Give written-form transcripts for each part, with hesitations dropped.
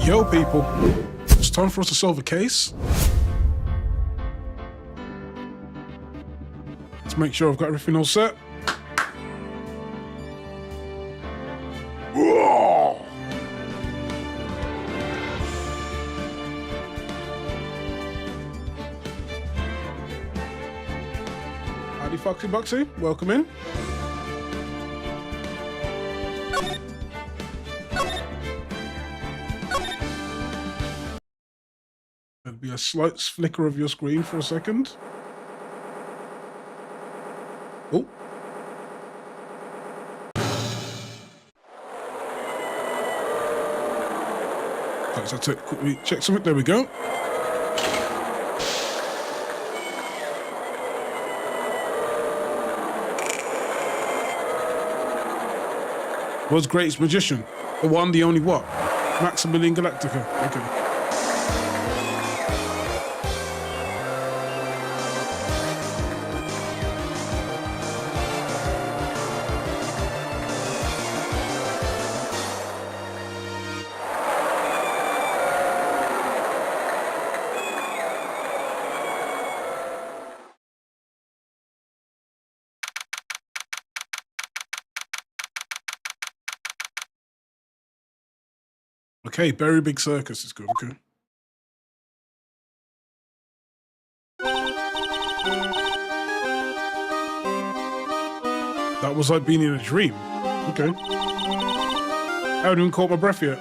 Yo, people. It's time for us to solve a case. Let's make sure I've got everything all set. Whoa. Howdy, Foxy Boxy. Welcome in. There'll be a slight flicker of your screen for a second. Oh. Let's quickly check something. There we go. World's greatest magician. The one, the only what? Maximilian Galactica. Okay. Okay, very big circus is good, okay. That was like being in a dream. Okay. I haven't even caught my breath yet.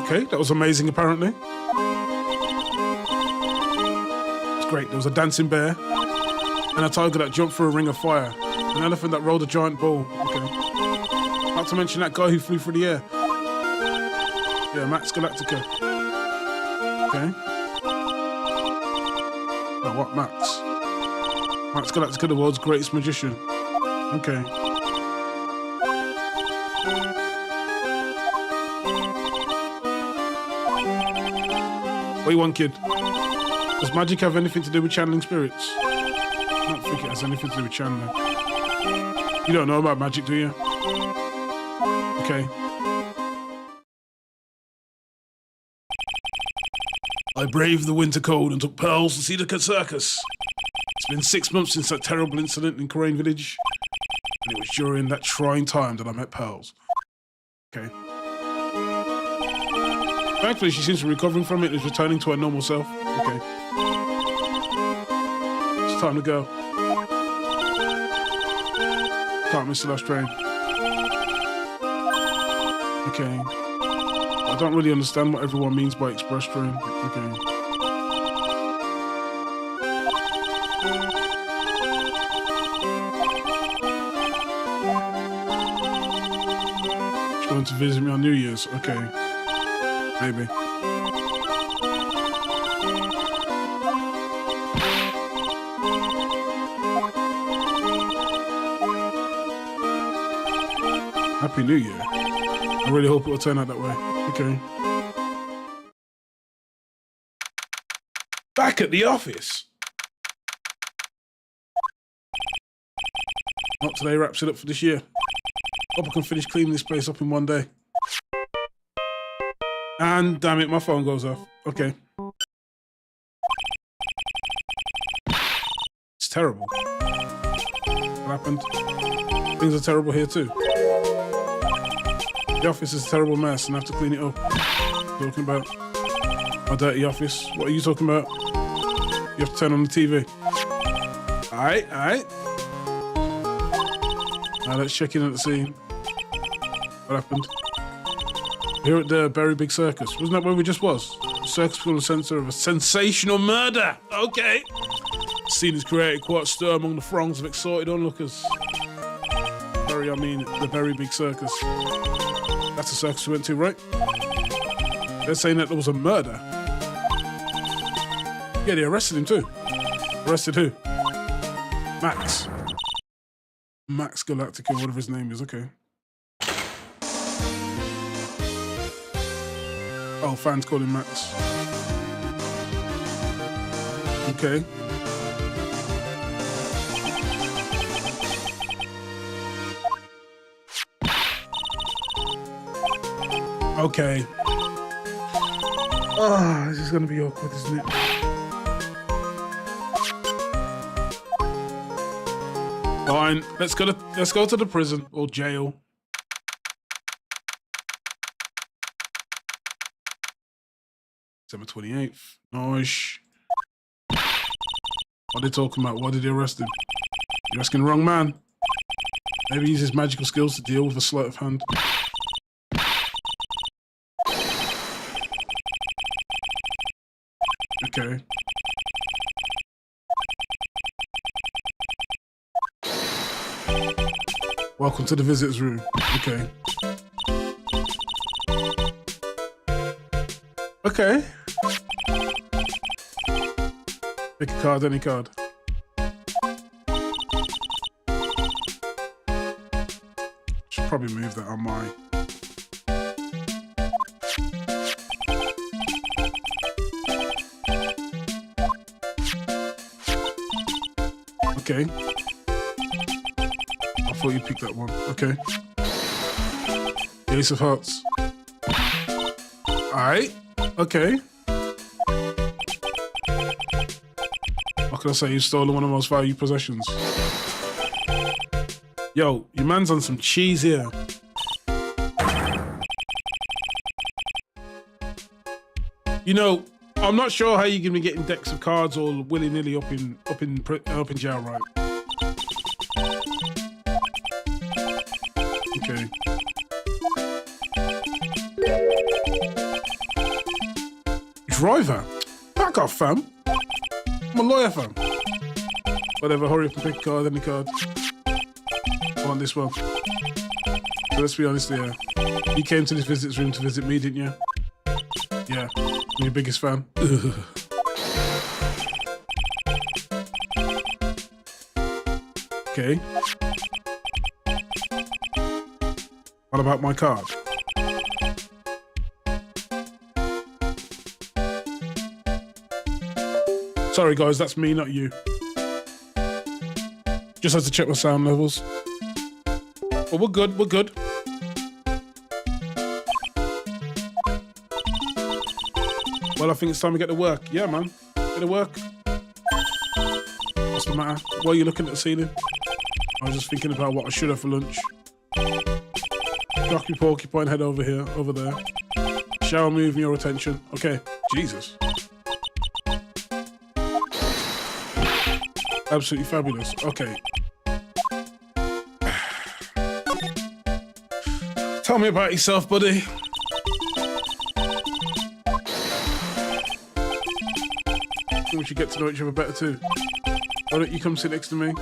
Okay, that was amazing apparently. It's great. There was a dancing bear and a tiger that jumped through a ring of fire. An elephant that rolled a giant ball. Okay. Not to mention that guy who flew through the air. Yeah, Max Galactica. Okay. Oh, what, Max? Max Galactica, the world's greatest magician. Okay. What do you want, kid? Does magic have anything to do with channeling spirits? I don't think it has anything to do with channeling. You don't know about magic, do you? Okay. I braved the winter cold and took pearls to see the circus. It's been 6 months since that terrible incident in Crane Village, and it was during that trying time that I met Pearls. Okay. Thankfully, she seems to be recovering from it and is returning to her normal self. Okay. It's time to go. Can't miss the last train. Okay. I don't really understand what everyone means by express train. Okay. She's going to visit me on New Year's. Okay. Maybe. Happy New Year. I really hope it'll turn out that way. Okay. Back at the office. Not today wraps it up for this year. Hope I can finish cleaning this place up in one day. And damn it, my phone goes off. Okay. It's terrible. What happened? Things are terrible here too. The office is a terrible mess and I have to clean it up. Talking about my dirty office. What are you talking about? You have to turn on the TV. Alright. Now let's check in at the scene. What happened? Here at the very big circus. Wasn't that where we just was? The circus full of censor of a sensational murder. Okay. The scene has created quite a stir among the throngs of excited onlookers. The very big circus. That's the circus we went to, right? They're saying that there was a murder. Yeah, they arrested him too. Arrested who? Max. Max Galactica, whatever his name is, okay. Oh, fans call him Max. Okay. Okay. Oh, this is gonna be awkward, isn't it? Fine. Let's go to the prison or jail. December 28th. Nice. What are they talking about? Why did they arrest him? You're asking the wrong man. Maybe he uses magical skills to deal with a sleight of hand. Okay. Welcome to the visitors room. Okay. Okay. Pick a card, any card. Should probably move that on my... Okay. I thought you picked that one. Okay. Ace of Hearts. Alright. Okay. What can I say? You've stolen one of my most valued possessions. Yo, your man's on some cheese here. You know, I'm not sure how you're gonna be getting decks of cards all willy-nilly up in jail, right? Okay. Driver? Back off, fam. I'm a lawyer, fam. Whatever, hurry up and pick a card, any card. I want this one. So let's be honest here. You came to this visitors room to visit me, didn't you? Yeah. I'm your biggest fan. Ugh. Okay. What about my card? Sorry guys, that's me, not you. Just had to check my sound levels. But we're good, we're good. Well, I think it's time to get to work. Yeah, man. Get to work. What's the matter? Why are you looking at the ceiling? I was just thinking about what I should have for lunch. Jockey porcupine head over here, over there. Shower moving your attention. Okay. Jesus. Absolutely fabulous. Okay. Tell me about yourself, buddy. We should get to know each other better too. Why don't you come sit next to me?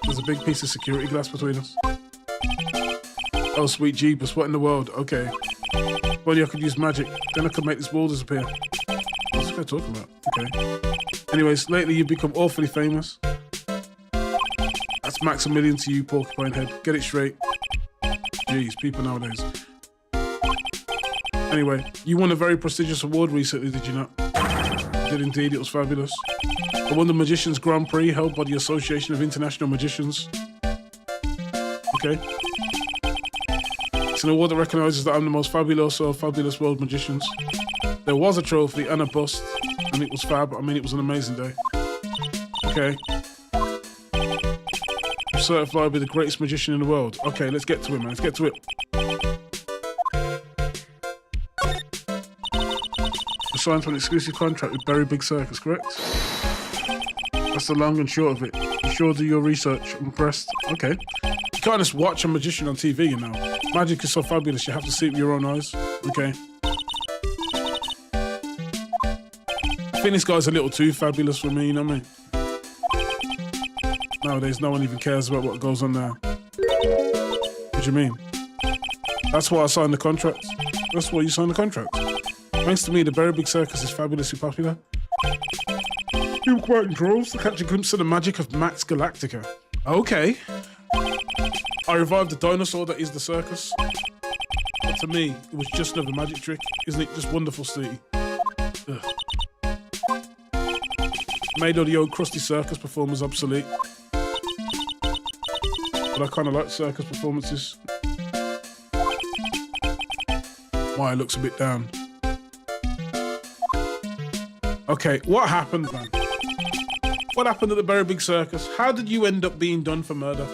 There's a big piece of security glass between us. Oh, sweet jeepers, what in the world? Okay. Well, I could use magic. Then I could make this wall disappear. What's this guy talking about? Okay. Anyways, lately you've become awfully famous. That's Maximilian to you, porcupine head. Get it straight. Jeez, people nowadays. Anyway, you won a very prestigious award recently, did you not? Did indeed, it was fabulous. I won the Magicians Grand Prix held by the Association of International Magicians. Okay. It's an award that recognises that I'm the most fabulous of fabulous world magicians. There was a trophy and a bust, and it was fab. I mean, it was an amazing day. Okay. I'm certified to be the greatest magician in the world. Okay, let's get to it, man. Let's get to it. Signed to an exclusive contract with Very Big Circus, correct? That's the long and short of it. You sure do your research. I'm impressed. Okay. You can't just watch a magician on TV, you know. Magic is so fabulous, you have to see it with your own eyes. Okay. I think this guy's a little too fabulous for me, you know what I mean? Nowadays, no one even cares about what goes on now. What do you mean? That's why I signed the contract. That's why you signed the contract. Thanks to me, the Very Big Circus is fabulously popular. You were quite in droves to catch a glimpse of the magic of Max Galactica. Okay. I revived the dinosaur that is the circus. But to me, it was just another magic trick. Isn't it just wonderful, Stevie? Ugh. Made all the old crusty circus performers obsolete. But I kind of like circus performances. Maya looks a bit down. Okay, what happened, man? What happened at the Very Big Circus? How did you end up being done for murder?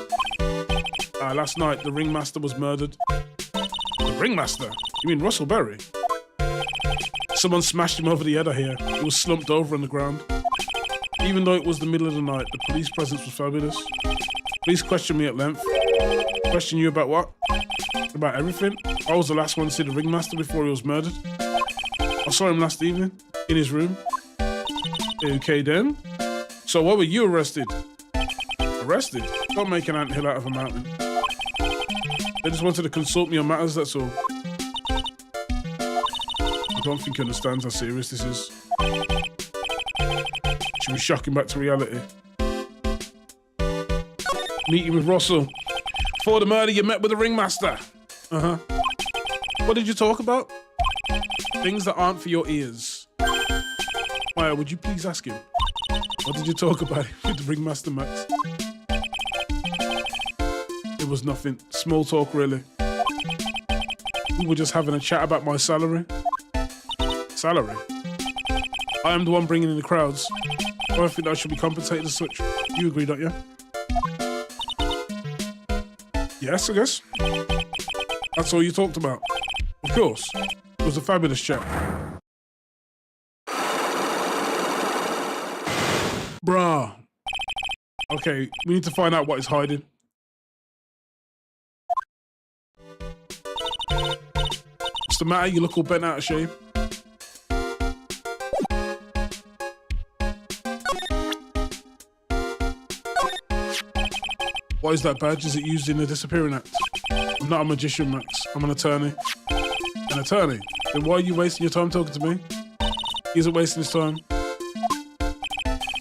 Last night, the ringmaster was murdered. The ringmaster? You mean Russell Berry? Someone smashed him over the head, I hear. He was slumped over on the ground. Even though it was the middle of the night, the police presence was fabulous. Police questioned me at length. Question you about what? About everything. I was the last one to see the ringmaster before he was murdered. I saw him last evening, in his room. Okay then. So why were you arrested? Arrested? Don't make an anthill out of a mountain. They just wanted to consult me on matters, that's all. I don't think he understands how serious this is. Should we shock him back to reality? Meeting with Russell. Before the murder, you met with the ringmaster. Uh-huh. What did you talk about? Things that aren't for your ears. Maya, would you please ask him? What did you talk about with the ringmaster, Max? It was nothing. Small talk, really. We were just having a chat about my salary. Salary? I am the one bringing in the crowds. I think I should be compensated as such. You agree, don't you? Yes, I guess. That's all you talked about. Of course. It was a fabulous chat. Bruh. Okay, we need to find out what he's hiding. What's the matter? You look all bent out of shape. What is that badge? Is it used in the disappearing act? I'm not a magician, Max. I'm an attorney. An attorney? Then why are you wasting your time talking to me? He isn't wasting his time.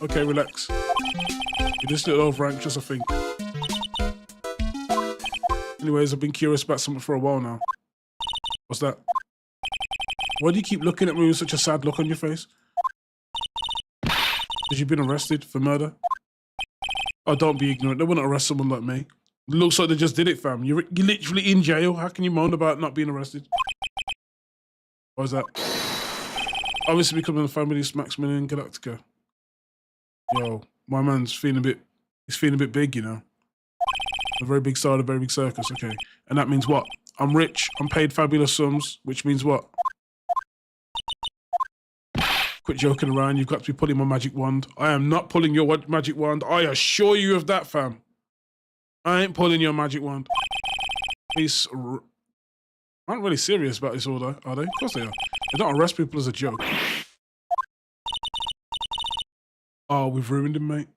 Okay, relax. You're just a little over anxious, I think. Anyways, I've been curious about something for a while now. What's that? Why do you keep looking at me with such a sad look on your face? Because you've been arrested for murder? Oh, don't be ignorant. They wouldn't arrest someone like me. It looks like they just did it, fam. You're literally in jail. How can you moan about not being arrested? Why is that? Obviously becoming a family smacks me in Galactica. Yo, my man's feeling a bit, he's feeling a bit big, you know. A very big star of a very big circus, okay. And that means what? I'm rich, I'm paid fabulous sums, which means what? Quit joking around, you've got to be pulling my magic wand. I am not pulling your magic wand. I assure you of that, fam. I ain't pulling your magic wand. Police aren't really serious about this order, are they? Of course they are. They don't arrest people as a joke. Oh, we've ruined him, mate.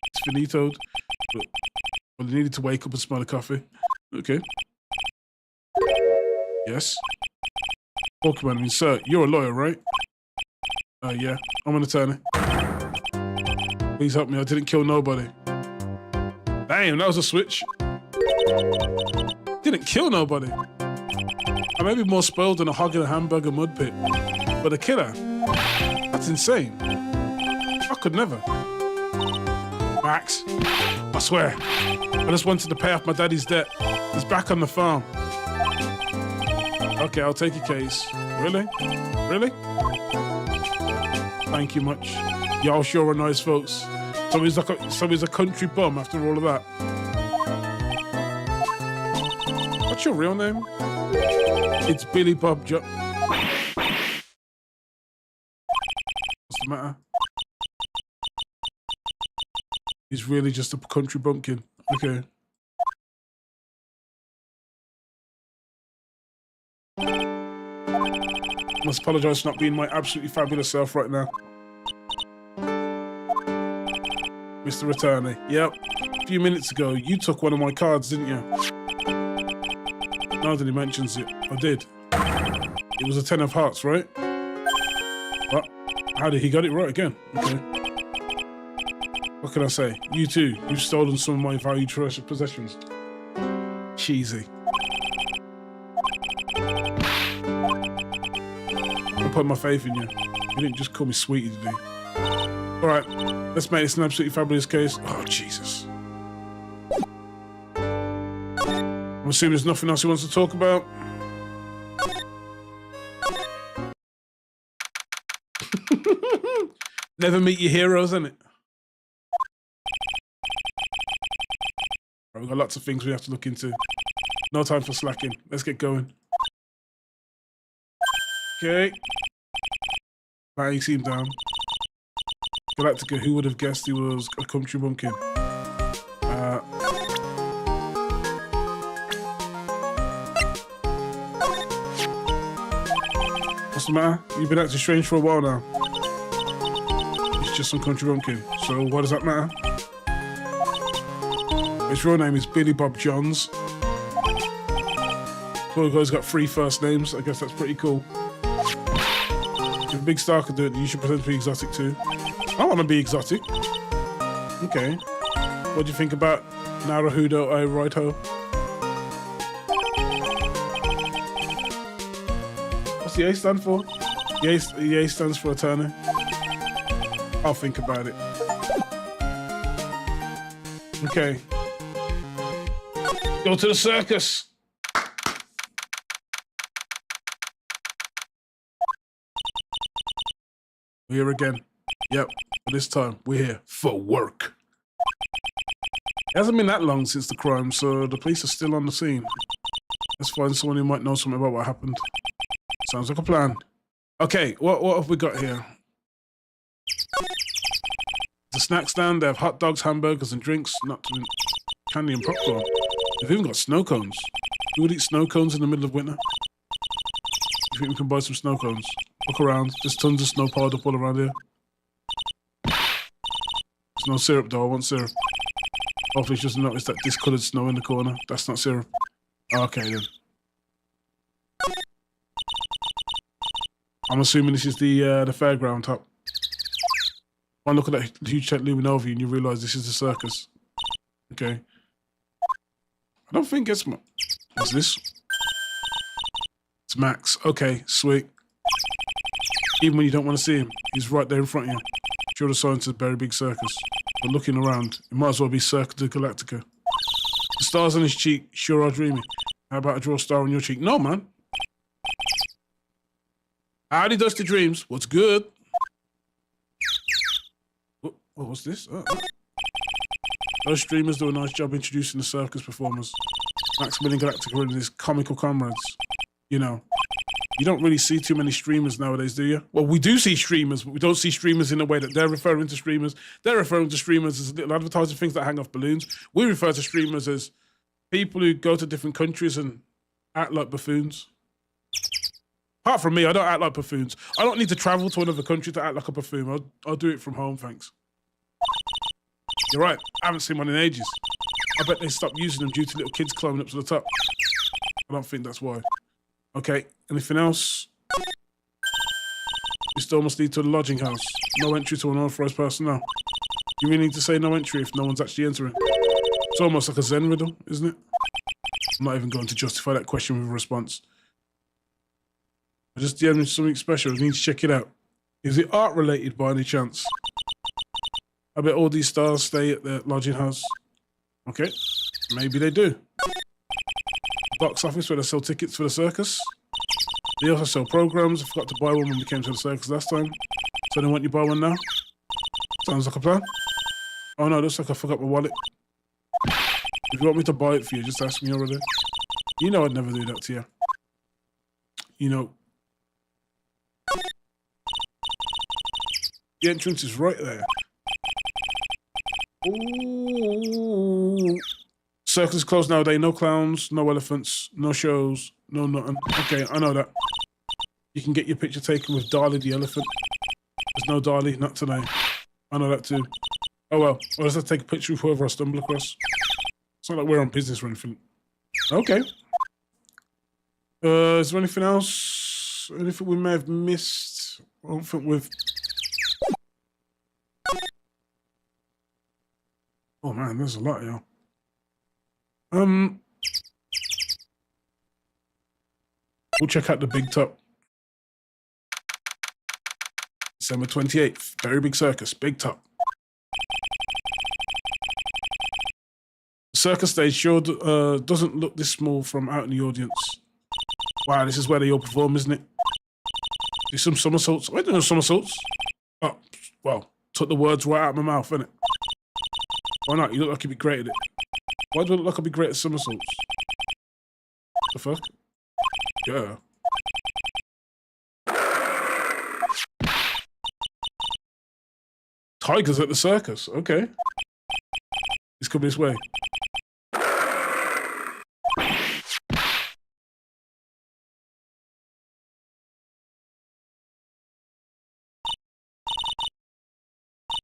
It's finitoed. But he needed to wake up and smell the coffee. Okay. Yes. Pokemon, I mean, sir, you're a lawyer, right? Yeah, I'm an attorney. Please help me, I didn't kill nobody. Damn, that was a switch. Didn't kill nobody. I may be more spoiled than a hog in a hamburger mud pit. But a killer? That's insane. I could never. Max, I swear, I just wanted to pay off my daddy's debt. He's back on the farm. Okay, I'll take your case. Really? Really? Thank you much. Y'all sure are nice folks. So he's a country bum after all of that. What's your real name? It's Billy Bob What's the matter? He's really just a country bumpkin. Okay. I must apologise for not being my absolutely fabulous self right now. Mr. Attorney. Yep. A few minutes ago, you took one of my cards, didn't you? Now that he mentions it, I did. It was a 10 of hearts, right? What? How did he got it right again? Okay. What can I say? You too. You've stolen some of my valued treasured possessions. Cheesy. I put my faith in you. You didn't just call me sweetie, did you? Alright, let's make this an absolutely fabulous case. Oh, Jesus. I'm assuming there's nothing else he wants to talk about. Never meet your heroes, innit? Right, we've got lots of things we have to look into. No time for slacking. Let's get going. Okay. Batting seemed down. Galactica, who would have guessed he was a country bumpkin? What's the matter? You've been acting strange for a while now. It's just some country bumpkin. So what does that matter? His real name is Billy Bob Johns. Poor guy's got 3 first names. I guess that's pretty cool. If a big star could do it, you should pretend to be exotic too. I want to be exotic. Okay. What do you think about Naruhodo I Righto? What's the A stand for? The A stands for attorney. I'll think about it. Okay. Go to the circus. We're here again. Yep, but this time we're here for work. It hasn't been that long since the crime, so the police are still on the scene. Let's find someone who might know something about what happened. Sounds like a plan. Okay, what have we got here? The snack stand, they have hot dogs, hamburgers, and drinks, not to candy and popcorn. They've even got snow cones. Who would eat snow cones in the middle of winter? You think we can buy some snow cones? Look around. There's tons of snow piled up all around here. There's no syrup though. I want syrup. Hopefully she doesn't notice that discoloured snow in the corner. That's not syrup. Okay then. I'm assuming this is the fairground top. One look at that huge tent looming over you and you realise this is the circus. Okay. I don't think it's... What's this? It's Max. Okay, sweet. Even when you don't want to see him, he's right there in front of you. Sure the sign says Very Big Circus. But looking around, it might as well be Circa de Galactica. The stars on his cheek sure are dreamy. How about I draw a star on your cheek? No, man. Howdy, Dusty Dreams. What's good? What's this? Those streamers do a nice job introducing the circus performers. Maximilian Galactica and his comical comrades. You know, you don't really see too many streamers nowadays, do you? Well, we do see streamers, but we don't see streamers in a way that they're referring to streamers. They're referring to streamers as little advertising things that hang off balloons. We refer to streamers as people who go to different countries and act like buffoons. Apart from me, I don't act like buffoons. I don't need to travel to another country to act like a buffoon. I'll do it from home, thanks. You're right, I haven't seen one in ages. I bet they stopped using them due to little kids climbing up to the top. I don't think that's why. Okay, anything else? This door must lead to the lodging house. No entry to unauthorized personnel. You really need to say no entry if no one's actually entering. It's almost like a Zen riddle, isn't it? I'm not even going to justify that question with a response. I just DM'd something special. I need to check it out. Is it art related by any chance? I bet all these stars stay at the lodging house. Okay, maybe they do. Box office where they sell tickets for the circus. They also sell programs. I forgot to buy one when we came to the circus last time. So they want you to buy one now? Sounds like a plan. Oh no, looks like I forgot my wallet. If you want me to buy it for you, just ask me already. You know I'd never do that to you. You know. The entrance is right there. Ooh. Circus is closed nowadays. No clowns, no elephants, no shows, no nothing. Okay, I know that. You can get your picture taken with Darlie the elephant. There's no Darlie, not today. I know that too. Oh well, I'll just have to take a picture with whoever I stumble across. It's not like we're on business or anything. Okay. Is there anything else? Anything we may have missed? I don't think we've... Oh man, there's a lot, yo. We'll check out the big top. December 28th, Very Big Circus, big top. The circus stage sure doesn't look this small from out in the audience. Wow, this is where they all perform, isn't it? Do some somersaults. I ain't doing somersaults. Oh, well, took the words right out of my mouth, innit? Why not? You look like you'd be great at it. Why do I look like I'd be great at somersaults? The fuck? Yeah. Tigers at the circus. Okay. He's coming this way.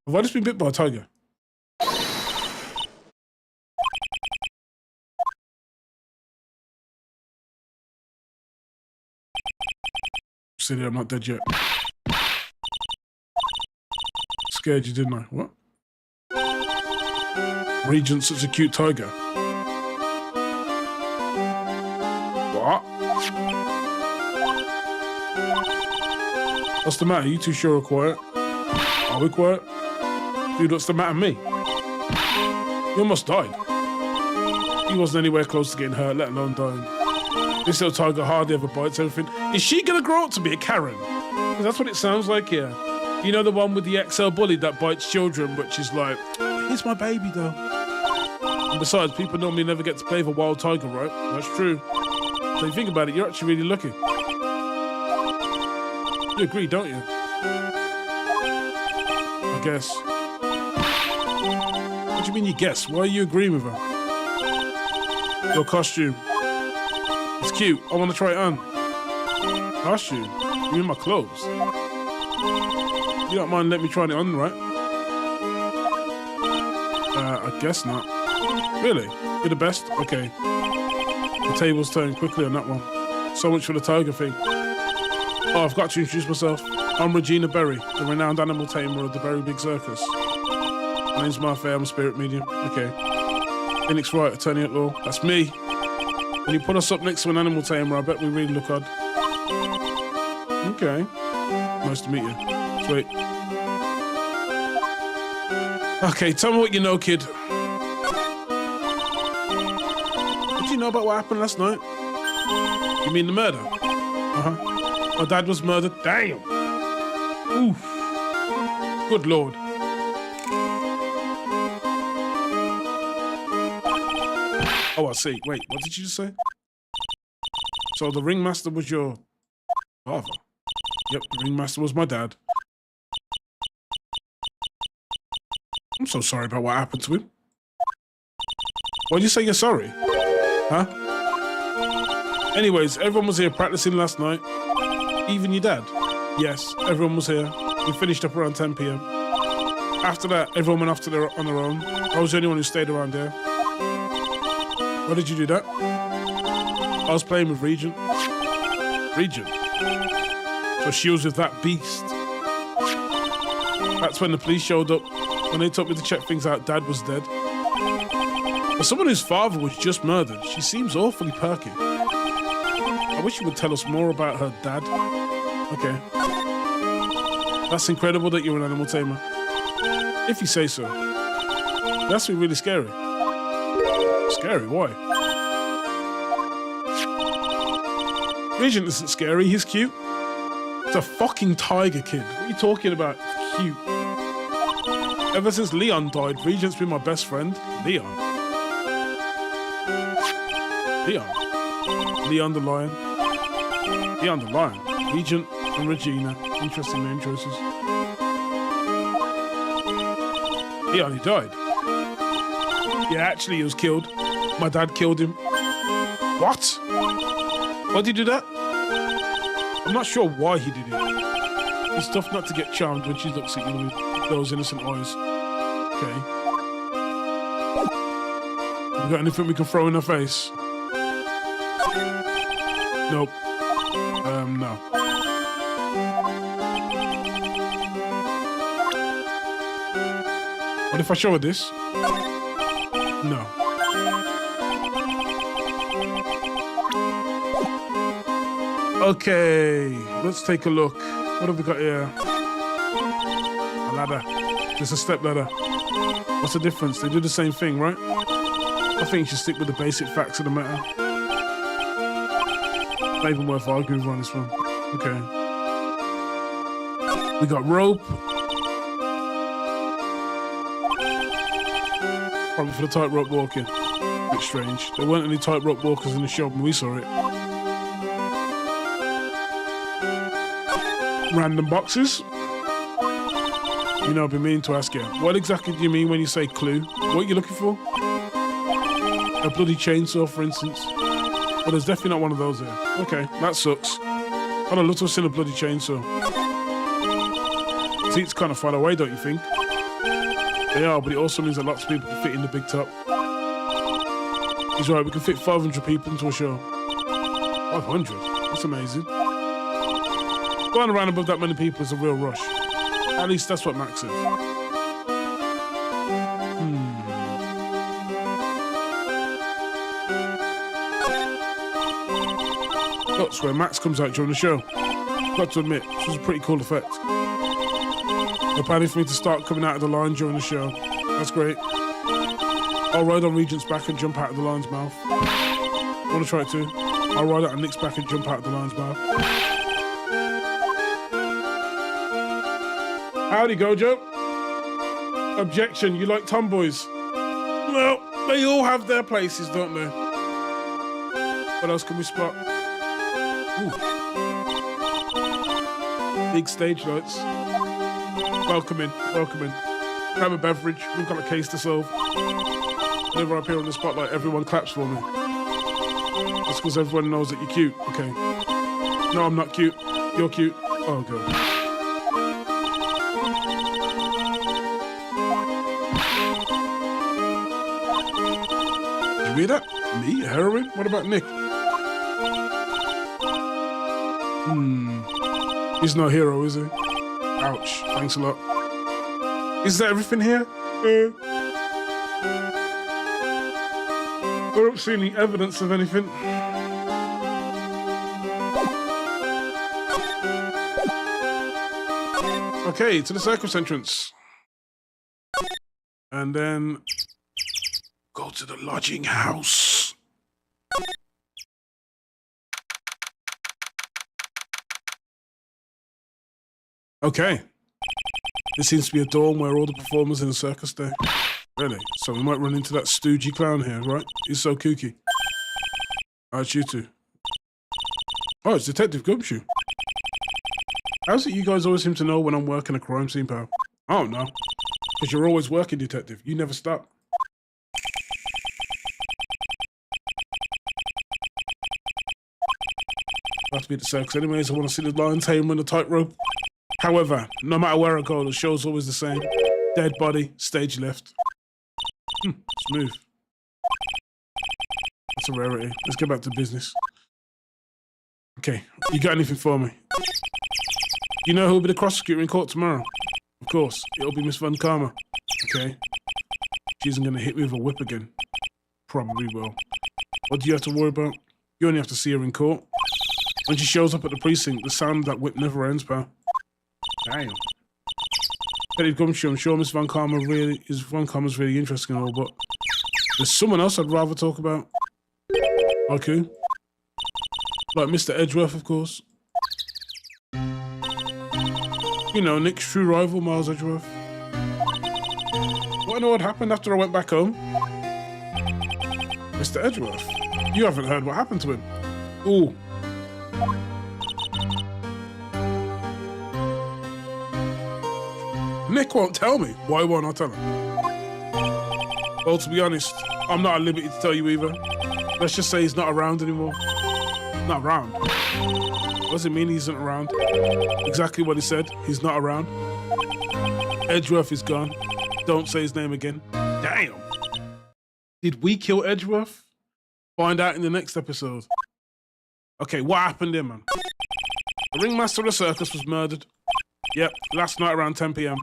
Have I just been bit by a tiger? Silly, I'm not dead yet. Scared you, didn't I? What? Regent's such a cute tiger. What? What's the matter? You two sure are quiet? Are we quiet? Dude, what's the matter with me? You almost died. He wasn't anywhere close to getting hurt, let alone dying. This little tiger hardly ever bites everything. Is she gonna grow up to be a Karen? 'Cause that's what it sounds like here. You know the one with the XL bully that bites children, but she's like, here's my baby though. And besides, people normally never get to play with a wild tiger, right? That's true. So you think about it, you're actually really lucky. You agree, don't you? I guess. What do you mean you guess? Why are you agreeing with her? Your costume. It's cute. I want to try it on. Costume? You mean my clothes? You don't mind letting me try it on, right? I guess not. Really? You're the best? Okay. The tables turn quickly on that one. So much for the tiger thing. Oh, I've got to introduce myself. I'm Regina Berry, the renowned animal tamer of the Berry Big Circus. My name's Martha, I'm a spirit medium. Okay. Phoenix Wright, attorney at law. That's me. When you put us up next to an animal tamer, I bet we really look odd. Okay. Nice to meet you. Sweet. Okay, tell me what you know, kid. What do you know about what happened last night? You mean the murder? Uh-huh. My dad was murdered. Damn. Oof. Good Lord. Oh, I see. Wait, what did you just say? So the ringmaster was your father? Yep, the ringmaster was my dad. I'm so sorry about what happened to him. Why'd you say you're sorry? Huh? Anyways, everyone was here practicing last night. Even your dad? Yes, everyone was here. We finished up around 10 p.m. After that, everyone went off to on their own. I was the only one who stayed around here. Why did you do that? I was playing with Regent. Regent? So she was with that beast. That's when the police showed up. When they took me to check things out, Dad was dead. For someone whose father was just murdered, she seems awfully perky. I wish you would tell us more about her dad. Okay. That's incredible that you're an animal tamer. If you say so. That's be really scary. Scary? Why? Regent isn't scary, he's cute. It's a fucking tiger, kid. What are you talking about? It's cute. Ever since Leon died, Regent's been my best friend. Leon? Leon the lion. Leon the lion. Regent and Regina. Interesting name choices. Leon, he died. Yeah, actually, he was killed. My dad killed him. What? Why did he do that? I'm not sure why he did it. It's tough not to get charmed when she looks at you with those innocent eyes. Okay. Have we got anything we can throw in her face? Nope. No. What if I show her this? No. Okay, let's take a look. What have we got here? A ladder. Just a step ladder. What's the difference? They do the same thing, right? I think you should stick with the basic facts of the matter. Not even worth arguing on this one. Okay. We got rope. Probably for the tightrope walking. Bit strange. There weren't any tightrope walkers in the shop when we saw it. Random boxes. You know, I've been meaning to ask you. What exactly do you mean when you say clue? What are you looking for? A bloody chainsaw, for instance. Well, there's definitely not one of those there. Okay, that sucks. I'd love to have seen a bloody chainsaw. Seats kind of far away, don't you think? They are, but it also means that lots of people can fit in the big top. He's right, we can fit 500 people into a show. 500? That's amazing. Going around above that many people is a real rush. At least that's what Max says. That's where Max comes out during the show. Got to admit, this was a pretty cool effect. They're planning for me to start coming out of the line during the show. That's great. I'll ride on Regent's back and jump out of the lion's mouth. Want to try it too? I'll ride out on Nick's back and jump out of the lion's mouth. Howdy, Gojo. Objection, you like tomboys? Well, they all have their places, don't they? What else can we spot? Ooh. Big stage lights. Welcome in, welcome in. Grab a beverage, we've got a case to solve. Whenever I appear on the spotlight, everyone claps for me. That's because everyone knows that you're cute. Okay. No, I'm not cute. You're cute. Oh, God. Did you read that? Me? Heroin? What about Nick? He's no hero, is he? Ouch. Thanks a lot. Is that everything here? I don't see any evidence of anything. Okay, to the circus entrance. And then go to the lodging house. Okay. This seems to be a dorm where all the performers in the circus stay. Really? So we might run into that stoogey clown here, right? He's so kooky. How's you two? Oh, it's Detective Gumshoe. How's it you guys always seem to know when I'm working a crime scene, pal? I don't know. Because you're always working, Detective. You never stop. I have to be at the circus anyways. I want to see the lion tame on the tightrope. However, no matter where I go, the show's always the same. Dead body, stage left. Smooth. That's a rarity. Let's get back to business. Okay, you got anything for me? You know who'll be the prosecutor in court tomorrow? Of course, it'll be Miss Von Karma. Okay. She isn't going to hit me with a whip again. Probably will. What do you have to worry about? You only have to see her in court. When she shows up at the precinct, the sound of that whip never ends, pal. Damn. Petty Gumshoe, I'm sure Miss Von Karma's really interesting and all, but there's someone else I'd rather talk about. Okay. Like Mr. Edgeworth, of course. You know, Nick's true rival, Miles Edgeworth. Want to know what happened after I went back home? Mr. Edgeworth, you haven't heard what happened to him. Ooh. Nick won't tell me. Why won't I tell him? Well, to be honest, I'm not at liberty to tell you either. Let's just say he's not around anymore. Not around? What does it mean he isn't around? Exactly what he said. He's not around. Edgeworth is gone. Don't say his name again. Damn. Did we kill Edgeworth? Find out in the next episode. Okay, what happened here, man? The ringmaster of the circus was murdered. Yep, last night around 10 p.m.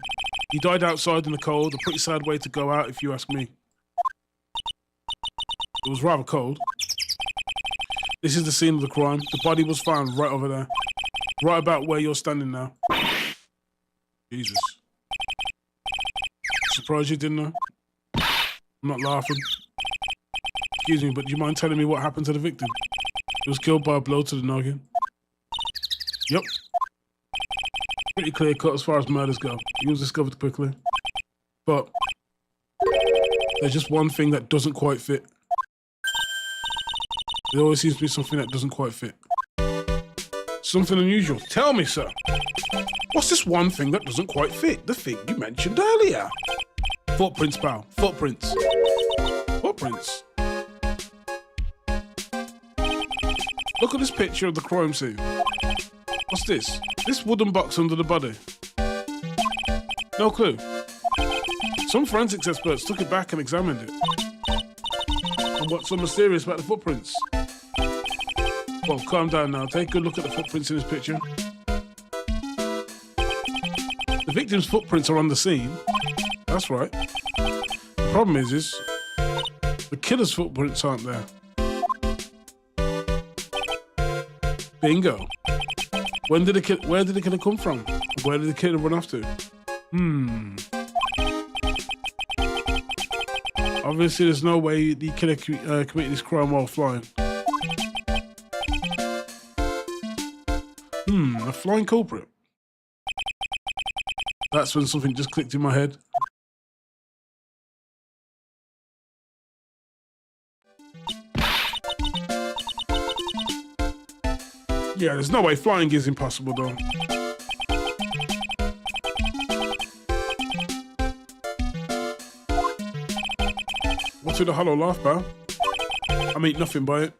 He died outside in the cold, a pretty sad way to go out if you ask me. It was rather cold. This is the scene of the crime. The body was found right over there. Right about where you're standing now. Jesus. Surprised you didn't know? I'm not laughing. Excuse me, but do you mind telling me what happened to the victim? He was killed by a blow to the noggin. Yep. Pretty clear cut as far as murders go. He was discovered quickly. But there's just one thing that doesn't quite fit. There always seems to be something that doesn't quite fit. Something unusual. Tell me, sir. What's this one thing that doesn't quite fit? The thing you mentioned earlier. Footprints, pal. Footprints. Footprints. Look at this picture of the crime scene. What's this? This wooden box under the body. No clue. Some forensics experts took it back and examined it. And what's so mysterious about the footprints? Well, calm down now. Take a good look at the footprints in this picture. The victim's footprints are on the scene. That's right. The problem is the killer's footprints aren't there. Bingo. Where did the killer come from? Where did the killer run off to? Obviously, there's no way the killer committed this crime while flying. A flying culprit. That's when something just clicked in my head. Yeah, there's no way flying is impossible though. What's with the hollow laugh, pal? I mean nothing by it.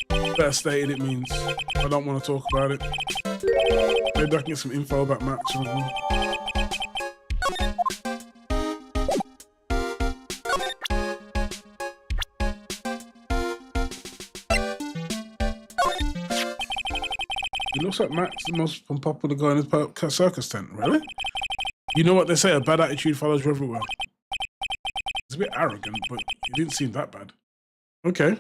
Better stated it means I don't want to talk about it. Maybe I can get some info about Max or something. It looks like Max, the most unpopular guy in his circus tent. Really? You know what they say, a bad attitude follows you everywhere. It's a bit arrogant, but it didn't seem that bad. Okay.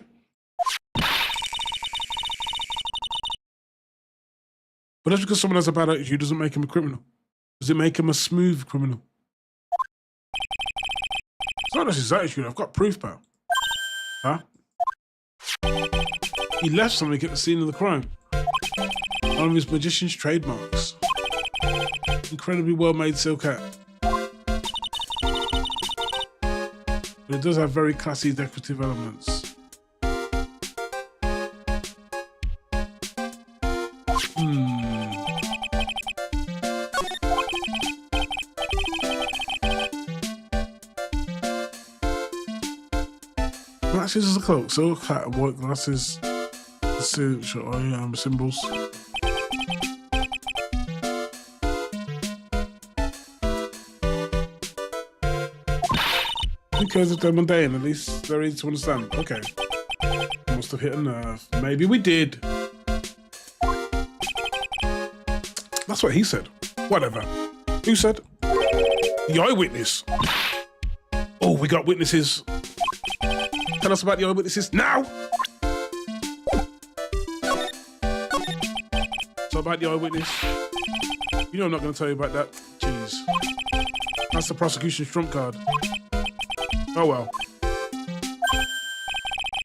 But just because someone has a bad attitude doesn't make him a criminal. Does it make him a smooth criminal? It's not just his attitude, I've got proof, pal. Huh? He left something at the scene of the crime. One of his magician's trademarks. Incredibly well-made silk hat. But it does have very classy decorative elements. Matches as a cloak, silk hat and white glasses. Symbols. Who cares if they're mundane? At least they're easy to understand. Okay. Must have hit a nerve. Maybe we did. That's what he said. Whatever. Who said? The eyewitness. Oh, we got witnesses. Tell us about the eyewitnesses now. So about the eyewitness. You know I'm not going to tell you about that. Jeez. That's the prosecution's trump card. Oh well.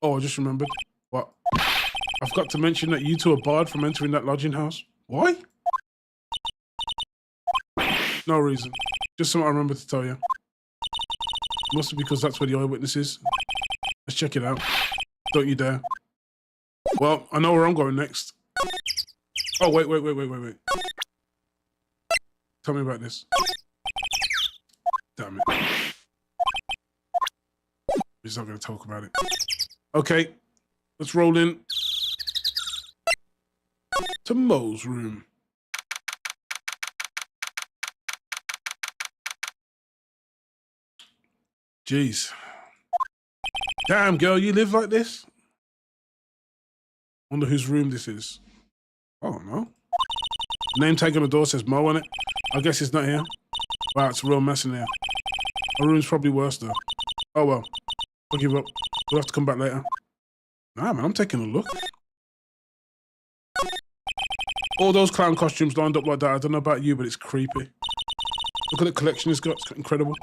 Oh, I just remembered. What? I forgot to mention that you two are barred from entering that lodging house. Why? No reason. Just something I remember to tell you. Must be because that's where the eyewitness is. Let's check it out. Don't you dare. Well, I know where I'm going next. Oh, wait. Tell me about this. Damn it. He's not going to talk about it. Okay, let's roll in to Mo's room. Jeez. Damn, girl, you live like this? Wonder whose room this is. Oh, no. Name tag on the door says Mo on it. I guess he's not here. Wow, it's a real mess in here. My room's probably worse, though. Oh, well. I'll give up. We'll have to come back later. Nah, man, I'm taking a look. All those clown costumes lined up like that. I don't know about you, but it's creepy. Look at the collection it's got. It's incredible.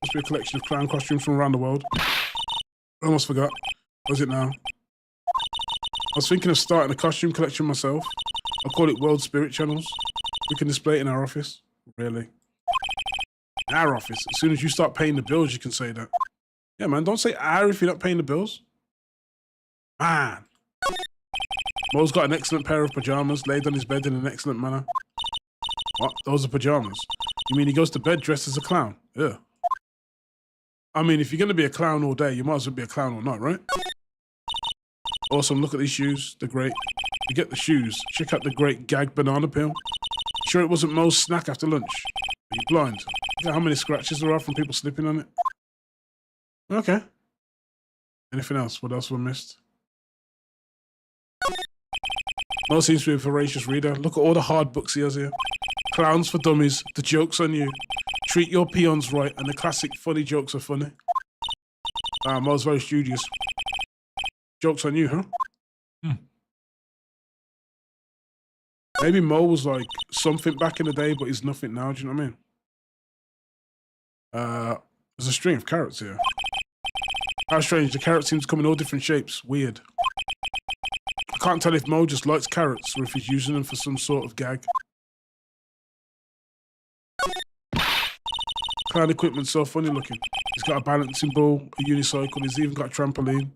Must be a collection of clown costumes from around the world. I almost forgot. What is it now? I was thinking of starting a costume collection myself. I call it World Spirit Channels. We can display it in our office. Really? Our office. As soon as you start paying the bills, you can say that. Yeah, man, don't say our if you're not paying the bills. Man. Mo's got an excellent pair of pajamas laid on his bed in an excellent manner. What? Those are pajamas? You mean he goes to bed dressed as a clown? Yeah. I mean, if you're going to be a clown all day, you might as well be a clown all night, right? Awesome, look at these shoes. They're great. Forget the shoes. Check out the great gag banana peel. Sure it wasn't Mo's snack after lunch? Are you blind? Look at how many scratches there are from people slipping on it. Okay. Anything else? What else have I missed? Mo seems to be a voracious reader. Look at all the hard books he has here. Clowns for Dummies, The Joke's on You, Treat Your Peons Right, and the classic Funny Jokes Are Funny. Mo's very studious. Joke's on you, huh? Maybe Mo was like something back in the day, but he's nothing now, do you know what I mean? There's a string of carrots here. How strange, the carrots seem to come in all different shapes. Weird. I can't tell if Mo just likes carrots or if he's using them for some sort of gag. Clown equipment's so funny looking. He's got a balancing ball, a unicycle, he's even got a trampoline.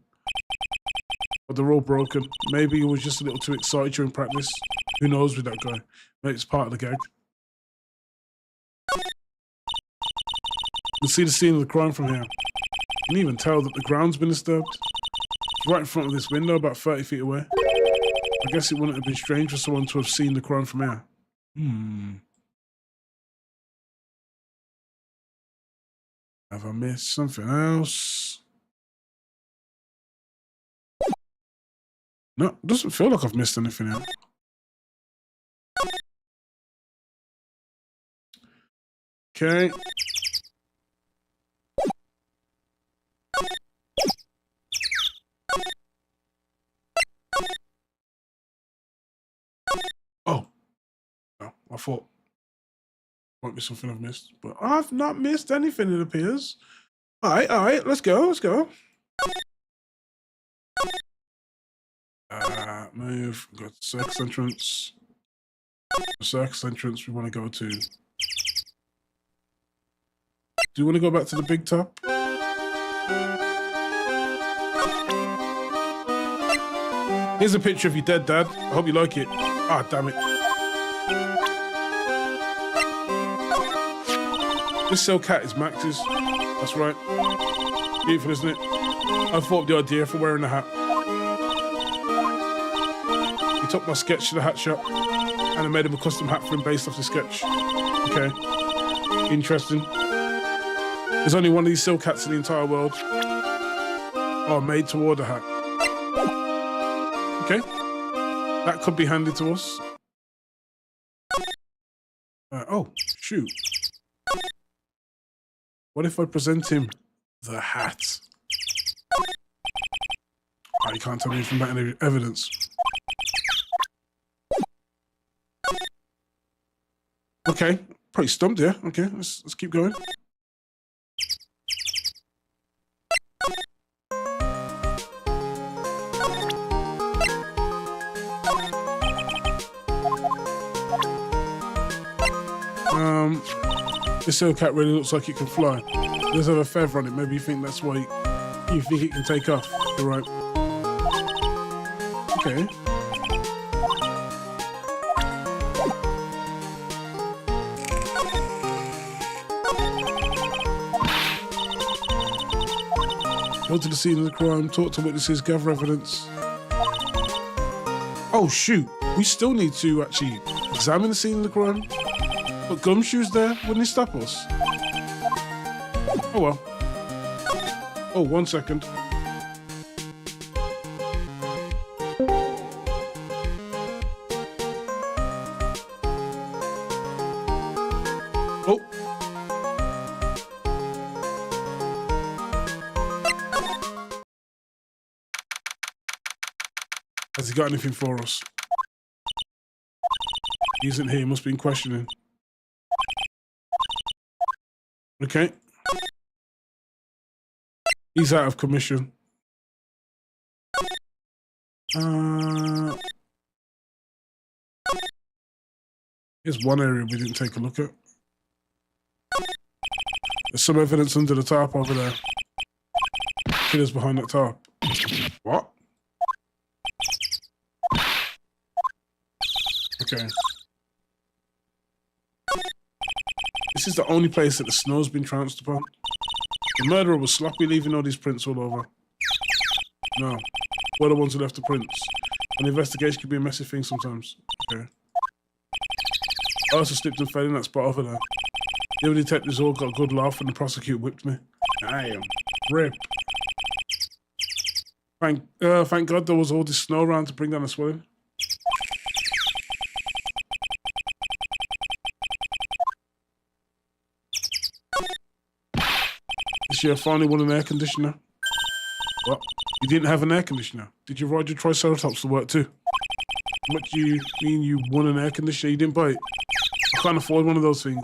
But they're all broken. Maybe he was just a little too excited during practice. Who knows with that guy? Maybe it's part of the gag. You can see the scene of the crime from here. You can even tell that the ground's been disturbed. It's right in front of this window, about 30 feet away. I guess it wouldn't have been strange for someone to have seen the crime from here. Have I missed something else? No, it doesn't feel like I've missed anything else. Okay. Oh. No, I thought might be something I've missed, but I've not missed anything, it appears. All right, let's go. Move, go to circus entrance. The circus entrance we want to go to. Do you want to go back to the big top? Here's a picture of your dead dad. I hope you like it. Ah, damn it. This cell cat is Max's. That's right. Beautiful, isn't it? I thought of the idea for wearing the hat. He took my sketch to the hat shop and I made him a custom hat for him based off the sketch. Okay. Interesting. There's only one of these silk hats in the entire world. Oh, made to order hat. Okay. That could be handed to us. Oh, shoot. What if I present him the hat? Oh, you can't tell me anything about any evidence. Okay, probably stumped here. Okay, let's keep going. This silk cat really looks like it can fly. It does have a feather on it. Maybe you think that's why you think it can take off. You're right. Okay. Go to the scene of the crime, talk to witnesses, gather evidence. Oh shoot, we still need to actually examine the scene of the crime. But Gumshoe's there, wouldn't he stop us? Oh well. Oh, 1 second. Oh. Has he got anything for us? He isn't here, he must be in questioning. Okay. He's out of commission. Here's one area we didn't take a look at. There's some evidence under the tarp over there. Killer's behind that tarp. What? Okay. This is the only place that the snow's been trounced upon. The murderer was sloppy leaving all these prints all over. No. We're the ones who left the prints. An investigation can be a messy thing sometimes. Okay. I also slipped and fell in that spot over there. The other detectives all got a good laugh and the prosecutor whipped me. Damn. Rip. Thank God there was all this snow around to bring down the swelling. This year I finally won an air conditioner. What? You didn't have an air conditioner? Did you ride your Triceratops to work too? What do you mean you won an air conditioner? You didn't buy it? I can't afford one of those things.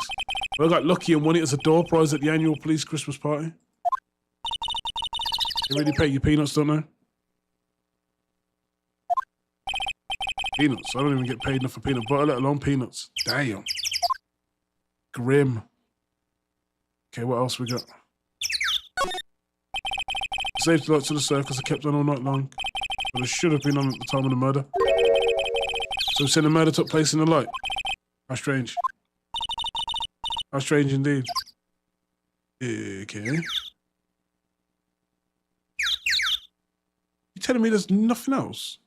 But I got lucky and won it as a door prize at the annual police Christmas party. They really pay you peanuts, don't they? Peanuts? I don't even get paid enough for peanut butter, let alone peanuts. Damn. Grim. Okay, what else we got? Saved a lot to the circus. I kept on all night long. But I should have been on at the time of the murder. So we're saying the murder took place in the light? How strange. How strange indeed. Okay. You telling me there's nothing else?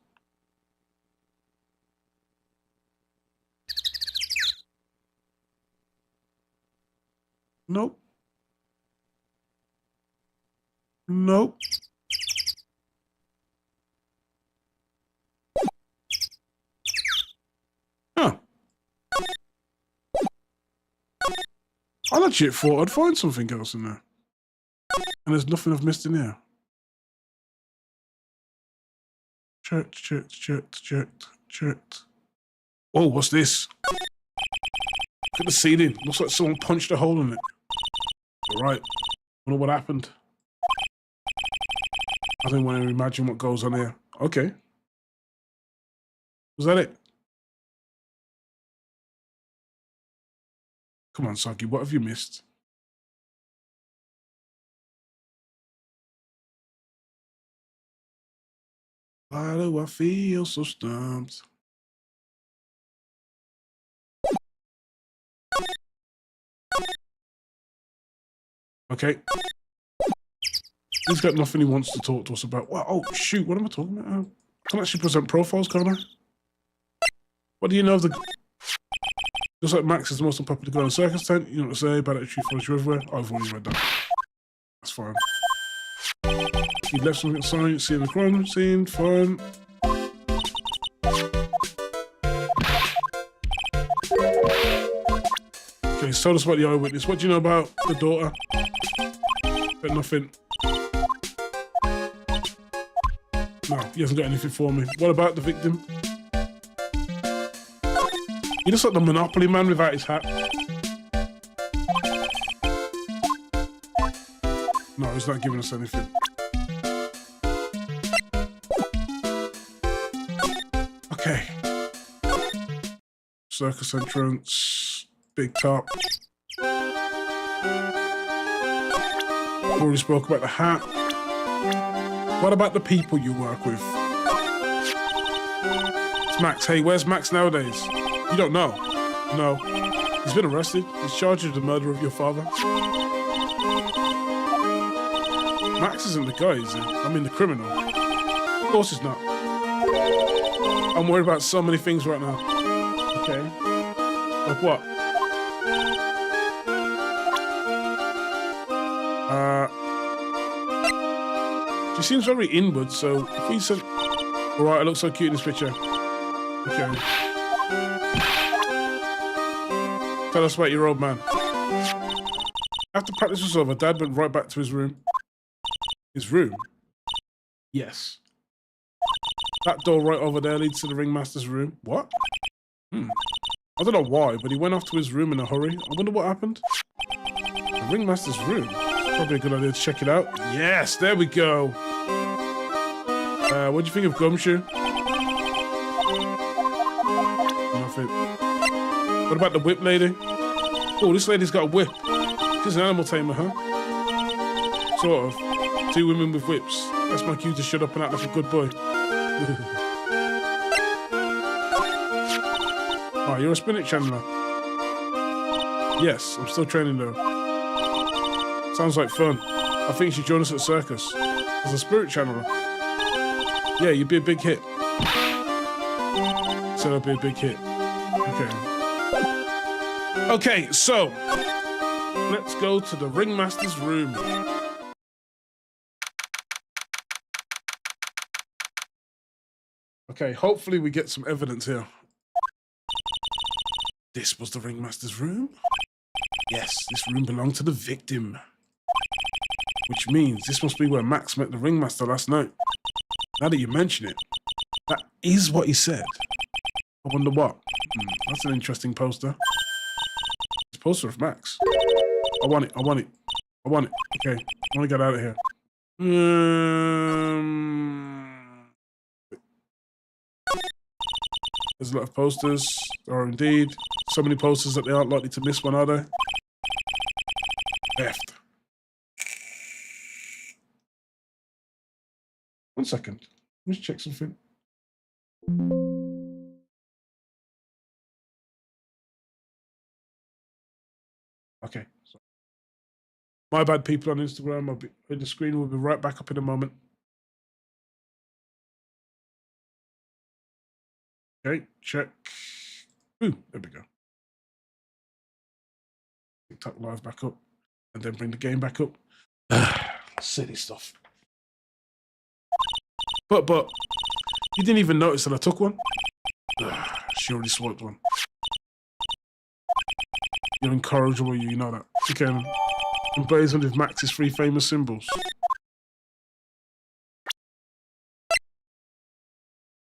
Nope. Nope. Huh. I legit thought I'd find something else in there. And there's nothing I've missed in here. Checked. Oh, what's this? Look at the ceiling. Looks like someone punched a hole in it. All right. Wonder what happened. I don't want to imagine what goes on here. Okay. Was that it? Come on, Saki, what have you missed? Why do I feel so stumped? Okay. He's got nothing he wants to talk to us about. Well, oh, shoot, what am I talking about? I can actually present profiles, can't I? What do you know of the... Just like Max is the most unpopular guy in the circus tent, you know what to say, bad attitude follows you everywhere. I've already read that. That's fine. He left something at science, seeing the crime scene, fine. Okay, he's told us about the eyewitness. What do you know about the daughter? But nothing. No, he hasn't got anything for me. What about the victim? He looks like the Monopoly man without his hat. No, he's not giving us anything. Okay. Circus entrance. Big top. Already spoke about the hat. What about the people you work with? It's Max. Hey, where's Max nowadays? You don't know? No. He's been arrested. He's charged with the murder of your father. Max isn't the guy, is he? I mean, the criminal. Of course he's not. I'm worried about so many things right now. Okay. Like what? She seems very inward, so if we said... Alright, I look so cute in this picture. Okay. Tell us about your old man. After practice was over, Dad went right back to his room. His room? Yes. That door right over there leads to the ringmaster's room. What? I don't know why, but he went off to his room in a hurry. I wonder what happened. The ringmaster's room? Probably a good idea to check it out. Yes, there we go. What do you think of Gumshoe? Nothing. What about the whip lady? Oh, this lady's got a whip. She's an animal tamer, huh? Sort of. 2 women with whips. That's my cue to shut up and act like a good boy. Oh, you're a spinach channeler. Yes, I'm still training though. Sounds like fun. I think you should join us at the circus. As a spirit channeler. Yeah, you'd be a big hit. So I'd be a big hit. Okay. Okay, so let's go to the ringmaster's room. Okay, hopefully we get some evidence here. This was the ringmaster's room? Yes, this room belonged to the victim. Which means this must be where Max met the ringmaster last night. Now that you mention it, that is what he said. I wonder what. That's an interesting poster. It's a poster of Max. I want it, I want it. I want it. Okay, I want to get out of here. There's a lot of posters. There are indeed. So many posters that they aren't likely to miss one, are they? Left. 1 second. Let me check something. Okay. So, my bad, people on Instagram. The screen will be right back up in a moment. Okay, check. Ooh, there we go. TikTok live back up, and then bring the game back up. Silly stuff. But you didn't even notice that I took one. She already swiped one. You're incorrigible, you know that. Okay, emblazoned with Max's 3 famous symbols.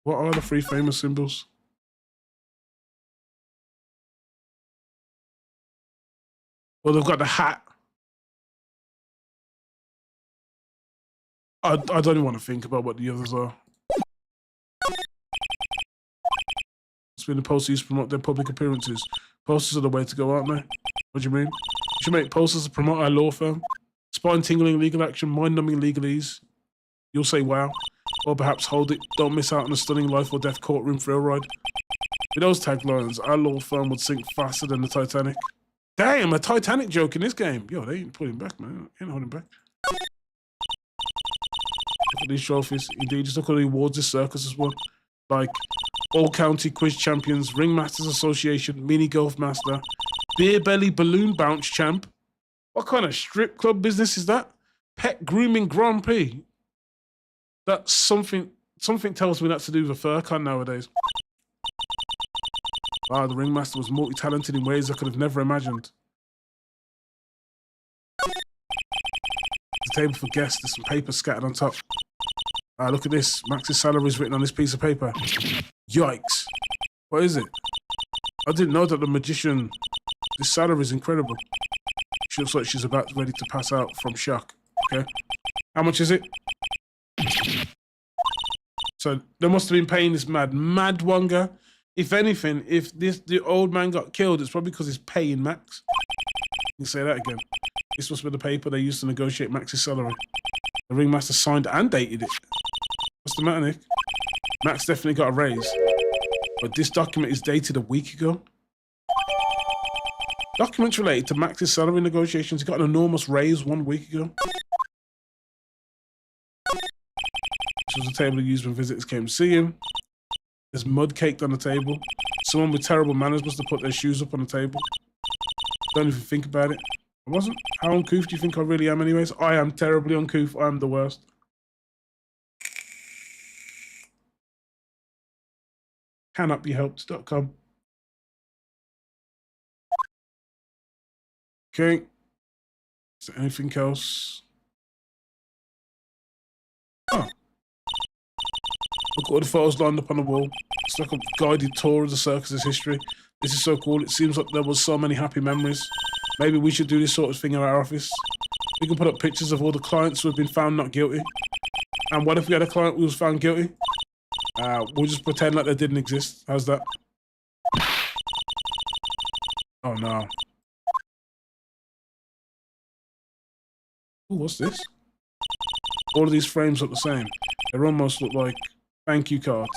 What are the 3 famous symbols? Well, they've got the hat. I don't even want to think about what the others are. It's been the posters used to promote their public appearances. Posters are the way to go, aren't they? What do you mean? You should make posters to promote our law firm. Spine-tingling legal action, mind-numbing legalese. You'll say wow. Or perhaps hold it, don't miss out on a stunning life or death courtroom thrill ride. With those taglines, our law firm would sink faster than the Titanic. Damn, a Titanic joke in this game. Yo, they ain't pulling back, man. They ain't holding back. Look at these trophies. Indeed, just look at the awards this circus has won. Like, All-County Quiz Champions, Ringmasters Association, Mini Golf Master, Beer Belly Balloon Bounce Champ. What kind of strip club business is that? Pet Grooming Grand Prix. That's something tells me that's to do with a fur con nowadays. Wow, the ringmaster was multi-talented in ways I could have never imagined. The table for guests, there's some paper scattered on top. Look at this. Max's salary is written on this piece of paper. Yikes. What is it? I didn't know that the magician... This salary is incredible. She looks like she's about ready to pass out from shock. Okay. How much is it? So they must have been paying this mad Wonga. If anything, if the old man got killed, it's probably because he's paying Max. You can say that again. This must be the paper they used to negotiate Max's salary. The ringmaster signed and dated it. What's the matter, Nick? Max definitely got a raise. But this document is dated a week ago. Documents related to Max's salary negotiations. He got an enormous raise 1 week ago. This was the table he used when visitors came to see him. There's mud caked on the table. Someone with terrible manners must have put their shoes up on the table. Don't even think about it. I wasn't. How uncouth do you think I really am anyways? I am terribly uncouth. I am the worst. Cannotbehelped.com. Okay. Is there anything else? Oh. Look at all the photos lined up on the wall. It's like a guided tour of the circus's history. This is so cool. It seems like there was so many happy memories. Maybe we should do this sort of thing in our office. We can put up pictures of all the clients who have been found not guilty. And what if we had a client who was found guilty? We'll just pretend like they didn't exist. How's that? Oh no. Ooh, what's this? All of these frames look the same. They almost look like thank you cards.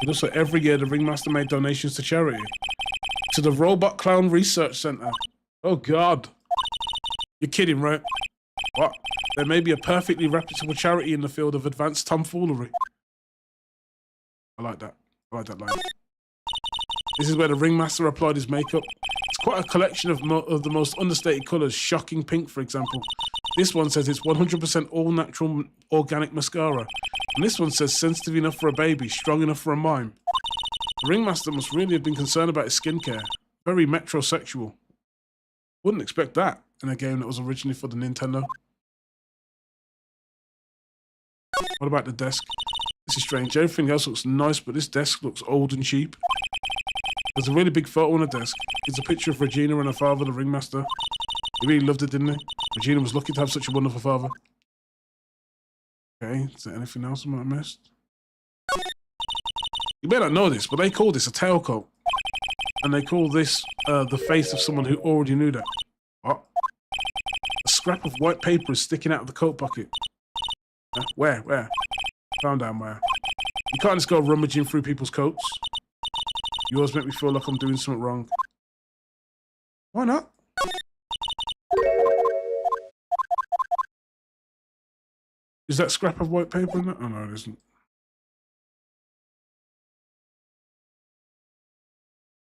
It looks like every year the Ringmaster made donations to charity. To the Robot Clown Research Center. Oh God. You're kidding, right? What? There may be a perfectly reputable charity in the field of advanced tomfoolery. I like that. I like that line. This is where the Ringmaster applied his makeup. It's quite a collection of the most understated colours. Shocking pink, for example. This one says it's 100% all-natural organic mascara. And this one says sensitive enough for a baby, strong enough for a mime. The Ringmaster must really have been concerned about his skincare. Very metrosexual. Wouldn't expect that in a game that was originally for the Nintendo. What about the desk? This is strange. Everything else looks nice, but this desk looks old and cheap. There's a really big photo on the desk. It's a picture of Regina and her father, the Ringmaster. He really loved it, didn't he? Regina was lucky to have such a wonderful father. Okay, is there anything else I might have missed? You may not know this, but they call this a tailcoat. And they call this the face of someone who already knew that. What? A scrap of white paper is sticking out of the coat pocket. Where? Where? Found down where? You can't just go rummaging through people's coats. You always make me feel like I'm doing something wrong. Why not? Is that scrap of white paper in that? Oh no, it isn't.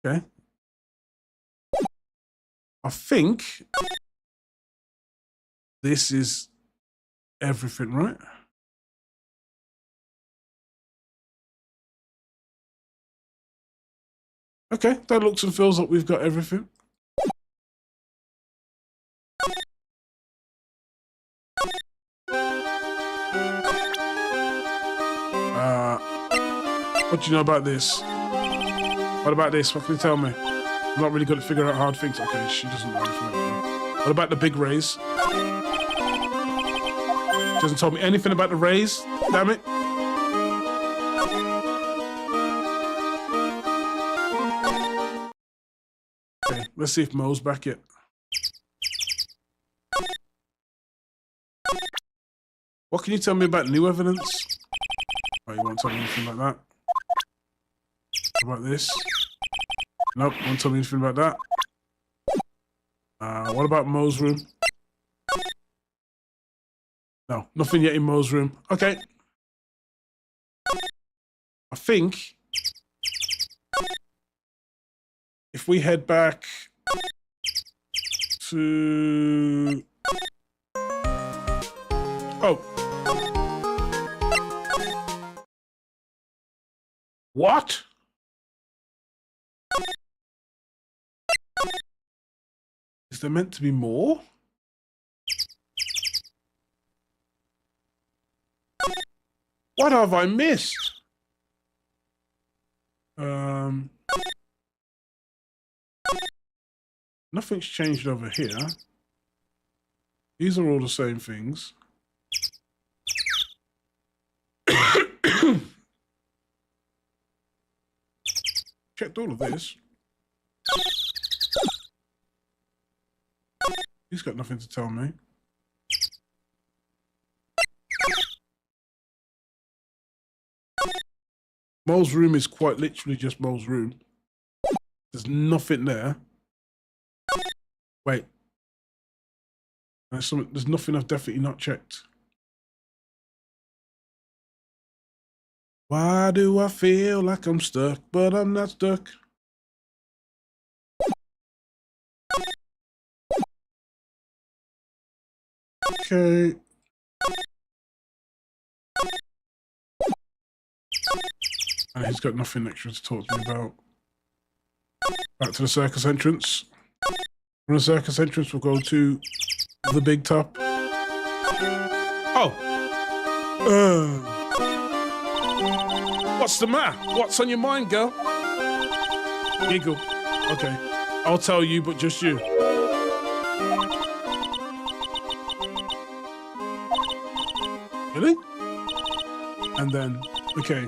Okay. I think this is everything, right? Okay, that looks and feels like we've got everything. What do you know about this? What about this? What can you tell me? I'm not really good at figuring out hard things. Okay, she doesn't know anything about that. What about the big rays? She hasn't told me anything about the rays. Damn it. Okay, let's see if Mo's back yet. What can you tell me about new evidence? Oh, you won't tell me anything like that. What about this? Nope, won't tell me anything about that. What about Mo's room? No, nothing yet in Mo's room. Okay. I think if we head back to... Oh. What? Is there meant to be more? What have I missed? Nothing's changed over here. These are all the same things. Checked all of this. He's got nothing to tell me. Mo's room is quite literally just Mo's room. There's nothing there. Wait. There's nothing I've definitely not checked. Why do I feel like I'm stuck, but I'm not stuck? Okay. And he's got nothing extra to talk to me about. Back to the circus entrance. From the circus entrance, we'll go to the big top. Oh! What's the matter? What's on your mind, girl? Giggle. Okay. I'll tell you, but just you. Really? And then, okay.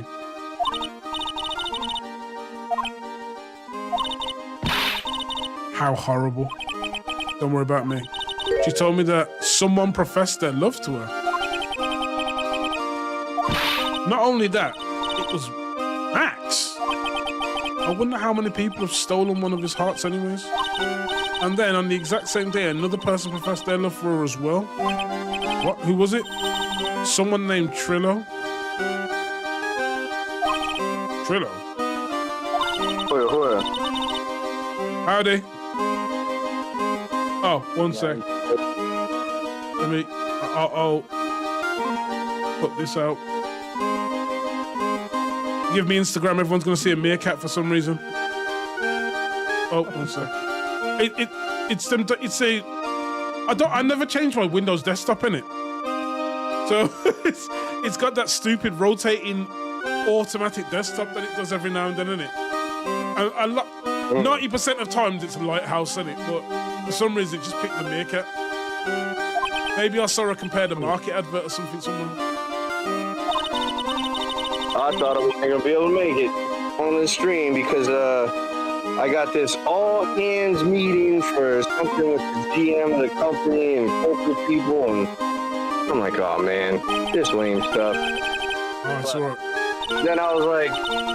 How horrible. Don't worry about me. She told me that someone professed their love to her. Not only that, it was Max. I wonder how many people have stolen one of his hearts anyways. And then on the exact same day, another person professed their love for her as well. What? Who was it? Someone named Trillo. Trillo? Who? Howdy. Oh, one sec. Let me... I'll put this out. Give me Instagram. Everyone's going to see a meerkat for some reason. Oh, one sec. I never changed my Windows desktop in it. So it's got that stupid rotating automatic desktop that it does every now and then, innit? 90% of times it's a lighthouse, innit? But for some reason it just picked the meerkat. Maybe I saw a compare the market advert or something somewhere. I thought I wasn't gonna be able to make it on the stream because I got this all hands meeting for something with the GM of the company and corporate people, and I'm like, oh man, this lame stuff. Oh, it's alright. Then I was like,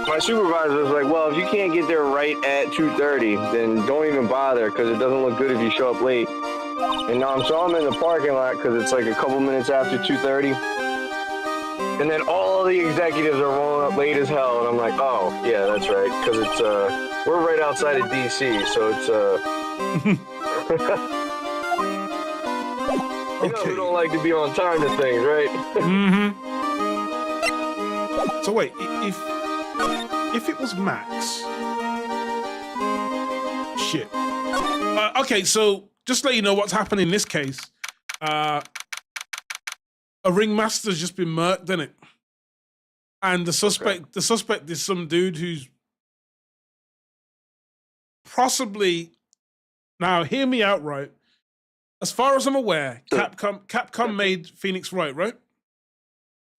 my supervisor was like, well, if you can't get there right at 2:30, then don't even bother because it doesn't look good if you show up late. And so I'm in the parking lot because it's like a couple minutes after 2:30. And then all the executives are rolling up late as hell, and I'm like, oh, yeah, that's right, because it's, we're right outside of D.C., so it's, you know, we don't like to be on time to things, right? Mm-hmm. So wait, if it was Max... Shit. Okay, so just to let you know what's happening in this case, a ringmaster's just been murked, isn't it? And the suspect is some dude who's possibly, now hear me out, right? As far as I'm aware, Capcom made Phoenix Wright, right?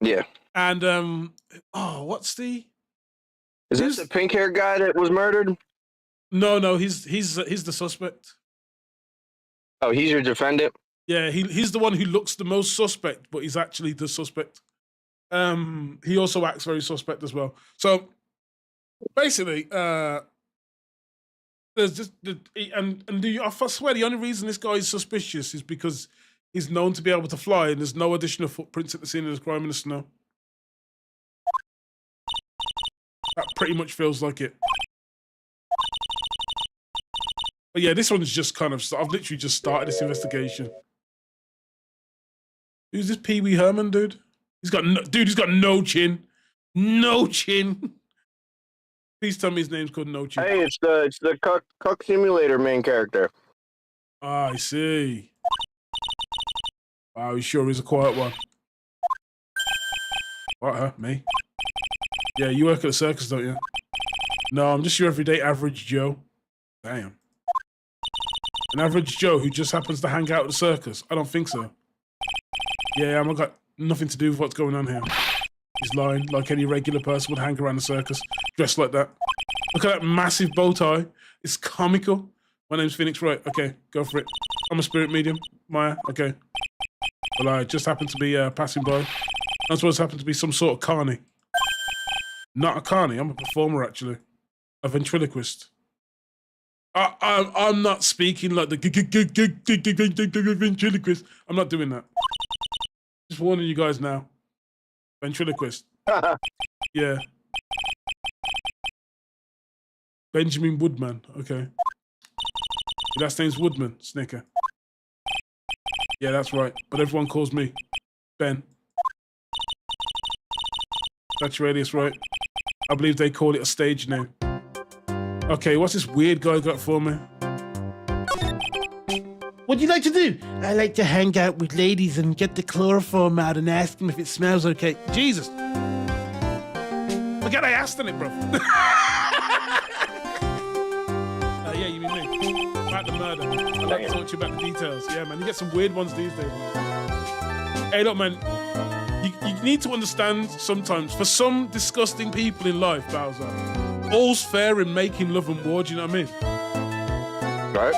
Yeah. And what's the? Is this the pink hair guy that was murdered? No, he's the suspect. Oh, he's your defendant? Yeah, he's the one who looks the most suspect, but he's actually the suspect. He also acts very suspect as well. So basically, there's just I swear the only reason this guy is suspicious is because he's known to be able to fly, and there's no additional footprints at the scene of the crime in the snow. That pretty much feels like it. But yeah, this one's just kind of. I've literally just started this investigation. Who's this Pee Wee Herman dude? He's got no chin. No chin. Please tell me his name's called No Chin. Hey, it's the Cuck Simulator main character. Ah, I see. Wow, he sure is a quiet one. What, huh? Me? Yeah, you work at a circus, don't you? No, I'm just your everyday average Joe. Damn. An average Joe who just happens to hang out at the circus? I don't think so. Yeah, I've got nothing to do with what's going on here. He's lying, like any regular person would hang around the circus, dressed like that. Look at that massive bow tie. It's comical. My name's Phoenix Wright. Okay, go for it. I'm a spirit medium. Maya, okay. Well, I just happened to be passing by. I suppose happened to be some sort of carny. Not a carny, I'm a performer, actually. A ventriloquist. I'm not speaking like the ventriloquist. I'm not doing that. Just warning you guys now. Ventriloquist. Yeah. Benjamin Woodman. Okay. Your last name's Woodman. Snicker. Yeah, that's right. But everyone calls me Ben. That's your alias, right? I believe they call it a stage name. Okay, what's this weird guy got for me? What do you like to do? I like to hang out with ladies and get the chloroform out and ask them if it smells okay. Jesus. Forget I asked on it, bro. Yeah, you mean me. About the murder. I'd like to talk to you about the details. Yeah, man, you get some weird ones these days, man. Hey, look, man. You need to understand sometimes, for some disgusting people in life, Bowser, all's fair in making love and war, do you know what I mean? Right?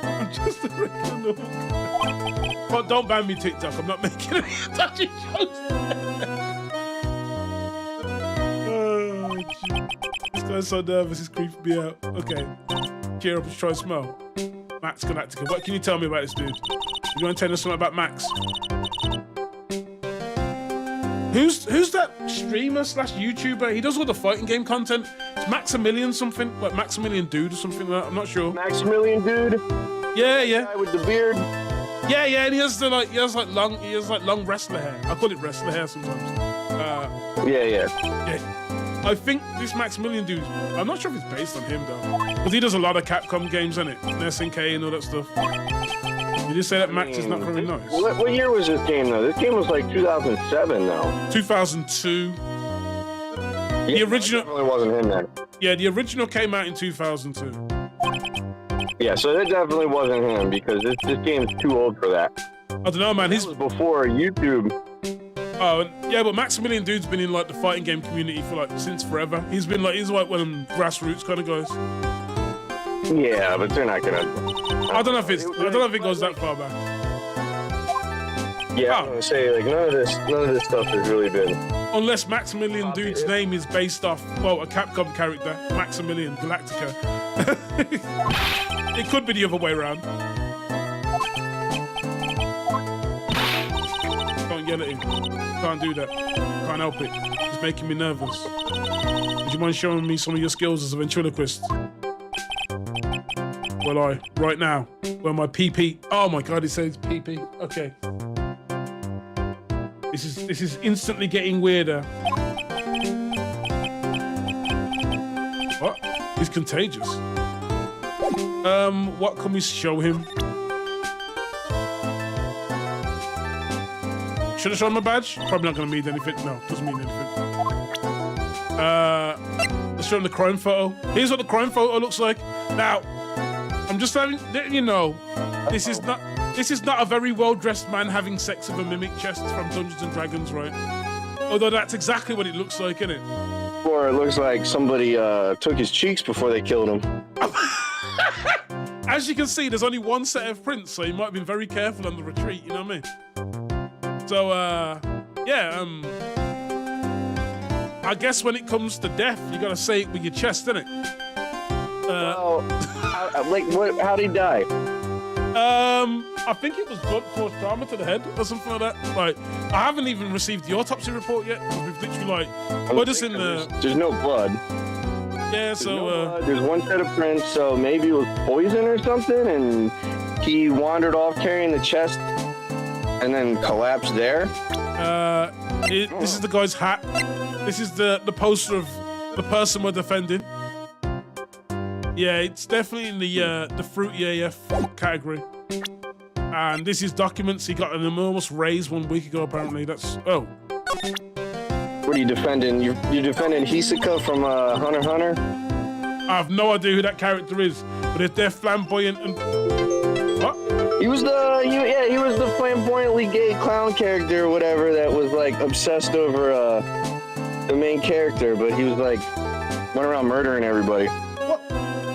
I'm just a regular normal guy. But don't ban me TikTok. I'm not making any touchy jokes. Oh, gee. This guy's so nervous. He's creeping me out. Okay. Cheer up and try and smell. Max Galactica. What can you tell me about this dude? You want to tell us something about Max? Who's that streamer slash YouTuber? He does all the fighting game content. It's Maximilian something, like Maximilian Dude or something like that. I'm not sure. Maximilian Dude? Yeah. Guy with the beard? Yeah, and he has long wrestler hair. I call it wrestler hair sometimes. Yeah. I think this Maximilian Dude, I'm not sure if it's based on him though. Because he does a lot of Capcom games, isn't it? And SNK and all that stuff. You just say that Max is not very nice. What year was this game though? This game was like 2007 though. 2002. The original definitely wasn't him then. Yeah, the original came out in 2002. Yeah, so that definitely wasn't him because this game's too old for that. I don't know, man. This was before YouTube. Oh, yeah, but Maximilian Dude's been in like the fighting game community for like since forever. He's like one of them grassroots kind of guys. Yeah, but they're not gonna. I don't know if it goes that far back. Yeah, I'm gonna say like none of this stuff has really been. Unless Maximilian Dude's name is based off a Capcom character, Maximilian Galactica. It could be the other way around. Can't yell at him. Can't do that. Can't help it. It's making me nervous. Would you mind showing me some of your skills as a ventriloquist? Right now, where my PP. Oh my God, it says PP. Okay. This is instantly getting weirder. What? He's contagious. What can we show him? Should I show him a badge? Probably not gonna mean anything. No, doesn't mean anything. Let's show him the crime photo. Here's what the crime photo looks like. Now, I'm just letting you know, this is not a very well-dressed man having sex with a mimic chest from Dungeons and Dragons, right? Although that's exactly what it looks like, isn't it? Or it looks like somebody took his cheeks before they killed him. As you can see, there's only one set of prints, so you might have been very careful on the retreat, you know what I mean? So, I guess when it comes to death, you gotta say it with your chest, innit? How'd he die? I think it was blunt force trauma to the head or something like that. Like, I haven't even received the autopsy report yet. We've literally put us in the. There's no blood. Yeah, so there's one set of prints, so maybe it was poison or something, and he wandered off carrying the chest, and then collapsed there. This is the guy's hat. This is the poster of the person we're defending. Yeah, it's definitely in the fruity AF category. And this is documents. He got an enormous raise 1 week ago, apparently. That's... Oh. What are you defending? You're defending Hisoka from Hunter x Hunter? I have no idea who that character is. But if they're flamboyant and... What? He was the flamboyantly gay clown character or whatever that was, like, obsessed over the main character. But he was, like, went around murdering everybody.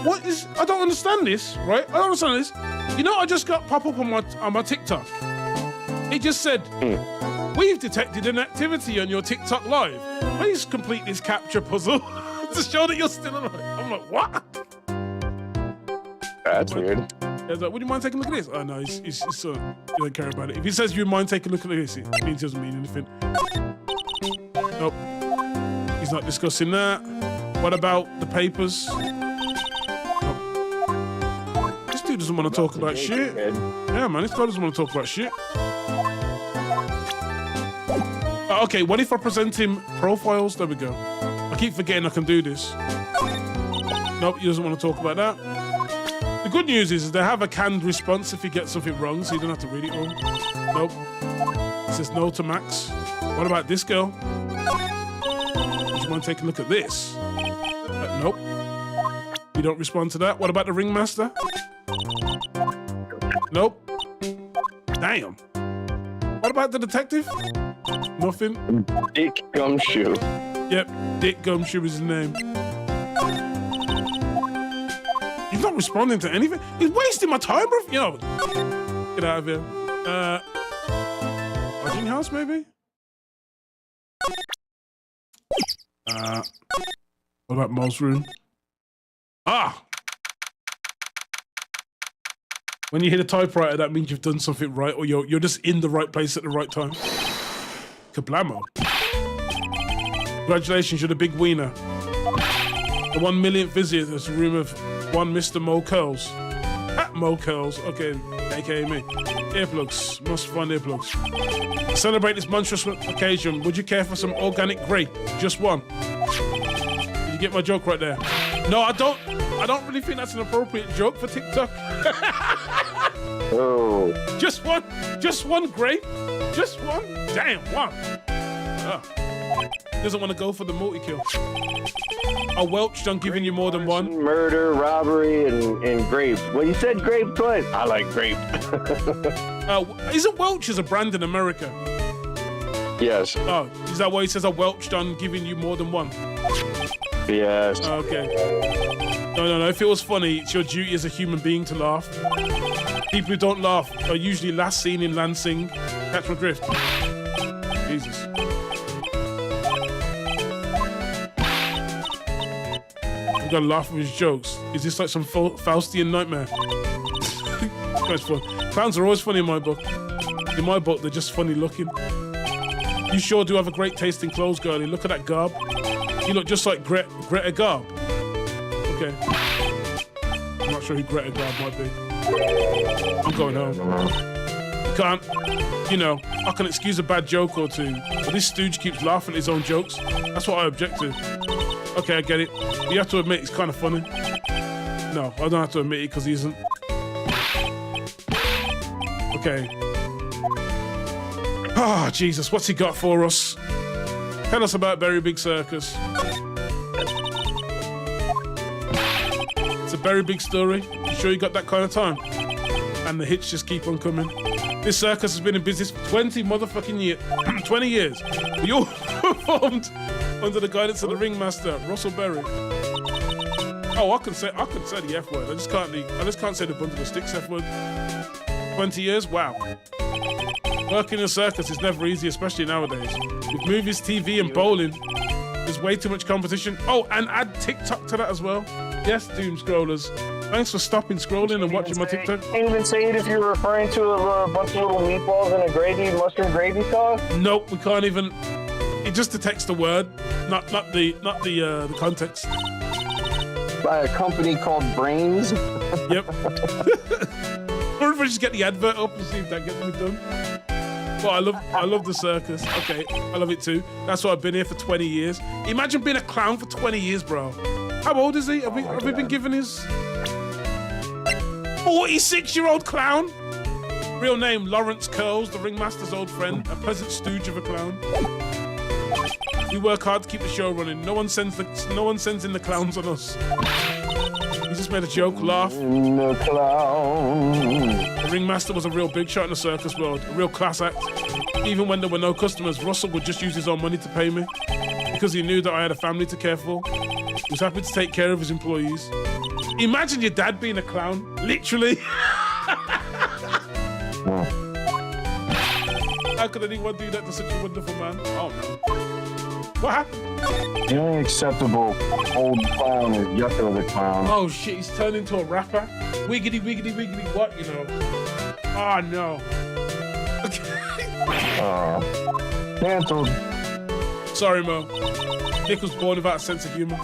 What is... I don't understand this, right? I don't understand this. You know, I just got pop up on my TikTok. It just said, we've detected an activity on your TikTok live. Please complete this capture puzzle to show that you're still alive. I'm like, what? That's weird. Like, would you mind taking a look at this? Oh, no, he's he don't care about it. If he says you mind taking a look at this, it means it doesn't mean anything. Nope. He's not discussing that. What about the papers? He doesn't want to talk about shit. Yeah, man, this guy doesn't want to talk about shit. Okay, what if I present him profiles? There we go. I keep forgetting I can do this. Nope, he doesn't want to talk about that. The good news is they have a canned response if you get something wrong, so you don't have to read it all. Nope. It says no to Max. What about this girl? Would you mind taking a look at this? Nope. You don't respond to that. What about the ringmaster? Nope. Damn. What about the detective? Nothing. Dick Gumshoe. Yep, Dick Gumshoe is his name. not responding to anything. He's wasting my time, bro. You know, get out of here. Lodging house, maybe? What about Mo's room? Ah! When you hit a typewriter, that means you've done something right, or you're just in the right place at the right time. Kablamo. Congratulations, you're the big wiener. The 1 millionth visit is a room of one Mr. Mo Curls. At Mo Curls, okay, aka me. Earplugs, must find earplugs. To celebrate this monstrous occasion, would you care for some organic grape? Just one. Did you get my joke right there? No, I don't really think that's an appropriate joke for TikTok. Oh. Just one grape? Just one? Damn, one. Oh. Doesn't want to go for the multi-kill. I welched on giving you more than one. Murder, robbery, and grape. Well, you said grape twice. I like grape. Isn't Welch's a brand in America? Yes. Oh, is that why he says I welched on giving you more than one? Yes. Okay. No. If it was funny, it's your duty as a human being to laugh. People who don't laugh are usually last seen in Lansing. Catch my drift. Jesus. I'm gonna laugh at his jokes. Is this like some Faustian nightmare? That's fun. Clowns are alwaalways funny in my book. In my book, they're just funny looking. You sure do have a great taste in clothes, girlie. Look at that garb. You look just like Greta Garb. Okay. I'm not sure who Greta Garb might be. I'm going home. You can't, you know, I can excuse a bad joke or two, but this stooge keeps laughing at his own jokes. That's what I object to. Okay, I get it. You have to admit it's kind of funny. No, I don't have to admit it because he isn't. Okay. Ah, Jesus, what's he got for us? Tell us about Berry Big Circus. It's a very big story. You sure you got that kind of time? And the hits just keep on coming. This circus has been in business for 20 motherfucking years. 20 years. We all performed under the guidance of the ringmaster, Russell Berry. Oh, I can say the F word. I just can't say the bundle of sticks F word. 20 years? Wow. Working in a circus is never easy, especially nowadays. With movies, TV, and bowling, there's way too much competition. Oh, and add TikTok to that as well. Yes, Doom Scrollers. Thanks for stopping scrolling and watching my TikTok. Can't even say it if you're referring to a bunch of little meatballs and a mustard gravy sauce. Nope, we can't even. It just detects the word, not the context. By a company called Brains. Yep. Or if I just get the advert up and see if that gets me done. Well, I love the circus. Okay, I love it too. That's why I've been here for 20 years. Imagine being a clown for 20 years, bro. How old is he? Have we been given his 46-year-old clown? Real name, Lawrence Curls, the ringmaster's old friend, a pleasant stooge of a clown. We work hard to keep the show running. No one sends in the clowns on us. He just made a joke, laugh. The clown. The ringmaster was a real big shot in the circus world, a real class act. Even when there were no customers, Russell would just use his own money to pay me because he knew that I had a family to care for. He was happy to take care of his employees. Imagine your dad being a clown, literally. How could anyone do that to such a wonderful man? Oh no. What happened? The only acceptable old clown is Yucca the Clown. Oh shit, he's turned into a rapper? Wiggity, wiggity, wiggity, what, you know? Oh no. Canceled. Sorry, Mo. Nick was born without a sense of humor.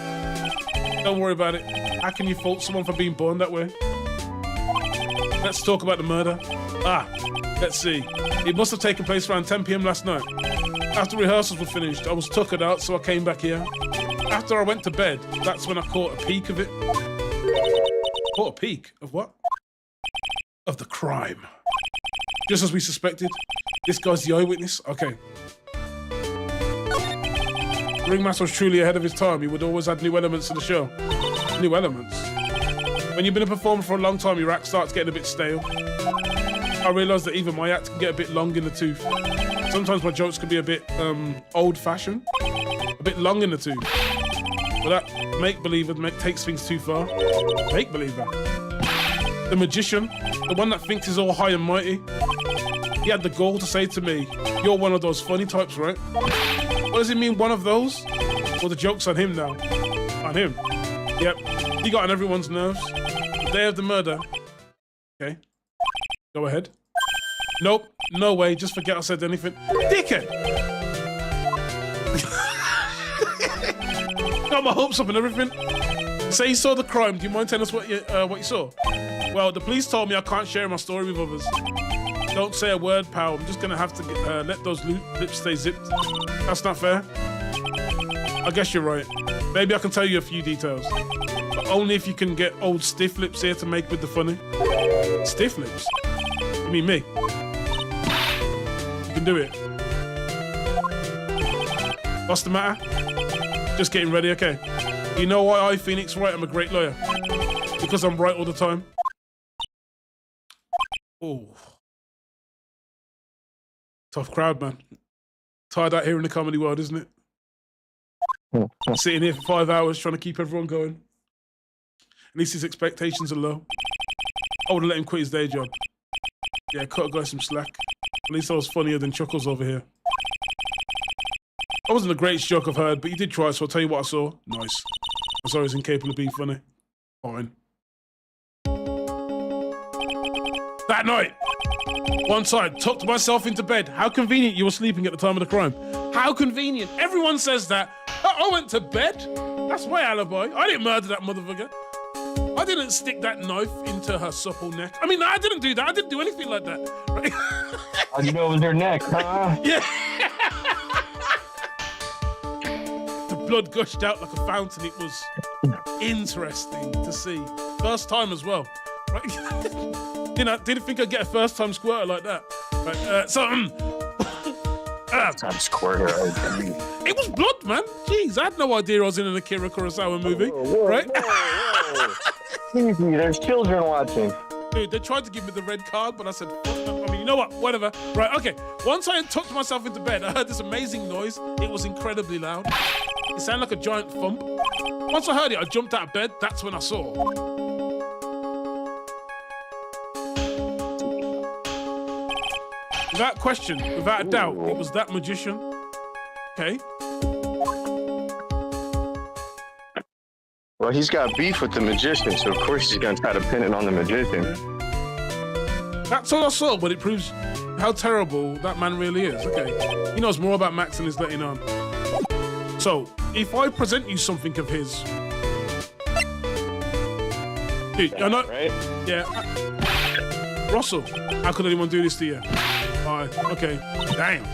Don't worry about it. How can you fault someone for being born that way? Let's talk about the murder. Let's see. It must have taken place around 10 p.m. last night. After rehearsals were finished, I was tuckered out, so I came back here. After I went to bed, that's when I caught a peek of it. Caught a peek? Of what? Of the crime. Just as we suspected. This guy's the eyewitness? Okay. Ringmaster was truly ahead of his time. He would always add new elements to the show. New elements? When you've been a performer for a long time, your act starts getting a bit stale. I realised that even my act can get a bit long in the tooth. Sometimes my jokes can be a bit old-fashioned, a bit long in the tooth. But that make-believer takes things too far. Make-believer? The magician, the one that thinks he's all high and mighty. He had the gall to say to me, "You're one of those funny types, right?" What does he mean, one of those? Well, the joke's on him now. On him. Yep. He got on everyone's nerves. The day of the murder. Okay. Go ahead. Nope. No way. Just forget I said anything. Dickhead! Got my hopes up and everything. Say you saw the crime. Do you mind telling us what you saw? Well, the police told me I can't share my story with others. Don't say a word, pal. I'm just gonna have to let those lips stay zipped. That's not fair. I guess you're right. Maybe I can tell you a few details. But only if you can get old stiff lips here to make with the funny. Stiff lips? You mean me? You can do it. What's the matter? Just getting ready, okay. You know why I, Phoenix Wright, I'm a great lawyer? Because I'm right all the time. Oh. Tough crowd, man. Tired out here in the comedy world, isn't it? Sitting here for 5 hours trying to keep everyone going. At least his expectations are low. I would have let him quit his day job. Yeah, cut a guy some slack. At least I was funnier than Chuckles over here. I wasn't the greatest joke I've heard, but you did try, so I'll tell you what I saw. Nice. I saw he was incapable of being funny. Fine. That night, once I tucked myself into bed. How convenient you were sleeping at the time of the crime. How convenient. Everyone says that. I went to bed. That's my alibi. I didn't murder that motherfucker. I didn't stick that knife into her supple neck. I mean, I didn't do that. I didn't do anything like that. Right? How'd you know it was her neck, huh? Yeah. The blood gushed out like a fountain. It was interesting to see. First time as well. Right? Didn't think I'd get a first time squirter like that. Right? Time squirter. It was blood, man. Jeez, I had no idea I was in an Akira Kurosawa movie. Whoa, right? Whoa. Excuse me, there's children watching. Dude, they tried to give me the red card, but I said, fuck no. I mean, you know what? Whatever. Right, okay. Once I had tucked myself into bed, I heard this amazing noise. It was incredibly loud. It sounded like a giant thump. Once I heard it, I jumped out of bed. That's when I saw. Without question, without a doubt, it was that magician. Okay. Well, he's got beef with the magician, so of course he's gonna try to pin it on the magician. That's all I saw, but it proves how terrible that man really is. Okay. He knows more about Max than he's letting on. So, if I present you something of his... Dude, I know... Right? Yeah. Russell, how could anyone do this to you? Alright, okay. Damn.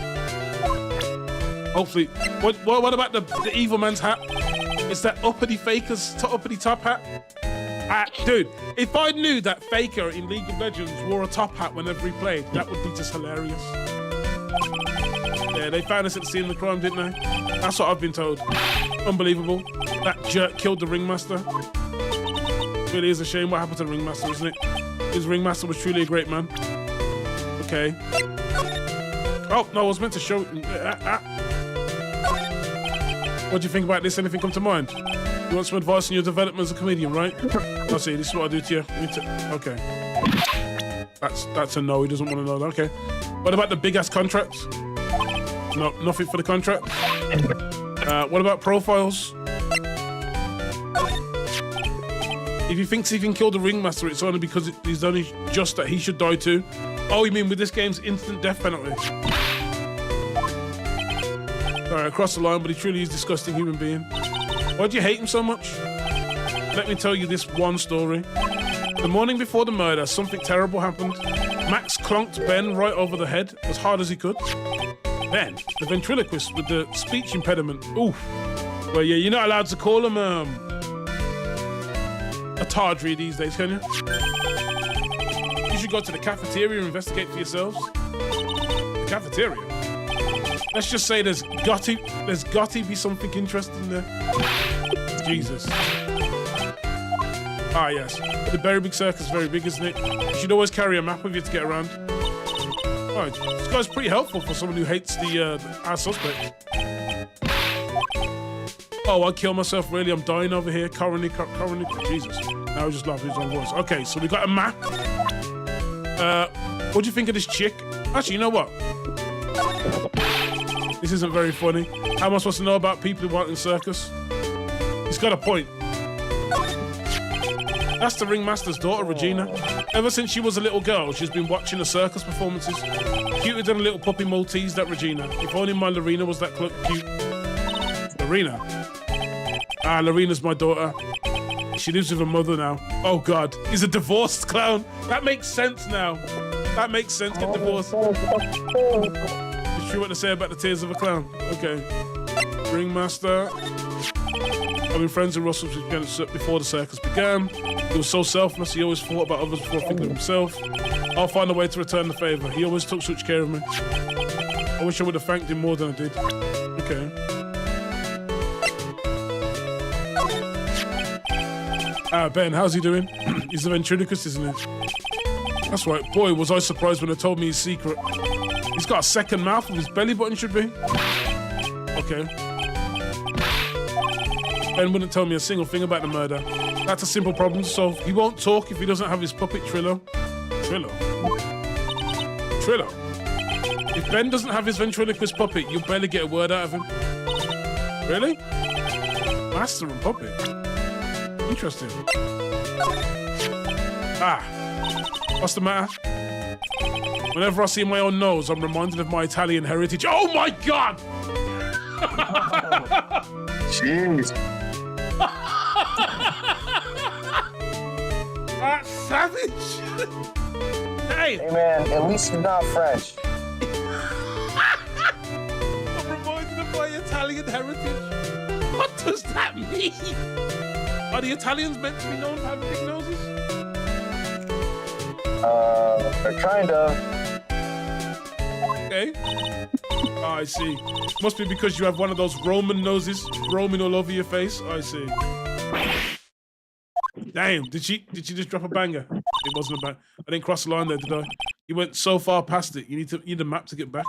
Hopefully... What about the evil man's hat? It's that uppity top hat. Dude, if I knew that Faker in League of Legends wore a top hat whenever he played, that would be just hilarious. Yeah, they found us at the scene of the crime, didn't they? That's what I've been told. Unbelievable. That jerk killed the ringmaster. Really is a shame what happened to the ringmaster, isn't it? His ringmaster was truly a great man. Okay. Oh, no, I was meant to show... What do you think about this? Anything come to mind? You want some advice on your development as a comedian, right? I see. This is what I do to you. Okay. That's a no. He doesn't want to know that. Okay. What about the big ass contracts? No, nothing for the contract. What about profiles? If he thinks he can kill the ringmaster, it's only because he's only just that he should die too. Oh, you mean with this game's instant death penalty? Alright, across the line, but he truly is a disgusting human being. Why do you hate him so much? Let me tell you this one story. The morning before the murder, something terrible happened. Max clonked Ben right over the head as hard as he could. Ben, the ventriloquist with the speech impediment. Oof. Well, yeah, you're not allowed to call him a tawdry these days, can you? You should go to the cafeteria and investigate for yourselves. The cafeteria? Let's just say there's got to be something interesting there. Jesus. Ah, yes. The Berry Big Circus is very big, isn't it? You should always carry a map with you to get around. Alright, this guy's pretty helpful for someone who hates our suspect. Oh, I'll kill myself, really. I'm dying over here. Coronary, Jesus. Now he's just laughing his own voice. Okay, so we got a map. What do you think of this chick? Actually, you know what? This isn't very funny. How am I supposed to know about people who want in circus? He's got a point. That's the ringmaster's daughter, Regina. Ever since she was a little girl, she's been watching the circus performances. Cuter than a little puppy Maltese, that Regina. If only my Lorena was that cute. Lorena? Ah, Lorena's my daughter. She lives with her mother now. Oh, God. He's a divorced clown. That makes sense now. That makes sense. Get divorced. It's true what they say about the tears of a clown. Okay. Ringmaster. I've been friends with Russell before the circus began. He was so selfless. He always thought about others before thinking of himself. I'll find a way to return the favor. He always took such care of me. I wish I would have thanked him more than I did. Okay. Ben, how's he doing? He's the ventriloquist, isn't he? That's right. Boy, was I surprised when they told me his secret. He's got a second mouth with his belly button, should be. Okay. Ben wouldn't tell me a single thing about the murder. That's a simple problem to solve. He won't talk if he doesn't have his puppet Trillo. Trillo? Trillo? If Ben doesn't have his ventriloquist puppet, you'll barely get a word out of him. Really? Master and puppet? Interesting. Ah. What's the matter? Whenever I see my own nose, I'm reminded of my Italian heritage. Oh my God! Jeez. That's savage. Hey man, at least you're not French. I'm reminded of my Italian heritage. What does that mean? Are the Italians meant to be known for having big noses? Kind of. Okay. Oh, I see. Must be because you have one of those Roman noses roaming all over your face. I see. Damn, did she just drop a banger? It wasn't a banger. I didn't cross the line there, did I? You went so far past it. You need a map to get back.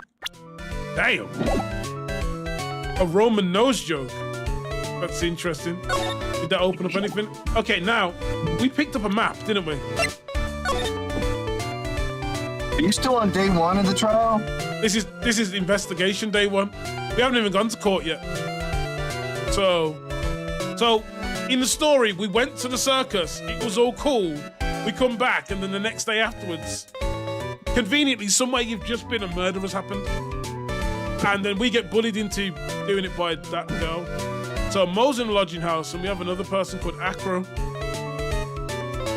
Damn. A Roman nose joke. That's interesting. Did that open up anything? Okay, now, we picked up a map, didn't we? Are you still on day one of the trial? This is investigation day one. We haven't even gone to court yet. So in the story, we went to the circus. It was all cool. We come back, and then the next day afterwards, conveniently, somewhere you've just been, a murder has happened. And then we get bullied into doing it by that girl. So Mo's in the lodging house, and we have another person called Acro.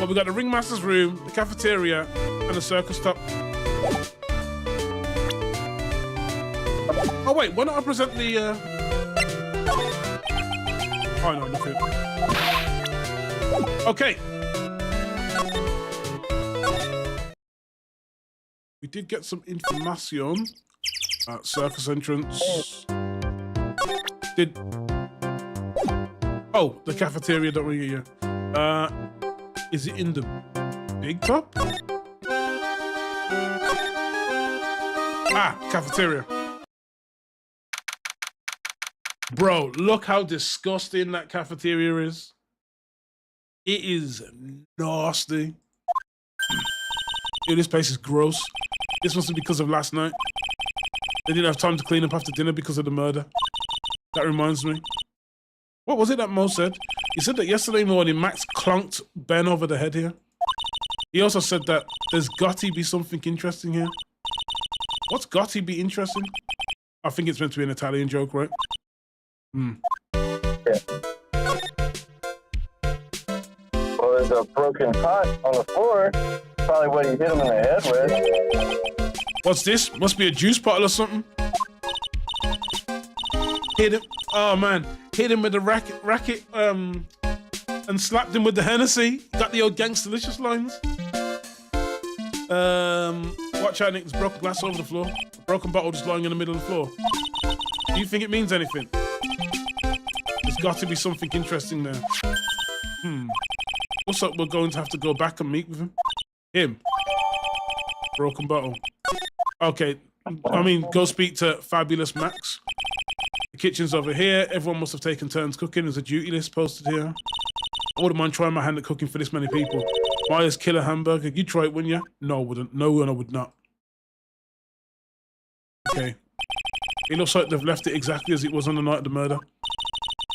Well, we got the ringmaster's room, the cafeteria, and the circus top. Oh wait, why not I present the? Oh no, nothing. Okay. We did get some information at circus entrance. Oh, the cafeteria, don't we get you? Is it in the big top? Ah, cafeteria. Bro, look how disgusting that cafeteria is. It is nasty. Ew, this place is gross. This must be because of last night. They didn't have time to clean up after dinner because of the murder. That reminds me. What was it that Mo said? He said that yesterday morning Max clonked Ben over the head here. He also said that there's gotta be something interesting here. What's gotta be interesting? I think it's meant to be an Italian joke, right? Hmm. Yeah. Well, there's a broken pot on the floor. Probably what he hit him in the head with. What's this? Must be a juice bottle or something. Hit him. Oh man, hit him with the racket, and slapped him with the Hennessy. Got the old Gangstalicious lines. Watch out, Nick. There's broken glass over the floor. A broken bottle just lying in the middle of the floor. Do you think it means anything? There's got to be something interesting there. Looks like we're going to have to go back and meet with him. Him. Broken bottle. Okay, I mean, go speak to Fabulous Max. The kitchen's over here. Everyone must have taken turns cooking. There's a duty list posted here. I wouldn't mind trying my hand at cooking for this many people. Maya's killer hamburger. You'd try it, wouldn't you? No, I wouldn't. No, and I would not. Okay. It looks like they've left it exactly as it was on the night of the murder.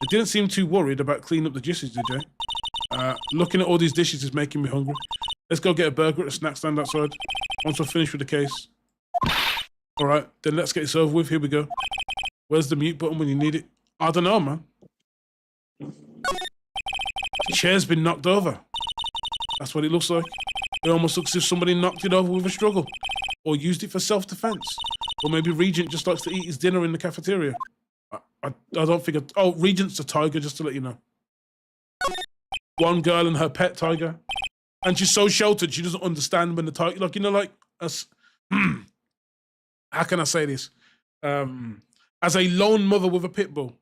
They didn't seem too worried about cleaning up the dishes, did they? Looking at all these dishes is making me hungry. Let's go get a burger at the snack stand outside. Once we're finished with the case. All right, then let's get this over with. Here we go. Where's the mute button when you need it? I don't know, man. The chair's been knocked over. That's what it looks like. It almost looks as if somebody knocked it over with a struggle. Or used it for self-defense. Or maybe Regent just likes to eat his dinner in the cafeteria. I don't think... Oh, Regent's a tiger, just to let you know. One girl and her pet tiger. And she's so sheltered, she doesn't understand when the tiger... Like, you know, like... How can I say this? As a lone mother with a pit bull,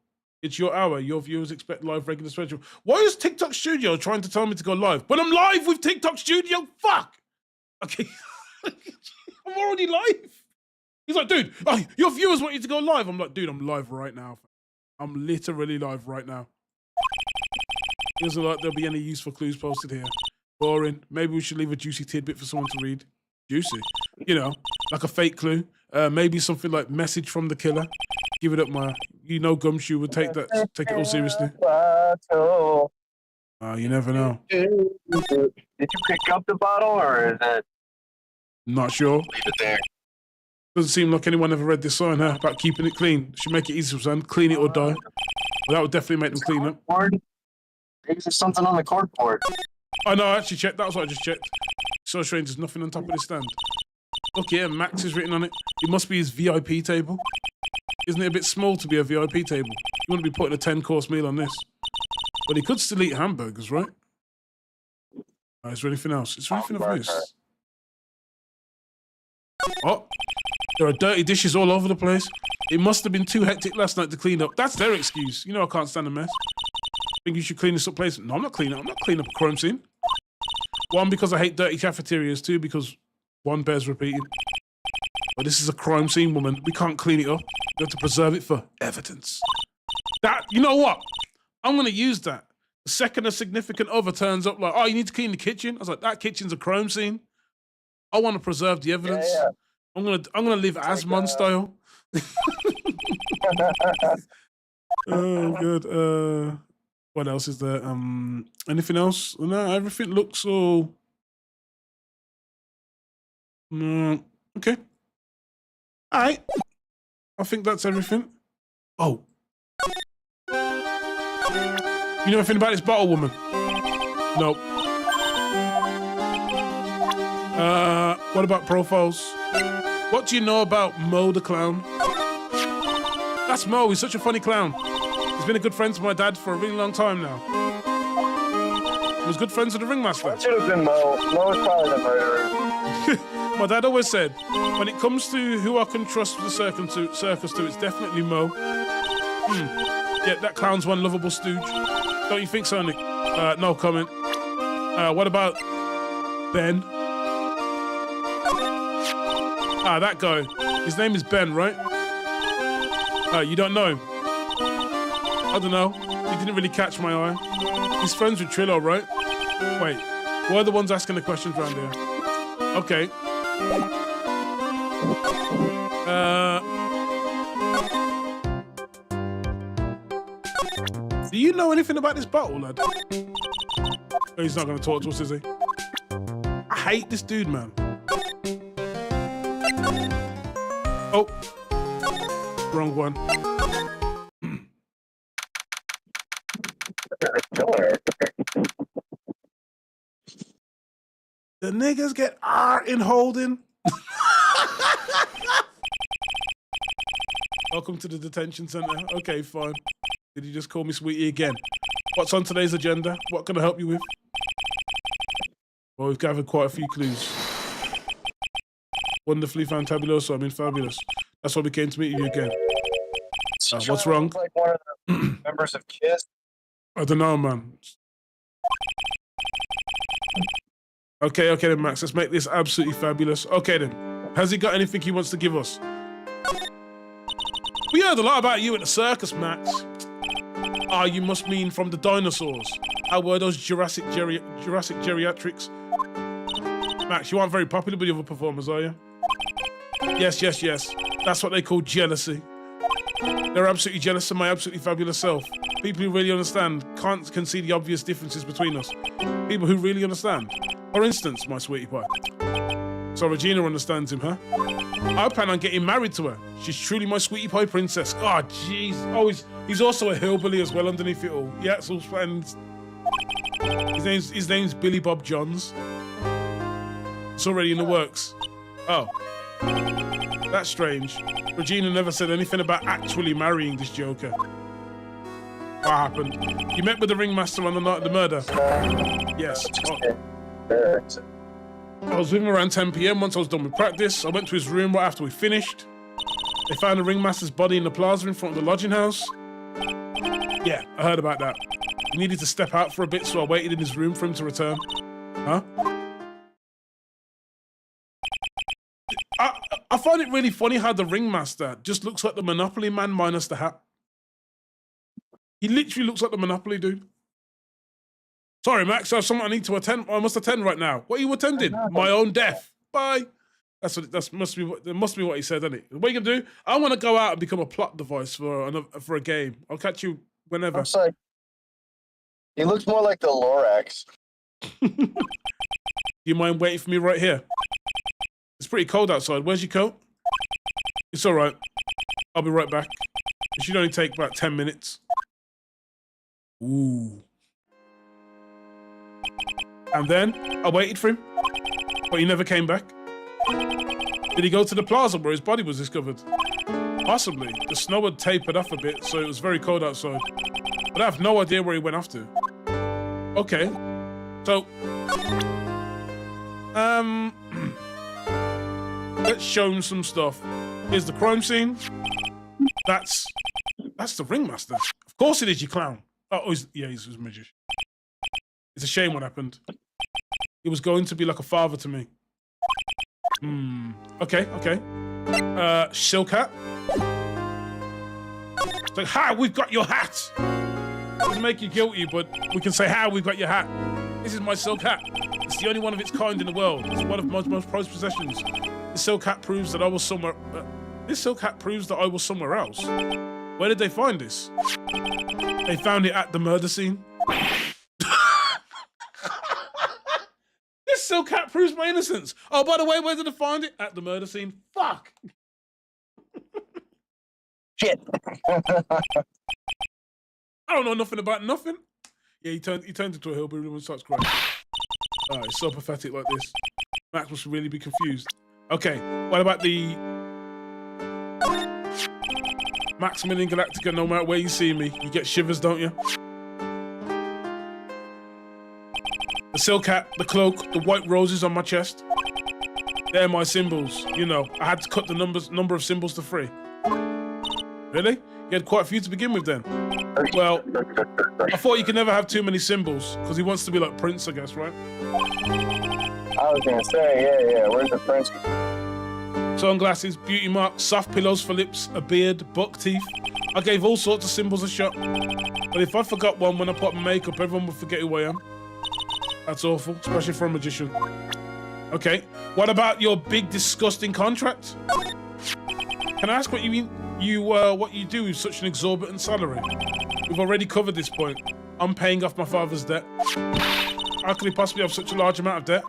it's your hour. Your viewers expect live regular schedule. Why is TikTok Studio trying to tell me to go live? But I'm live with TikTok Studio? Fuck! Okay. I'm already live. He's like, dude, your viewers want you to go live. I'm like, dude, I'm live right now. I'm literally live right now. Doesn't look like there'll be any useful clues posted here. Boring. Maybe we should leave a juicy tidbit for someone to read. Juicy? You know, like a fake clue. Maybe something like message from the killer. Give it up, Maya. You know Gumshoe would take it all seriously. You never know. Did you pick up the bottle, or is it? Not sure. Leave it there. Doesn't seem like anyone ever read this sign, huh? About keeping it clean. Should make it easy for them. Clean it or die. Well, that would definitely make them clean up. Maybe there's something on the corkboard. Oh, no, I actually checked. That was what I just checked. So strange, there's nothing on top of the stand. Look here, Max is written on it. It must be his VIP table. Isn't it a bit small to be a VIP table? You wouldn't be putting a 10-course meal on this. But he could still eat hamburgers, right? Is there anything else? Is there anything of this? Oh, there are dirty dishes all over the place. It must have been too hectic last night to clean up. That's their excuse. You know I can't stand a mess. Think you should clean this up, place? No, I'm not cleaning up. I'm not cleaning up a crime scene. One, because I hate dirty cafeterias. Two, because one bears repeating. But this is a crime scene, woman. We can't clean it up. We have to preserve it for evidence. That, you know what? I'm going to use that. The second a significant other turns up like, oh, you need to clean the kitchen. I was like, that kitchen's a crime scene. I want to preserve the evidence. Yeah. I'm gonna live Asmon style. Oh, good. What else is there? Anything else? No, everything looks all... No. Okay. All right. I think that's everything. Oh. You know anything about this bottle, woman? Nope. What about profiles? What do you know about Mo the clown? That's Mo. He's such a funny clown. He's been a good friend to my dad for a really long time now. He was good friends with the ringmaster. That should have been Mo. Mo was probably the murderer. My dad always said, when it comes to who I can trust the circus to, it's definitely Mo. Yeah, that clown's one lovable stooge. Don't you think so, Nick? No comment. What about Ben? That guy. His name is Ben, right? You don't know him? I don't know. He didn't really catch my eye. He's friends with Trillo, right? Wait, we're the ones asking the questions around here. Okay. Do you know anything about this bottle, lad? Oh, he's not going to talk to us, is he? I hate this dude, man. Oh. Wrong one. The niggas get R in holding. Welcome to the detention center. Okay, fine. Did you just call me sweetie again? What's on today's agenda? What can I help you with? Well, we've gathered quite a few clues. Wonderfully fantabuloso. I mean, fabulous. That's why we came to meet you again. What's wrong? Like one of the members of KISS. I don't know, man. Okay then, Max. Let's make this absolutely fabulous. Okay then. Has he got anything he wants to give us? We heard a lot about you at the circus, Max. You must mean from the dinosaurs. How were those Jurassic geriatrics? Max, you aren't very popular with the other performers, are you? Yes. That's what they call jealousy. They're absolutely jealous of my absolutely fabulous self. People who really understand can see the obvious differences between us. People who really understand. For instance, my sweetie pie. So Regina understands him, huh? I plan on getting married to her. She's truly my sweetie pie princess. Oh, jeez. Oh, he's also a hillbilly as well underneath it all. Yeah, it's all and his name's Billy Bob Johns. It's already in the works. Oh. That's strange. Regina never said anything about actually marrying this joker. What happened? You met with the ringmaster on the night of the murder? Yes. I was with him around 10 p.m. once I was done with practice. I went to his room right after we finished. They found the ringmaster's body in the plaza in front of the lodging house. Yeah, I heard about that. He needed to step out for a bit, so I waited in his room for him to return. Huh? I find it really funny how the ringmaster just looks like the Monopoly man minus the hat. He literally looks like the Monopoly dude. Sorry, Max, I have something I need to attend. I must attend right now. What are you attending? My own death. Bye. That must be what he said, isn't it? What are you gonna do? I want to go out and become a plot device for a game. I'll catch you whenever. I'm sorry. He looks more like the Lorax. Do you mind waiting for me right here? It's pretty cold outside. Where's your coat? It's all right. I'll be right back. It should only take about 10 minutes. Ooh. And then I waited for him, but he never came back. Did he go to the plaza where his body was discovered? Possibly. The snow had tapered off a bit, so it was very cold outside. But I have no idea where he went off to. Okay. So, let's show him some stuff. Here's the crime scene. That's the ringmaster. Of course it is, you clown. Oh, he's a magician. It's a shame what happened. He was going to be like a father to me. Okay. Silk hat. It's like, hi, we've got your hat. It doesn't make you guilty, but we can say, hi, we've got your hat. This is my silk hat. It's the only one of its kind in the world. It's one of my most prized possessions. This silk hat proves that I was somewhere. This silk hat proves that I was somewhere else. Where did they find this? They found it at the murder scene. This silk hat proves my innocence. Oh, by the way, where did they find it? At the murder scene. Fuck. Shit. I don't know nothing about nothing. Yeah, he turned into a hillbilly and starts crying. Oh, it's so pathetic like this. Max must really be confused. Okay, what about the Maximilian Galactica? No matter where you see me, you get shivers, don't you? The silk hat, the cloak, the white roses on my chest. They're my symbols. You know, I had to cut the number of symbols to 3. Really? You had quite a few to begin with then. Well, I thought you could never have too many symbols, because he wants to be like Prince, I guess, right? I was gonna say, yeah. Where's the Prince? Sunglasses, beauty marks, soft pillows for lips, a beard, buck teeth. I gave all sorts of symbols a shot. But if I forgot one when I put my makeup, everyone would forget who I am. That's awful, especially for a magician. Okay, what about your big, disgusting contract? Can I ask what you mean? What you do with such an exorbitant salary? We've already covered this point. I'm paying off my father's debt. How could he possibly have such a large amount of debt?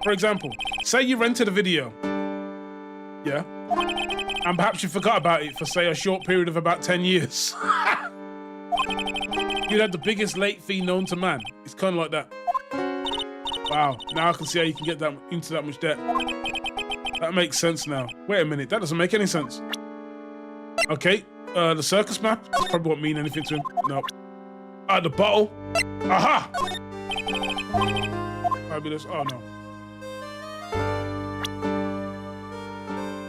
For example, say you rented a video. Yeah. And perhaps you forgot about it for, say, a short period of about 10 years. You'd have the biggest late fee known to man. It's kind of like that. Wow, now I can see how you can get into that much debt. That makes sense now. Wait a minute, that doesn't make any sense. Okay, the circus map probably won't mean anything to him. No. The bottle. Aha! Fabulous. Oh no.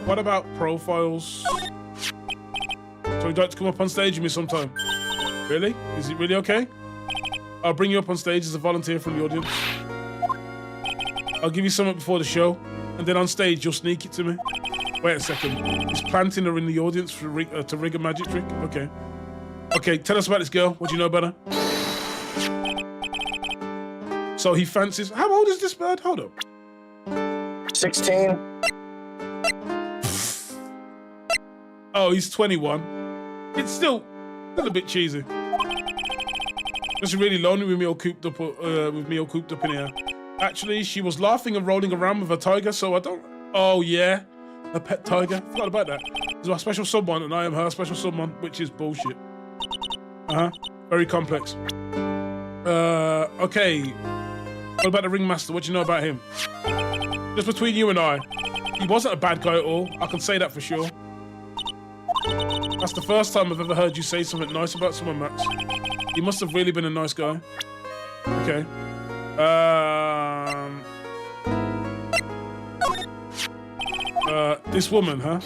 What about profiles? So he'd like to come up on stage with me sometime. Really? Is it really okay? I'll bring you up on stage as a volunteer from the audience. I'll give you something before the show, and then on stage you'll sneak it to me. Wait a second. Is planting her in the audience to rig a magic trick? Okay. Okay, tell us about this girl. What do you know about her? So he fancies. How old is this bird? Hold up. 16. Oh, he's 21. It's still a bit cheesy. Just really lonely with me all cooped up. In here. Actually, she was laughing and rolling around with a tiger, so I don't. Oh yeah, a pet tiger. Forgot about that. He's my special someone, and I am her special someone, which is bullshit. Very complex. Okay. What about the ringmaster? What do you know about him? Just between you and I, he wasn't a bad guy at all. I can say that for sure. That's the first time I've ever heard you say something nice about someone, Max. He must have really been a nice guy. Okay. This woman, huh?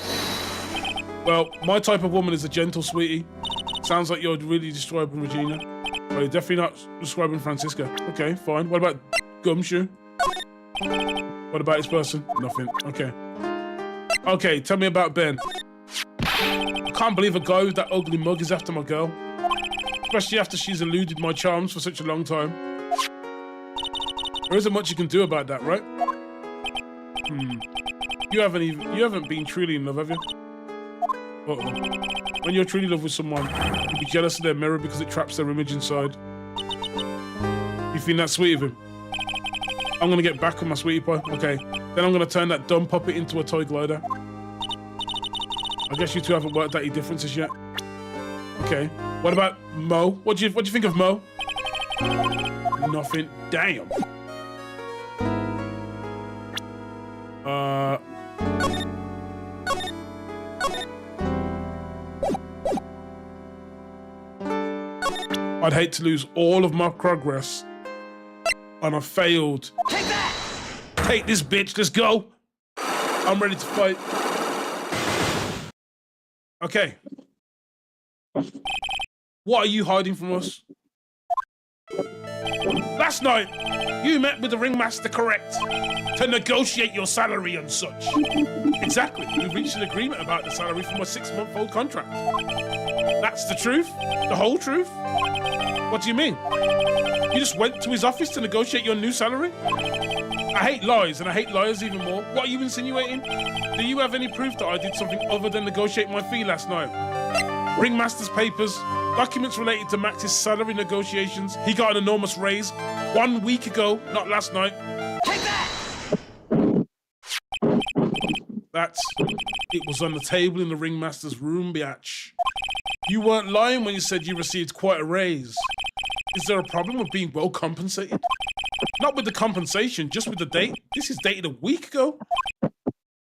Well, my type of woman is a gentle sweetie. Sounds like you're really describing Regina. Well, you're definitely not describing Francisca. Okay, fine. What about Gumshoe? What about this person? Nothing. Okay. Okay, tell me about Ben. I can't believe a guy with that ugly mug is after my girl. Especially after she's eluded my charms for such a long time. There isn't much you can do about that, right? You haven't been truly in love, have you? Uh-oh. When you're truly in love with someone, you'll be jealous of their mirror because it traps their image inside. You think that's sweet of him? I'm gonna get back with my sweetie pie. Okay. Then I'm gonna turn that dumb puppet into a toy glider. I guess you two haven't worked out your differences yet. Okay. What about Mo? What do you think of Mo? Nothing. Damn. I'd hate to lose all of my progress on a failed. Take that! Take this, bitch. Let's go. I'm ready to fight. Okay. What are you hiding from us? Last night, you met with the ringmaster, correct? To negotiate your salary and such. Exactly. We reached an agreement about the salary from a 6-month-old contract. That's the truth? The whole truth? What do you mean? You just went to his office to negotiate your new salary? I hate lies, and I hate liars even more. What are you insinuating? Do you have any proof that I did something other than negotiate my fee last night? Ringmaster's papers, documents related to Max's salary negotiations. He got an enormous raise 1 week ago, not last night. Take that! It was on the table in the ringmaster's room, biatch. You weren't lying when you said you received quite a raise. Is there a problem with being well compensated? Not with the compensation, just with the date. This is dated a week ago.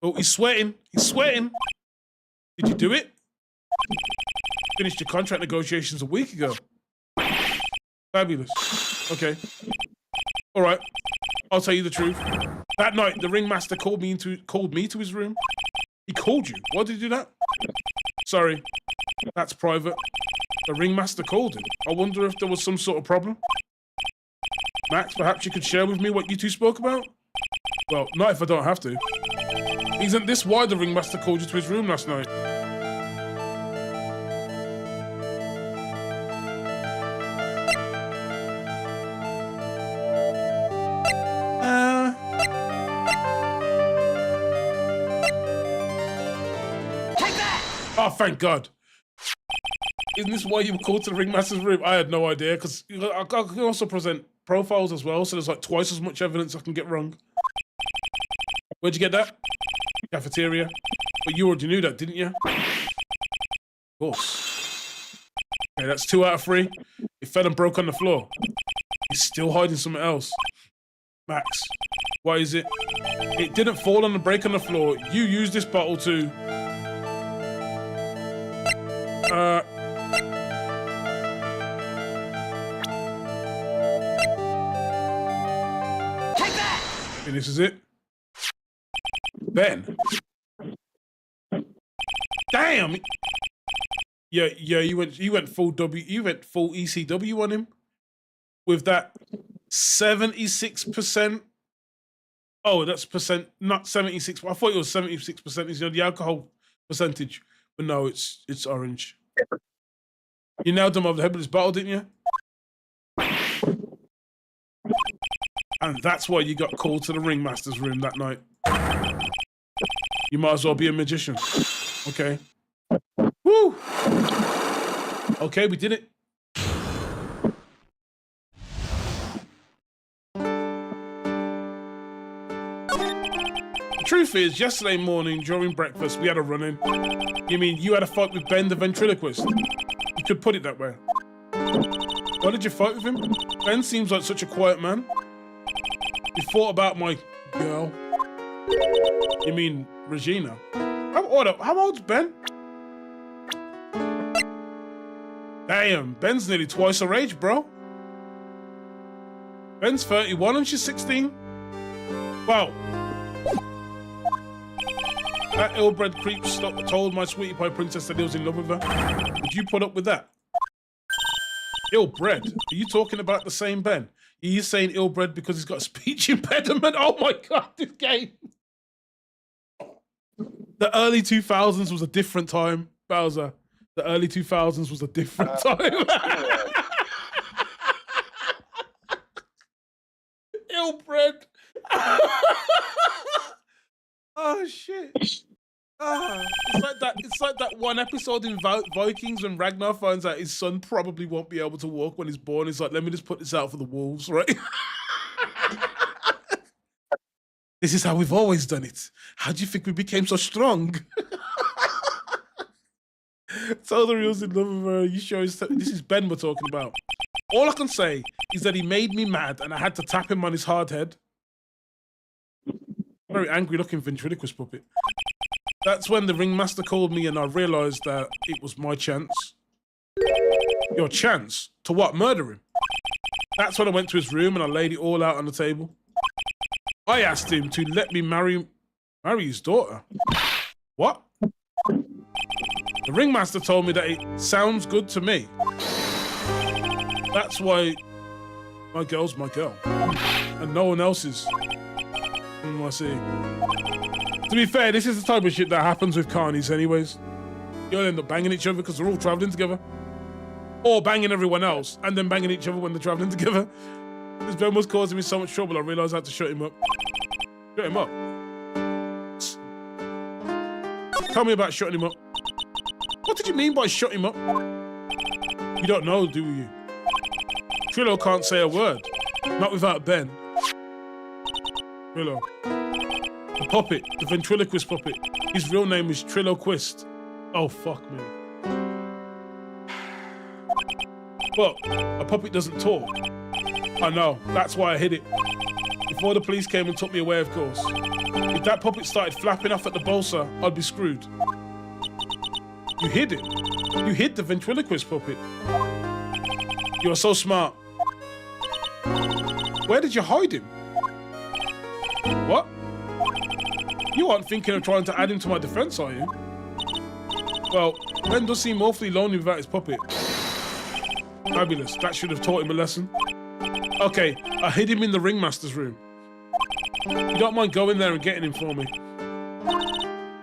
Oh, he's sweating. He's sweating. Did you do it? Finished your contract negotiations a week ago. Fabulous. Okay. All right. I'll tell you the truth. That night, the ringmaster called me to his room. He called you. Why did he do that? Sorry. That's private. The ringmaster called him. I wonder if there was some sort of problem. Max, perhaps you could share with me what you two spoke about? Well, not if I don't have to. Isn't this why the ringmaster called you to his room last night? Take that! Oh, thank God. Isn't this why you were called to the ringmaster's room? I had no idea, because I can also present profiles as well, so there's like twice as much evidence I can get wrong. Where'd you get that? Cafeteria. But you already knew that, didn't you? Of course. Okay, that's 2 out of 3. It fell and broke on the floor. He's still hiding something else. Max, what is it? It didn't fall and break on the floor. You used this bottle to... Take that! And this is it. Ben. Damn. Yeah, you went full ECW on him with that 76%. Oh, that's percent, not 76. I thought it was 76%. Is the alcohol percentage, but no, it's orange. You nailed him over the head with this bottle, didn't you? And that's why you got called to the ringmaster's room that night. You might as well be a magician. Okay. Woo! Okay, we did it. The truth is, yesterday morning during breakfast, we had a run-in. You mean you had a fight with Ben the ventriloquist? You could put it that way. Why did you fight with him? Ben seems like such a quiet man. You thought about my girl. You mean Regina? How old's Ben? Damn, Ben's nearly twice her age, bro. Ben's 31 and she's 16. Wow. That ill-bred creep told my sweetie pie princess that he was in love with her. Would you put up with that? Ill-bred? Are you talking about the same Ben? Are you saying ill-bred because he's got a speech impediment? Oh my God, this game. The early 2000s was a different time, Bowser. The early 2000s was a different time. Ill-bred. Oh shit. It's like that one episode in Vikings when Ragnar finds out his son probably won't be able to walk when he's born. He's like, let me just put this out for the wolves, right? This is how we've always done it. How do you think we became so strong? Told her he was in love with her. You sure this is Ben we're talking about? All I can say is that he made me mad and I had to tap him on his hard head. Very angry looking ventriloquist puppet. That's when the ringmaster called me and I realised that it was my chance. Your chance? To what? Murder him? That's when I went to his room and I laid it all out on the table. I asked him to let me marry his daughter. What? The ringmaster told me that it sounds good to me. That's why my girl's my girl. And no one else's. I see. To be fair, this is the type of shit that happens with carnies anyways. You'll end up banging each other because they're all travelling together. Or banging everyone else and then banging each other when they're travelling together. This Ben was causing me so much trouble, I realised I had to shut him up. Shut him up? Tell me about shutting him up. What did you mean by shut him up? You don't know, do you? Trillo can't say a word. Not without Ben. Trillo. The puppet, the ventriloquist puppet. His real name is Trilloquist. Oh, fuck me. But a puppet doesn't talk. I know, that's why I hid it. Before the police came and took me away, of course. If that puppet started flapping off at the bolsa, I'd be screwed. You hid it. You hid the ventriloquist puppet. You're so smart. Where did you hide him? What? You aren't thinking of trying to add him to my defense, are you? Well, Ben does seem awfully lonely without his puppet. Fabulous. That should have taught him a lesson. Okay, I hid him in the ringmaster's room. You don't mind going there and getting him for me?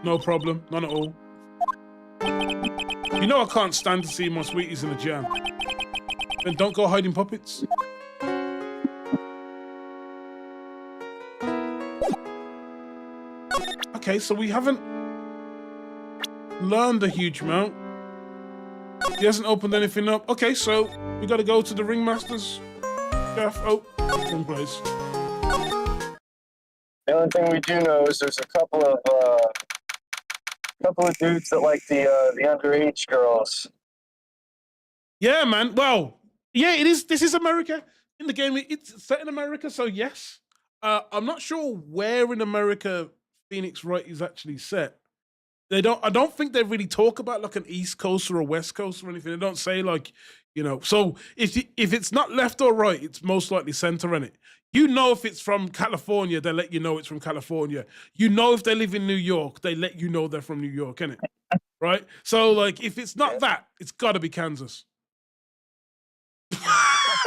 No problem. None at all. You know I can't stand to see my sweeties in a jam. Then don't go hiding puppets. Okay, so we haven't learned a huge amount. He hasn't opened anything up. Okay, so we got to go to the ringmaster's gaff. Oh, wrong place. The only thing we do know is there's a couple of dudes that like the underage girls. Yeah, man. Well, yeah, it is. This is America. In the game, it's set in America, so yes. I'm not sure where in America Phoenix Wright is actually set. I don't think they really talk about like an East Coast or a West Coast or anything. They don't say like, you know. So if it's not left or right, it's most likely center in it. You know, if it's from California, they let you know it's from California. You know, if they live in New York, they let you know they're from New York, innit? Right? So like, if it's not that, it's got to be Kansas. I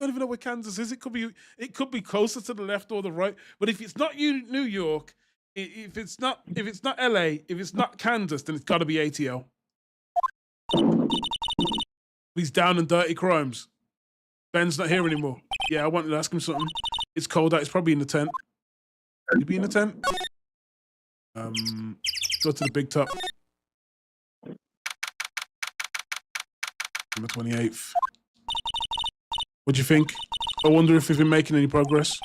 don't even know where Kansas is. It could be closer to the left or the right. But if it's not New York, if it's not LA, if it's not Kansas, then it's got to be ATL. These down and dirty crimes. Ben's not here anymore. Yeah, I wanted to ask him something. It's cold out. It's probably in the tent. Could he be in the tent? Go to the big top. Number 28th. What do you think? I wonder if we've been making any progress.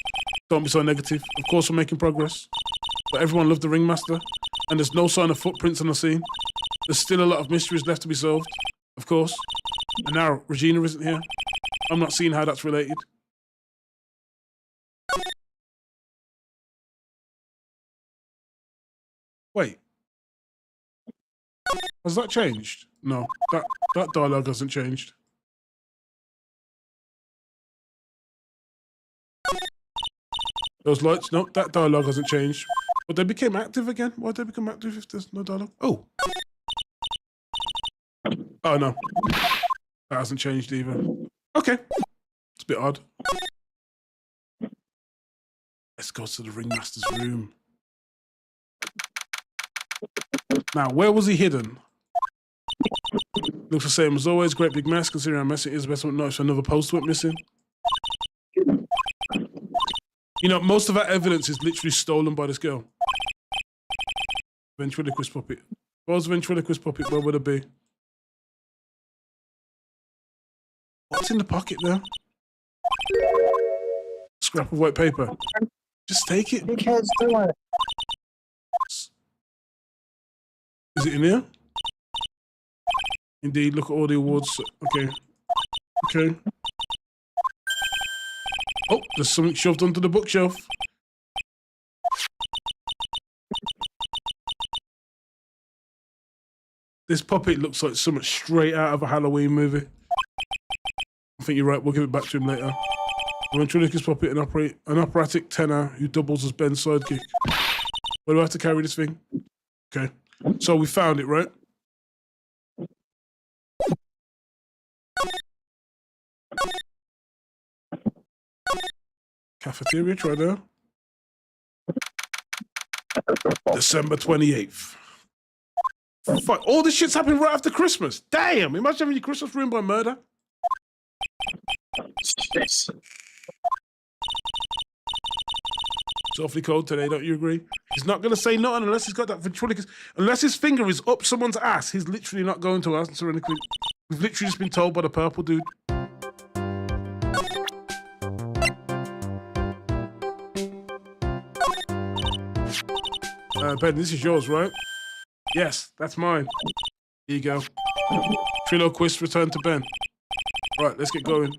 Don't be so negative. Of course we're making progress. But everyone loved the ringmaster, and there's no sign of footprints on the scene. There's still a lot of mysteries left to be solved, of course. And now Regina isn't here. I'm not seeing how that's related. Wait. Has that changed? No, that dialogue hasn't changed. Those lights, no, that dialogue hasn't changed. But they became active again. Why'd they become active if there's no dialogue? Oh. Oh, no. That hasn't changed either. Okay. It's a bit odd. Let's go to the ringmaster's room. Now, where was he hidden? Looks the same as always. Great big mess, considering how messy it is. Best not notice another post went missing. You know, most of our evidence is literally stolen by this girl. Ventriloquist puppet. What was ventriloquist puppet? Where would it be? What's in the pocket there? Scrap of white paper. Just take it. Big head's doing it. Is it in here? Indeed, look at all the awards. Okay. Okay. Oh, there's something shoved onto the bookshelf. This puppet looks like something straight out of a Halloween movie. I think you're right, we'll give it back to him later. A ventriloquist puppet, an operatic tenor who doubles as Ben's sidekick. Where do I have to carry this thing? Okay. So we found it, right? Cafeteria, try there. December 28th. Fuck, all this shit's happening right after Christmas. Damn, imagine having your Christmas ruined by murder. Yes. It's awfully cold today, don't you agree? He's not going to say nothing unless he's got that ventriloquist. Unless his finger is up someone's ass, he's literally not going to answer anything. We've literally just been told by the purple dude. Ben, this is yours, right? Yes, that's mine. Here you go. Triloquist return to Ben. Right, let's get going.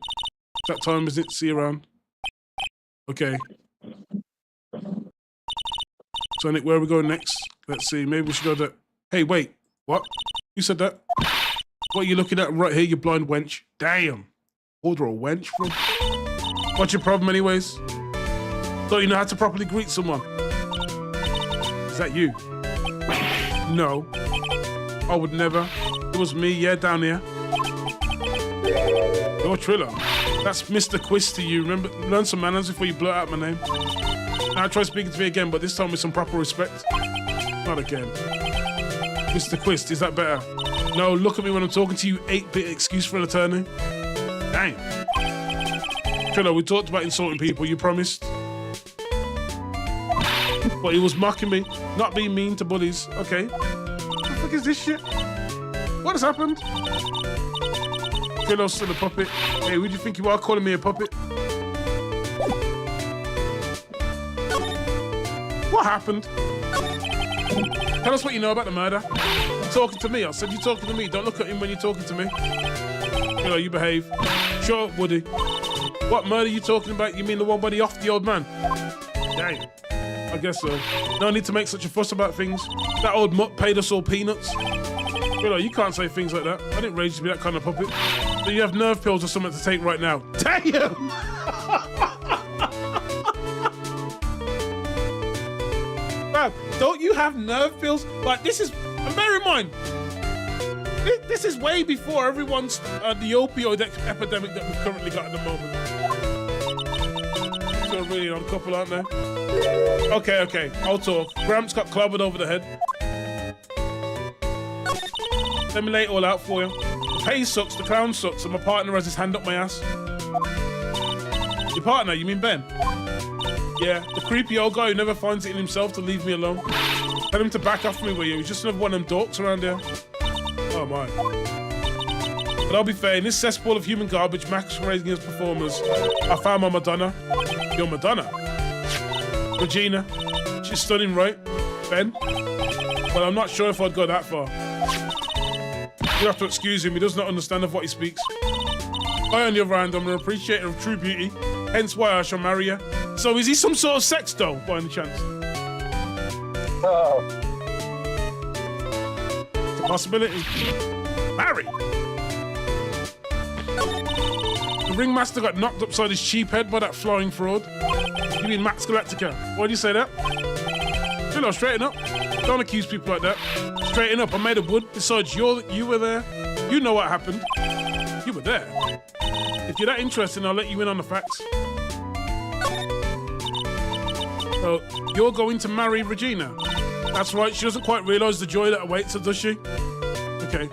That time, is it? See you around. Okay. Sonic, where are we going next? Let's see. Maybe we should go to... Hey, wait. What? You said that? What are you looking at right here, you blind wench? Damn. Order a wench from... What's your problem anyways? Don't you know how to properly greet someone? Is that you? No. I would never. It was me, yeah, down here. You're Triller. That's Mr. Quiz to you. Remember, learn some manners before you blurt out my name. Now try speaking to me again, but this time with some proper respect. Not again. Mr. Quist, is that better? No, look at me when I'm talking to you, 8-bit excuse for an attorney. Dang. Triller, we talked about insulting people, you promised. But he was mocking me, not being mean to bullies. Okay. What the fuck is this shit? What has happened? Triller's still a puppet. Hey, who do you think you are calling me a puppet? What happened? Tell us what you know about the murder. You're talking to me. I said you're talking to me. Don't look at him when you're talking to me. You know, you behave. Shut up, Woody. What murder are you talking about? You mean the one where he offed the old man? Dang. I guess so. No need to make such a fuss about things. That old mutt paid us all peanuts. You know, you can't say things like that. I didn't raise you to be that kind of puppet. So you have nerve pills or something to take right now. Damn! Man, don't you have nerve pills? Like, this is... And bear in mind, this is way before everyone's the opioid epidemic that we've currently got at the moment. They're really on couple, aren't they? Okay, I'll talk. Gramps got clobbered over the head. Let me lay it all out for you. The pay sucks, the clown sucks, and my partner has his hand up my ass. Your partner, you mean Ben? Yeah, the creepy old guy who never finds it in himself to leave me alone. Tell him to back off me, will you? He's just another one of them dorks around here. Oh my. But I'll be fair, in this cesspool of human garbage masquerading as performers, I found my Madonna. Your Madonna? Regina. She's stunning, right? Ben? Well, I'm not sure if I'd go that far. You have to excuse him, he does not understand of what he speaks. I, on the other hand, I'm an appreciator of true beauty, hence why I shall marry her. So is he some sort of sex doll, by any chance? Oh. It's a possibility. Marry! The ringmaster got knocked upside his cheap head by that flying fraud. You mean Max Galactica? Why do you say that? Philo, straighten up. Don't accuse people like that. Straighten up, I made of wood. Besides, you were there. You know what happened. You were there. If you're that interested, I'll let you in on the facts. So, you're going to marry Regina? That's right, she doesn't quite realise the joy that awaits her, does she? Okay.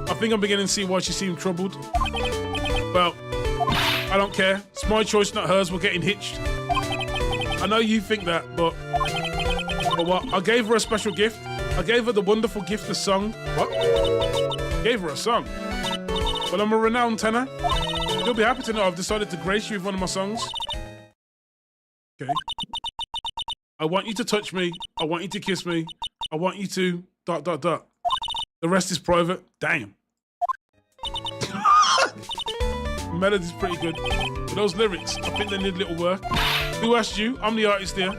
I think I'm beginning to see why she seemed troubled. Well, I don't care. It's my choice, not hers. We're getting hitched. I know you think that, but what? I gave her a special gift. I gave her the wonderful gift of song. What? Gave her a song. Well, I'm a renowned tenor. You'll be happy to know I've decided to grace you with one of my songs. Okay. I want you to touch me. I want you to kiss me. I want you to... ... The rest is private. Damn. The melody's pretty good. But those lyrics, I think they need a little work. Who asked you? I'm the artist here.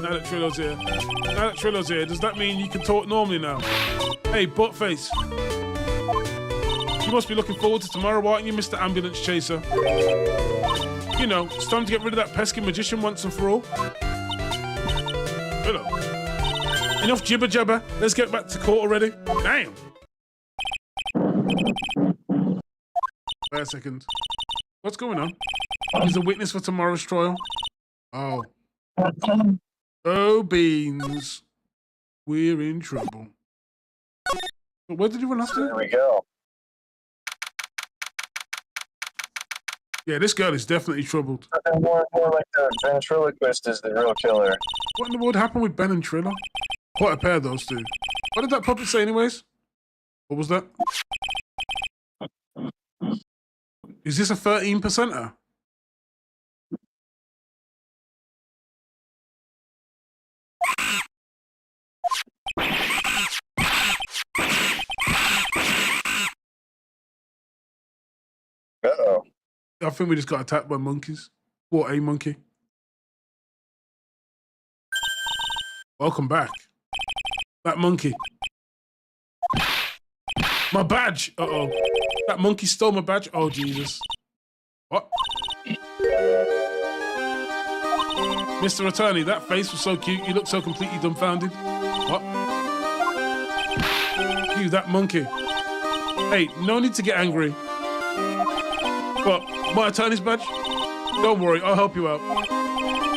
Now that Trillo's here, does that mean you can talk normally now? Hey, buttface. You must be looking forward to tomorrow, aren't you, Mr. Ambulance Chaser? You know, it's time to get rid of that pesky magician once and for all. Hello. Enough jibber jabber. Let's get back to court already. Damn. Wait a second. What's going on? He's a witness for tomorrow's trial. Oh. Oh, beans. We're in trouble. Where did you run after? There we go. Yeah, this girl is definitely troubled. More like the ventriloquist is the real killer. What in the world happened with Ben and Triller? Quite a pair, those two. What did that puppet say anyways? What was that? Is this a 13%er? Uh-oh. I think we just got attacked by monkeys. What, a monkey? Welcome back. That monkey. My badge! Uh-oh. That monkey stole my badge? Oh, Jesus. What? Mr. Attorney, that face was so cute. You look so completely dumbfounded. What? You, that monkey. Hey, no need to get angry. What? My attorney's badge? Don't worry, I'll help you out.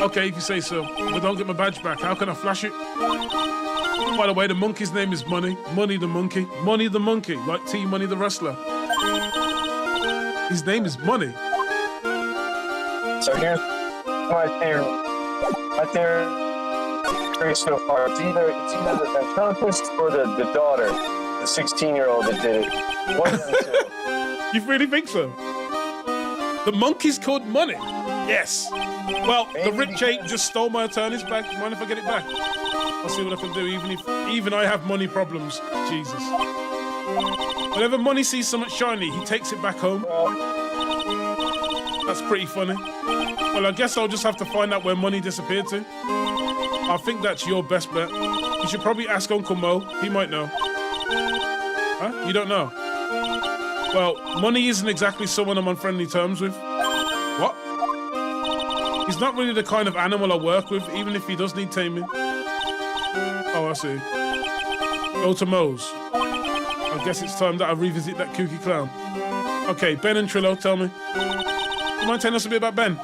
Okay, if you say so. But don't get my badge back. How can I flash it? By the way, the monkey's name is Money. Money the monkey. Money the monkey, like T-Money the wrestler. His name is Money. So here's my theory. My theory so far. It's either the ventriloquist or the daughter, the 16-year-old that did it. One of them two. You really think so? The monkey's called Money? Yes. Well, the rich ape just stole my attorney's bag. Mind if I get it back? I'll see what I can do, even I have money problems. Jesus. Whenever Money sees something shiny, he takes it back home. That's pretty funny. Well, I guess I'll just have to find out where Money disappeared to. I think that's your best bet. You should probably ask Uncle Mo. He might know. Huh? You don't know? Well, Money isn't exactly someone I'm on friendly terms with. What? He's not really the kind of animal I work with, even if he does need taming. Oh, I see. Go to Moe's. I guess it's time that I revisit that kooky clown. Okay, Ben and Trillo, tell me. You mind telling us a bit about Ben?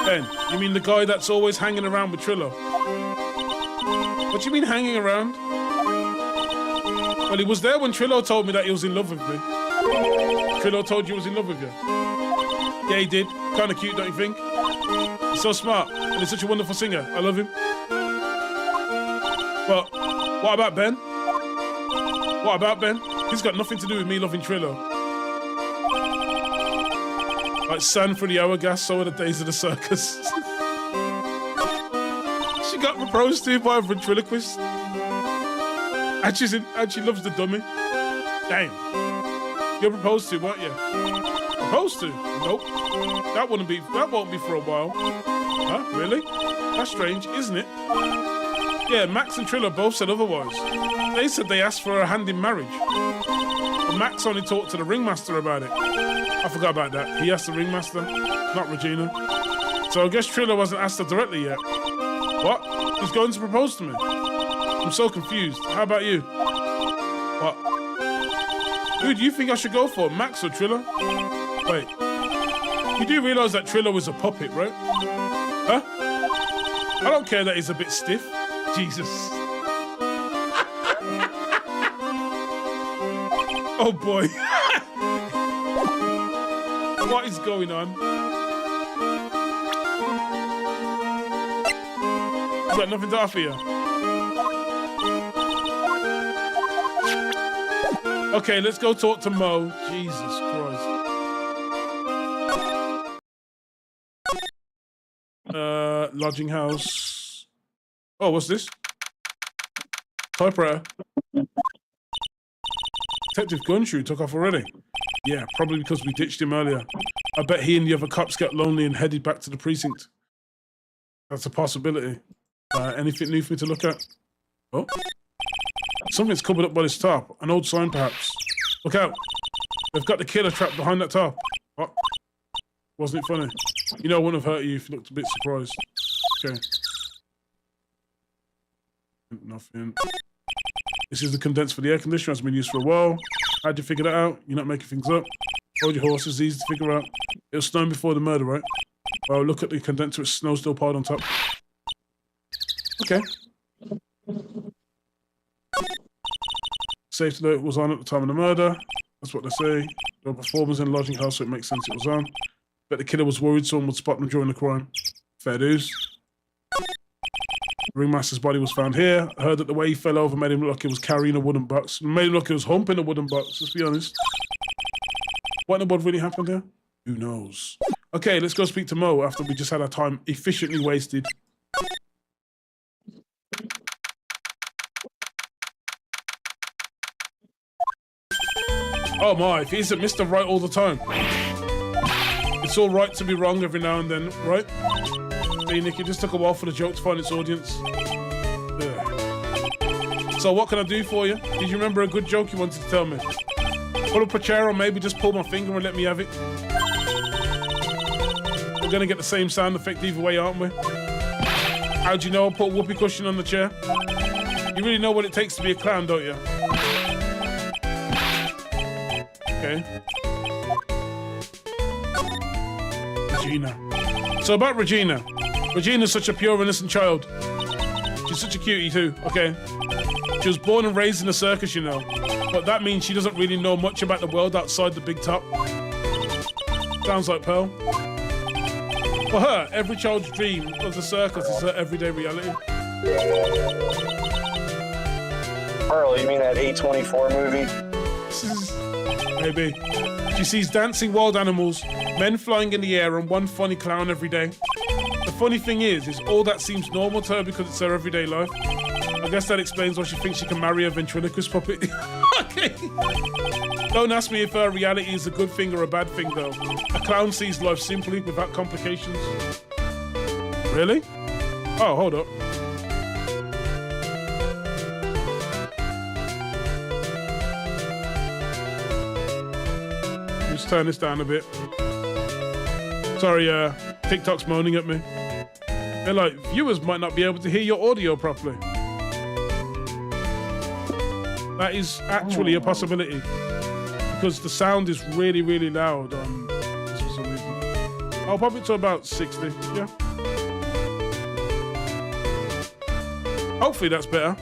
Ben, you mean the guy that's always hanging around with Trillo? What do you mean hanging around? Well, he was there when Trillo told me that he was in love with me. Trillo told you he was in love with you? Yeah, he did. Kind of cute, don't you think? He's so smart, and he's such a wonderful singer. I love him. But what about Ben? What about Ben? He's got nothing to do with me loving Trillo. Like sand for the hourglass, so are the days of the circus. She got proposed to by a ventriloquist. And she loves the dummy. Damn. You're proposed to, weren't you? Proposed to? Nope. That won't be for a while. Huh? Really? That's strange, isn't it? Yeah, Max and Trillo both said otherwise. They said they asked for her hand in marriage. But Max only talked to the ringmaster about it. I forgot about that. He asked the ringmaster, not Regina. So I guess Trillo wasn't asked her directly yet. What? He's going to propose to me? I'm so confused. How about you? What? Who do you think I should go for, Max or Trillo? Wait. You do realise that Trillo is a puppet, right? Huh? I don't care that he's a bit stiff. Jesus. Oh boy. What is going on? You got nothing to offer you? Okay, let's go talk to Mo. Jesus Christ. Lodging house. Oh, what's this? Typewriter. Detective Gunshoe took off already. Yeah, probably because we ditched him earlier. I bet he and the other cops got lonely and headed back to the precinct. That's a possibility. Anything new for me to look at? Oh. Something's covered up by this top. An old sign, perhaps. Look out. They've got the killer trapped behind that top. What? Wasn't it funny? You know, I wouldn't have hurt you if you looked a bit surprised. Okay. Nothing. This is the condenser for the air conditioner. It's been used for a while. How'd you figure that out? You're not making things up. Hold your horses. Easy to figure out. It was snowing before the murder, right? Oh, look at the condenser. It's snow still piled on top. Okay. Safe to know it was on at the time of the murder. That's what they say. There were performers in the lodging house, so it makes sense it was on. Bet the killer was worried someone would spot them during the crime. Fair dues. The ringmaster's body was found here. I heard that the way he fell over made him look like he was carrying a wooden box. Made him look like he was humping a wooden box, let's be honest. What in the world really happened here? Who knows? Okay, let's go speak to Mo after we just had our time efficiently wasted. Oh my, if he isn't Mr. Right all the time. It's all right to be wrong every now and then, right? Hey Nick, it just took a while for the joke to find its audience. Ugh. So what can I do for you? Did you remember a good joke you wanted to tell me? Pull up a chair or maybe just pull my finger and let me have it. We're gonna get the same sound effect either way, aren't we? How do you know I put a whoopee cushion on the chair? You really know what it takes to be a clown, don't you? Okay. Regina. So about Regina. Regina's such a pure, innocent child. She's such a cutie too, okay? She was born and raised in a circus, you know. But that means she doesn't really know much about the world outside the big top. Sounds like Pearl. For her, every child's dream of the circus is her everyday reality. Pearl, you mean that A24 movie? Maybe. She sees dancing wild animals, men flying in the air, and one funny clown every day. The funny thing is all that seems normal to her because it's her everyday life. I guess that explains why she thinks she can marry a ventriloquist puppet. Okay. Don't ask me if her reality is a good thing or a bad thing, though. A clown sees life simply, without complications. Really? Oh, hold up. Let's turn this down a bit. Sorry, TikTok's moaning at me. They're like, viewers might not be able to hear your audio properly. That is actually a possibility. Because the sound is really, really loud on this for some reason. I'll pop it to about 60, yeah. Hopefully that's better.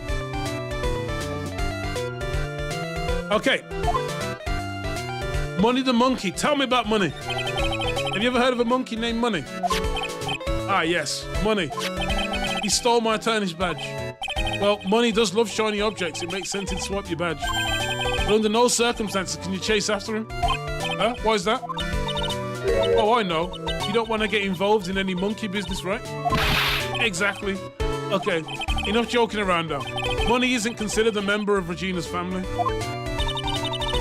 Okay. Money the monkey. Tell me about Money. Have you ever heard of a monkey named Money? Ah, yes, Money. He stole my attorney's badge. Well, Money does love shiny objects. It makes sense he'd swipe your badge. But under no circumstances can you chase after him. Huh? Why is that? Oh, I know. You don't want to get involved in any monkey business, right? Exactly. Okay, enough joking around now. Money isn't considered a member of Regina's family.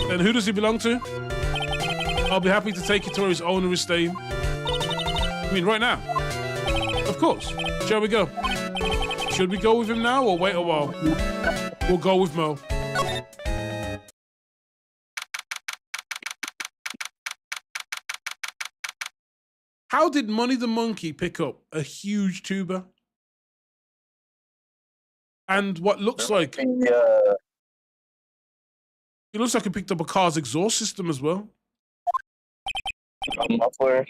Then who does he belong to? I'll be happy to take you to where his owner is staying. I mean, right now? Of course. Shall we go? Should we go with him now or wait a while? We'll go with Mo. How did Money the Monkey pick up a huge tuba? And what looks like... It looks like he picked up a car's exhaust system as well. A muffler.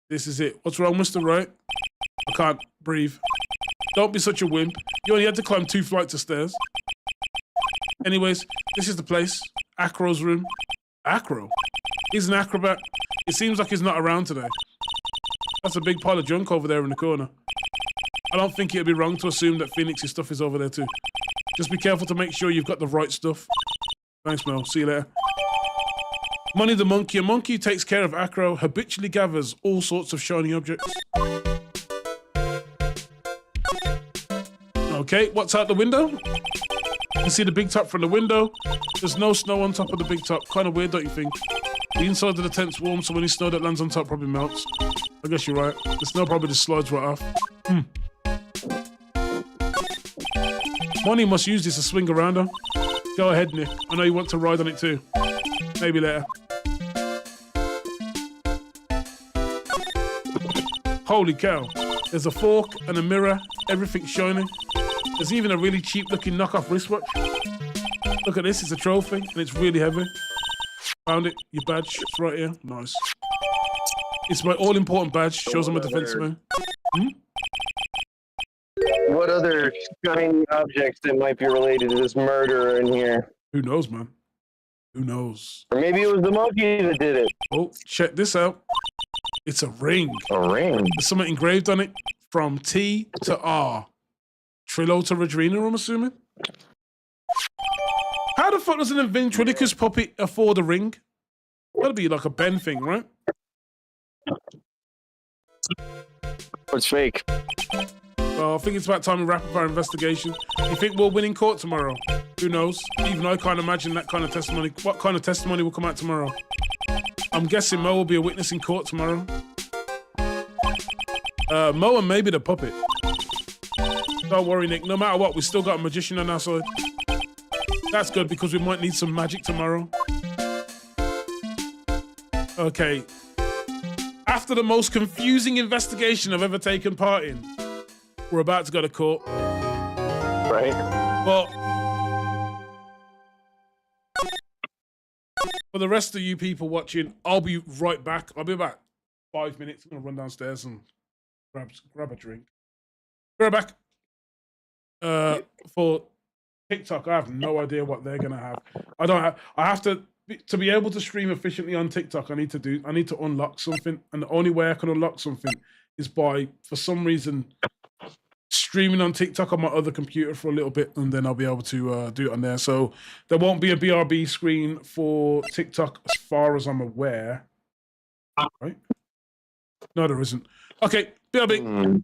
This is it. What's wrong, Mr. Wright? I can't breathe. Don't be such a wimp. You only had to climb 2 flights of stairs. Anyways, this is the place. Acro's room. Acro? He's an acrobat. It seems like he's not around today. That's a big pile of junk over there in the corner. I don't think it'd be wrong to assume that Phoenix's stuff is over there too. Just be careful to make sure you've got the right stuff. Thanks, Mel. See you later. Money the Monkey. A monkey who takes care of Acro habitually gathers all sorts of shiny objects. Okay, what's out the window? You can see the big top from the window. There's no snow on top of the big top. Kind of weird, don't you think? The inside of the tent's warm, so any snow that lands on top probably melts. I guess you're right. The snow probably just slides right off. Money must use this to swing around on. Go ahead, Nick. I know you want to ride on it too. Maybe later. Holy cow. There's a fork and a mirror. Everything's shining. There's even a really cheap looking knockoff wristwatch. Look at this. It's a trophy and it's really heavy. Found it. Your badge. It's right here. Nice. It's my all-important badge. Shows I'm a defensive man. What other shiny objects that might be related to this murderer in here? Who knows, man? Who knows? Or maybe it was the monkey that did it. Oh, check this out. It's a ring. A ring? There's something engraved on it. From T to R. Trillo to Regina, I'm assuming. How the fuck does an ventriloquist puppet afford a ring? That'd be like a Ben thing, right? It's fake. Well, I think it's about time we wrap up our investigation. You think we'll win in court tomorrow? Who knows? Even I can't imagine that kind of testimony. What kind of testimony will come out tomorrow? I'm guessing Mo will be a witness in court tomorrow. Mo and maybe the puppet. Don't worry, Nick. No matter what, we still got a magician on our side. That's good because we might need some magic tomorrow. Okay. After the most confusing investigation I've ever taken part in, we're about to go to court. Right. But for the rest of you people watching, I'll be right back. I'll be about 5 minutes. I'm going to run downstairs and grab a drink. Be right back. For TikTok, I have no idea what they're going to have. I have to be able to stream efficiently on TikTok, I need to unlock something. And the only way I can unlock something is by, for some reason, streaming on TikTok on my other computer for a little bit, and then I'll be able to do it on there. So there won't be a BRB screen for TikTok as far as I'm aware. Right? No, there isn't. Okay, BRB.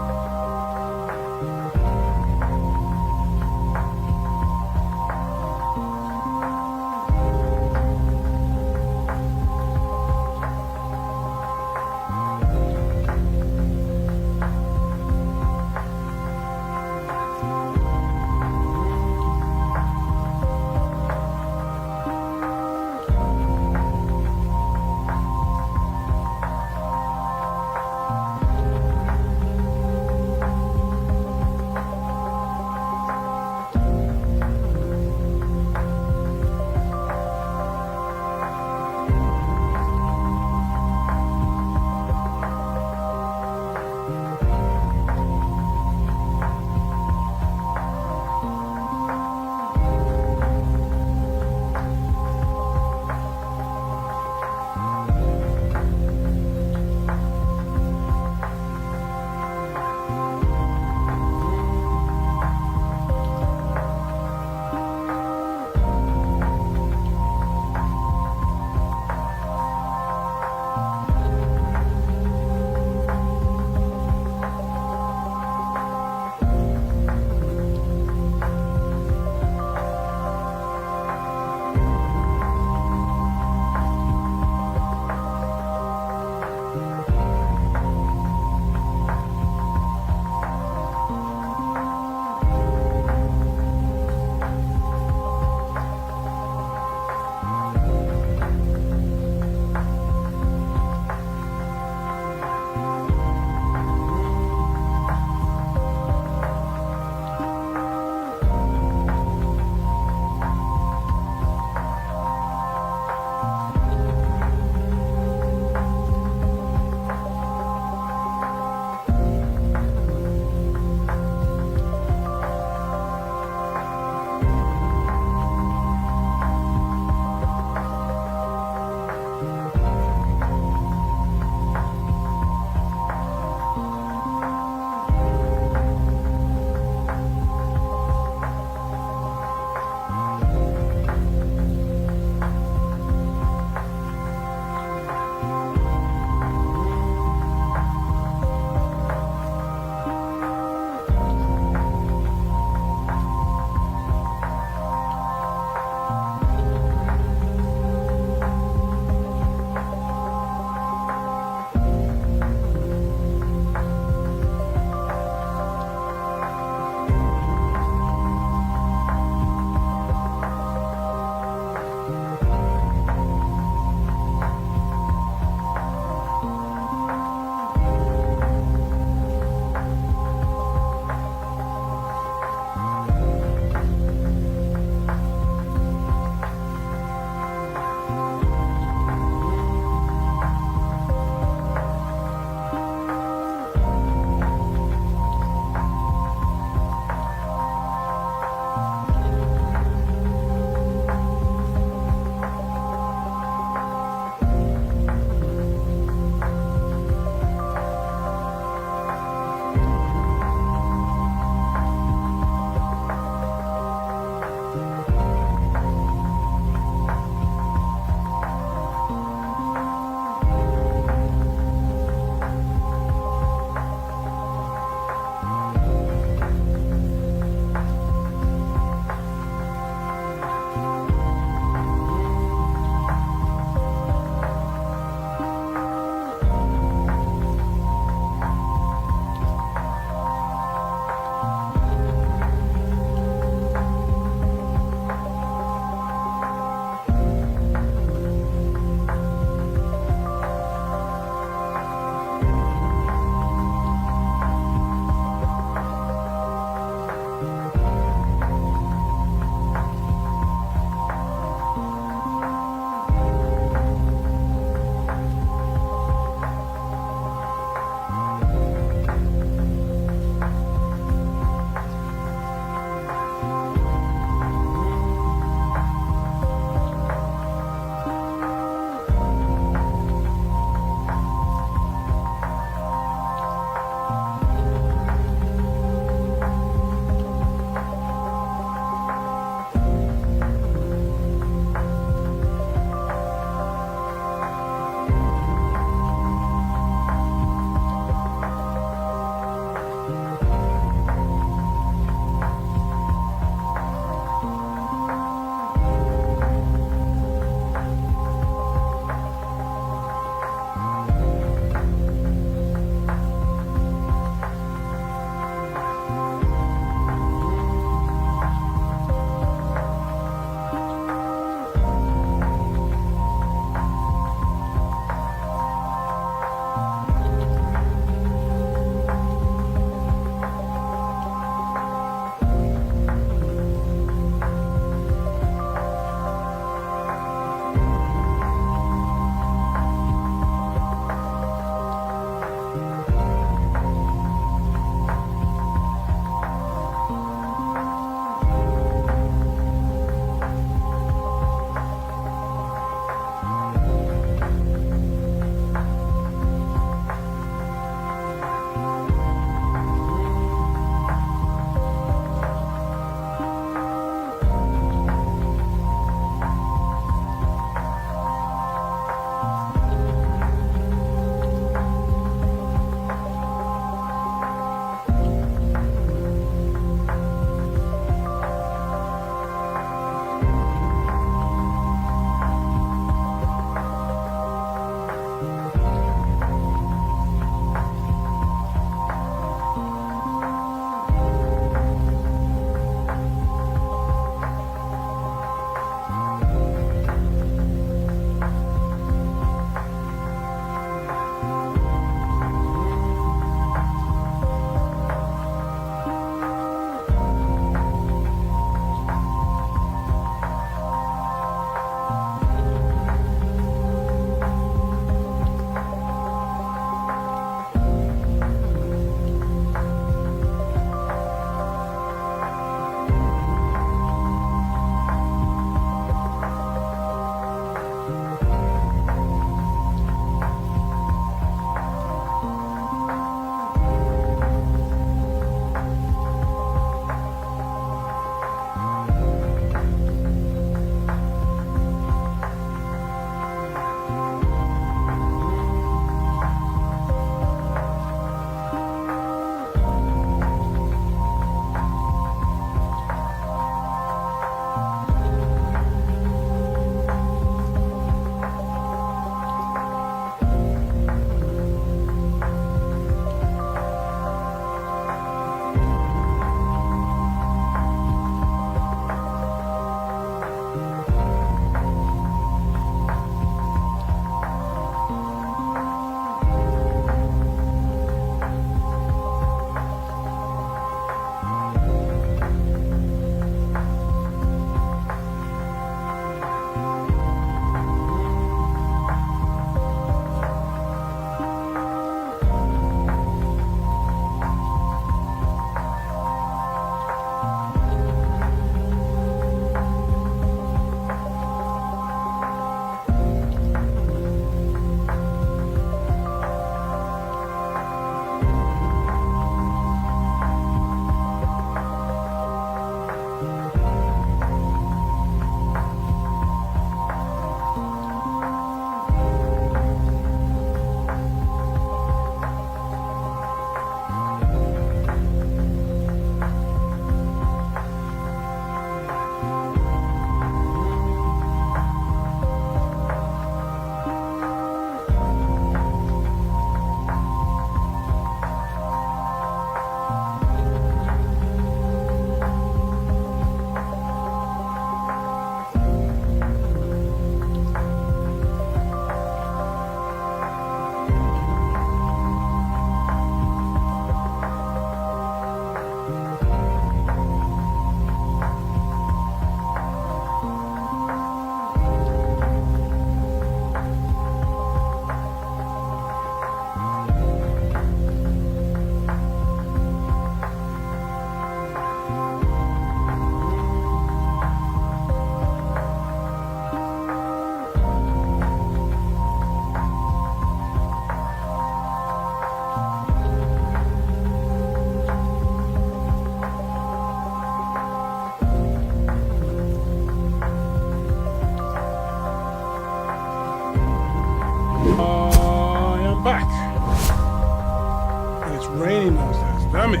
It's raining downstairs. Damn it.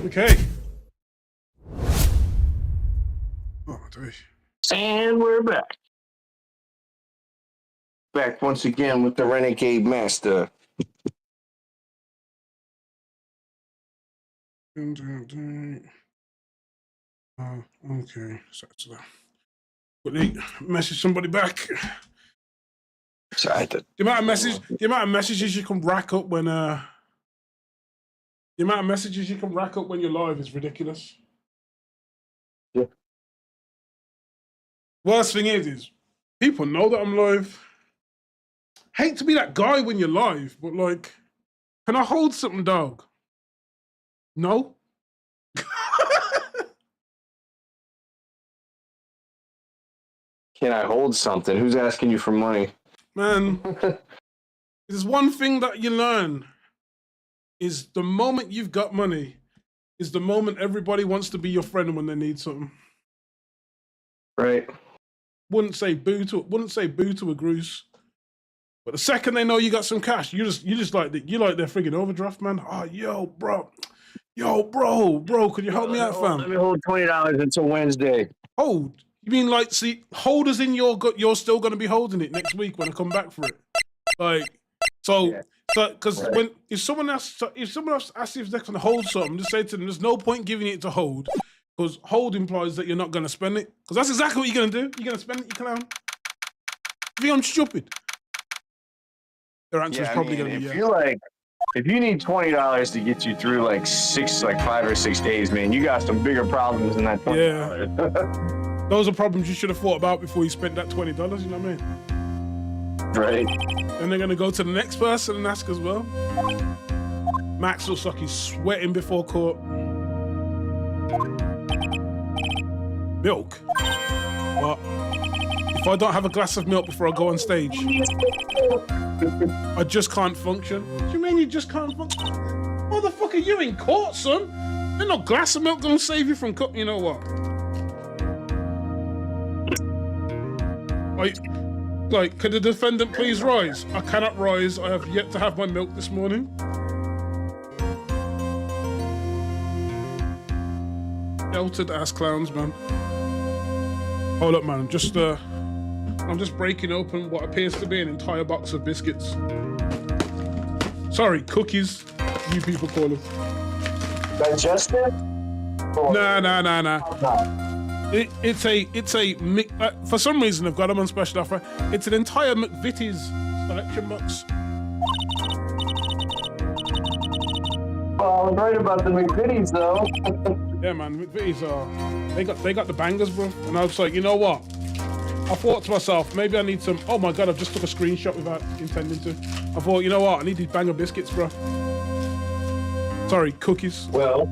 Okay. Oh, dear. And we're back. Back once again with the Renegade Master. Okay. So quickly message somebody back. Sorry, The amount of messages you can rack up when you're live is ridiculous. Yeah. Worst thing is people know that I'm live. Hate to be that guy when you're live, but like, can I hold something, dog? No. Can I hold something? Who's asking you for money? Man, there's one thing that you learn is the moment you've got money is the moment everybody wants to be your friend when they need something. Right. Wouldn't say boo to a goose. But the second they know you got some cash, you just like you like their friggin' overdraft, man. Oh, yo, bro, could you help me out, fam? Let me hold $20 until Wednesday. Hold. You mean like, see, hold as in you're still gonna be holding it next week when I come back for it, like, because if someone else asks if they can hold something, just say to them, there's no point giving it to hold, because hold implies that you're not gonna spend it, because that's exactly what you're gonna do. You're gonna spend it, you clown. You think I'm stupid? Their answer is probably gonna be yeah. If you need $20 to get you through like 5 or 6 days, man, you got some bigger problems than that $20. Yeah. Those are problems you should have thought about before you spent that $20, you know what I mean? Right. Then they're gonna go to the next person and ask as well. Max looks like he's sweating before court. Milk? What? If I don't have a glass of milk before I go on stage, I just can't function. What do you mean you just can't function? Motherfucker, you in court, son. There's no glass of milk gonna save you from cooking. You know what? Could the defendant please rise? I cannot rise. I have yet to have my milk this morning. Sheltered ass clowns, man. Hold up, man. I'm just breaking open what appears to be an entire box of biscuits. Sorry, cookies. You people call them. Digestive? Nah. It's a for some reason I've got them on special offer. It's an entire McVitie's selection box. Well, I was right about the McVitie's though. Yeah, man, McVitie's they got the bangers, bro. And I was like, you know what? I thought to myself, maybe I need some. Oh my god, I've just took a screenshot without intending to. I thought, you know what? I need these banger biscuits, bro. Sorry, cookies. Well,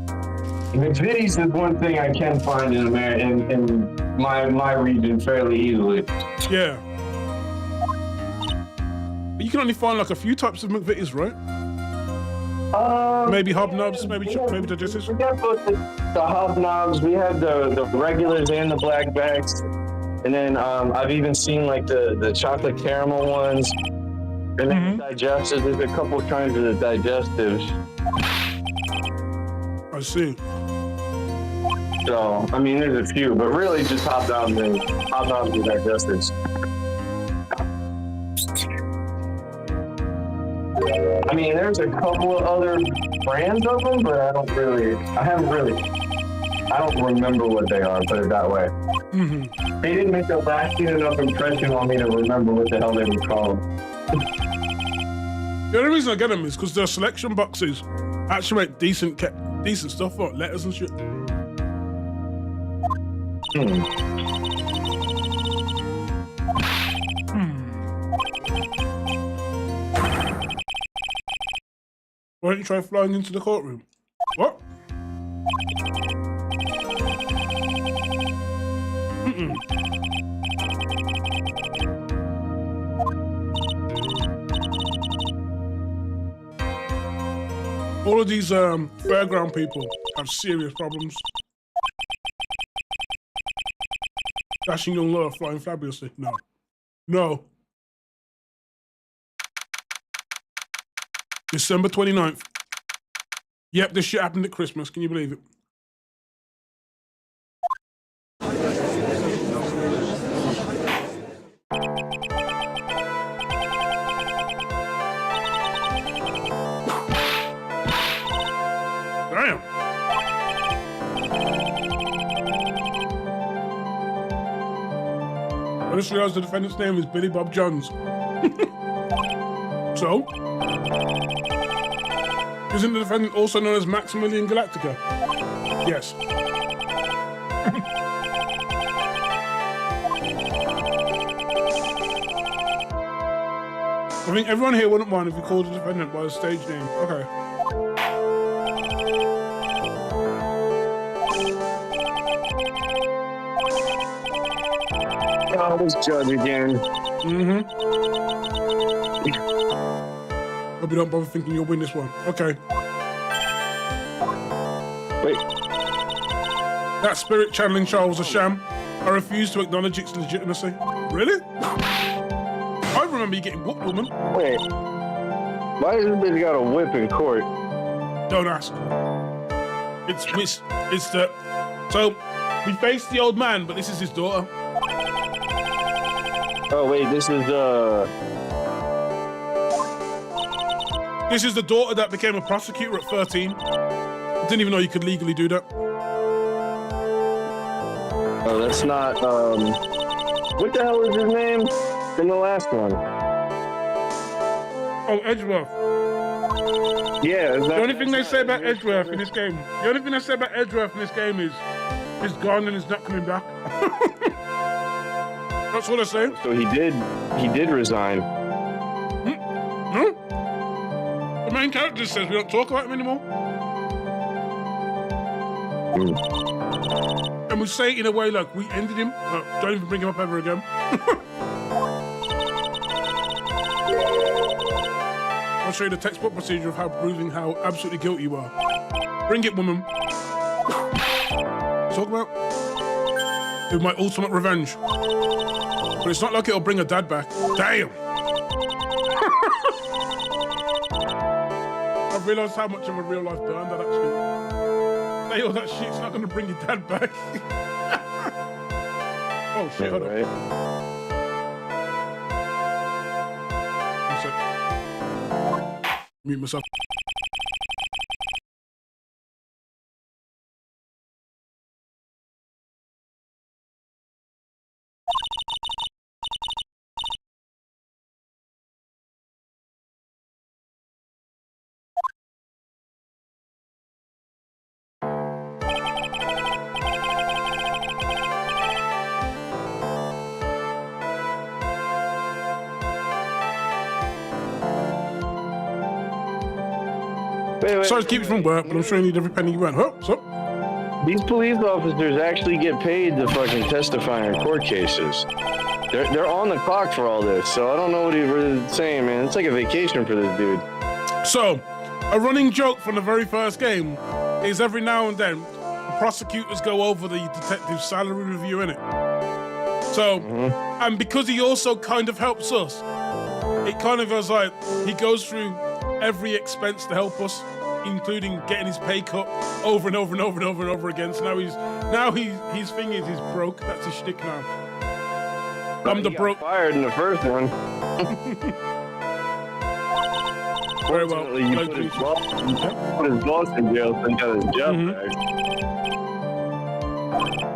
McVitie's is one thing I can find in America, in my region fairly easily. Yeah. But you can only find like a few types of McVitie's, right? Maybe hobnobs, maybe digestives. We got both the hobnobs. We have the regulars and the black bags, and then I've even seen like the chocolate caramel ones, and then the digestives. There's a couple kinds of the digestives. I see. So I mean, there's a few, but really just hobnobs and digestives. I mean, there's a couple of other brands of them, but I don't remember what they are, put it that way. Mm-hmm. They didn't make a lasting enough impression on me to remember what the hell they were called. The only reason I get them is because their selection boxes actually make decent stuff, like letters and shit. Why don't you try flying into the courtroom? What? All of these fairground people have serious problems. Dashing young lawyer flying fabulously. No. December 29th. Yep, this shit happened at Christmas. Can you believe it? Damn. I just realized the defendant's name is Billy Bob Johns. So? Isn't the defendant also known as Maximilian Galactica? Yes. I think everyone here wouldn't mind if we called the defendant by his stage name. Okay. Oh, this judge again. Mm-hmm. Hope you don't bother thinking you'll win this one. Okay. Wait. That spirit channeling trial was a sham. I refuse to acknowledge its legitimacy. Really? I remember you getting whooped, woman. Wait. Why does this bitch got a whip in court? Don't ask. It's the... So, we faced the old man, but this is his daughter. Oh, wait, this is, This is the daughter that became a prosecutor at 13. I didn't even know you could legally do that. Oh, that's not, what the hell is his name in the last one? Oh, Edgeworth. Yeah, The only thing they say about Edgeworth in this game, is gone and is not coming back. That's what I say. So he did resign. No? The main character says we don't talk about him anymore. And we say it in a way like we ended him. Don't even bring him up ever again. I'll show you the textbook procedure of how proving how absolutely guilty you are. Bring it, woman. Talk about with my ultimate revenge. But it's not like it'll bring her dad back. Damn! I've realised how much of a real life burn that actually. Say all that shit's not gonna bring your dad back. Oh shit, hold on. Right. Mute myself. Wait. Sorry to keep you from work, but I'm sure you need every penny you earn. Huh? So? These police officers actually get paid to fucking testify in court cases. They're on the clock for all this, so I don't know what he was saying, man. It's like a vacation for this dude. So, a running joke from the very first game is every now and then, the prosecutors go over the detective's salary review, innit? So, and because he also kind of helps us, it kind of goes like, he goes through every expense to help us, including getting his pay cut over and over and over and over and over again. So now his thing is he's broke. That's his shtick now. I'm the broke. Fired in the first one. Very well. You put his boss in jail, so he got his job back.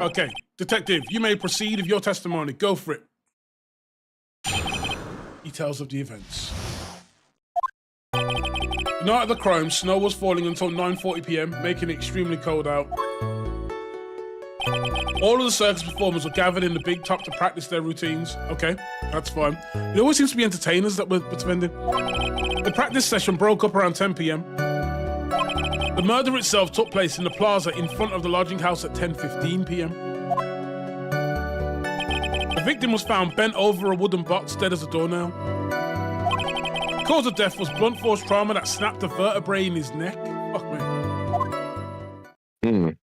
Okay, detective, you may proceed with your testimony. Go for it. Details of the events. The night of the crime, snow was falling until 9:40 p.m., making it extremely cold out. All of the circus performers were gathered in the big top to practice their routines. Okay, that's fine. It always seems to be entertainers that we're defending. The practice session broke up around 10 p.m. The murder itself took place in the plaza in front of the lodging house at 10:15 p.m. The victim was found bent over a wooden box, dead as a doornail. The cause of death was blunt force trauma that snapped a vertebrae in his neck. Fuck me.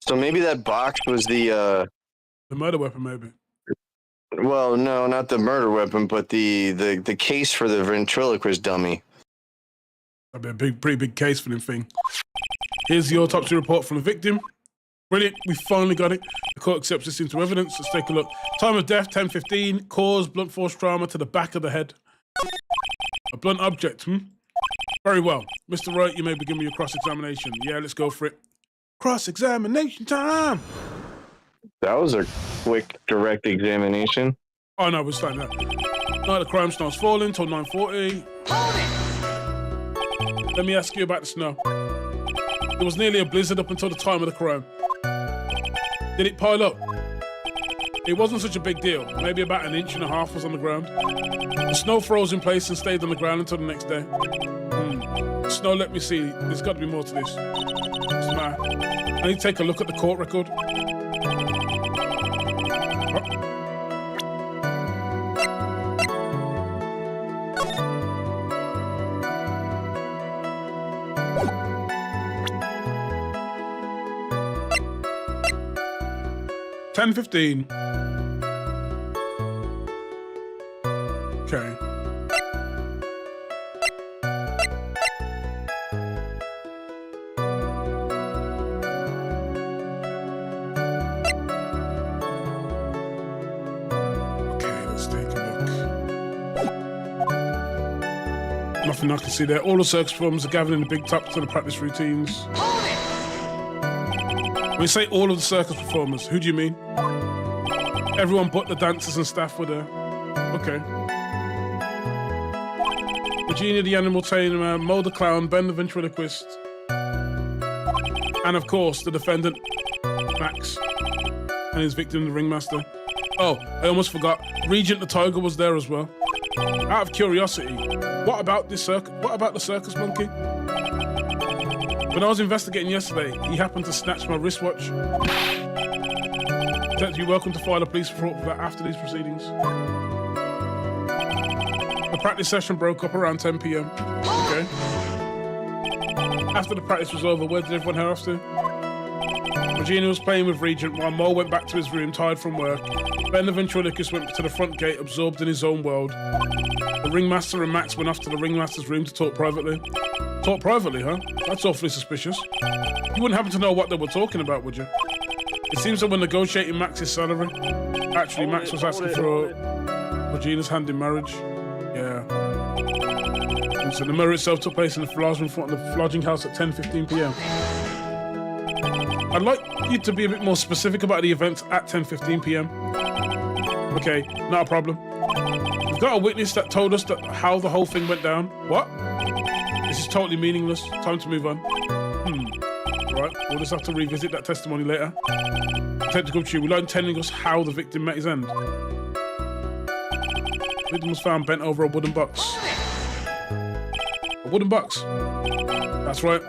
So maybe that box was the murder weapon, maybe. Well, no, not the murder weapon, but the case for the ventriloquist dummy. That'd be a pretty big case for them thing. Here's the autopsy report from the victim. Brilliant, we finally got it. The court accepts this into evidence. Let's take a look. Time of death, 10:15. Cause, blunt force trauma to the back of the head. A blunt object, Very well. Mr. Wright, you may begin with your cross-examination. Yeah, let's go for it. Cross-examination time! That was a quick, direct examination. Oh, no, we're starting that. Night of crime starts falling till 9:40. Let me ask you about the snow. It was nearly a blizzard up until the time of the crime. Did it pile up? It wasn't such a big deal. Maybe about 1.5 inches was on the ground. The snow froze in place and stayed on the ground until the next day. Snow, let me see. There's got to be more to this. What's the matter? I need to take a look at the court record. $10.15. Okay. Let's take a look. Nothing I can see there. All the circus performers are gathered in the big top to the practice routines. When you say all of the circus performers, who do you mean? Everyone but the dancers and staff were there. Okay. Virginia the animal tamer, Mo the clown, Ben the ventriloquist, and of course the defendant, Max, and his victim, the ringmaster. Oh, I almost forgot. Regent the tiger was there as well. Out of curiosity, what about the circus monkey? When I was investigating yesterday, he happened to snatch my wristwatch. Detective, you're welcome to file a police report for that after these proceedings. The practice session broke up around 10 p.m. Okay. After the practice was over, where did everyone head off to? Regina was playing with Regent while Mo went back to his room tired from work. Ben the ventriloquist went to the front gate, absorbed in his own world. The ringmaster and Max went off to the ringmaster's room to talk privately. Talk privately, huh? That's awfully suspicious. You wouldn't happen to know what they were talking about, would you? It seems they were negotiating Max's salary. Actually, Max was asking for Regina's hand in marriage. Yeah. And so the murder itself took place in the flogging house at 10:15 p.m. I'd like you to be a bit more specific about the events at 10:15 p.m. Okay, not a problem. We've got a witness that told us how the whole thing went down. What? This is totally meaningless. Time to move on. Right, we'll just have to revisit that testimony later. Technical tree, would you mind telling us how the victim met his end? The victim was found bent over a wooden box. A wooden box? That's right.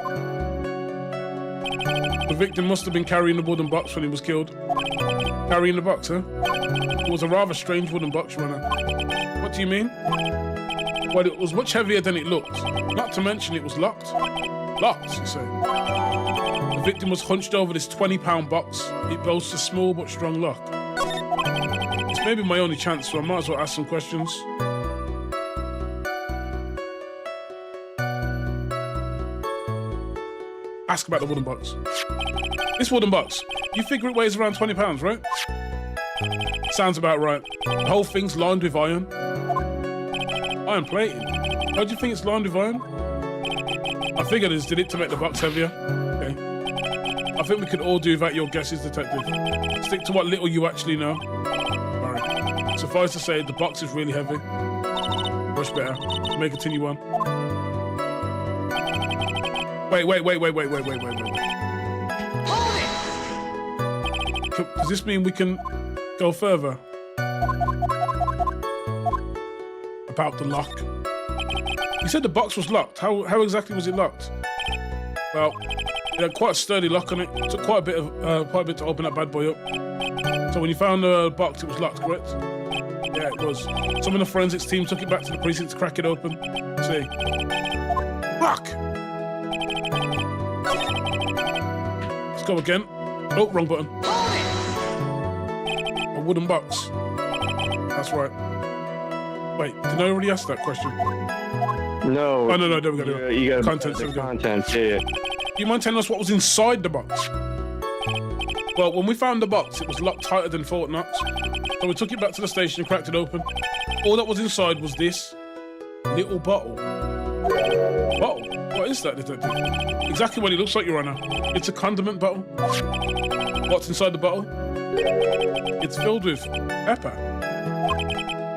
The victim must have been carrying the wooden box when he was killed. Carrying the box, huh? It was a rather strange wooden box, runner. What do you mean? Well, it was much heavier than it looked. Not to mention it was locked. Locked, you say? The victim was hunched over this 20-pound box. It boasts a small but strong lock. It's maybe my only chance, so I might as well ask some questions. Ask about the wooden box. This wooden box, you figure it weighs around 20 pounds, right? Sounds about right. The whole thing's lined with iron. Iron plating? How do you think it's lined with iron? I figured it did it to make the box heavier. Okay. I think we could all do that, your guesses, detective. Stick to what little you actually know. Alright. Suffice to say, the box is really heavy. Much better. May continue on. Wait. Does this mean we can go further? About the lock. You said the box was locked. How exactly was it locked? Well, it had quite a sturdy lock on it. It took quite a bit to open that bad boy up. So when you found the box, it was locked, correct? Yeah, it was. Some of the forensics team took it back to the precinct to crack it open. See. Fuck! Let's go again. Oh, wrong button. A wooden box. That's right. Wait, did I already ask that question? No. Oh, no, there we go. You got Contents, the there we go. content. Yeah. Do you mind telling us what was inside the box? Well, when we found the box, it was locked tighter than Fort Knox. So we took it back to the station and cracked it open. All that was inside was this little bottle. Bottle? What is that, detective? Exactly what it looks like, Your Honor. It's a condiment bottle. What's inside the bottle? It's filled with pepper.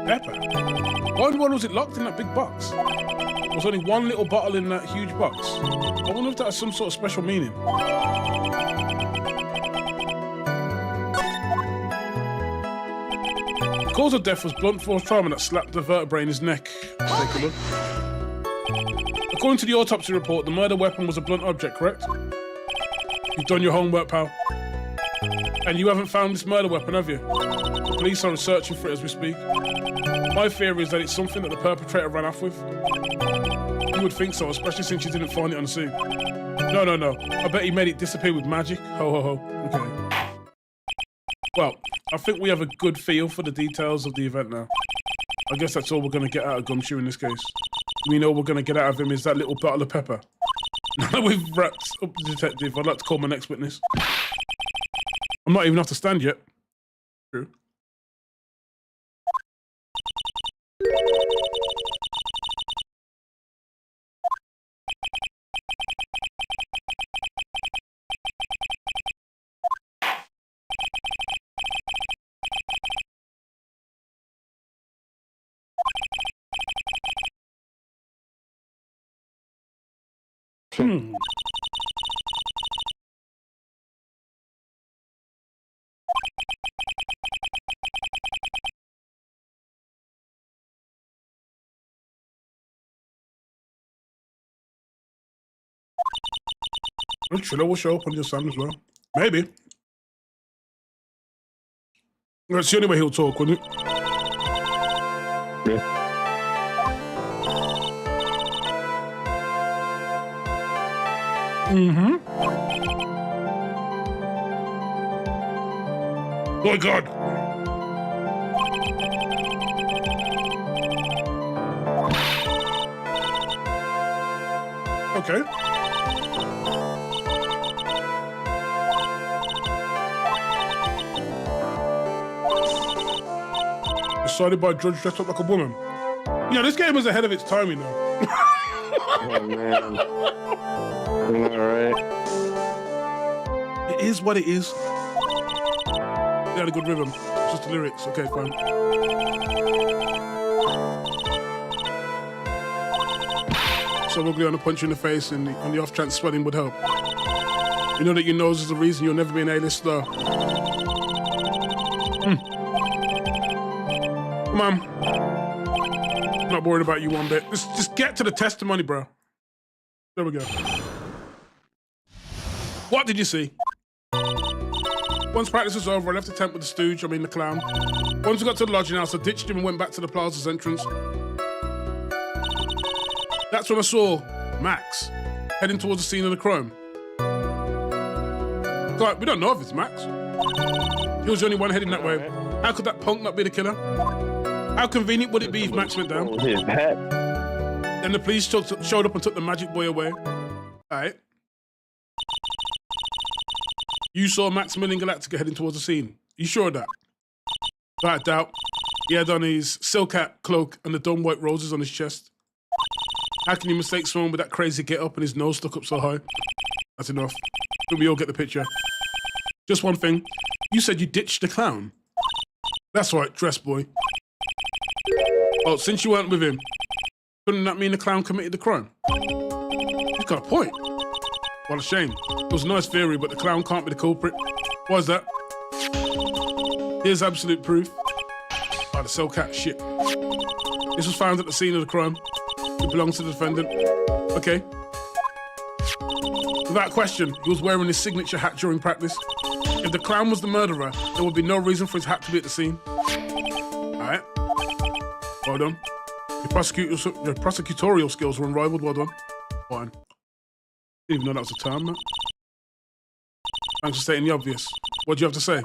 Pepper? Why in the world was it locked in that big box? There was only one little bottle in that huge box. I wonder if that has some sort of special meaning. The cause of death was blunt force trauma that slapped the vertebrae in his neck. Let's take a look. According to the autopsy report, the murder weapon was a blunt object, correct? You've done your homework, pal. And you haven't found this murder weapon, have you? The police are searching for it as we speak. My theory is that it's something that the perpetrator ran off with. You would think so, especially since you didn't find it on the scene. No. I bet he made it disappear with magic. Ho, ho, ho. Okay. Well, I think we have a good feel for the details of the event now. I guess that's all we're going to get out of Gumshoe in this case. We know we're going to get out of him is that little bottle of pepper. Now that we've wrapped up the detective, I'd like to call my next witness. I'm not even off the stand yet. True. Well, Triller will show up on your son as well. Maybe. That's the only way he'll talk, wouldn't it? Yeah. Mm-hmm. Oh my God. Okay. Decided by a judge dressed up like a woman. Yeah, this game is ahead of its time, you know. Oh, man. All right. It is what it is. They had a good rhythm. It's just the lyrics. Okay, fine. So ugly on a punch in the face and on the off chance sweating would help. You know that your nose is the reason you'll never be an A-list star. Come on. I'm not worried about you one bit. Just get to the testimony, bro. There we go. What did you see? Once practice was over, I left the tent with the stooge, the clown. Once we got to the lodging house, I ditched him and went back to the plaza's entrance. That's when I saw Max heading towards the scene of the crime. Like, we don't know if it's Max. He was the only one heading that way. How could that punk not be the killer? How convenient would it be if Max went down? Then the police showed up and took the magic boy away. Alright. You saw Maximilian Galactica heading towards the scene. You sure of that? Without doubt. He had on his silk hat, cloak, and the dumb white roses on his chest. How can you mistake someone with that crazy get-up and his nose stuck up so high? That's enough. Don't we all get the picture? Just one thing. You said you ditched the clown. That's right, dress boy. Oh, since you weren't with him, couldn't that mean the clown committed the crime? You've got a point. What a shame. It was a nice theory, but the clown can't be the culprit. Why is that? Here's absolute proof. Oh, the cell cat shit. This was found at the scene of the crime. It belongs to the defendant. Okay. Without question, he was wearing his signature hat during practice. If the clown was the murderer, there would be no reason for his hat to be at the scene. Alright. Well done. Your prosecutorial skills were unrivaled. Well done. Fine. Didn't even know that was a term, man. Thanks for stating the obvious. What do you have to say?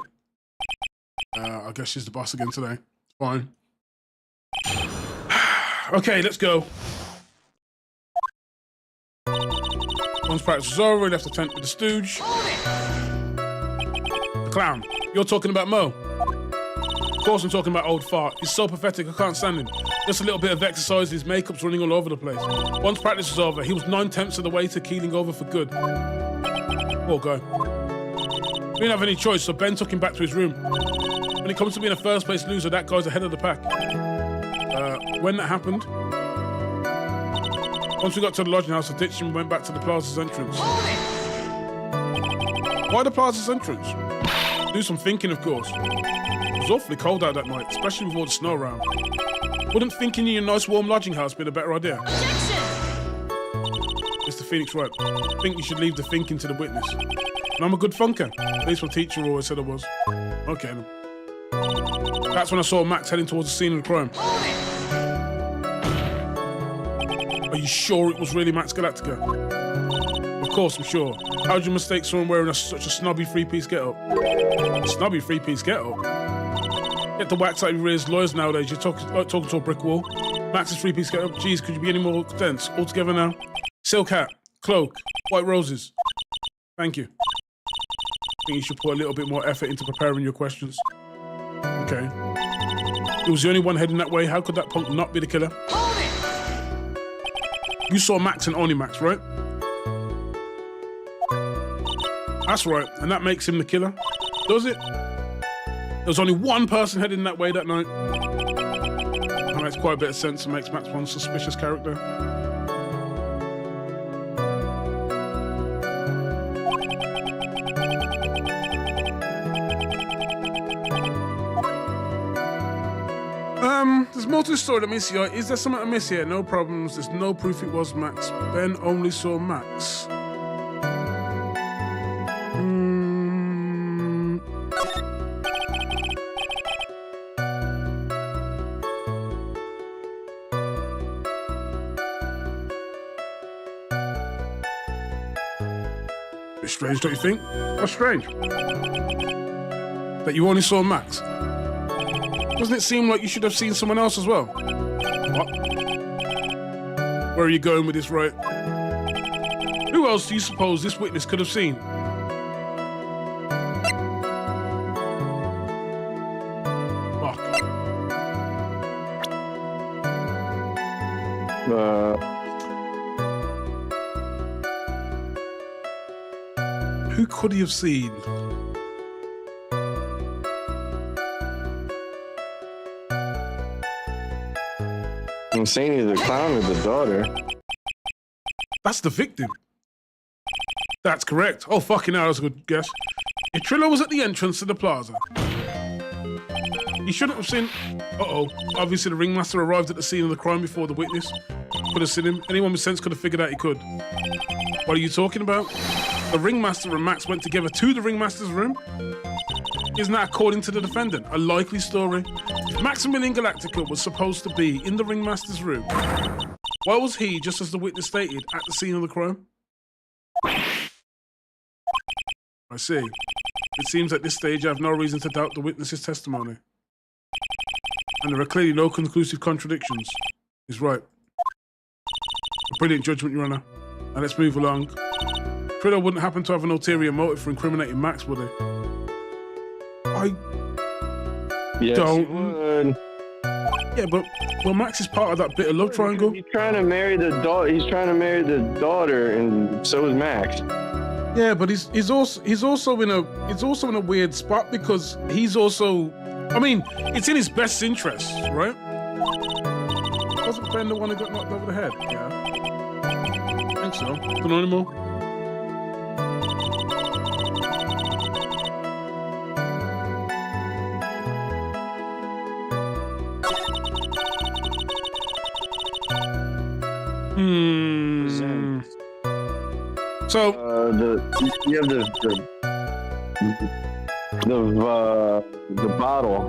I guess she's the boss again today. Fine. Okay, let's go. Once practice was over, he left the tent with the stooge. The clown. You're talking about Mo. Of course I'm talking about old fart. He's so pathetic, I can't stand him. Just a little bit of exercise, his makeup's running all over the place. Once practice was over, he was 9/10 of the way to keeling over for good. Poor guy. We didn't have any choice, so Ben took him back to his room. When it comes to being a first place loser, that guy's ahead of the pack. When that happened, once we got to the lodging house, I ditched him and went back to the plaza's entrance. Why the plaza's entrance? Do some thinking, of course. It was awfully cold out that night, especially with all the snow around. Wouldn't thinking in your nice warm lodging house be a better idea? Objection! Mr. Phoenix Wright, I think you should leave the thinking to the witness. And I'm a good funker. At least my teacher always said I was. Okay then. That's when I saw Max heading towards the scene of the crime. Are you sure it was really Max Galactica? Of course I'm sure. How'd you mistake someone wearing such a snobby three-piece get-up? Snobby three-piece get-up? Get the wax out of your ears, lawyers nowadays. You're like talking to a brick wall. Max's three-piece get-up. Geez, could you be any more dense? All together now. Silk hat, cloak, white roses. Thank you. I think you should put a little bit more effort into preparing your questions. Okay. He was the only one heading that way. How could that punk not be the killer? You saw Max and only Max, right? That's right, and that makes him the killer. Does it? There was only one person heading that way that night. That makes quite a bit of sense and makes Max one suspicious character. There's more to the story than miss here. Is there something I miss here? No problems. There's no proof it was Max. Ben only saw Max. Bit strange, don't you think? What's strange? That you only saw Max? Doesn't it seem like you should have seen someone else as well? What? Where are you going with this, right? Who else do you suppose this witness could have seen? Fuck. Who could he have seen? I'm saying he's the clown or the daughter. That's the victim. That's correct. Oh, fucking hell, that's a good guess. If Trillo was at the entrance to the plaza, he shouldn't have seen... Uh-oh. Obviously, the ringmaster arrived at the scene of the crime before the witness could have seen him. Anyone with sense could have figured out he could. What are you talking about? The ringmaster and Max went together to the ringmaster's room? Isn't that, according to the defendant, a likely story? If Maximilian Galactica was supposed to be in the ringmaster's room, why was he, just as the witness stated, at the scene of the crime? I see. It seems at this stage I have no reason to doubt the witness's testimony. And there are clearly no conclusive contradictions. He's right. A brilliant judgment, Your Honor. Now let's move along. Trillo wouldn't happen to have an ulterior motive for incriminating Max, would he? Yes, don't. he would. Yeah, but well, Max is part of that bit of love triangle. He's trying to marry the daughter. He's trying to marry the daughter, and so is Max. Yeah, but he's also in a weird spot because he's also, I mean, it's in his best interests, right? Wasn't Ben the one who got knocked over the head? Yeah, I think so. Don't know anymore. So you have the bottle.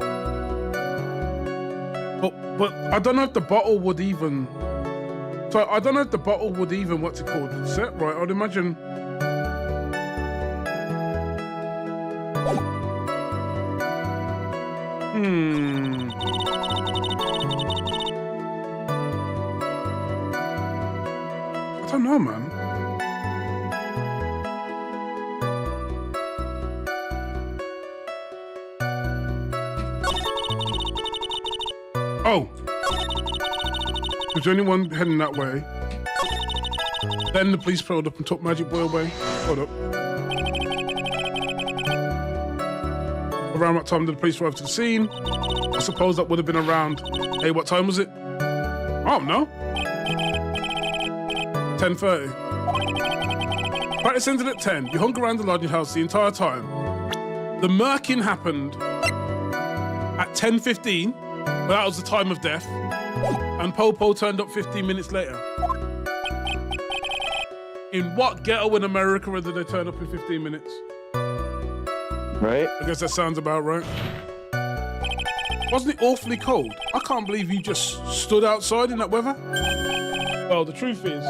But I don't know if the bottle would even. So I don't know if the bottle would even, what's it called, set right. I'd imagine. I don't know, man. Oh. Was there anyone heading that way? Then the police pulled up and took Magic Boy away. Hold up. Around what time did the police arrive to the scene? I suppose that would have been around... Hey, what time was it? I don't know. 10:30. Practice ended at 10. You hung around the lodging house the entire time. The murking happened at 10:15, but that was the time of death. And Popo turned up 15 minutes later. In what ghetto in America did they turn up in 15 minutes? Right? I guess that sounds about right. Wasn't it awfully cold? I can't believe you just stood outside in that weather. Well, the truth is,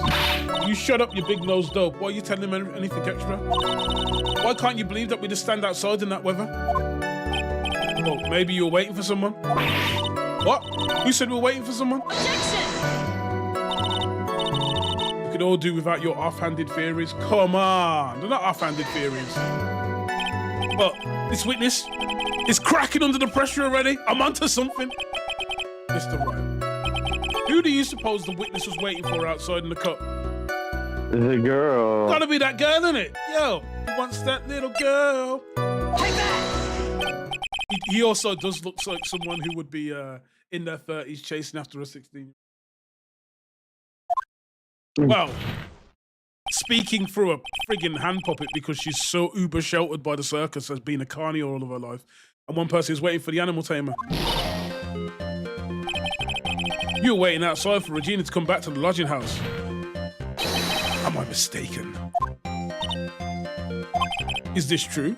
you shut up, you big-nosed dope. Why are you telling him anything extra? Why can't you believe that we just stand outside in that weather? Well, maybe you were waiting for someone. What? Who said we were waiting for someone? Objection! We could all do without your offhanded theories. Come on, they're not offhanded theories. But this witness is cracking under the pressure already. I'm onto something. Mr. Wright, who do you suppose the witness was waiting for outside in the cup? The girl. Gotta be that girl, innit? Yo, he wants that little girl. Take that! He also does look like someone who would be in their 30s chasing after a 16. Well, speaking through a friggin' hand puppet because she's so uber sheltered by the circus as being a carny all of her life. And one person is waiting for the animal tamer. You were waiting outside for Regina to come back to the lodging house. Am I mistaken? Is this true?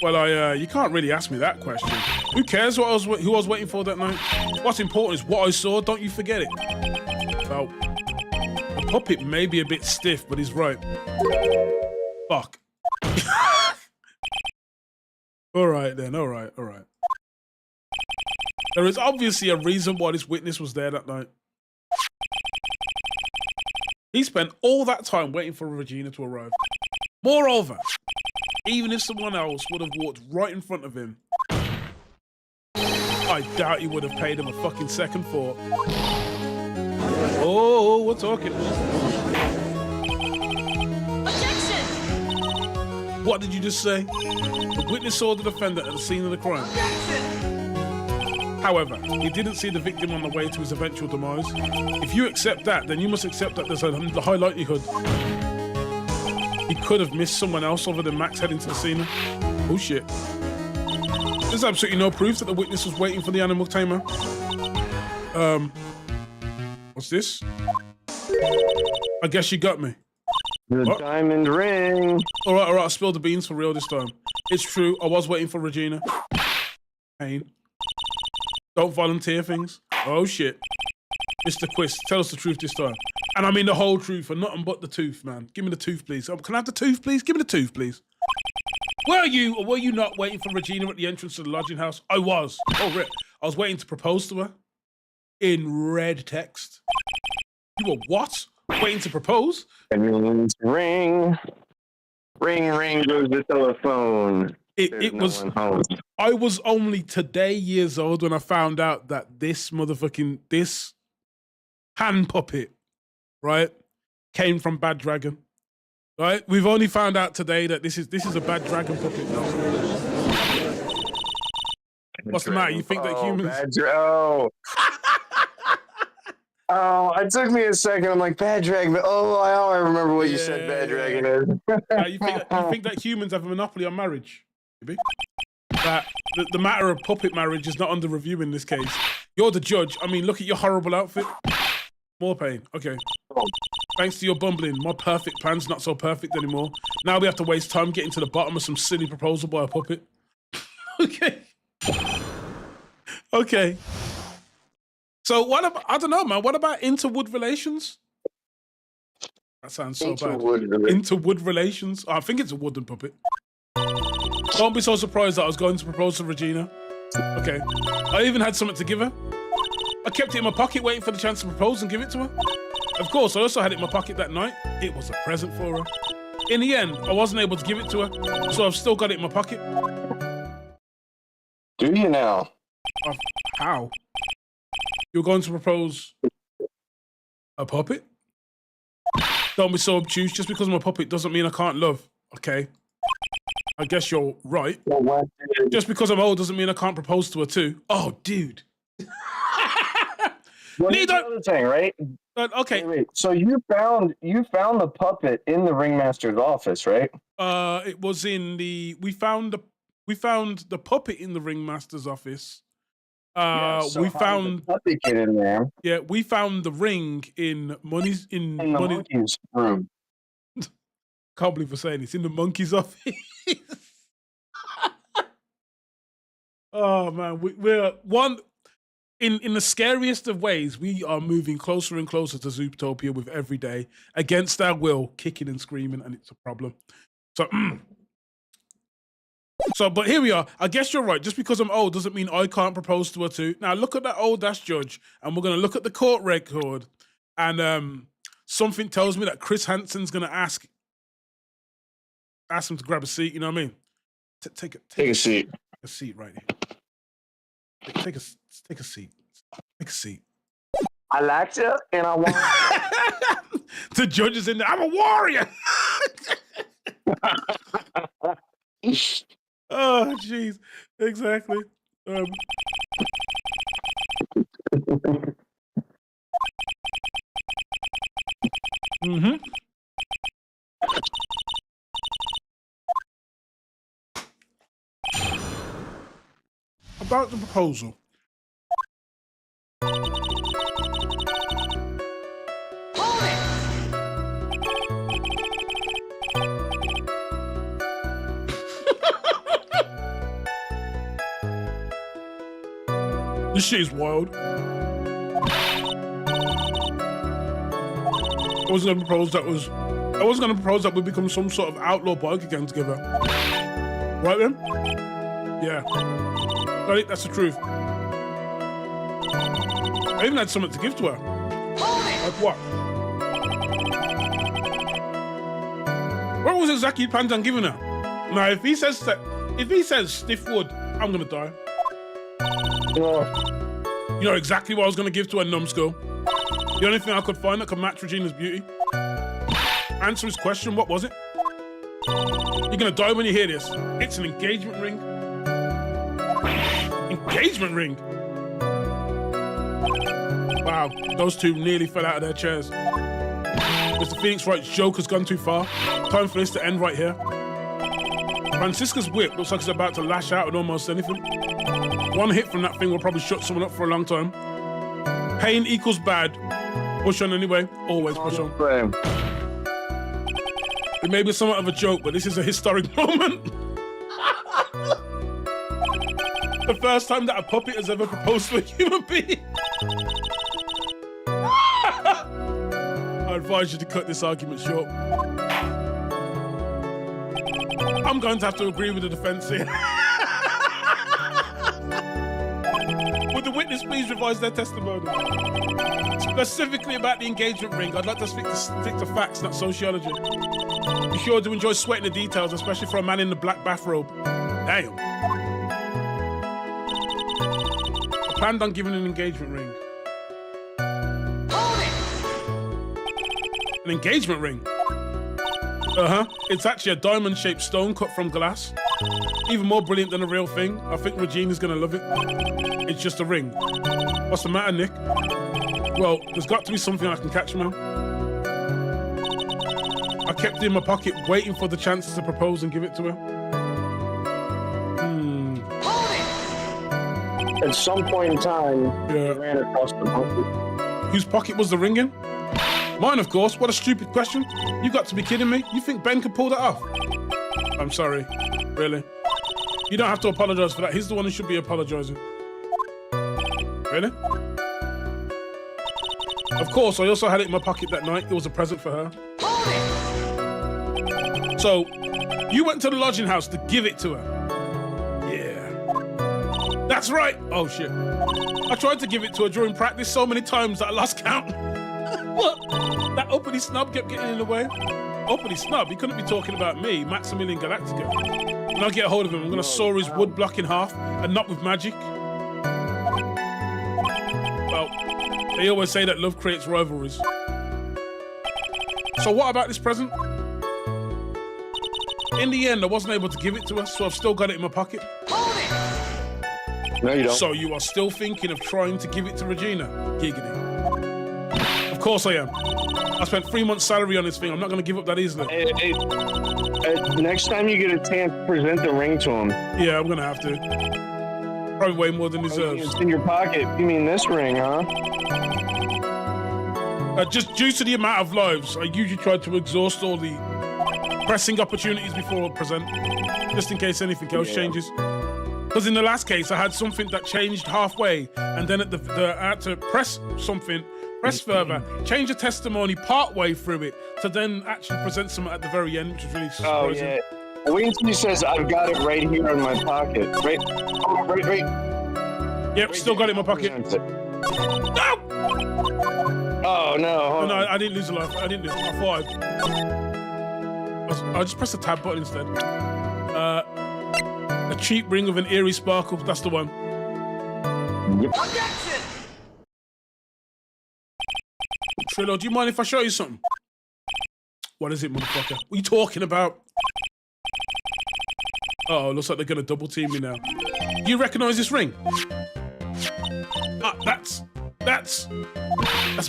Well, you can't really ask me that question. Who cares who I was waiting for that night? What's important is what I saw, don't you forget it. Well, the puppet may be a bit stiff, but he's right. Fuck. All right then, all right. There is obviously a reason why this witness was there that night. He spent all that time waiting for Regina to arrive. Moreover, even if someone else would have walked right in front of him, I doubt he would have paid him a fucking second thought. Oh, we're talking. Objection! What did you just say? The witness saw the defendant at the scene of the crime. However, he didn't see the victim on the way to his eventual demise. If you accept that, then you must accept that there's a high likelihood he could have missed someone else other than Max heading to the scene. Oh shit. There's absolutely no proof that the witness was waiting for the animal tamer. What's this? I guess you got me. The What? diamond ring. All right, I spilled the beans for real this time. It's true, I was waiting for Regina. Pain. Don't volunteer things. Oh shit. Mr. Quist, tell us the truth this time. And I mean the whole truth and nothing but the tooth, man. Give me the tooth, please. Can I have the tooth, please? Give me the tooth, please. Were you or were you not waiting for Regina at the entrance to the lodging house? I was. Oh, Rick. I was waiting to propose to her. In red text. You were what? Waiting to propose? That means ring. Ring, ring goes the telephone. It was... I was only today years old when I found out that this hand puppet, right, came from Bad Dragon. Right? We've only found out today that this is a Bad Dragon puppet. What's the matter? You think that humans... Oh, it took me a second. I'm like, Bad Dragon. Oh, I remember what you said Bad Dragon is. You think that humans have a monopoly on marriage? Maybe. That the matter of puppet marriage is not under review in this case. You're the judge. I mean, look at your horrible outfit. More pain. Okay. Thanks to your bumbling, my perfect plan's not so perfect anymore. Now we have to waste time getting to the bottom of some silly proposal by a puppet. Okay. Okay. So what about, I don't know, man. What about interwood relations? That sounds so bad. Interwood relations. Oh, I think it's a wooden puppet. Don't be so surprised that I was going to propose to Regina. Okay. I even had something to give her. I kept it in my pocket waiting for the chance to propose and give it to her. Of course, I also had it in my pocket that night. It was a present for her. In the end, I wasn't able to give it to her, so I've still got it in my pocket. Do you now? How? You're going to propose a puppet? Don't be so obtuse. Just because I'm a puppet doesn't mean I can't love. Okay. I guess you're right. Just because I'm old doesn't mean I can't propose to her too. Oh, dude. Well, here's the other thing, right? Okay. Wait. So you found the puppet in the ringmaster's office, right? It was in the we found the puppet in the ringmaster's office. So We how did found the puppet get in there yeah, we found the ring in Money's in the monkey's room. Can't believe we're saying it's in the monkey's office. Oh man, we're one in the scariest of ways. We are moving closer and closer to Zootopia with every day, against our will, kicking and screaming, and it's a problem. So, but here we are. I guess you're right. Just because I'm old doesn't mean I can't propose to her too. Now look at that old ass judge, and we're gonna look at the court record, and something tells me that Chris Hansen's gonna ask him to grab a seat. You know what I mean? Take a seat. A seat right here. Take a seat. Take a seat. I liked it, and I want. The judge is in there. I'm a warrior. Oh, jeez. Exactly. Mm-hmm. About the proposal. Hold it! This shit is wild. I wasn't gonna propose that we become some sort of outlaw biker gang together. Right then? Yeah. That's the truth. I even had something to give to her. Like what? What was exactly you planned on giving her? Now, if he says stiff wood, I'm gonna die. You know exactly what I was gonna give to her, numbskull. The only thing I could find that could match Regina's beauty. Answer his question, what was it? You're gonna die when you hear this. It's an engagement ring. Engagement ring? Wow, those two nearly fell out of their chairs. Mr. Phoenix Wright's joke has gone too far. Time for this to end right here. Francisca's whip looks like it's about to lash out at almost anything. One hit from that thing will probably shut someone up for a long time. Pain equals bad. Push on anyway. Always push on. It may be somewhat of a joke, but this is a historic moment. The first time that a puppet has ever proposed to a human being. I advise you to cut this argument short. I'm going to have to agree with the defense here. Would the witness please revise their testimony? Specifically about the engagement ring, I'd like to stick to facts, not sociology. Be sure to enjoy sweating the details, especially for a man in the black bathrobe. Damn. I planned on giving an engagement ring. Hold it! An engagement ring? Uh-huh. It's actually a diamond-shaped stone cut from glass. Even more brilliant than a real thing. I think Regina's gonna love it. It's just a ring. What's the matter, Nick? Well, there's got to be something I can catch now. I kept it in my pocket, waiting for the chance to propose and give it to her. Hold it! At some point in time, Yeah. he ran across the monkey. Whose pocket was the ring in? Mine, of course. What a stupid question. You got to be kidding me. You think Ben could pull that off? I'm sorry. Really? You don't have to apologize for that. He's the one who should be apologizing. Really? Of course, I also had it in my pocket that night. It was a present for her. Hold it! So, you went to the lodging house to give it to her? Yeah. That's right. Oh, shit. I tried to give it to her during practice so many times that I lost count. What? That uppity snub kept getting in the way? Uppity snub? He couldn't be talking about me, Maximilian Galactica. When I get a hold of him, I'm going to saw his wood block in half, and not with magic. Well, They always say that love creates rivalries. So what about this present? In the end, I wasn't able to give it to her, so I've still got it in my pocket. No, you don't. So you are still thinking of trying to give it to Regina? Giggity. Of course I am. I spent 3 months' salary on this thing. I'm not going to give up that easily. Hey, next time you get a chance, present the ring to him. Yeah, I'm going to have to. Probably way more than deserves. It's in your pocket. You mean this ring, huh? Just due to the amount of lives, I usually try to exhaust all the pressing opportunities before I present, just in case anything else changes. Because in the last case, I had something that changed halfway, and then at I had to press further, change the testimony partway through it, to then actually present something at the very end, which was really surprising. Oh, yeah. Wait until he says, I've got it right here in my pocket. Right. Yep, still got it in my pocket. No! Oh, no. No, I didn't lose a life. I thought I'll just press the tab button instead. A cheap ring with an eerie sparkle. That's the one. Yep. Objection! Trillo, do you mind if I show you something? What is it, motherfucker? What are you talking about? Uh-oh, looks like they're gonna double team me now. Do you recognize this ring? That's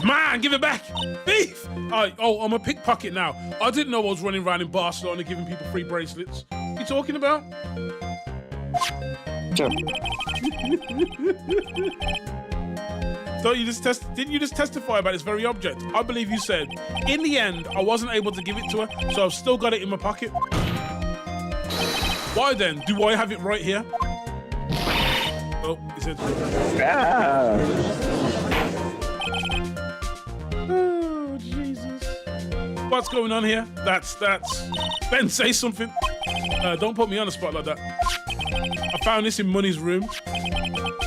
mine. Give it back, thief! I'm a pickpocket now. I didn't know I was running around in Barcelona giving people free bracelets. What are you talking about? So didn't you just testify about this very object? I believe you said, in the end, I wasn't able to give it to her, so I've still got it in my pocket. Why then? Do I have it right here? Oh, he said. Oh, Jesus. What's going on here? That's. Ben, say something. Don't put me on the spot like that. I found this in Money's room.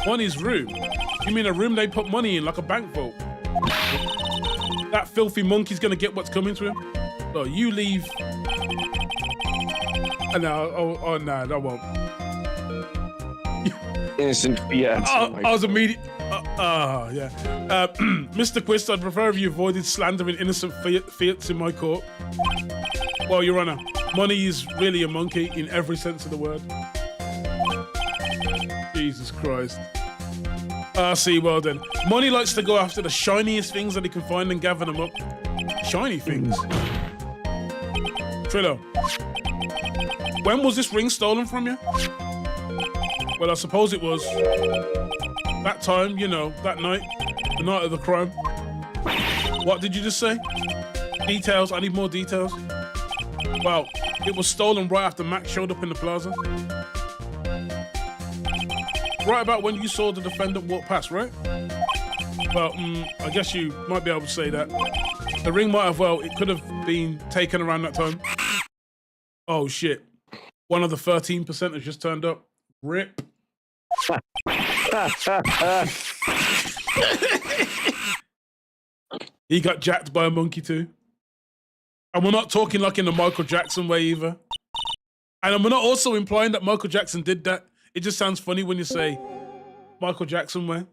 Money's room? You mean a room they put money in, like a bank vault? That filthy monkey's gonna get what's coming to him. So you leave. No, no, that won't. Innocent fiat. I was immediate. Yeah. Mr. Quist, I'd prefer if you avoided slandering innocent fiats in my court. Well, Your Honor, Money is really a monkey in every sense of the word. Jesus Christ. See, well then. Money likes to go after the shiniest things that he can find and gather them up. Shiny things. Trillo, when was this ring stolen from you? Well, I suppose it was that time, you know, that night, the night of the crime. What did you just say? Details, I need more details. Well, it was stolen right after Max showed up in the plaza. Right about when you saw the defendant walk past, right? Well, I guess you might be able to say that. The ring might have, it could have been taken around that time. Oh, shit. One of the 13% has just turned up. Rip. He got jacked by a monkey too. And we're not talking like in the Michael Jackson way either. And we're not also implying that Michael Jackson did that. It just sounds funny when you say Michael Jackson way.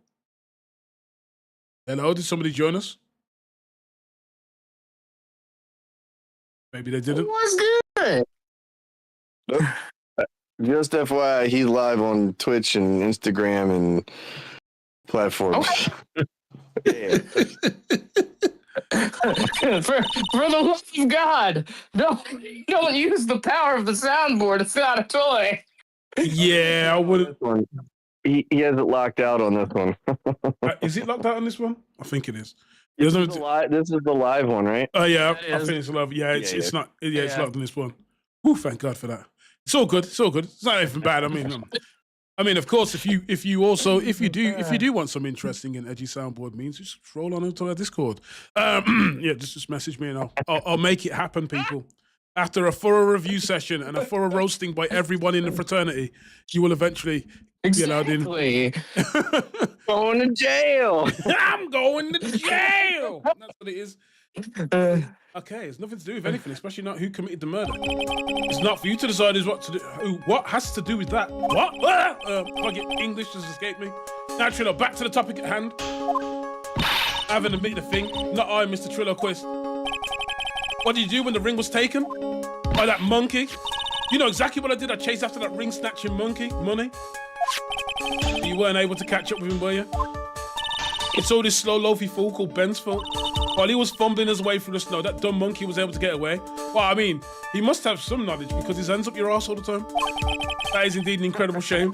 Hello, did somebody join us? Maybe they didn't. What's good? Just FYI, he's live on Twitch and Instagram and platforms. Okay. for the love of God, don't use the power of the soundboard. It's not a toy. Yeah, I wouldn't. He has it locked out on this one. Is it locked out on this one? I think it is. This is the live one, right? Oh yeah, I think it's live. Yeah, it's not. Yeah, it's locked on this one. Ooh, thank God for that. It's all good. It's all good. It's not even bad. I mean, of course, if you do want some interesting and edgy soundboard means, just roll on into our Discord. Yeah, just message me and I'll make it happen, people. After a thorough review session and a thorough roasting by everyone in the fraternity, you will eventually be allowed in. Going to jail. I'm going to jail. That's what it is. Okay, it's nothing to do with anything, especially not who committed the murder. It's not for you to decide is what to do. What has to do with that? What? Fuck it, English just escaped me. Naturally, back to the topic at hand. I haven't admitted a thing. Not I, Mr. Trilloquist. What did you do when the ring was taken? By that monkey? You know exactly what I did. I chased after that ring snatching monkey. Money. You weren't able to catch up with him, were you? It's all this slow loafy fool called Ben's fault. While he was fumbling his way through the snow, that dumb monkey was able to get away. Well, I mean, he must have some knowledge because his hands up your ass all the time. That is indeed an incredible shame.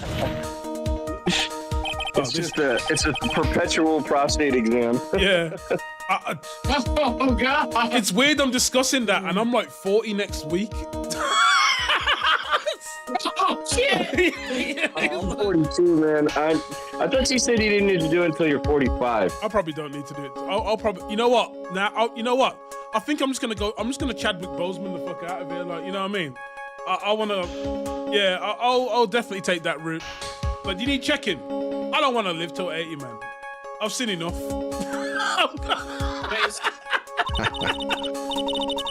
It's a perpetual prostate exam. Yeah. Oh God! It's weird I'm discussing that and I'm like 40 next week. Oh shit! I'm 42, man. I thought you said you didn't need to do it until you're 45. I probably don't need to do it. I'll probably, you know what? Now, you know what? I think I'm just gonna Chadwick Boseman the fuck out of here. Like, you know what I mean? I wanna, yeah, I'll definitely take that route. But you need checking. I don't want to live till 80, man. I've seen enough.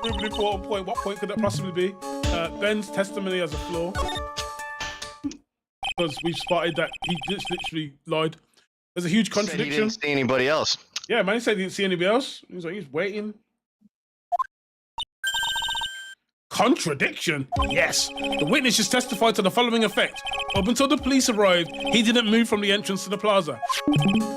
Really important point. What point could that possibly be? Ben's testimony as a flaw. Because we've spotted that he just literally lied. There's a huge contradiction. He didn't see anybody else. Yeah, man, he said he didn't see anybody else. He's like, he's waiting. Contradiction? Yes. The witness just testified to the following effect. Up until the police arrived, he didn't move from the entrance to the plaza.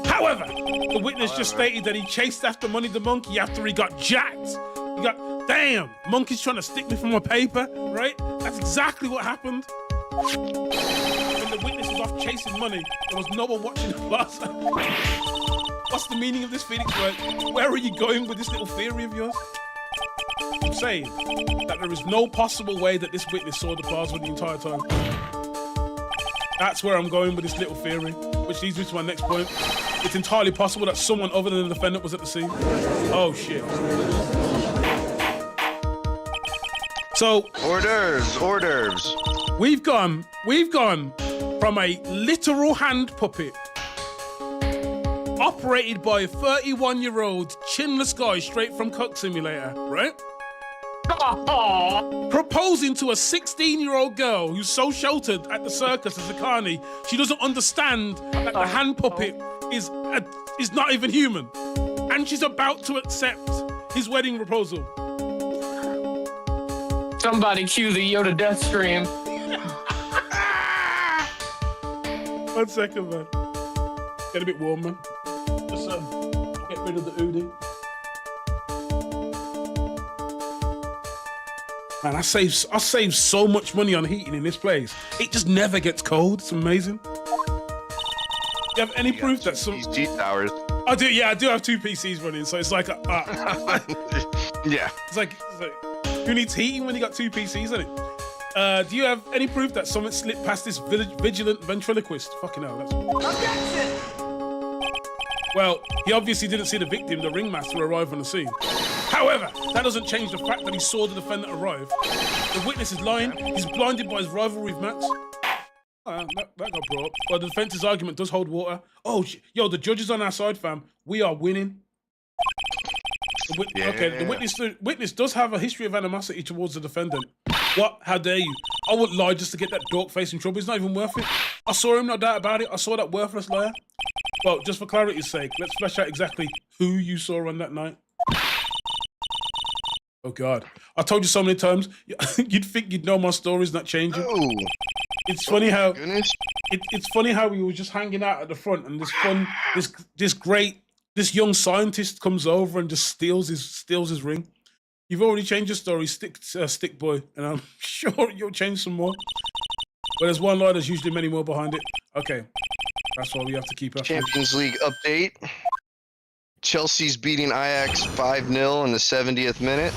However, the witness just stated that he chased after Money the Monkey after he got jacked. He got, damn, monkey's trying to stick me for my paper, right? That's exactly what happened. When the witness was off chasing Money, there was no one watching the plaza. What's the meaning of this Phoenix word? Where are you going with this little theory of yours? I'm saying that there is no possible way that this witness saw the plaza the entire time. That's where I'm going with this little theory, which leads me to my next point. It's entirely possible that someone other than the defendant was at the scene. Oh shit. So Hors d'oeuvres. We've gone from a literal hand puppet operated by a 31-year-old chinless guy straight from Cook Simulator, right? Proposing to a 16-year-old girl who's so sheltered at the circus as a carny, she doesn't understand that the hand puppet is not even human. And she's about to accept his wedding proposal. Somebody cue the Yoda death scream. 1 second, man. Get a bit warm, man. Just get rid of the oodie. Man, I save so much money on heating in this place. It just never gets cold. It's amazing. Do you have any proof that some... These G towers. I do, yeah, I do have 2 PCs running, so it's like... Yeah. It's like, who needs heating when you got 2 PCs on it? Do you have any proof that someone slipped past this vigilant ventriloquist? Fucking hell, that's... Objection! Well, he obviously didn't see the victim, the ringmaster, arrive on the scene. However, that doesn't change the fact that he saw the defendant arrive. The witness is lying. He's blinded by his rivalry with Max. That got brought up. But the defense's argument does hold water. Oh, yo, the judge is on our side, fam. We are winning. Okay, the witness does have a history of animosity towards the defendant. What? How dare you? I wouldn't lie just to get that dork face in trouble. He's not even worth it. I saw him, no doubt about it. I saw that worthless liar. Well, just for clarity's sake, let's flesh out exactly who you saw on that night. Oh God, I told you so many times. You'd think you'd know my story's not changing. Oh. It's funny how Goodness. it's funny how we were just hanging out at the front, and this young scientist comes over and just steals his ring. You've already changed your story, stick boy, and I'm sure you'll change some more. But there's one lie, there's usually many more behind it. Okay, that's why we have to keep up. Champions League update. Chelsea's beating Ajax 5-0 in the 70th minute.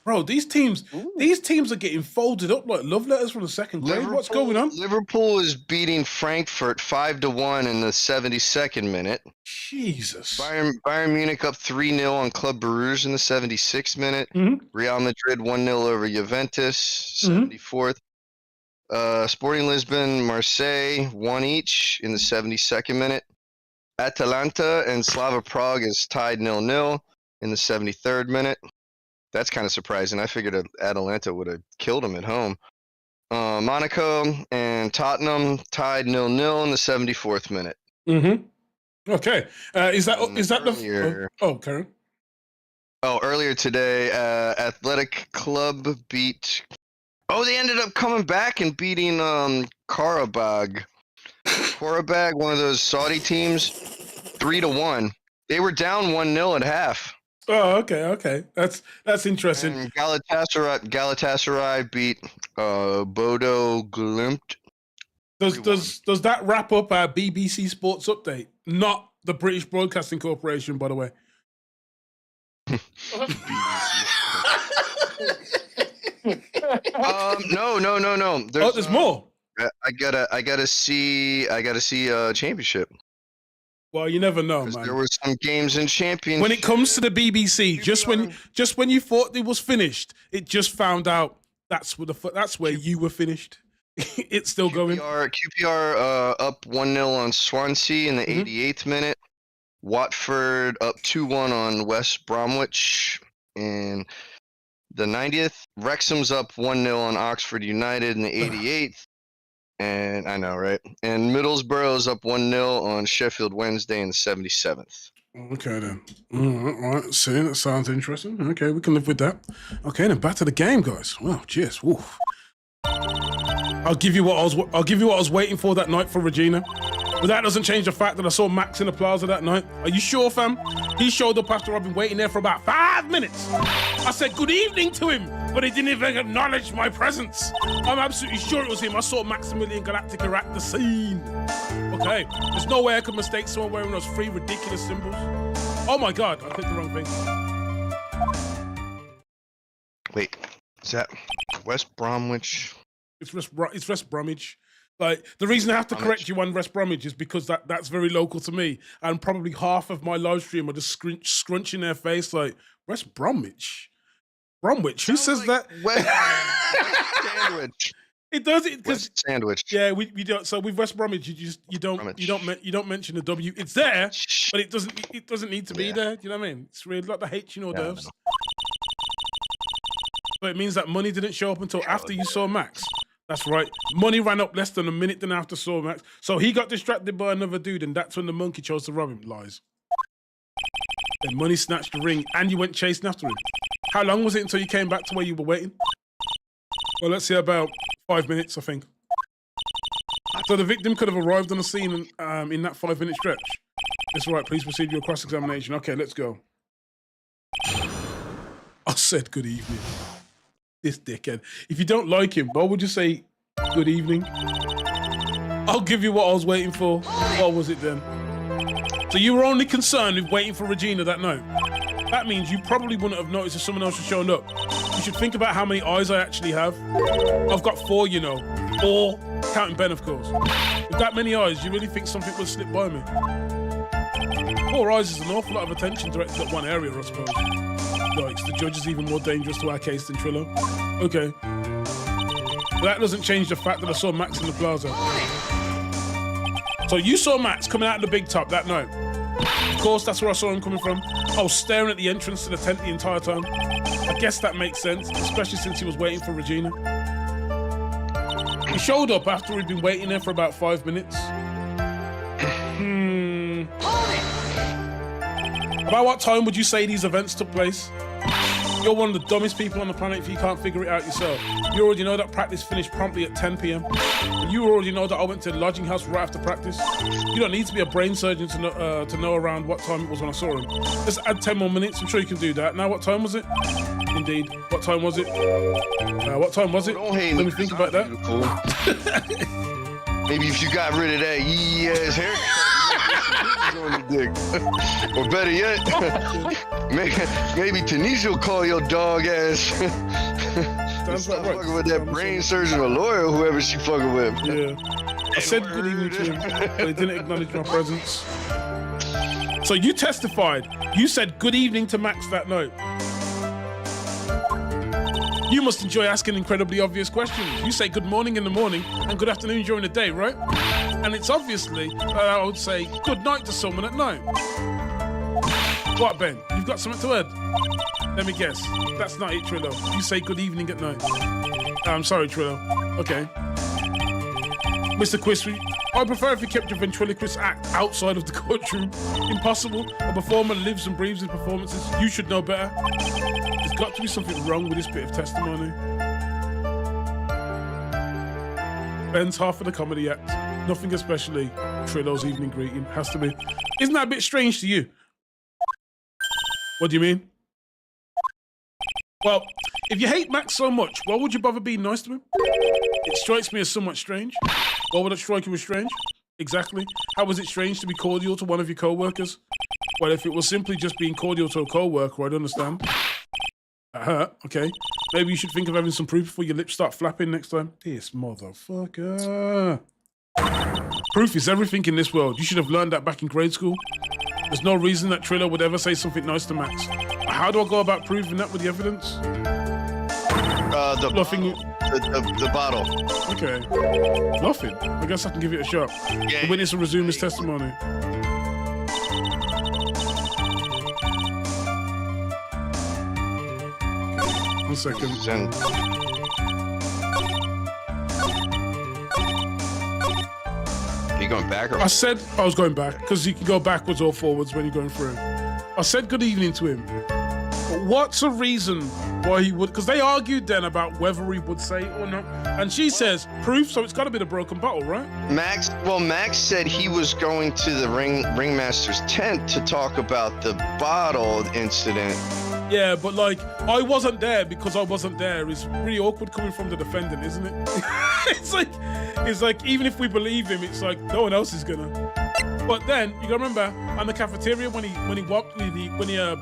Bro, these teams are getting folded up like love letters from the second grade. What's going on? Liverpool is beating Frankfurt 5-1 in the 72nd minute. Jesus. Bayern Munich up 3-0 on Club Brugge in the 76th minute. Mm-hmm. Real Madrid 1-0 over Juventus, 74th. Sporting Lisbon, Marseille 1 each in the 72nd minute. Atalanta and Slava Prague is tied 0-0 in the 73rd minute. That's kind of surprising. I figured Atalanta would have killed him at home. Monaco and Tottenham tied 0-0 in the 74th minute. Mm-hmm. Okay. Is that Earlier. Karen? Oh, earlier today, Athletic Club beat. Oh, they ended up coming back and beating Karabag. Karabag, one of those Saudi teams, 3-1. They were down 1-0 at half. Oh, okay. That's interesting. And Galatasaray beat Bodo Glimt. Does that wrap up our BBC Sports Update? Not the British Broadcasting Corporation, by the way. No. There's more. I gotta see a championship. Well, you never know, man. There were some games in championship. When it comes to the BBC, just when you thought it was finished, it just found out that's where you were finished. It's still going. QPR up 1-0 on Swansea in the 88th minute. Watford up 2-1 on West Bromwich in the 90th. Wrexham's up 1-0 on Oxford United in the 88th. And I know, right? And Middlesbrough's up 1-0 on Sheffield Wednesday in the 77th. Okay, then. All right. See, that sounds interesting. Okay, we can live with that. Okay, then back to the game, guys. Wow, cheers. Woof. I'll give you what I was waiting for that night for Regina. But that doesn't change the fact that I saw Max in the plaza that night. Are you sure, fam? He showed up after I've been waiting there for about 5 minutes. I said good evening to him, but he didn't even acknowledge my presence. I'm absolutely sure it was him. I saw Maximilian Galactica at the scene. Okay, there's no way I could mistake someone wearing those 3 ridiculous symbols. Oh my God, I clicked the wrong thing. Wait, is that West Bromwich? It's West Bromwich. Like, the reason I have to correct you on West Bromwich is because that's very local to me, and probably half of my live stream are just scrunching their face like, West Bromwich? Bromwich? Who says that? West Sandwich. It does it because West Sandwich. Yeah, we don't. So with West Bromwich, you don't mention the W. It's there, but it doesn't need to be there. Do you know what I mean? It's really like the H in hors d'oeuvres. But it means that money didn't show up until after you saw Max. That's right. Money ran up less than a minute than after saw Max. So he got distracted by another dude, and that's when the monkey chose to rob him. Lies. Then Money snatched the ring, and you went chasing after him. How long was it until you came back to where you were waiting? Well, let's say about 5 minutes, I think. So the victim could have arrived on the scene in that 5-minute stretch. That's right. Please proceed your cross-examination. Okay, let's go. I said good evening. This dickhead. If you don't like him, why would you say good evening? I'll give you what I was waiting for. What was it then? So you were only concerned with waiting for Regina that night. That means you probably wouldn't have noticed if someone else was showing up. You should think about how many eyes I actually have. I've got 4, you know. 4, counting Ben, of course. With that many eyes, you really think something would slip by me? 4 eyes is an awful lot of attention directed at one area, I suppose. Yikes, the judge is even more dangerous to our case than Trillo. Okay. But that doesn't change the fact that I saw Max in the plaza. So you saw Max coming out of the big top that night. Of course, that's where I saw him coming from. I was staring at the entrance to the tent the entire time. I guess that makes sense, especially since he was waiting for Regina. He showed up after we'd been waiting there for about 5 minutes. About what time would you say these events took place? You're one of the dumbest people on the planet if you can't figure it out yourself. You already know that practice finished promptly at 10 p.m. You already know that I went to the lodging house right after practice. You don't need to be a brain surgeon to know around what time it was when I saw him. Just add 10 more minutes. I'm sure you can do that. Now, what time was it? Indeed. What time was it? What time was it? Let me think about that. Maybe if you got rid of that yee-ass haircut, on your dick. Or better yet, maybe Tanisha will call your dog ass. Stop fucking with that brain surgeon or lawyer, whoever she fucking with. Yeah. I said good evening to him, but he didn't acknowledge my presence. So you testified. You said good evening to Max that night. You must enjoy asking incredibly obvious questions. You say good morning in the morning and good afternoon during the day, right? And it's obviously, I would say, good night to someone at night. What, Ben? You've got something to add? Let me guess. That's not it, Trillo. You say good evening at night. I'm sorry, Trillo. Okay. Mr. Quistry, I prefer if you kept your ventriloquist act outside of the courtroom. Impossible. A performer lives and breathes his performances. You should know better. There's got to be something wrong with this bit of testimony. Ben's half of the comedy act. Nothing especially. Trillo's evening greeting. Has to be. Isn't that a bit strange to you? What do you mean? Well, if you hate Max so much, why would you bother being nice to him? It strikes me as somewhat strange. Why would it strike you as strange? Exactly. How was it strange to be cordial to one of your co-workers? Well, if it was simply just being cordial to a co-worker, I'd understand. That hurt, okay. Maybe you should think of having some proof before your lips start flapping next time. This motherfucker. Proof is everything in this world. You should have learned that back in grade school. There's no reason that Trillo would ever say something nice to Max. How do I go about proving that with the evidence? The bottle. Okay. Nothing. I guess I can give it a shot. Yeah, The witness will resume his testimony. One second. And are you going back or? I said I was going back because you can go backwards or forwards when you're going through. I said good evening to him. But what's a reason why he would? Because they argued then about whether he would say it or not. And she says proof, so it's got to be the broken bottle, right? Max said he was going to the ringmaster's tent to talk about the bottle incident. Yeah, but like, I wasn't there because I wasn't there. It's really awkward coming from the defendant, isn't it? it's like, even if we believe him, it's like no one else is gonna. But then you gotta remember, on the cafeteria when he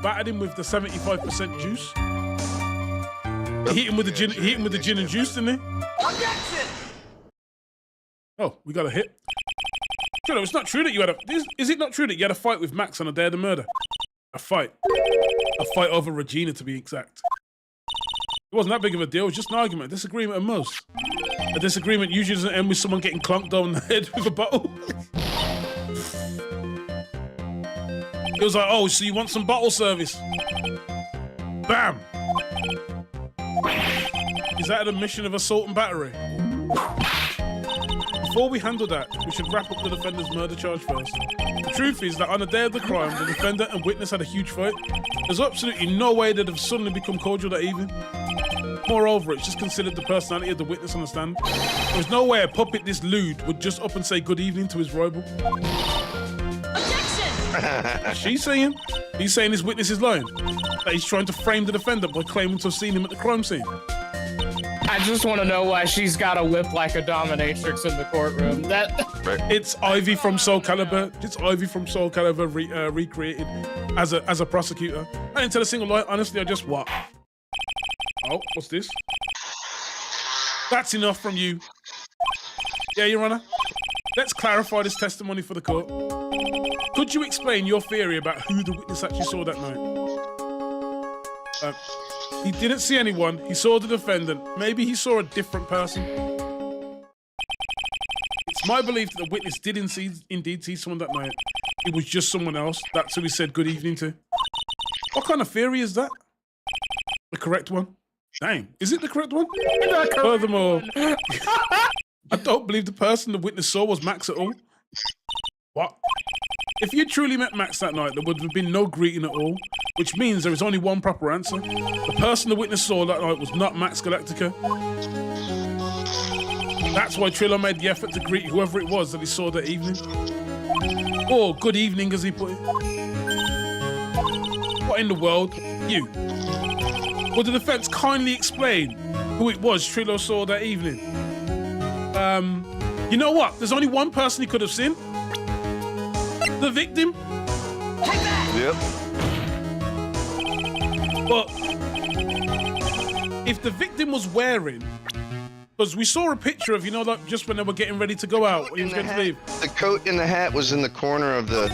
battered him with the 75% juice, he hit him with the gin and juice, didn't he? Objection! Oh, we got a hit. True, it's not true that you had is it not true that you had a fight with Max on a day of the murder? A fight over Regina, to be exact. It wasn't that big of a deal. It was just an argument, a disagreement at most. A disagreement usually doesn't end with someone getting clunked on the head with a bottle. It was like, oh, so you want some bottle service? Bam! Is that an admission of assault and battery? Before we handle that, we should wrap up the defender's murder charge first. The truth is that on the day of the crime, the defendant and witness had a huge fight. There's absolutely no way they'd have suddenly become cordial that evening. Moreover, it's just considered the personality of the witness on the stand. There's no way a puppet this lewd would just up and say good evening to his rival. Objection! She's saying? He's saying his witness is lying? That he's trying to frame the defendant by claiming to have seen him at the crime scene? I just want to know why she's got a whip like a dominatrix in the courtroom. It's Ivy from Soul Calibur. It's Ivy from Soul Calibur recreated as a prosecutor. I didn't tell a single lie. Honestly, I just what? Oh, what's this? That's enough from you. Yeah, Your Honor. Let's clarify this testimony for the court. Could you explain your theory about who the witness actually saw that night? He didn't see anyone. He saw the defendant. Maybe he saw a different person. It's my belief that the witness did indeed see someone that night. It was just someone else. That's who he said good evening to. What kind of theory is that? The correct one? Dang, is it the correct one? Furthermore, I don't believe the person the witness saw was Max at all. What? If you truly met Max that night, there would have been no greeting at all, which means there is only one proper answer. The person the witness saw that night was not Max Galactica. That's why Trillo made the effort to greet whoever it was that he saw that evening. Or good evening, as he put it. What in the world? You. Will the defense kindly explain who it was Trillo saw that evening? You know what? There's only one person he could have seen. The victim. Take that! Yep. But if the victim was wearing, because we saw a picture of, like just when they were getting ready to go out, he was going to leave. The coat and the hat was in the corner of the,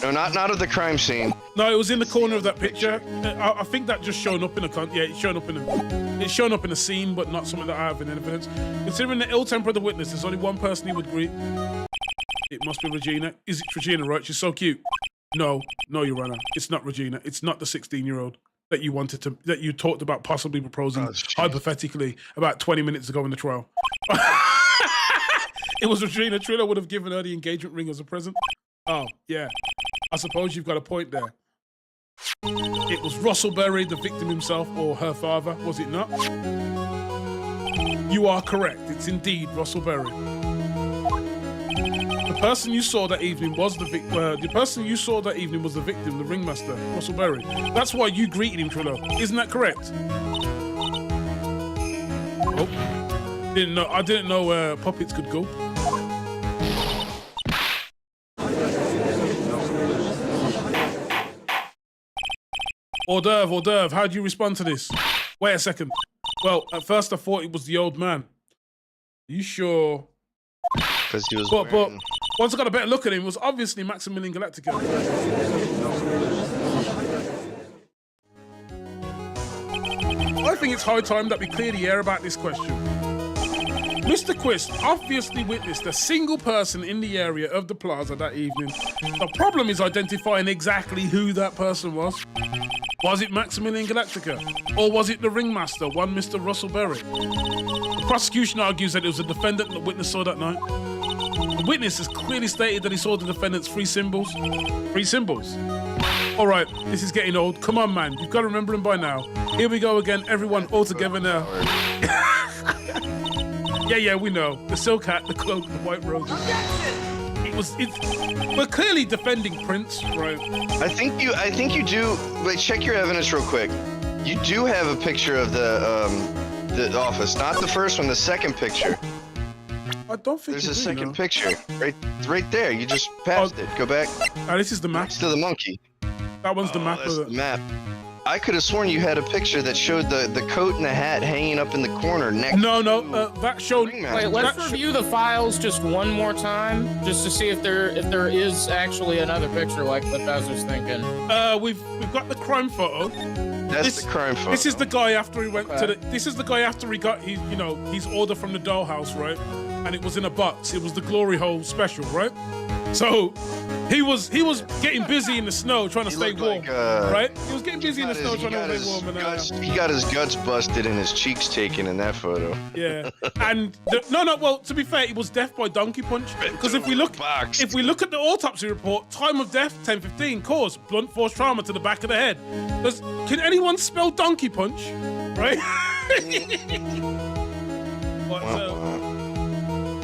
no, not of the crime scene. No, it was in the corner of that picture. I think that just shown up in it's shown up in a scene, but not something that I have in evidence. Considering the ill temper of the witness, there's only one person he would greet. It must be Regina. Is it Regina, right? She's so cute. No, Your Honor. It's not Regina. It's not the 16-year-old that you talked about possibly proposing hypothetically about 20 minutes ago in the trial. It was Regina. Triller would have given her the engagement ring as a present. Oh, yeah. I suppose you've got a point there. It was Russell Berry, the victim himself, or her father, was it not? You are correct. It's indeed Russell Berry. The person you saw that evening was the victim. The person you saw that evening was the victim, the ringmaster, Russell Berry. That's why you greeted him, Triller. Isn't that correct? Oh, didn't know. I didn't know puppets could go. Hors d'oeuvre, how do you respond to this? Wait a second. Well, at first I thought it was the old man. Are you sure? Because he was But wearing... once I got a better look at him, it was obviously Maximilian Galactica. I think it's high time that we clear the air about this question. Mr. Quist obviously witnessed a single person in the area of the plaza that evening. The problem is identifying exactly who that person was. Was it Maximilian Galactica? Or was it the ringmaster, one Mr. Russell Berry? The prosecution argues that it was the defendant that witness saw that night. The witness has clearly stated that he saw the defendant's three symbols. Three symbols? All right, this is getting old. Come on, man. You've got to remember him by now. Here we go again. Everyone all together now. Yeah, we know. The silk hat, the cloak, the white roses. We're clearly defending Prince, right? I think you do. Wait, check your evidence real quick. You do have a picture of the office, not the first one, the second picture. I don't think there's a second picture right there. You just passed it. Go back. This is the map. Next to the monkey. That one's the map. That's the map. I could have sworn you had a picture that showed the coat and the hat hanging up in the corner next. No, that showed. Wait, let's review the files just one more time, just to see if there is actually another picture like what Baz was thinking. We've got the crime photo. That's the crime photo. This is the guy after he went to the. This is the guy after he got his order from the dollhouse, right? And it was in a box. It was the glory hole special, right? So he was getting busy in the snow trying to stay warm, right? He was getting busy in the snow trying to stay warm. He got his guts busted and his cheeks taken in that photo. Yeah, and well, to be fair, he was death by donkey punch. Because if we look at the autopsy report, time of death 10:15, cause blunt force trauma to the back of the head. Can anyone spell donkey punch? Right?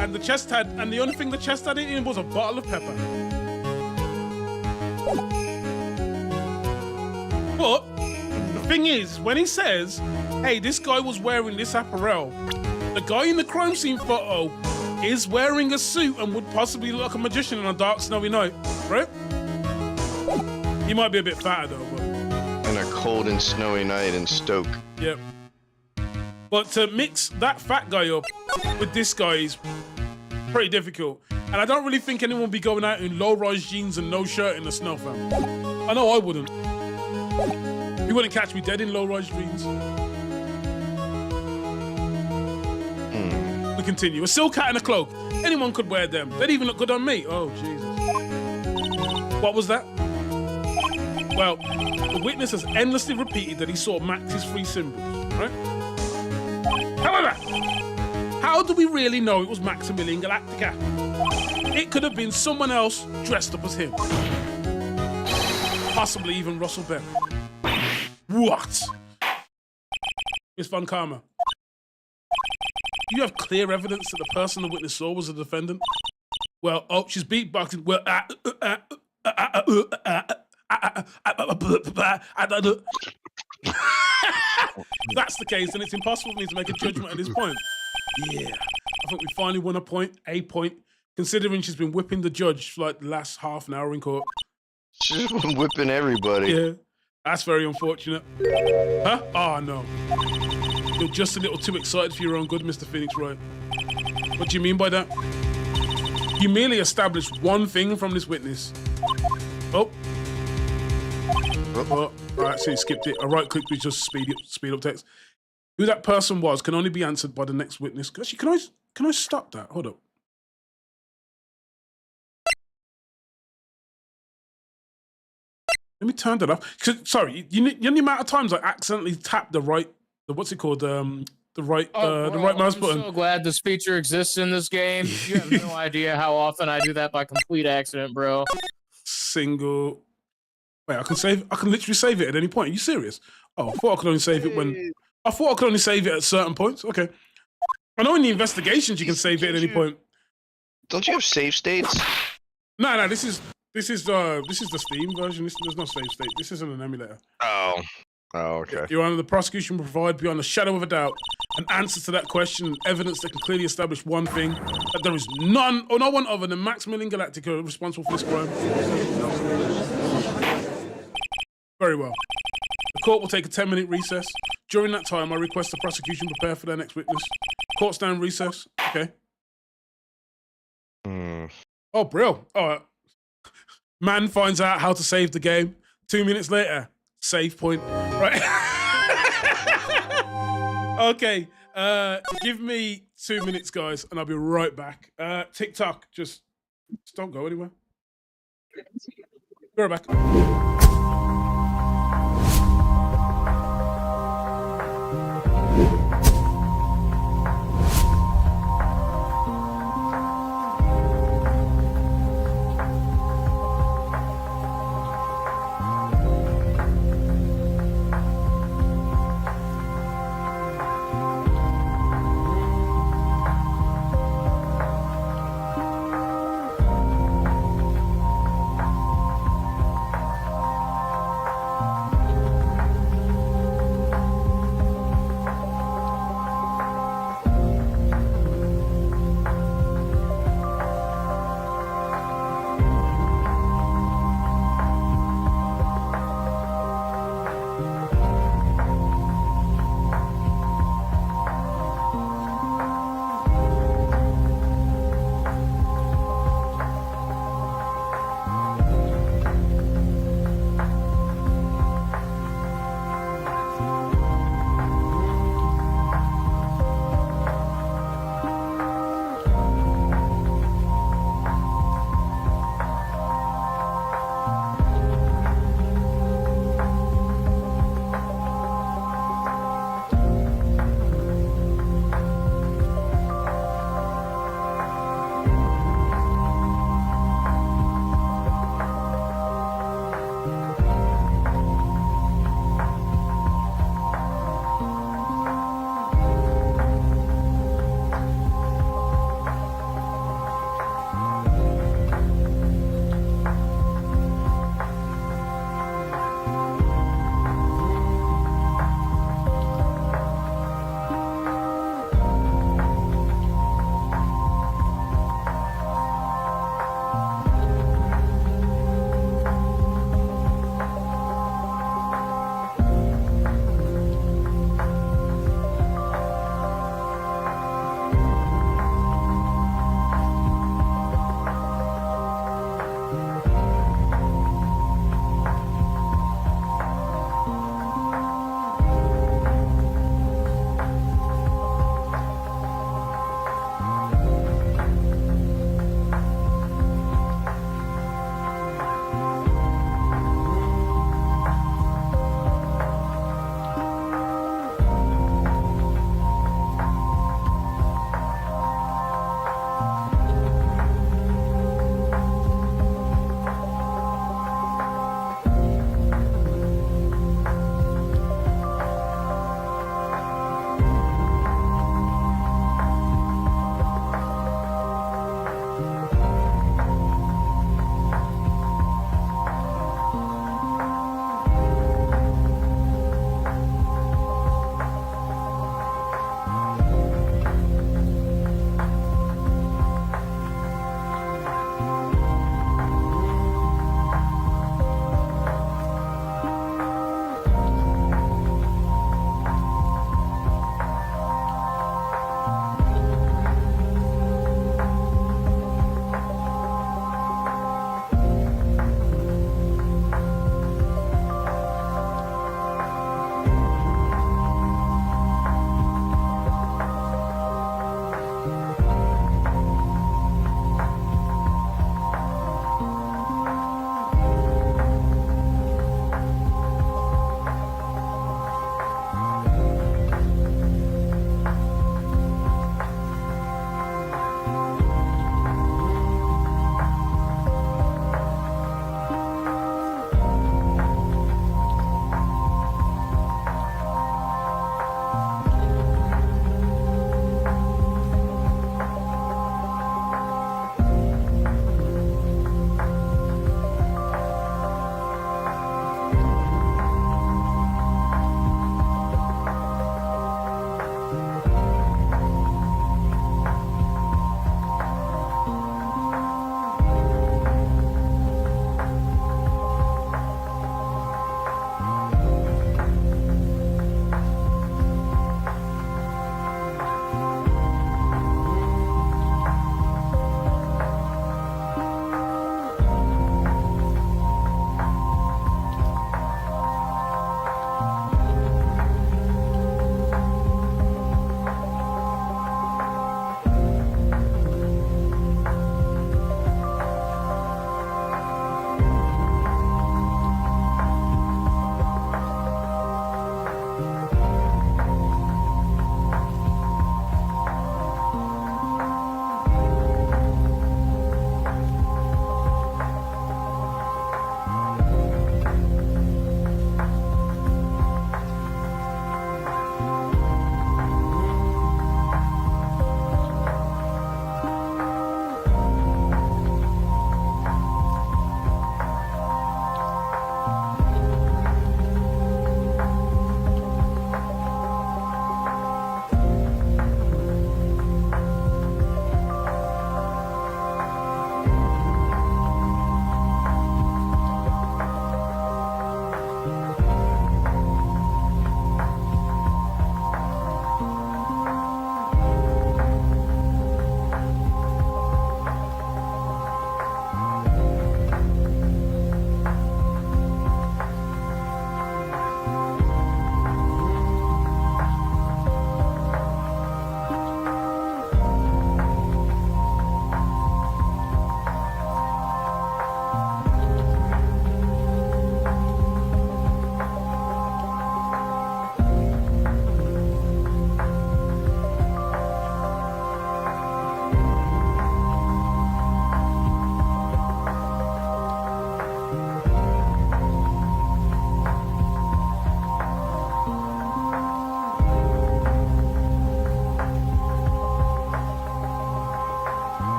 And the chest had, and the only thing the chest had in it was a bottle of pepper. But the thing is, when he says, hey, this guy was wearing this apparel, the guy in the crime scene photo is wearing a suit and would possibly look like a magician on a dark, snowy night, right? He might be a bit fatter though, but... On a cold and snowy night in Stoke. Yep. But to mix that fat guy up with this guy is pretty difficult. And I don't really think anyone would be going out in low-rise jeans and no shirt in the snow, fam. I know I wouldn't. You wouldn't catch me dead in low-rise jeans. We continue. A silk hat and a cloak. Anyone could wear them. They'd even look good on me. Oh, Jesus. What was that? Well, the witness has endlessly repeated that he saw Max's three symbols, right? However, how do we really know it was Maximilian Galactica? It could have been someone else dressed up as him. Possibly even Russell Berry. What? Miss Von Karma, you have clear evidence that the person the witness saw was the defendant? Well, she's beatboxing. Well, if that's the case, then it's impossible for me to make a judgment at this point. Yeah, I think we finally won a point, considering she's been whipping the judge for like the last half an hour in court. She's been whipping everybody. Yeah, that's very unfortunate. Huh? Oh, no. You're just a little too excited for your own good, Mr. Phoenix Wright. What do you mean by that? You merely established one thing from this witness. Oh, right, so you skipped it. I right-clicked with just speed up text. Who that person was can only be answered by the next witness. Actually, can I stop that? Hold up. Let me turn that off. Sorry, you know the amount of times I accidentally tapped the what's it called? The the right Bro, mouse I'm button. so glad this feature exists in this game. You have no idea how often I do that by complete accident, bro. Single. Wait, I can literally save it at any point. Are you serious? Oh, I thought I could only save it when. I thought I could only save it at certain points. Okay. I know in the investigations you can save it at any point. Don't you have save states? No, this is the Steam version. There's no save state. This isn't an emulator. Oh. Oh, okay. Your Honor, the prosecution will provide beyond a shadow of a doubt an answer to that question and evidence that can clearly establish one thing, that there is none or no one other than Maximilian Galactica responsible for this crime. Very well. The court will take a 10-minute recess. During that time, I request the prosecution prepare for their next witness. Court stand recess. Okay. Oh, brill. All right. Man finds out how to save the game. 2 minutes later, save point. Right. Okay. Give me 2 minutes, guys, and I'll be right back. TikTok, just don't go anywhere. Be right back.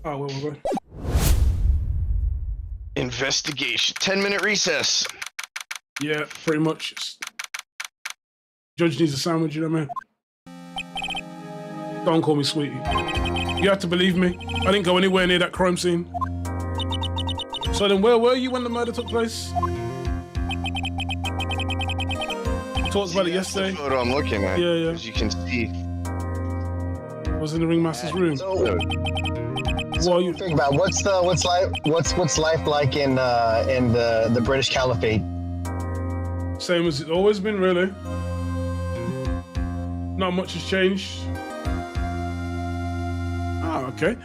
Oh, where was I? Investigation. 10-minute recess. Yeah, pretty much. Judge needs a sandwich, you know what I mean? Don't call me sweetie. You have to believe me. I didn't go anywhere near that crime scene. So then where were you when the murder took place? We talked about it yesterday. That's the photo I'm looking at. Yeah, yeah. As you can see. I was in the ringmaster's room. So, Well, you think about what's life like in the British Caliphate? same as it's always been, really. Not much has changed. Ah, okay.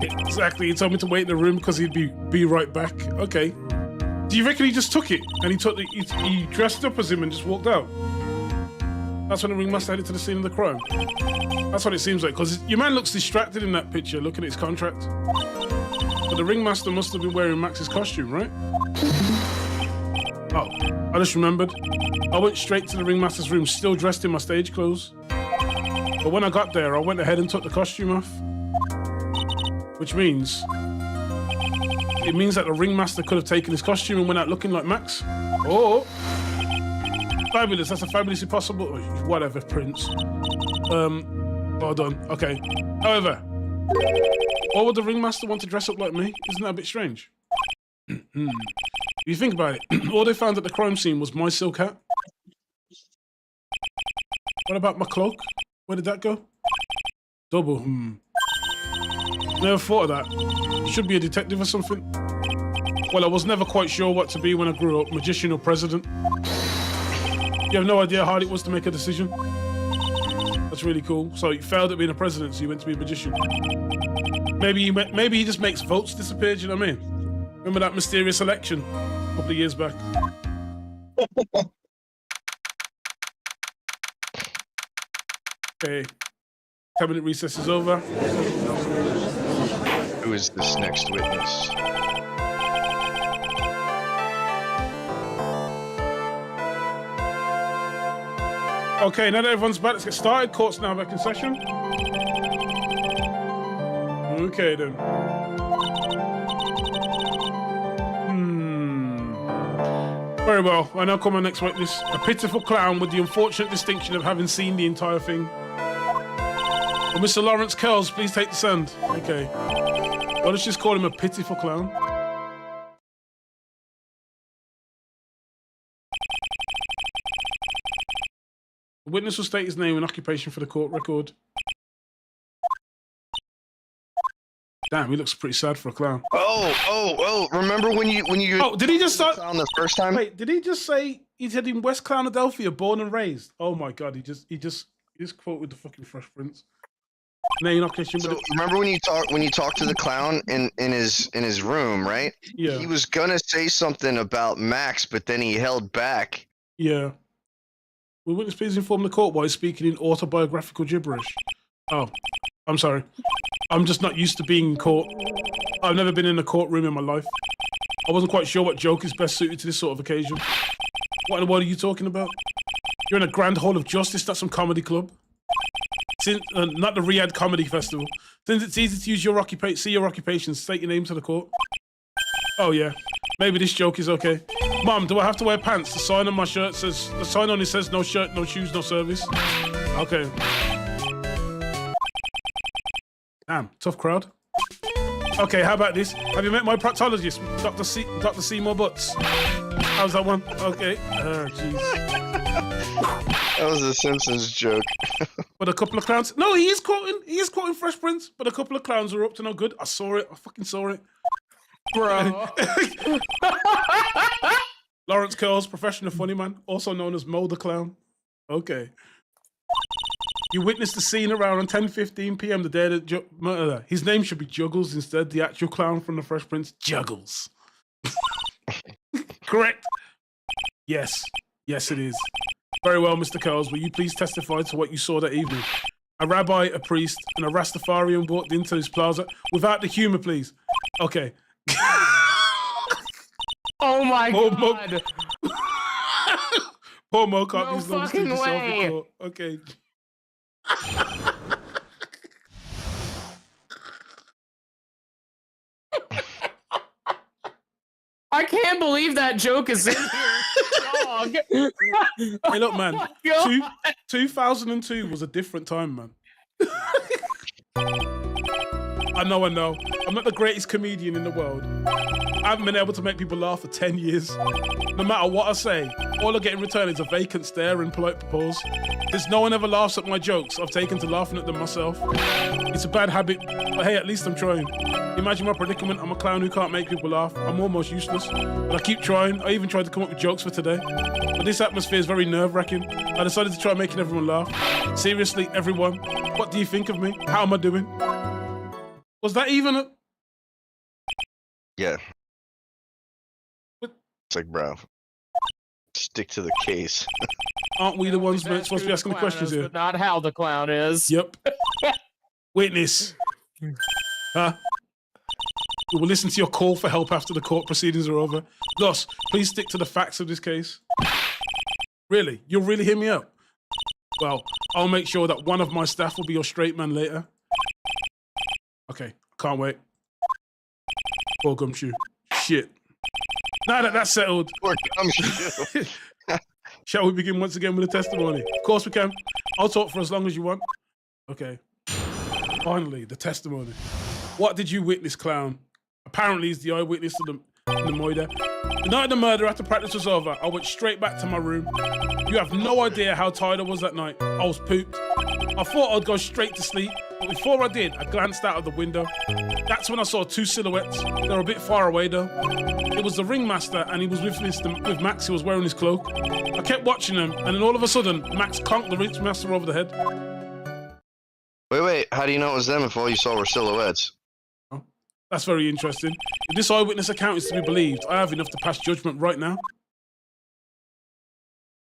Exactly. He told me to wait in the room because he'd be right back. Okay. Do you reckon he just took it and he dressed up as him and just walked out? That's when the ringmaster headed to the scene of the crime. That's what it seems like, because your man looks distracted in that picture, looking at his contract. But the ringmaster must have been wearing Max's costume, right? Oh, I just remembered. I went straight to the ringmaster's room, still dressed in my stage clothes. But when I got there, I went ahead and took the costume off. Which means... it means that the ringmaster could have taken his costume and went out looking like Max. Oh! Fabulous, that's a fabulously possible... whatever, Prince. Well done. Okay. However, why would the ringmaster want to dress up like me? Isn't that a bit strange? You think about it. All they found at the crime scene was my silk hat. What about my cloak? Where did that go? Double. Never thought of that. You should be a detective or something. Well, I was never quite sure what to be when I grew up, magician or president. You have no idea how hard it was to make a decision. That's really cool. So you failed at being a president, so you went to be a magician. Maybe he just makes votes disappear, do you know what I mean? Remember that mysterious election a couple of years back? Okay. 10-minute recess is over. Who is this next witness? Okay, now that everyone's back, let's get started. Court's now back in session. Okay, then. Very well. I now call my next witness, a pitiful clown with the unfortunate distinction of having seen the entire thing. Well, Mr. Lawrence Curls, please take the stand. Okay. Well, let's just call him a pitiful clown. The witness will state his name and occupation for the court record. Damn, he looks pretty sad for a clown. Oh! Remember when you? Oh, did he just start on the first time? Wait, did he just say he's in West Clownadelphia, born and raised? Oh my God, he just quoted the fucking Fresh Prince. Name occupation. So remember when you talked to the clown in his room, right? Yeah. He was gonna say something about Max, but then he held back. Yeah. Will witness please inform the court why he's speaking in autobiographical gibberish? Oh, I'm sorry. I'm just not used to being in court. I've never been in a courtroom in my life. I wasn't quite sure what joke is best suited to this sort of occasion. What in the world are you talking about? You're in a grand hall of justice, not some comedy club. Not the Riyadh Comedy Festival. Since it's easy to use your occupation, state your name to the court. Oh yeah, maybe this joke is okay. Mom, do I have to wear pants? The sign on my shirt says, the sign on it says no shirt, no shoes, no service. Okay. Damn, tough crowd. Okay, how about this? Have you met my proctologist, Dr. Seymour Butts? How's that one? Okay. Jeez. That was a Simpsons joke. But a couple of clowns. No, he is quoting Fresh Prince, but a couple of clowns are up to no good. I saw it. I fucking saw it. Bro. Lawrence Curls, professional funny man, also known as Mo the Clown. Okay. You witnessed the scene around 10:15 p.m. the day that his name should be Juggles instead. The actual clown from the Fresh Prince, Juggles. Correct. Yes, it is. Very well, Mr. Curls. Will you please testify to what you saw that evening? A rabbi, a priest, and a Rastafarian walked into his plaza. Without the humor, please. Okay. Oh my Mo. God. Poor Mo can't No use those fucking to way. court. Okay. I can't believe that joke is in here. Dog. Hey, look, man. Oh my God. 2002 was a different time, man. I know. I'm not the greatest comedian in the world. I haven't been able to make people laugh for 10 years. No matter what I say, all I get in return is a vacant stare and polite pause. Since no one ever laughs at my jokes, I've taken to laughing at them myself. It's a bad habit, but hey, at least I'm trying. Imagine my predicament. I'm a clown who can't make people laugh. I'm almost useless, but I keep trying. I even tried to come up with jokes for today. But this atmosphere is very nerve-wracking. I decided to try making everyone laugh. Seriously, everyone, what do you think of me? How am I doing? Was that even a... Yeah. What? It's like, bro, stick to the case. Aren't we the ones That's supposed to be who asking the clown questions is, here? but not how the clown is. Yep. Witness. Huh? We will listen to your call for help after the court proceedings are over. Gus, please stick to the facts of this case. Really? You'll really hear me out? Well, I'll make sure that one of my staff will be your straight man later. Okay, can't wait. Poor gumshoe. Shit. Now that that's settled, Poor gumshoe. shall we begin once again with the testimony? Of course we can. I'll talk for as long as you want. Okay. Finally, the testimony. What did you witness, clown? Apparently, he's the eyewitness to the murder. The night of the murder, after practice was over, I went straight back to my room. You have no idea how tired I was that night. I was pooped. I thought I'd go straight to sleep, but before I did, I glanced out of the window. That's when I saw two silhouettes. They were a bit far away, though. It was the ringmaster, and he was with Max, who was wearing his cloak. I kept watching them, and then all of a sudden, Max conked the ringmaster over the head. Wait. How do you know it was them if all you saw were silhouettes? That's very interesting. If this eyewitness account is to be believed, I have enough to pass judgment right now.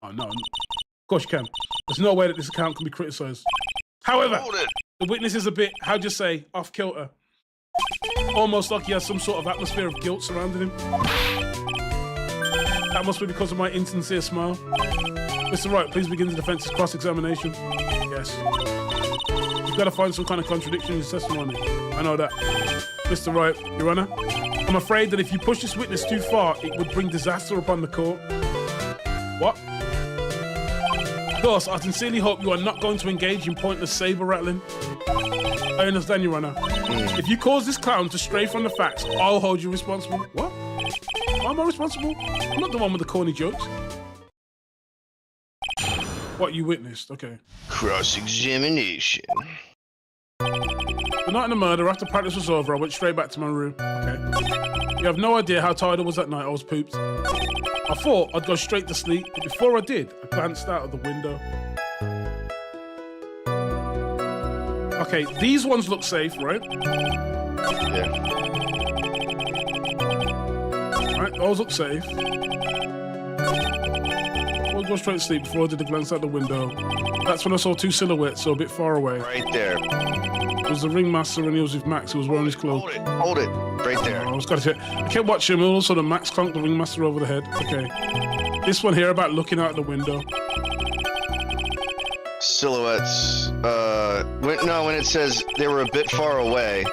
Oh, no. Of course you can. There's no way that this account can be criticised. However, the witness is a bit, how'd you say, off kilter. Almost like he has some sort of atmosphere of guilt surrounding him. That must be because of my insincere smile. Mr. Wright, please begin the defence's cross-examination. Yes. You've got to find some kind of contradiction in his testimony. I know that. Mr. Wright, Your Honor, I'm afraid that if you push this witness too far, it would bring disaster upon the court. What? Of course, I sincerely hope you are not going to engage in pointless saber rattling. I understand, Your Honor. If you cause this clown to stray from the facts, I'll hold you responsible. What? Why am I responsible? I'm not the one with the corny jokes. What you witnessed, okay. Cross-examination. The night of the murder, after practice was over, I went straight back to my room. Okay. You have no idea how tired I was that night. I was pooped. I thought I'd go straight to sleep, but before I did, I glanced out of the window. Okay, these ones look safe, right? Yeah. Right, those look safe. I'll go straight to sleep before I did the glance out the window. That's when I saw two silhouettes, so a bit far away. Right there. It was the ringmaster and he was with Max, who was wearing his cloak. Hold it. Right there. I was got to. I kept watching him, and all of a sudden Max conked the ringmaster over the head. Okay. This one here about looking out the window. Silhouettes. When it says they were a bit far away.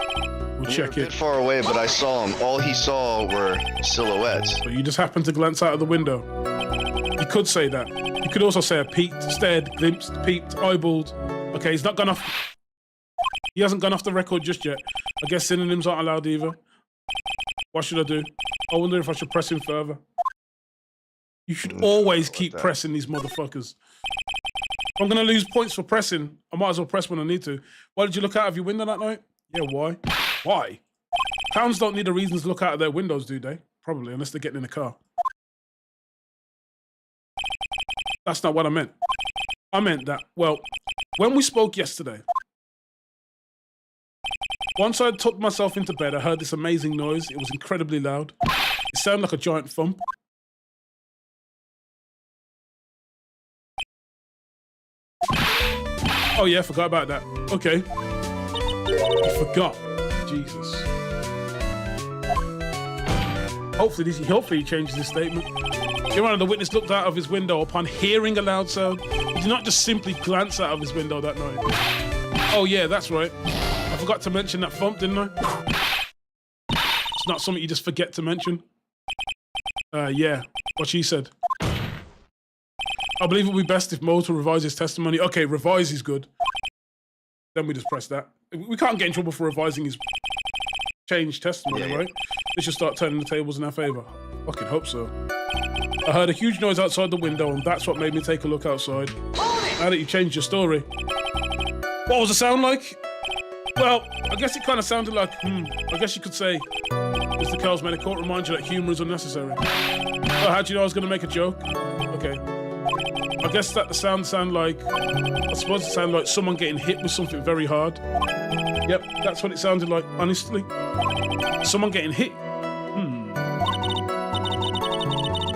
We'll They check were a it. bit far away, but I saw him. All he saw were silhouettes. So you just happened to glance out of the window. You could say that. You could also say a peeked, stared, glimpsed, peeped, eyeballed. Okay, he's not gone off. He hasn't gone off the record just yet. I guess synonyms aren't allowed either. What should I do? I wonder if I should press him further. You should always keep pressing these motherfuckers. If I'm going to lose points for pressing, I might as well press when I need to. Why did you look out of your window that night? Yeah, why? Why? Clowns don't need a reason to look out of their windows, do they? Probably, unless they're getting in a car. That's not what I meant. I meant that, well, when we spoke yesterday, once I tucked myself into bed, I heard this amazing noise. It was incredibly loud. It sounded like a giant thump. Oh yeah, forgot about that. Okay. I forgot. Jesus. Hopefully he changes his statement. Your Honor, the witness looked out of his window upon hearing a loud sound. He did not just simply glance out of his window that night. Oh yeah, that's right. I forgot to mention that thump, didn't I? It's not something you just forget to mention. Yeah, what she said. I believe it would be best if Mo to revise his testimony. Okay, revise is good. Then we just press that. We can't get in trouble for revising his changed testimony, right? We should start turning the tables in our favor. Fucking hope so. I heard a huge noise outside the window, and that's what made me take a look outside. Now that you changed your story. What was the sound like? Well, I guess it kind of sounded like, I guess you could say, Mr. Kells made a court remind you that humor is unnecessary. Oh, how'd you know I was going to make a joke? Okay. I guess that the sound like, I suppose it sounded like someone getting hit with something very hard. Yep, that's what it sounded like, honestly. Someone getting hit.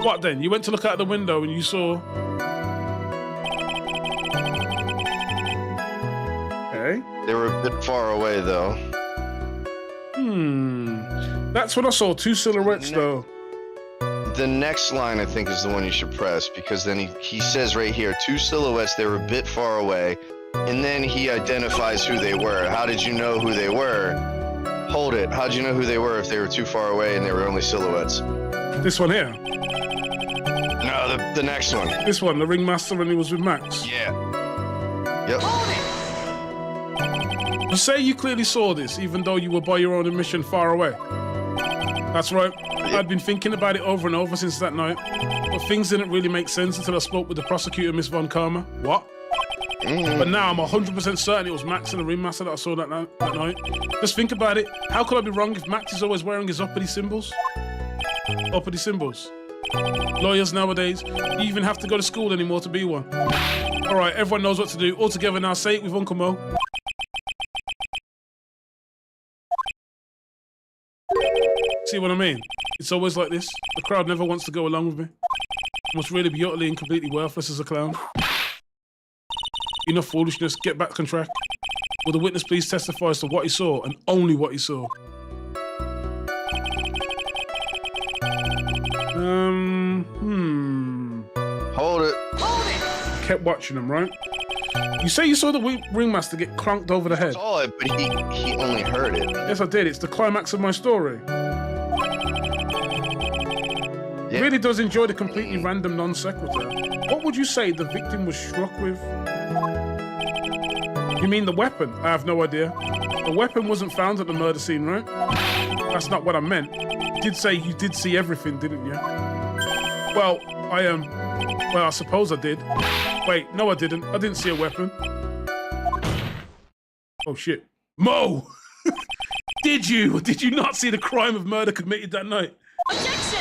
What then? You went to look out the window and you saw... Okay. They were a bit far away, though. That's when I saw two silhouettes, though. The next line, I think, is the one you should press, because then he says right here, two silhouettes, they were a bit far away, and then he identifies who they were. How did you know who they were? Hold it. How'd you know who they were if they were too far away and they were only silhouettes? This one here? No, the next one. This one, the ringmaster when he was with Max? Yeah. Yep. You say you clearly saw this, even though you were by your own admission far away. That's right. I'd been thinking about it over and over since that night, but things didn't really make sense until I spoke with the prosecutor, Miss Von Karma. What? But now I'm 100% certain it was Max and the ringmaster that I saw that night. Just think about it. How could I be wrong if Max is always wearing his uppity symbols? Uppity symbols. Lawyers nowadays, you even have to go to school anymore to be one. All right, everyone knows what to do. All together now, say it with Uncle Mo. See what I mean? It's always like this. The crowd never wants to go along with me. I must really be utterly and completely worthless as a clown. Enough foolishness. Get back on track. Will the witness please testify as to what he saw and only what he saw? Hold it. Kept watching him, right? You say you saw the ringmaster get clunked over the head. I saw it, but he only heard it. Yes, I did. It's the climax of my story. Yeah. Really does enjoy the completely random non sequitur. What would you say the victim was struck with? You mean the weapon? I have no idea. The weapon wasn't found at the murder scene, right? That's not what I meant. You did say you did see everything, didn't you? Well, well, I suppose I did. Wait, no, I didn't. I didn't see a weapon. Oh, shit. Mo! Did you not see the crime of murder committed that night? Objection!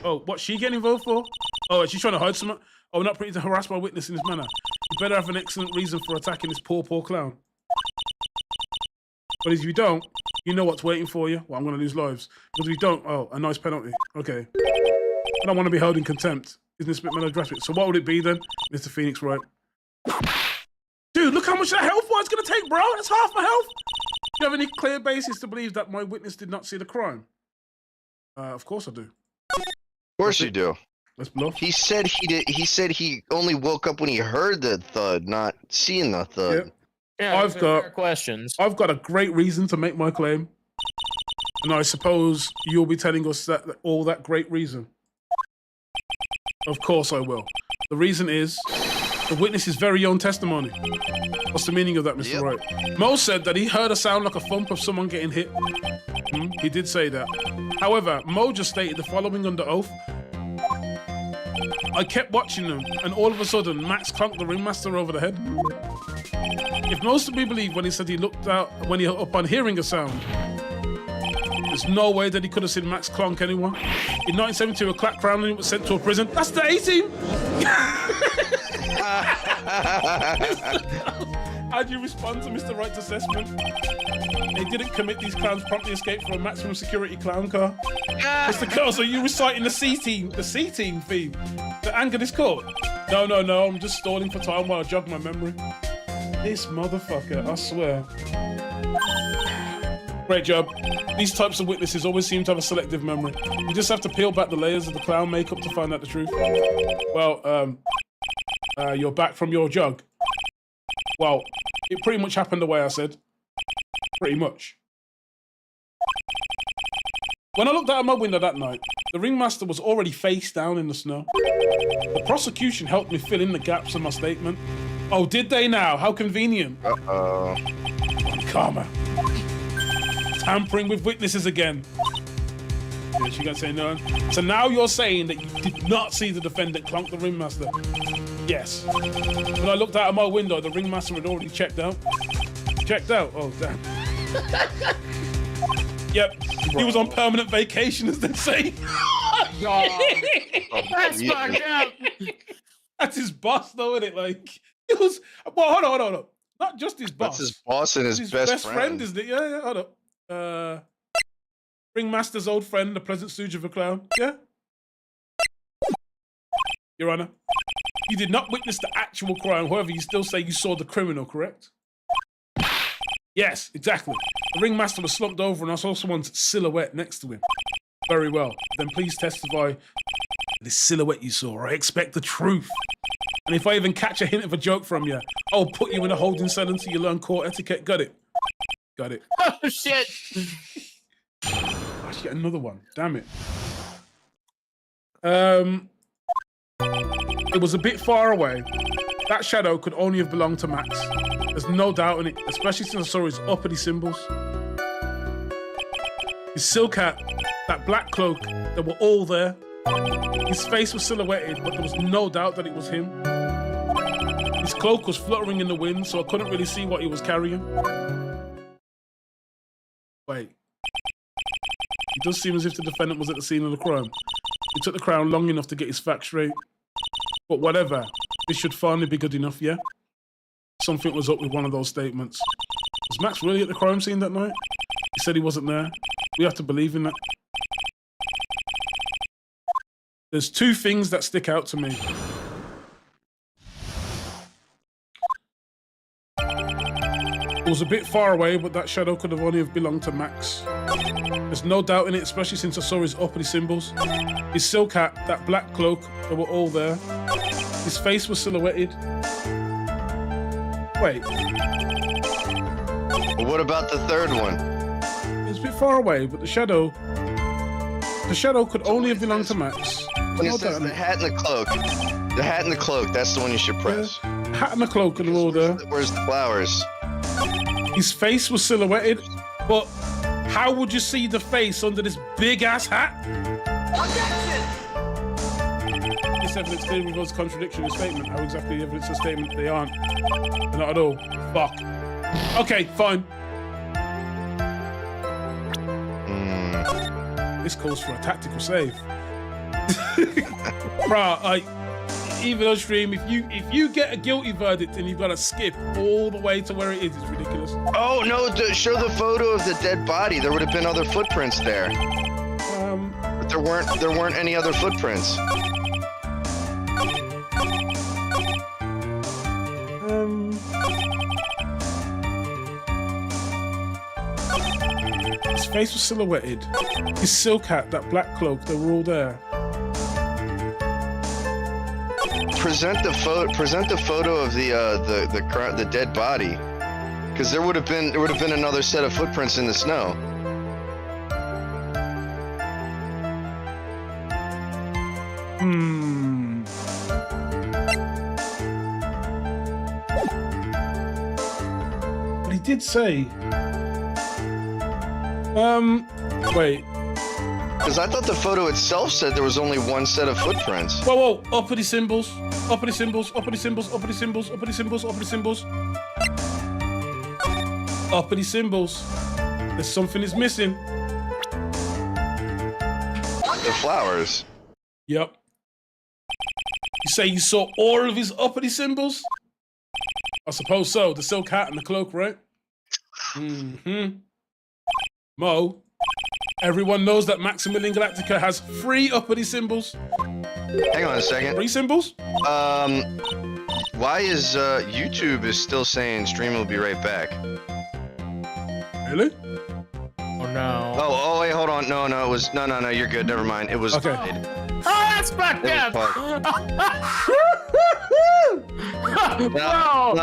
Oh, what's she getting involved for? Oh, is she trying to hide something? Oh, not permitted to harass my witness in this manner. You better have an excellent reason for attacking this poor clown. But if you don't, you know what's waiting for you. Well, I'm going to lose lives. But if you don't, oh, a nice penalty. Okay. I don't want to be held in contempt. Isn't this a bit melodramatic? So what would it be then? Mr. Phoenix, right? Dude, look how much that health was going to take, bro. That's half my health. Do you have any clear basis to believe that my witness did not see the crime? Of course I do. Of course you do. Let's bluff. He said he did. He said he only woke up when he heard the thud, not seeing the thud. Yep. Yeah, I've got fair questions. I've got a great reason to make my claim, and I suppose you'll be telling us that all that great reason. Of course I will. The reason is the witness's very own testimony. What's the meaning of that, Mr. Yep. Wright? Mo said that he heard a sound like a thump of someone getting hit. He did say that. However, Mo just stated the following under oath. I kept watching them, and all of a sudden, Max clunked the ringmaster over the head. If most of me believe when he said he looked out when he upon hearing a sound, there's no way that he could have seen Max clonk anyone. In 1972, a crack crowning was sent to a prison. That's the A-team! How do you respond to Mr. Wright's assessment? They didn't commit these clowns promptly escaped from a maximum security clown car. Mr. Curls, are you reciting the C-team theme to anger this court? No, I'm just stalling for time while I jog my memory. This motherfucker, I swear. Great job. These types of witnesses always seem to have a selective memory. You just have to peel back the layers of the clown makeup to find out the truth. Well, you're back from your jog. Well, it pretty much happened the way I said. Pretty much. When I looked out of my window that night, the ringmaster was already face down in the snow. The prosecution helped me fill in the gaps of my statement. Oh, did they now? How convenient. Uh-oh. Karma. Tampering with witnesses again. Yeah, she got to say no. So now you're saying that you did not see the defendant clunk the ringmaster? Yes. When I looked out of my window, the ringmaster had already checked out. Checked out? Oh, damn. Yep. He was on permanent vacation, as they say. That's fucked up. That's his boss, though, isn't it? Like, it was. Well, hold on. Not just his boss. That's his boss and his best friend. Isn't it? Yeah, hold up. Ringmaster's old friend, the pleasant stooge of a clown. Yeah? Your Honor, you did not witness the actual crime. However, you still say you saw the criminal, correct? Yes, exactly. The ringmaster was slumped over and I saw someone's silhouette next to him. Very well. Then please testify this silhouette you saw. I expect the truth. And if I even catch a hint of a joke from you, I'll put you in a holding cell until you learn court etiquette. Got it? Got it. Oh, shit. I should get another one. Damn it. It was a bit far away. That shadow could only have belonged to Max. There's no doubt in it, especially since I saw his uppity symbols. His silk hat, that black cloak, they were all there. His face was silhouetted, but there was no doubt that it was him. His cloak was fluttering in the wind, so I couldn't really see what he was carrying. Wait. It does seem as if the defendant was at the scene of the crime. It took the Crown long enough to get his facts straight. But whatever, this should finally be good enough, yeah? Something was up with one of those statements. Was Max really at the crime scene that night? He said he wasn't there. We have to believe in that. There's two things that stick out to me. It was a bit far away, but that shadow could have only have belonged to Max. There's no doubt in it, especially since I saw his uppity symbols. His silk hat, that black cloak, they were all there. His face was silhouetted. Wait. Well, what about the third one? It's a bit far away, but the shadow could only have belonged to Max. When it says the hat and the cloak. The hat and the cloak, that's the one you should press. Yeah. Hat and the cloak and all there. Where's the flowers? His face was silhouetted, but how would you see the face under this big-ass hat? Objection! This evidence clearly reveals contradiction in statement. How exactly the evidence of statement they aren't? They're not at all. Fuck. Okay, fine. This calls for a tactical save. Bruh, even on stream, if you get a guilty verdict and you've got to skip all the way to where it is, it's ridiculous. Oh no! Show the photo of the dead body. There would have been other footprints there. But there weren't any other footprints. His face was silhouetted. His silk hat, that black cloak, they were all there. Present the photo of the dead body, because there would have been another set of footprints in the snow. But he did say. Wait. Because I thought the photo itself said there was only one set of footprints. Whoa, uppity symbols, uppity symbols, uppity symbols, uppity symbols, uppity symbols, uppity symbols. Uppity symbols. There's something is missing. The flowers. Yep. You say you saw all of his uppity symbols? I suppose so. The silk hat and the cloak, right? Mo, everyone knows that Maximilian Galactica has 3 uppity symbols. Hang on a second. 3 symbols? Why is YouTube is still saying stream will be right back? Really? no. Oh, wait, hold on. No, it was no. You're good. Never mind. It was. Okay. Oh, that's fucked It up. was Bro,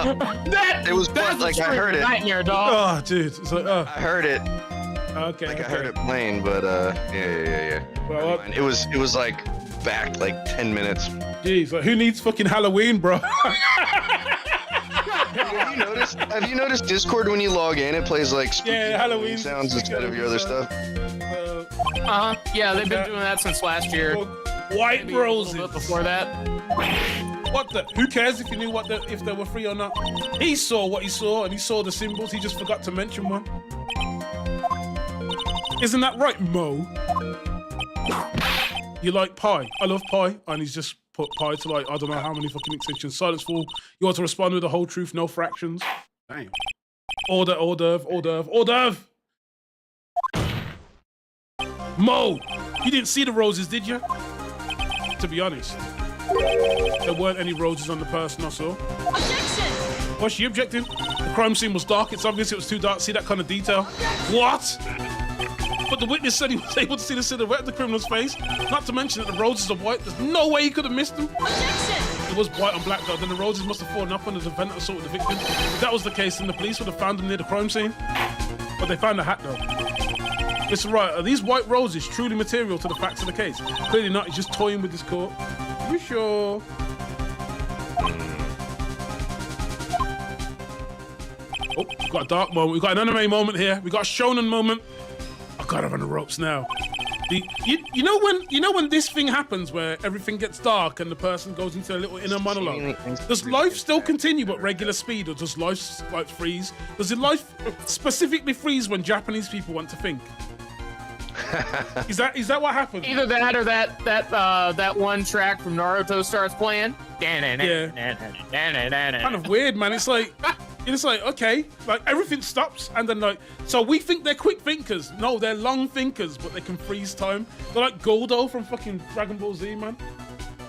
It was that's like, a I heard it. nightmare, dog. Oh, dude. It's like, oh, I heard it. okay. Like I okay. heard it playing, but yeah. Well, Never mind. It was like back like 10 minutes. Jeez, like, who needs fucking Halloween, bro? Have you noticed Discord when you log in, it plays like spooky Yeah, Halloween sounds instead of your other stuff? Yeah, they've been doing that since last year. White Maybe a little roses. bit before that. What the? Who cares if you knew if they were free or not? He saw what he saw, and he saw the symbols. He just forgot to mention one. Isn't that right, Mo? You like pie? I love pie, and he's just put pie to like I don't know how many fucking extensions. Silence fall. You want to respond with the whole truth, no fractions. Damn. Order, hors d'oeuvre. Mo, you didn't see the roses, did you? To be honest, there weren't any roses on the person I saw. Objection! What's she objecting? The crime scene was dark. It's obvious it was too dark. See that kind of detail? What? But the witness said he was able to see the silhouette of the criminal's face. Not to mention that the roses are white. There's no way he could have missed them. Objection! It was white on black though. Then the roses must have fallen off when the defendant assaulted the victim. If that was the case, then the police would have found them near the crime scene. But they found a hat though. Mr. Wright, are these white roses truly material to the facts of the case? Clearly not. He's just toying with this court. You sure? Oh, we got a dark moment. We got an anime moment here. We got a shonen moment. I got her on the ropes now. You know when this thing happens where everything gets dark and the person goes into a little inner monologue? Does life still continue at regular speed, or does life like freeze? Does it life specifically freeze when Japanese people want to think? Is that what happens? Either that or that one track from Naruto starts playing. Yeah. Kind of weird, man. It's like okay, like everything stops, and then like, so we think they're quick thinkers. No, they're long thinkers, but they can freeze time. They're like Goldo from fucking Dragon Ball Z, man.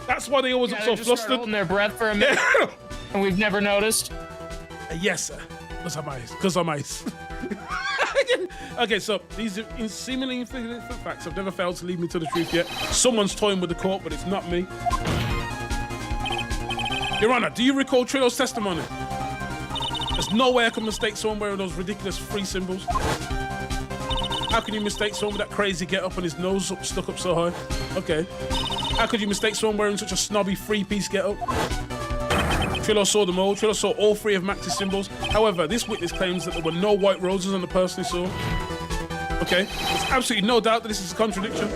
That's why they always look so Just start flustered. holding their breath for a minute, and we've never noticed. Yes, sir. Because I'm ice. Okay, so these are seemingly insignificant facts have never failed to lead me to the truth yet. Someone's toying with the court, but it's not me. Your Honor, do you recall Trillo's testimony? There's no way I can mistake someone wearing those ridiculous free symbols. How can you mistake someone with that crazy get-up and his nose stuck up so high? Okay. How could you mistake someone wearing such a snobby three-piece get-up? Trillo saw them all. Trillo saw all three of Max's symbols. However, this witness claims that there were no white roses on the person he saw. Okay. There's absolutely no doubt that this is a contradiction.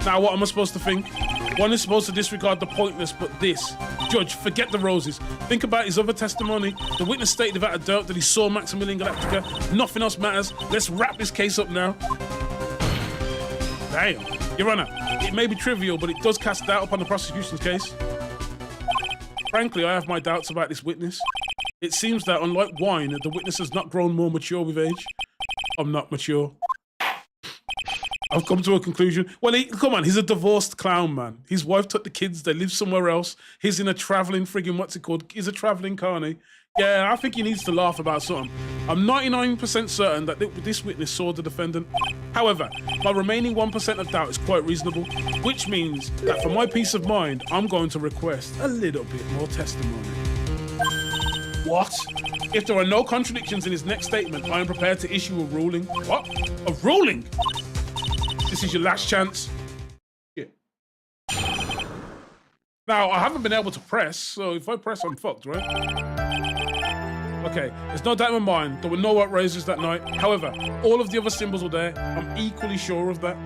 Now, what am I supposed to think? One is supposed to disregard the pointless, but this. Judge, forget the roses. Think about his other testimony. The witness stated without a doubt that he saw Maximilian Galactica. Nothing else matters. Let's wrap this case up now. Damn. Your Honor, it may be trivial, but it does cast doubt upon the prosecution's case. Frankly, I have my doubts about this witness. It seems that, unlike wine, the witness has not grown more mature with age. I'm not mature. I've come to a conclusion. Well, come on, he's a divorced clown, man. His wife took the kids, they live somewhere else. He's in a traveling friggin' what's it called? He's a traveling carny. Yeah, I think he needs to laugh about something. I'm 99% certain that this witness saw the defendant. However, my remaining 1% of doubt is quite reasonable, which means that for my peace of mind, I'm going to request a little bit more testimony. What? If there are no contradictions in his next statement, I am prepared to issue a ruling. What? A ruling? This is your last chance. Yeah. Now, I haven't been able to press, so if I press, I'm fucked, right? Okay, there's no doubt in my mind, there were no white roses that night. However, all of the other symbols were there. I'm equally sure of that.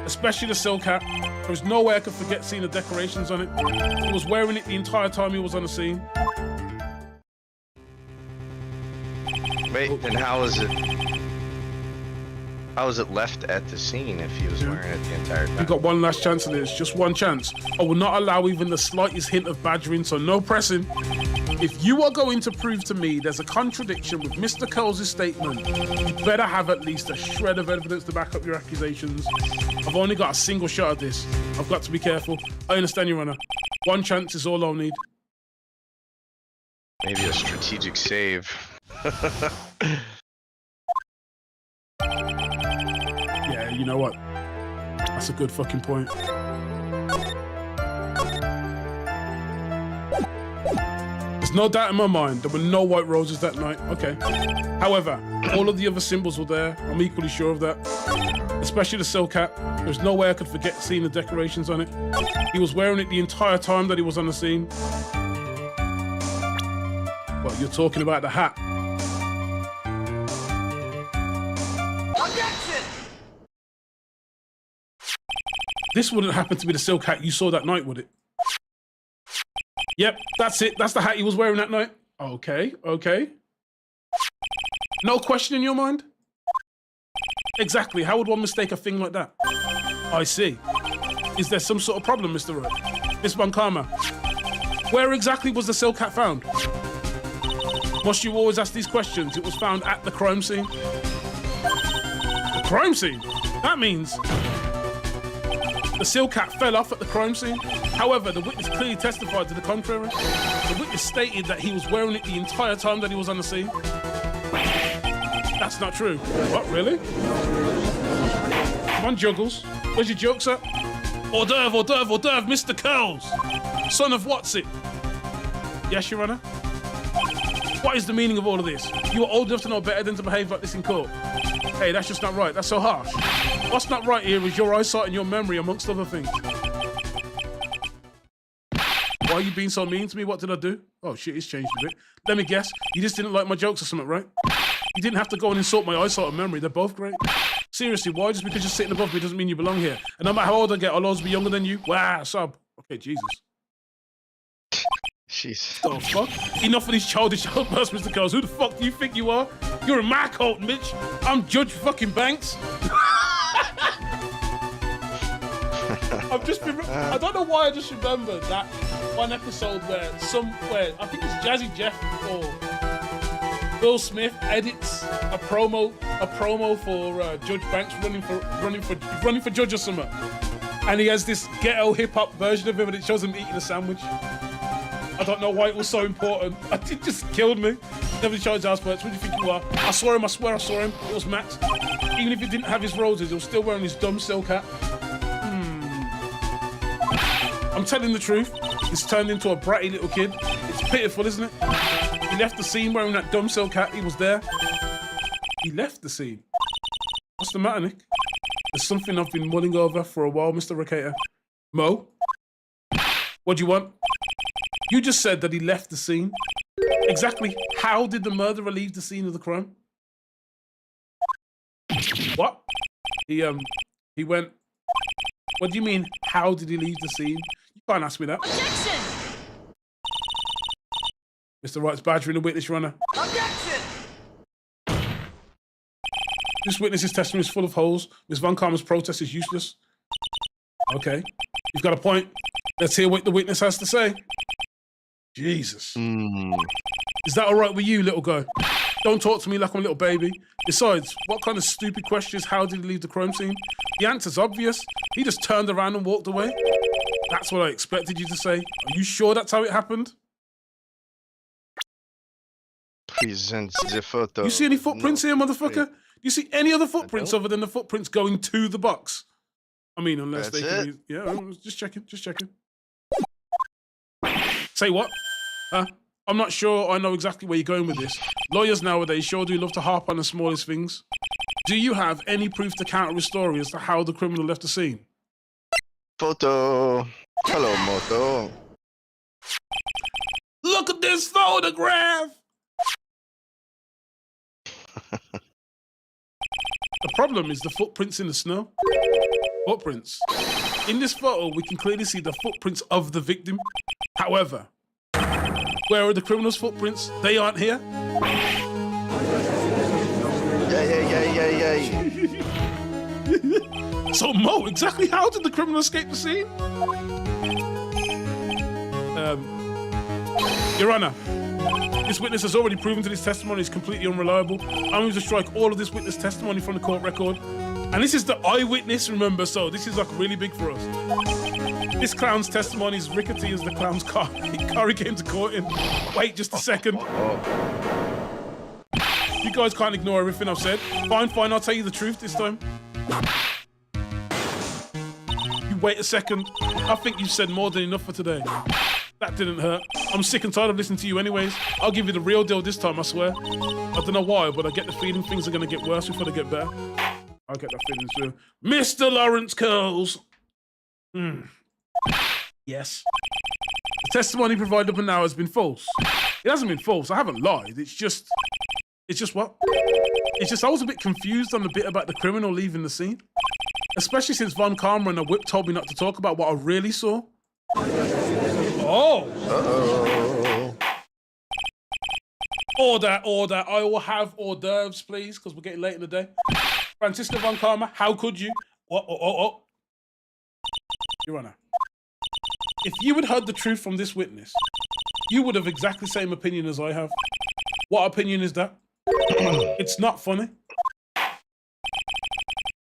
Especially the silk hat. There was no way I could forget seeing the decorations on it. He was wearing it the entire time he was on the scene. Wait, and how was it left at the scene if he was wearing it the entire time? You've got one last chance of this, just one chance. I will not allow even the slightest hint of badgering, so no pressing. If you are going to prove to me there's a contradiction with Mr. Coles' statement, you better have at least a shred of evidence to back up your accusations. I've only got a single shot at this. I've got to be careful. I understand, Your Honor. One chance is all I'll need. Maybe a strategic save. Yeah, you know what? That's a good fucking point. There's no doubt in my mind there were no white roses that night. Okay. However, all of the other symbols were there. I'm equally sure of that. Especially the silk hat. There's no way I could forget seeing the decorations on it. He was wearing it the entire time that he was on the scene. Well, you're talking about the hat. Objection! This wouldn't happen to be the silk hat you saw that night, would it? Yep, that's it. That's the hat he was wearing that night. Okay, okay. No question in your mind? Exactly. How would one mistake a thing like that? I see. Is there some sort of problem, Mr. Wright? Miss Von Karma, where exactly was the silk hat found? Must you always ask these questions? It was found at the crime scene. The crime scene? That means the silk hat fell off at the crime scene. However, the witness clearly testified to the contrary. The witness stated that he was wearing it the entire time that he was on the scene. That's not true. What, really? Come on, Juggles. Where's your jokes at? Hors d'oeuvre, hors d'oeuvre, hors d'oeuvre, Mr. Curls. Son of what's it? Yes, Your Honor? What is the meaning of all of this? You are old enough to know better than to behave like this in court. Hey, that's just not right. That's so harsh. What's not right here is your eyesight and your memory, amongst other things. Why are you being so mean to me? What did I do? Oh, shit, it's changed a bit. Let me guess. You just didn't like my jokes or something, right? You didn't have to go and insult my eyesight and memory. They're both great. Seriously, why? Just because you're sitting above me doesn't mean you belong here. And no matter how old I get, I'll always be younger than you. Wow, sub. Okay, Jesus. Jeez. The fuck? Enough of these childish outbursts, Mr. Curls. Who the fuck do you think you are? You're in my coat, Mitch. I'm Judge fucking Banks. I've just been. I don't know why I just remembered that one episode where I think it's Jazzy Jeff or Will Smith edits a promo for Judge Banks running for judge or something, and he has this ghetto hip hop version of him, and it shows him eating a sandwich. I don't know why it was so important. It just killed me. Never charged experts. What do you think you are? I saw him. I swear I saw him. It was Max. Even if he didn't have his roses, he was still wearing his dumb silk hat. I'm telling the truth. He's turned into a bratty little kid. It's pitiful, isn't it? He left the scene wearing that dumb silk hat. He was there. He left the scene. What's the matter, Nick? There's something I've been mulling over for a while, Mr. Ricator. Mo? What do you want? You just said that he left the scene. Exactly how did the murderer leave the scene of the crime? What? He went... What do you mean, how did he leave the scene? You can't ask me that. Objection! Mr. Wright's badgering the witness, Your Honor. Objection! This witness's testimony is full of holes. Ms. Von Karma's protest is useless. Okay, you've got a point. Let's hear what the witness has to say. Jesus. Is that all right with you, little guy? Don't talk to me like I'm a little baby. Besides, what kind of stupid question is how did he leave the crime scene? The answer's obvious. He just turned around and walked away. That's what I expected you to say. Are you sure that's how it happened? Presents the photo. You see any footprints here, motherfucker? Do you see any other footprints other than the footprints going to the box? I mean, unless That's they can it? use... Yeah, I'm just checking. Say what? Huh? I'm not sure I know exactly where you're going with this. Lawyers nowadays sure do love to harp on the smallest things. Do you have any proof to counter his story as to how the criminal left the scene? Photo. Hello, Moto. Look at this photograph! The problem is the footprints in the snow. Footprints. In this photo, we can clearly see the footprints of the victim. However, where are the criminal's footprints? They aren't here. Yay. So, Mo, exactly how did the criminal escape the scene? Your Honor, this witness has already proven that his testimony is completely unreliable. I'm going to strike all of this witness testimony from the court record. And this is the eyewitness, remember, so this is like really big for us. This clown's testimony is rickety as the clown's car he came to court in. Wait just a second. You guys can't ignore everything I've said. Fine, I'll tell you the truth this time. You wait a second. I think you've said more than enough for today. That didn't hurt. I'm sick and tired of listening to you anyways. I'll give you the real deal this time, I swear. I don't know why, but I get the feeling things are going to get worse before they get better. I get that feeling too. Mr. Lawrence Curls. Yes. The testimony provided up and now has been false. It hasn't been false. I haven't lied. It's just what? It's just I was a bit confused on the bit about the criminal leaving the scene. Especially since Von Karma and the whip told me not to talk about what I really saw. Oh. Uh-oh. Order. I will have hors d'oeuvres, please, because we're getting late in the day. Francisco Von Karma, how could you? Oh. Your Honor, if you had heard the truth from this witness, you would have exactly the same opinion as I have. What opinion is that? It's not funny.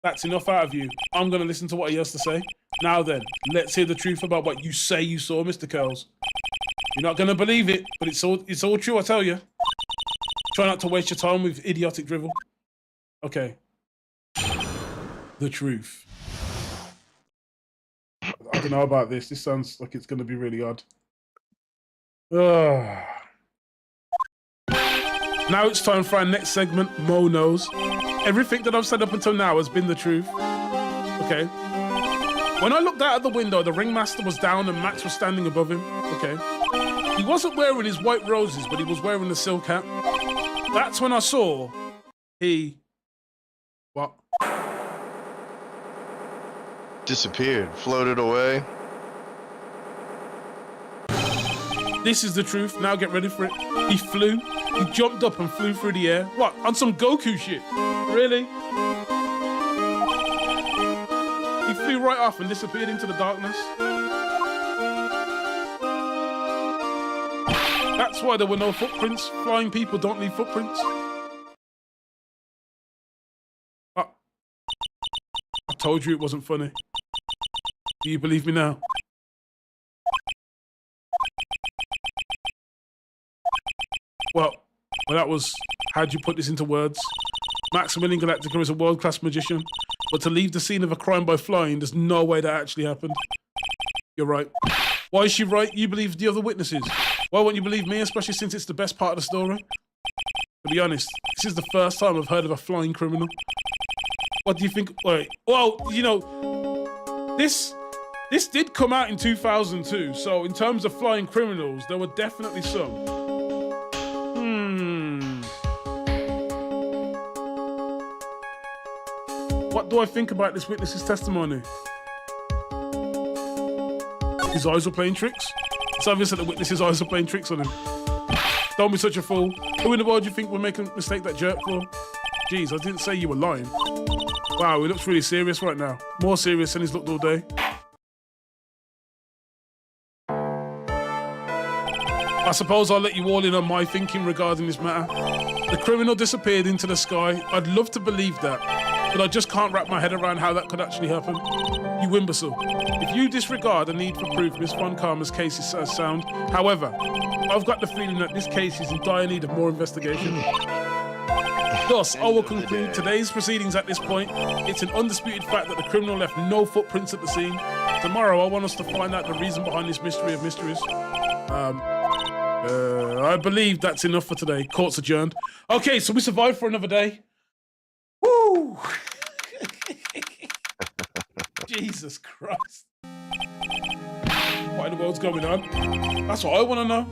That's enough out of you. I'm going to listen to what he has to say. Now then, let's hear the truth about what you say you saw, Mr. Curls. You're not going to believe it, but it's all true, I tell you. Try not to waste your time with idiotic drivel. Okay. The truth. I don't know about this. This sounds like it's going to be really odd. Now it's time for our next segment, Mo Knows. Everything that I've said up until now has been the truth. Okay. When I looked out of the window, the ringmaster was down and Max was standing above him. Okay. He wasn't wearing his white roses, but he was wearing the silk hat. That's when I saw what? Disappeared, floated away. This is the truth. Now get ready for it. He flew. He jumped up and flew through the air. What? On some Goku shit? Really? He flew right off and disappeared into the darkness. That's why there were no footprints. Flying people don't leave footprints. I told you it wasn't funny. Do you believe me now? Well, that was... How'd you put this into words? Maximilian Galactica is a world-class magician, but to leave the scene of a crime by flying, there's no way that actually happened. You're right. Why is she right? You believe the other witnesses. Why won't you believe me, especially since it's the best part of the story? To be honest, this is the first time I've heard of a flying criminal. What do you think? Wait, well, you know, this did come out in 2002, so in terms of flying criminals, there were definitely some. What do I think about this witness's testimony? His eyes were playing tricks? It's obvious that the witness's eyes are playing tricks on him. Don't be such a fool. Who in the world do you think we're making a mistake that jerk for? Jeez, I didn't say you were lying. Wow, he looks really serious right now. More serious than he's looked all day. I suppose I'll let you all in on my thinking regarding this matter. The criminal disappeared into the sky. I'd love to believe that, but I just can't wrap my head around how that could actually happen. You imbecile. If you disregard the need for proof, Miss Von Karma's case is sound. However, I've got the feeling that this case is in dire need of more investigation. Thus, I will conclude today's proceedings at this point. It's an undisputed fact that the criminal left no footprints at the scene. Tomorrow, I want us to find out the reason behind this mystery of mysteries. I believe that's enough for today. Court's adjourned. Okay, so we survived for another day. Woo! Jesus Christ. What in the world's going on? That's what I want to know.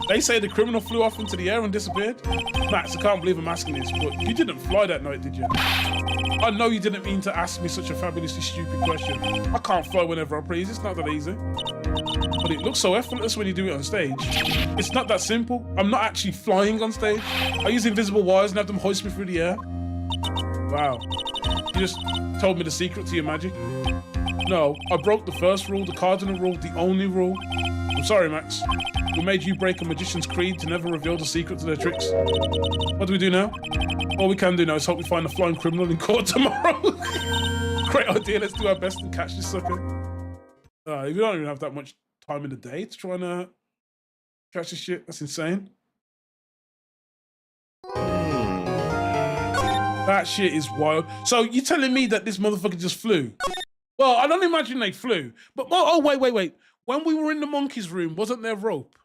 They say the criminal flew off into the air and disappeared. Max, I can't believe I'm asking this, but you didn't fly that night, did you? I know you didn't mean to ask me such a fabulously stupid question. I can't fly whenever I please. It's not that easy. But it looks so effortless when you do it on stage. It's not that simple. I'm not actually flying on stage. I use invisible wires and have them hoist me through the air. Wow. You just told me the secret to your magic. No, I broke the first rule, the cardinal rule, the only rule. I'm sorry, Max. We made you break a magician's creed to never reveal the secret to their tricks. What do we do now? All we can do now is hope we find a flying criminal in court tomorrow. Great idea. Let's do our best and catch this sucker. We don't even have that much time in the day to try and catch this shit. That's insane. That shit is wild. So you telling me that this motherfucker just flew? Well, I don't imagine they flew. But oh, wait. When we were in the monkey's room, wasn't there rope?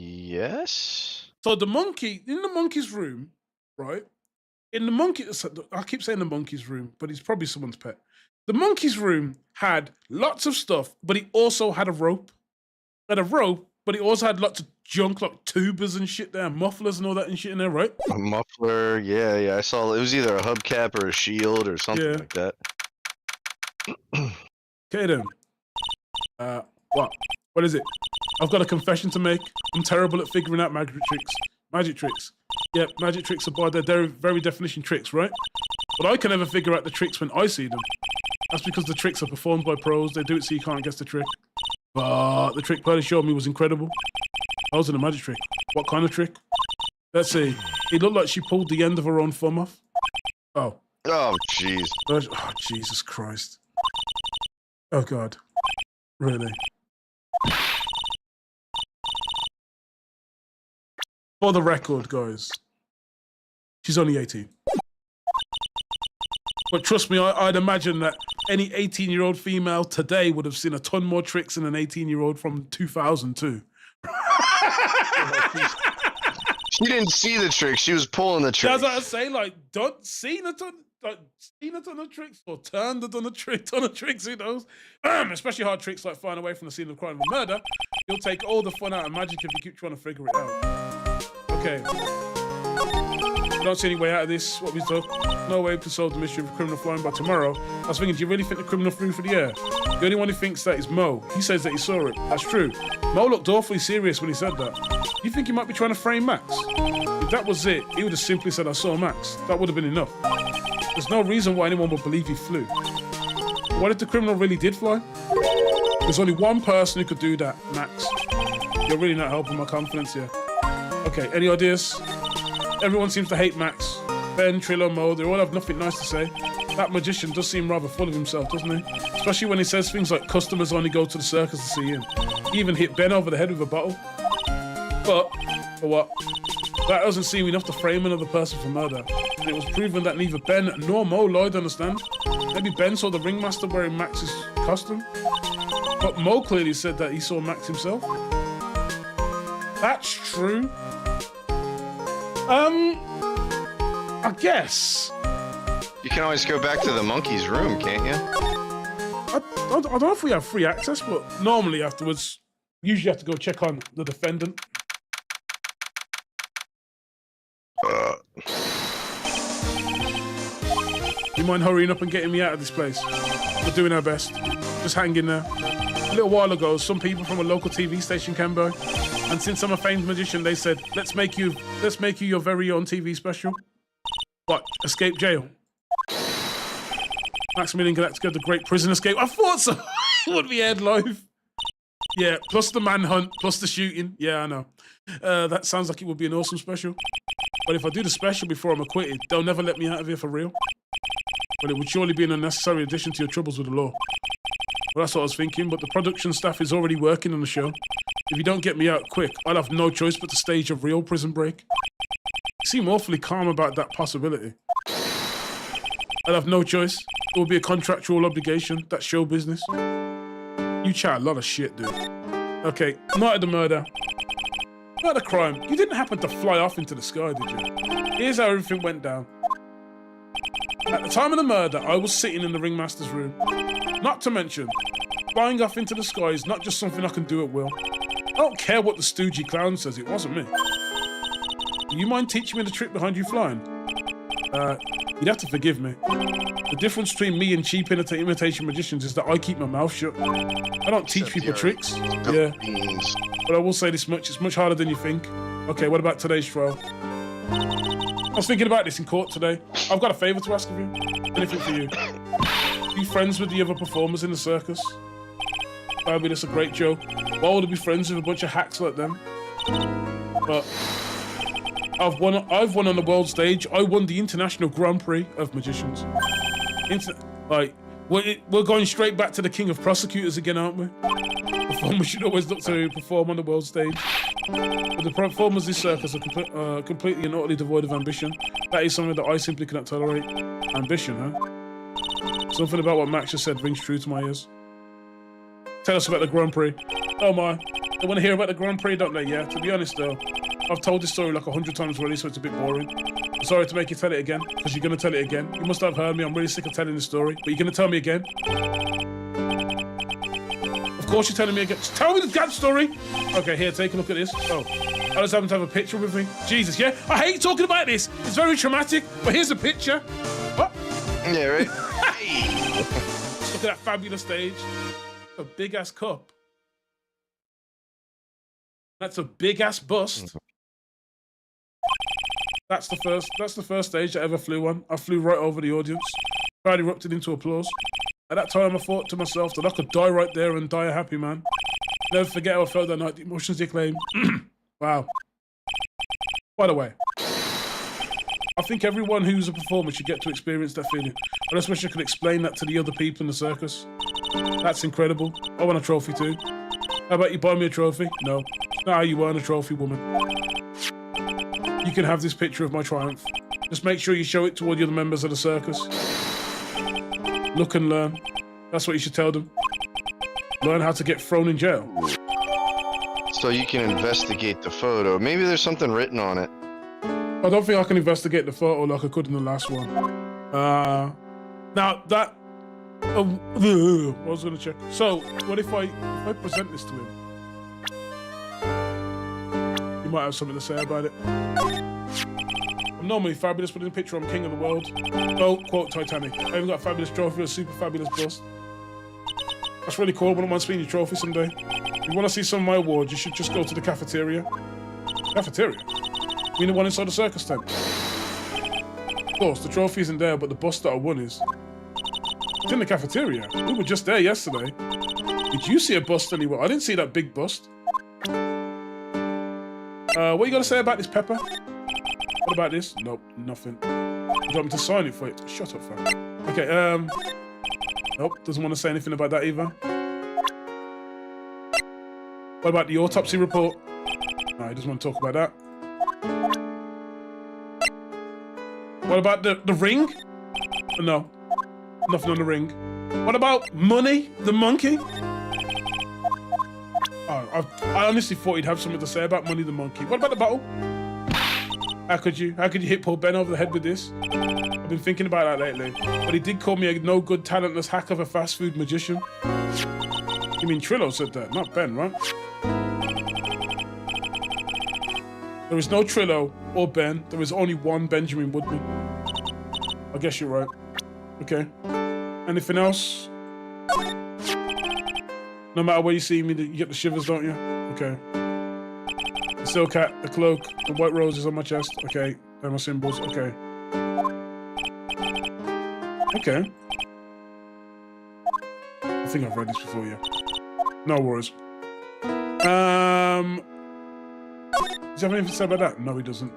Yes. So the monkey in the monkey's room, right? In the monkey, I keep saying the monkey's room, but he's probably someone's pet. The monkey's room had lots of stuff, but he also had a rope. Had a rope, but he also had lots of junk, like tubers and shit there, mufflers and all that and shit in there, right? A muffler, yeah. I saw it was either a hubcap or a shield or something like that. Okay then. What? What is it? I've got a confession to make. I'm terrible at figuring out magic tricks. Magic tricks. Yeah, magic tricks are by their very definition tricks, right? But I can never figure out the tricks when I see them. That's because the tricks are performed by pros. They do it so you can't guess the trick. But the trick Pearly showed me was incredible. I was in a magic trick. What kind of trick? Let's see. It looked like she pulled the end of her own thumb off. Oh. Oh, jeez. Oh, Jesus Christ. Oh, God. Really? For the record, guys, she's only 18. But trust me, I'd imagine that any 18-year-old female today would have seen a ton more tricks than an 18-year-old from 2002. She didn't see the trick. She was pulling the trick. That's what I say. Like, don't seen a ton of tricks or turned a ton of tricks. Who knows? Especially hard tricks like flying away from the scene of crime and murder. You'll take all the fun out of magic if you keep trying to figure it out. Okay. I don't see any way out of this. What we talk? No way to solve the mystery of a criminal flying by tomorrow. I was thinking, do you really think the criminal flew through the air? The only one who thinks that is Mo. He says that he saw it. That's true. Mo looked awfully serious when he said that. You think he might be trying to frame Max? If that was it, he would have simply said, I saw Max. That would have been enough. There's no reason why anyone would believe he flew. What if the criminal really did fly? There's only one person who could do that, Max. You're really not helping my confidence here. Okay, any ideas? Everyone seems to hate Max. Ben, Trillo, Mo, they all have nothing nice to say. That magician does seem rather full of himself, doesn't he? Especially when he says things like customers only go to the circus to see him. He even hit Ben over the head with a bottle. But, for what? That doesn't seem enough to frame another person for murder. And it was proven that neither Ben nor Mo lied, understand? Maybe Ben saw the ringmaster wearing Max's costume? But Mo clearly said that he saw Max himself. That's true. I guess. You can always go back to the monkey's room, can't you? I don't know if we have free access, but normally afterwards, usually have to go check on the defendant. You mind hurrying up and getting me out of this place? We're doing our best. Just hang in there. A little while ago, some people from a local TV station came by, and since I'm a famed magician, they said, let's make you your very own TV special. What? Escape jail? Maximilian Galactica, the Great Prison Escape. I thought so. It would be aired live. Yeah, plus the manhunt, plus the shooting. Yeah, I know. That sounds like it would be an awesome special. But if I do the special before I'm acquitted, they'll never let me out of here for real. But it would surely be an unnecessary addition to your troubles with the law. Well, that's what I was thinking, but the production staff is already working on the show. If you don't get me out quick, I'll have no choice but to stage a real prison break. You seem awfully calm about that possibility. I'll have no choice. It will be a contractual obligation. That's show business. You chat a lot of shit, dude. Okay, not at the murder. Not the crime. You didn't happen to fly off into the sky, did you? Here's how everything went down. At the time of the murder, I was sitting in the ringmaster's room. Not to mention, flying off into the sky is not just something I can do at will. I don't care what the stoogey clown says, it wasn't me. Do you mind teaching me the trick behind you flying? You'd have to forgive me. The difference between me and cheap imitation magicians is that I keep my mouth shut. I don't teach people tricks. Yeah. But I will say this much, it's much harder than you think. Okay, what about today's trial? I was thinking about this in court today. I've got a favour to ask of you. Anything for you. Be friends with the other performers in the circus. Fabulous, a great joke. Why would I be friends with a bunch of hacks like them? But I've won on the world stage. I won the International Grand Prix of Magicians. We're going straight back to the king of prosecutors again, aren't we? Performers should always look to perform on the world stage. But the performers of this circus are completely and utterly devoid of ambition. That is something that I simply cannot tolerate. Ambition, huh? Something about what Max just said rings true to my ears. Tell us about the Grand Prix. Oh my. They want to hear about the Grand Prix, don't they? Yeah, to be honest though, I've told this story like 100 times already, so it's a bit boring. I'm sorry to make you tell it again, because you're going to tell it again. You must have heard me, I'm really sick of telling the story, but you're going to tell me again. Of course you're telling me again. Just tell me the damn story. Okay, here, take a look at this. Oh, I just happen to have a picture with me. Jesus, yeah? I hate talking about this. It's very traumatic, but here's a picture. What? Yeah, right? Look at that fabulous stage. A big-ass cup. That's a big-ass bust. That's the first stage I ever flew on. I flew right over the audience. Crowd erupted into applause. At that time, I thought to myself that I could die right there and die a happy man. Never forget how I felt that night. The emotions you claim. Wow. By the way, I think everyone who's a performer should get to experience that feeling. I just wish I could explain that to the other people in the circus. That's incredible. I want a trophy too. How about you buy me a trophy? No. It's not how you earn a trophy, woman. You can have this picture of my triumph. Just make sure you show it to all the other members of the circus. Look and learn. That's what you should tell them. Learn how to get thrown in jail. So you can investigate the photo. Maybe there's something written on it. I don't think I can investigate the photo like I could in the last one. Now that... I was going to check. So, what if I present this to him? He might have something to say about it. I'm normally fabulous, but in the picture I'm king of the world. Don't quote Titanic. I even got a fabulous trophy, a super fabulous bust. That's really cool. I wouldn't mind seeing your trophy someday. If you want to see some of my awards, you should just go to the cafeteria. Cafeteria? You mean the one inside the circus tent? Of course, the trophy isn't there, but the bust that I won is. It's in the cafeteria. We were just there yesterday. Did you see a bust anywhere? I didn't see that big bust. What you got to say about this, Pepper? What about this? Nope, nothing. You want me to sign it for you? Shut up, fam. Okay, nope, doesn't want to say anything about that either. What about the autopsy report? No, he doesn't want to talk about that. What about the ring? No, nothing on the ring. What about Money, the monkey? Oh, I honestly thought he'd have something to say about Money the monkey. What about the bottle? How could you hit poor Ben over the head with this? I've been thinking about that lately. But he did call me a no-good, talentless hack of a fast food magician. You mean Trillo said that, not Ben, right? There is no Trillo or Ben. There is only one Benjamin Woodman. I guess you're right. Okay. Anything else? No matter where you see me, you get the shivers, don't you? Okay. The silk hat, the cloak, the white roses on my chest. Okay. They're my symbols. Okay. Okay. I think I've read this before, yeah. No worries. Does he have anything to say about that? No, he doesn't.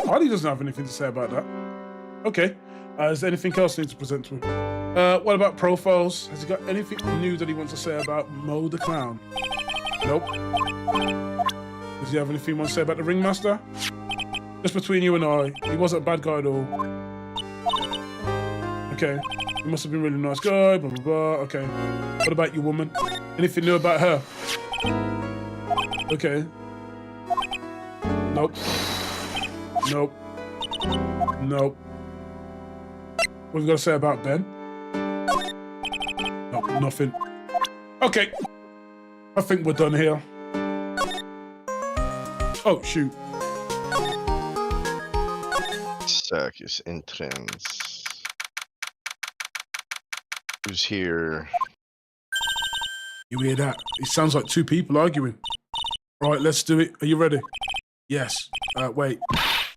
Hardy doesn't have anything to say about that. Okay. Is there anything else I need to present to him? What about profiles? Has he got anything new that he wants to say about Mo the Clown? Nope. Does he have anything he wants to say about the Ringmaster? Just between you and I, he wasn't a bad guy at all. Okay. He must have been a really nice guy, blah, blah, blah. Okay. What about your woman? Anything new about her? Okay. Nope. Nope. Nope. What have you got to say about Ben? Nope, nothing. Okay. I think we're done here. Oh, shoot. Circus entrance. Who's here? You hear that? It sounds like two people arguing. Right, let's do it. Are you ready? Yes. Wait.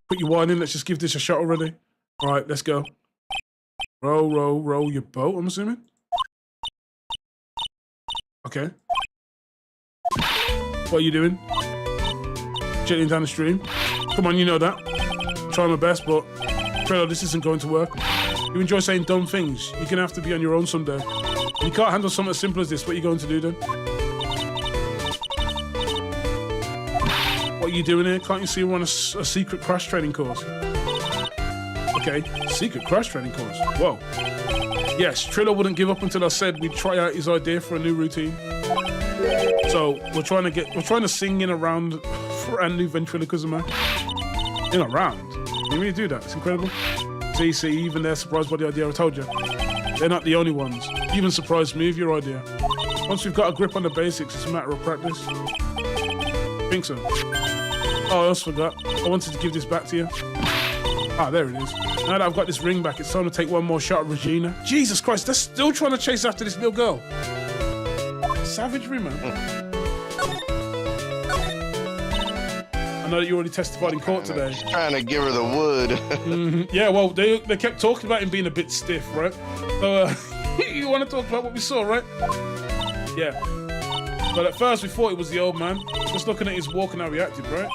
Put your wine in. Let's just give this a shot already. All right, let's go. Row, row, row your boat, I'm assuming. Okay. What are you doing? Jetting down the stream? Come on, you know that. I'm trying my best, but Trello, this isn't going to work. You enjoy saying dumb things. You're going to have to be on your own someday. You can't handle something as simple as this. What are you going to do then? What you doing here? Can't you see we're on a secret crash training course? Okay, secret crash training course. Whoa. Yes, Trillo wouldn't give up until I said we'd try out his idea for a new routine. So we're trying to sing in a round for a new ventriloquism match. In a round. You really do that. It's incredible. See, even they're surprised by the idea. I told you. They're not the only ones. You even surprised me with your idea. Once we've got a grip on the basics, it's a matter of practice. I think so. Oh, I also forgot. I wanted to give this back to you. Ah, there it is. Now that I've got this ring back, it's time to take one more shot at Regina. Jesus Christ, they're still trying to chase after this little girl. Savagery, man. I know that you already testified in court today. Just trying to give her the wood. Yeah, well, they kept talking about him being a bit stiff, right? So, you want to talk about what we saw, right? Yeah. But at first we thought it was the old man. Just looking at his walk and how he acted, right?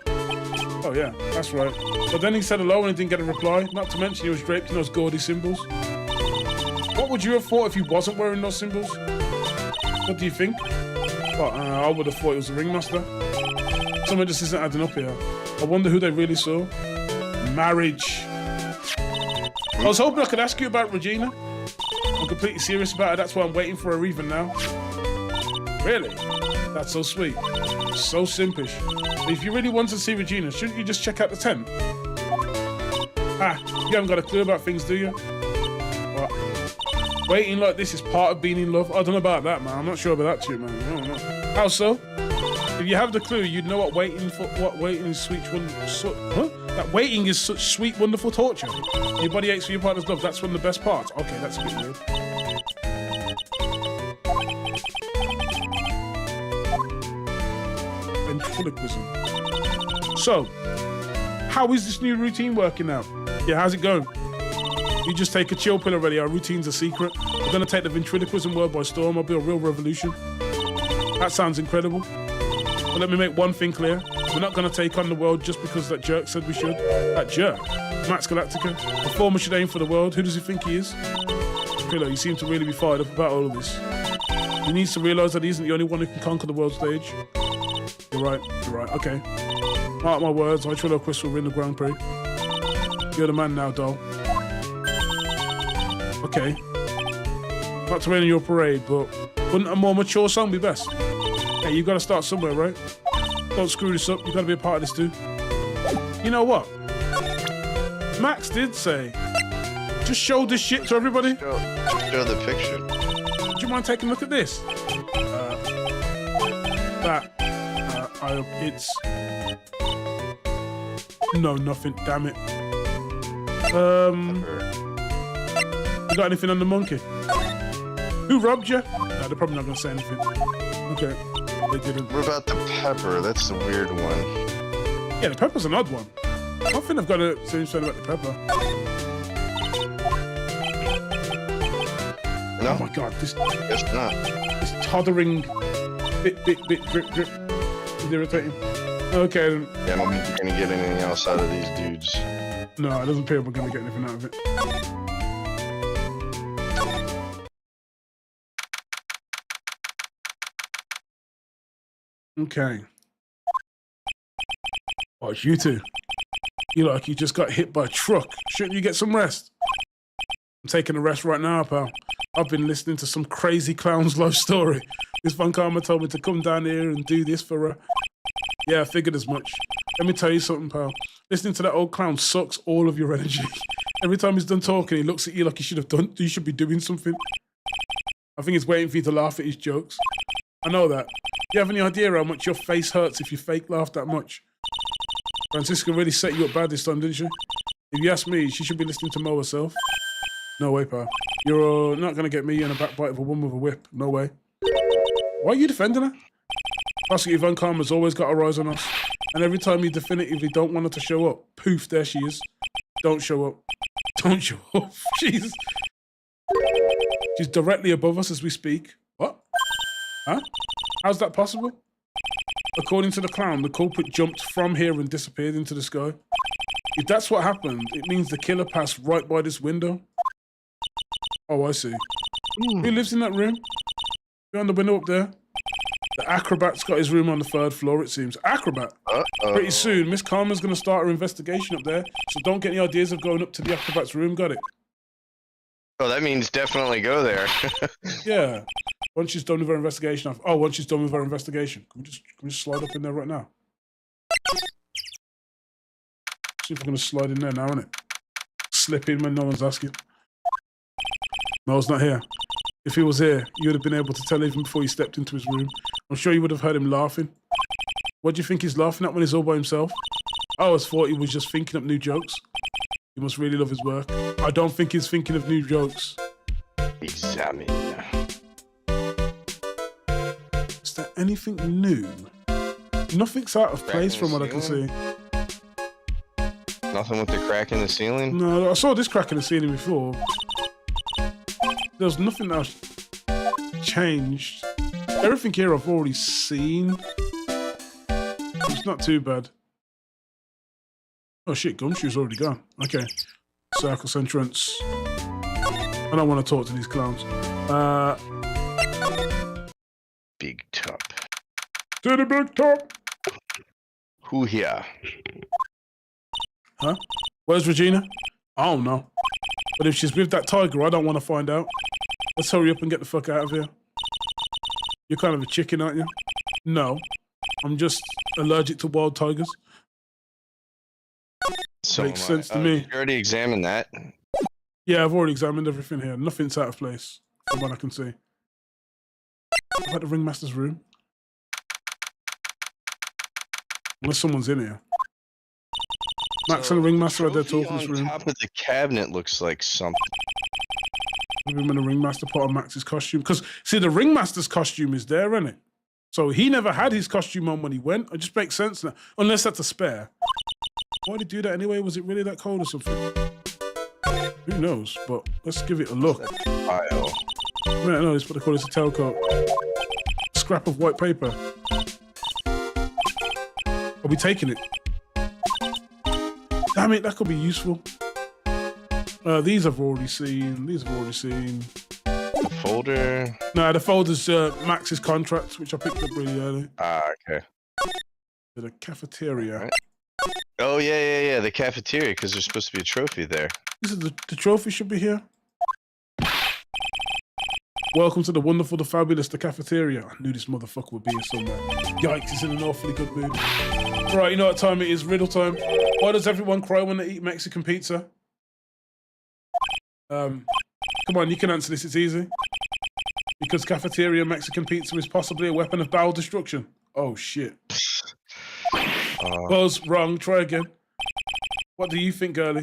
Oh yeah, that's right. But then he said hello and he didn't get a reply. Not to mention he was draped in those gaudy symbols. What would you have thought if he wasn't wearing those symbols? What do you think? Well, I would have thought it was the ringmaster. Something just isn't adding up here. I wonder who they really saw. Marriage. I was hoping I could ask you about Regina. I'm completely serious about her. That's why I'm waiting for her even now. Really? That's so sweet. So simpish. If you really want to see Regina, shouldn't you just check out the tent? Ah, you haven't got a clue about things, do you? What? Waiting like this is part of being in love? I don't know about that, man. I'm not sure about that too, man. I don't know. How so? If you have the clue, you'd know what waiting is sweet, that waiting is such sweet, wonderful torture. Your body aches for your partner's love. That's one of the best parts. Okay, that's a bit weird. Ventriloquism. So, how is this new routine working out? Yeah, how's it going? You just take a chill pill already. Our routine's a secret. We're gonna take the ventriloquism world by storm. It'll be a real revolution. That sounds incredible. But let me make one thing clear. We're not gonna take on the world just because that jerk said we should. That jerk? Max Galactica. The former should aim for the world. Who does he think he is? Pillow, you seem to really be fired up about all of this. He needs to realise that he isn't the only one who can conquer the world stage. You're right, okay. Mark my words, I Ventriloquist will win the Grand Prix. You're the man now, doll. Okay. Not to rain on your parade, but wouldn't a more mature song be best? Hey, you gotta start somewhere, right? Don't screw this up, you gotta be a part of this too. You know what? Max did say, just show this shit to everybody. Show the picture. Do you mind taking a look at this? It's... No, nothing, damn it. You got anything on the monkey? Who robbed you? No, they're probably not gonna say anything. Okay, they didn't. What about the pepper? That's the weird one. Yeah, the pepper's an odd one. I don't think I've got a say about the pepper. No? Oh my god, this Guess not. tottering bit, drip. Is irritating. Okay. Then. Yeah, I don't think you're gonna get anything else out of these dudes. No, it doesn't appear we're gonna get anything out of it. Okay. Oh, it's you two. You look like you just got hit by a truck. Shouldn't you get some rest? I'm taking a rest right now, pal. I've been listening to some crazy clown's love story. This Von Karma told me to come down here and do this for her. Yeah, I figured as much. Let me tell you something, pal. Listening to that old clown sucks all of your energy. Every time he's done talking, he looks at you like you should be doing something. I think he's waiting for you to laugh at his jokes. I know that. Do you have any idea how much your face hurts if you fake laugh that much? Francisca really set you up bad this time, didn't she? If you ask me, she should be listening to Mo herself. No way, pal. You're not going to get me in a backbite of a woman with a whip. No way. Why are you defending her? Prosecutor Von Karma's always got her eyes on us. And every time you definitively don't want her to show up, poof, there she is. Don't show up. Don't show up. She's directly above us as we speak. What? Huh? How's that possible? According to the clown, the culprit jumped from here and disappeared into the sky. If that's what happened, it means the killer passed right by this window. Oh, I see. Who lives in that room? Beyond the window up there? The acrobat's got his room on the 3rd floor, it seems. Acrobat? Uh-oh. Pretty soon, Miss Karma's going to start her investigation up there, so don't get any ideas of going up to the acrobat's room, got it? Oh, that means definitely go there. Yeah. Once she's done with her investigation. Once she's done with her investigation. Can we just slide up in there right now? See if we're going to slide in there now, innit? Slip in when no one's asking. Mel's not here. If he was here, you would have been able to tell even before you stepped into his room. I'm sure you would have heard him laughing. What do you think he's laughing at when he's all by himself? I always thought he was just thinking up new jokes. He must really love his work. I don't think he's thinking of new jokes. Examine. Is there anything new? Nothing's out of place from what I can see. Nothing with the crack in the ceiling? No, I saw this crack in the ceiling before. There's nothing else changed. Everything here I've already seen. It's not too bad. Oh shit, Gumshoe's already gone. Okay. Circus entrance. I don't want to talk to these clowns. Big top. To the big top! Who here? Huh? Where's Regina? I don't know. But if she's with that tiger, I don't want to find out. Let's hurry up and get the fuck out of here. You're kind of a chicken, aren't you? No. I'm just allergic to wild tigers. So Makes sense to me. You already examined that. Yeah, I've already examined everything here. Nothing's out of place, from what I can see. What about the ringmaster's room? Unless someone's in here. Max and the ringmaster are there talking in this room. On top of the cabinet looks like something. Maybe when the ringmaster put on Max's costume. Because, see, the ringmaster's costume is there, isn't it? So he never had his costume on when he went. It just makes sense now. Unless that's a spare. Why did he do that anyway? Was it really that cold or something? Who knows? But let's give it a look. File. I know, it's what they call it, a tailcoat. Scrap of white paper. Are we taking it? Damn it, that could be useful. These I've already seen. The folder. No, the folder's Max's contract, which I picked up really early. Ah, okay. To the cafeteria. Right. Oh, yeah. The cafeteria, because there's supposed to be a trophy there. This is the trophy should be here. Welcome to the wonderful, the fabulous, the cafeteria. I knew this motherfucker would be here somewhere. Yikes, he's in an awfully good mood. Right, you know what time it is? Riddle time. Why does everyone cry when they eat Mexican pizza? Come on, you can answer this, it's easy. Because cafeteria Mexican pizza is possibly a weapon of bowel destruction. Oh, shit. Buzz, wrong, try again. What do you think, girlie?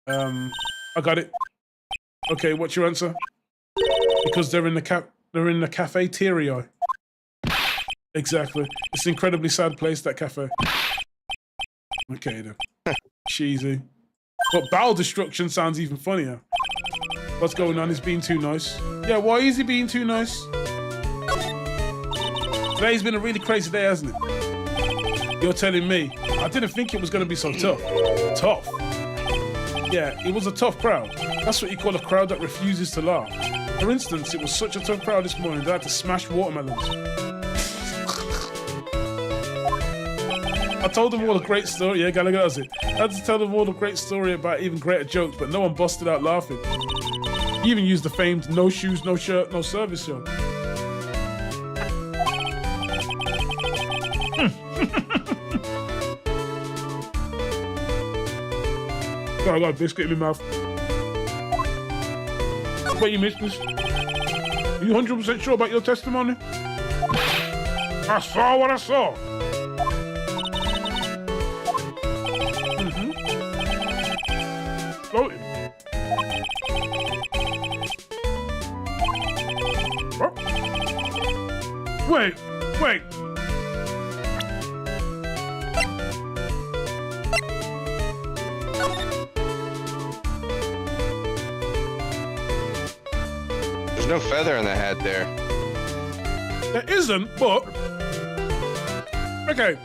I got it. Okay, what's your answer? Because they're in the cafeteria. Exactly. It's an incredibly sad place, that cafe. Okay then. Cheesy. But bowel destruction sounds even funnier. What's going on? He's being too nice. Yeah, why is he being too nice? Today's been a really crazy day, hasn't it? You're telling me. I didn't think it was going to be so tough. Tough? Yeah, it was a tough crowd. That's what you call a crowd that refuses to laugh. For instance, it was such a tough crowd this morning that I had to smash watermelons. I told them all a great story. Yeah, Gallagher does it. I had to tell them all a great story about even greater jokes, but no one busted out laughing. He even used the famed no shoes, no shirt, no service show. I got a biscuit in my mouth. But you missed this. Are you 100% sure about your testimony? I saw what I saw. Floating. What? Wait. There's no feather in the hat there. There isn't, but... Okay.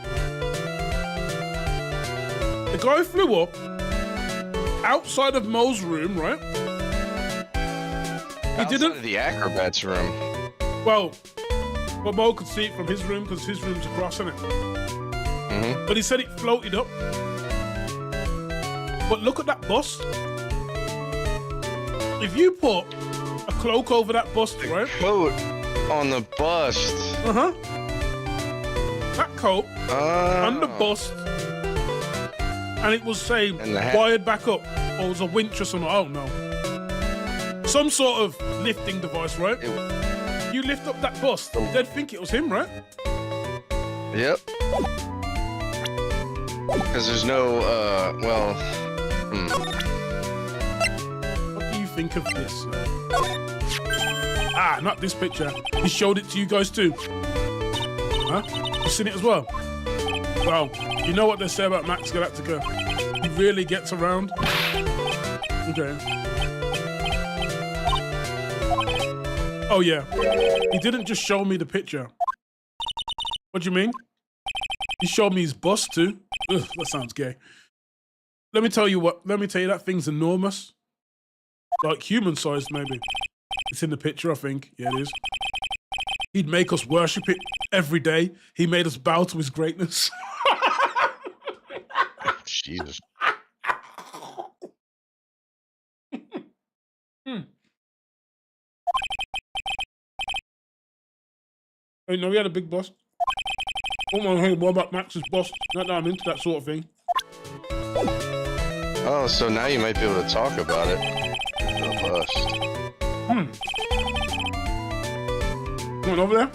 The guy flew up outside of Mo's room, right? He Outside didn't... of the acrobat's room. Well, But Mo could see it from his room because his room's across, isn't it? Mm-hmm. But he said it floated up. But look at that bust. If you put a cloak over that bust, right? Coat on the bust. Uh-huh. That coat and the bust, and it was, say, And the hat. wired back up, or it was a winch or something, I don't know. Some sort of lifting device, right? You lift up that bust, they'd think it was him, right? Yep. Because there's no, What do you think of this? Not this picture. He showed it to you guys too. Huh? You seen it as well? Well, you know what they say about Max Galactica. He really gets around. Okay. Oh yeah. He didn't just show me the picture. What do you mean? He showed me his bust too. Ugh, that sounds gay. Let me tell you that thing's enormous. Like human-sized, maybe. It's in the picture, I think. Yeah, it is. He'd make us worship it every day. He made us bow to his greatness. Jesus. Hey, no, he had a big bust. Oh, hey, what about Max's bust? Not that I'm into that sort of thing. Oh, so now you might be able to talk about it. The bust. Going over there?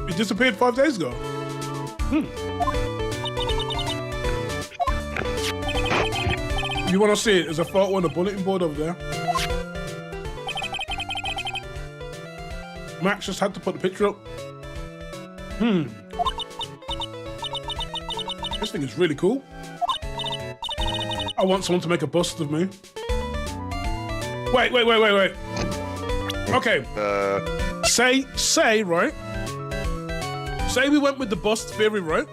It disappeared 5 days ago. You want to see it? There's a photo on the bulletin board over there. Max just had to put the picture up. This thing is really cool. I want someone to make a bust of me. Wait. Okay. Say, right? Say we went with the bust theory, right?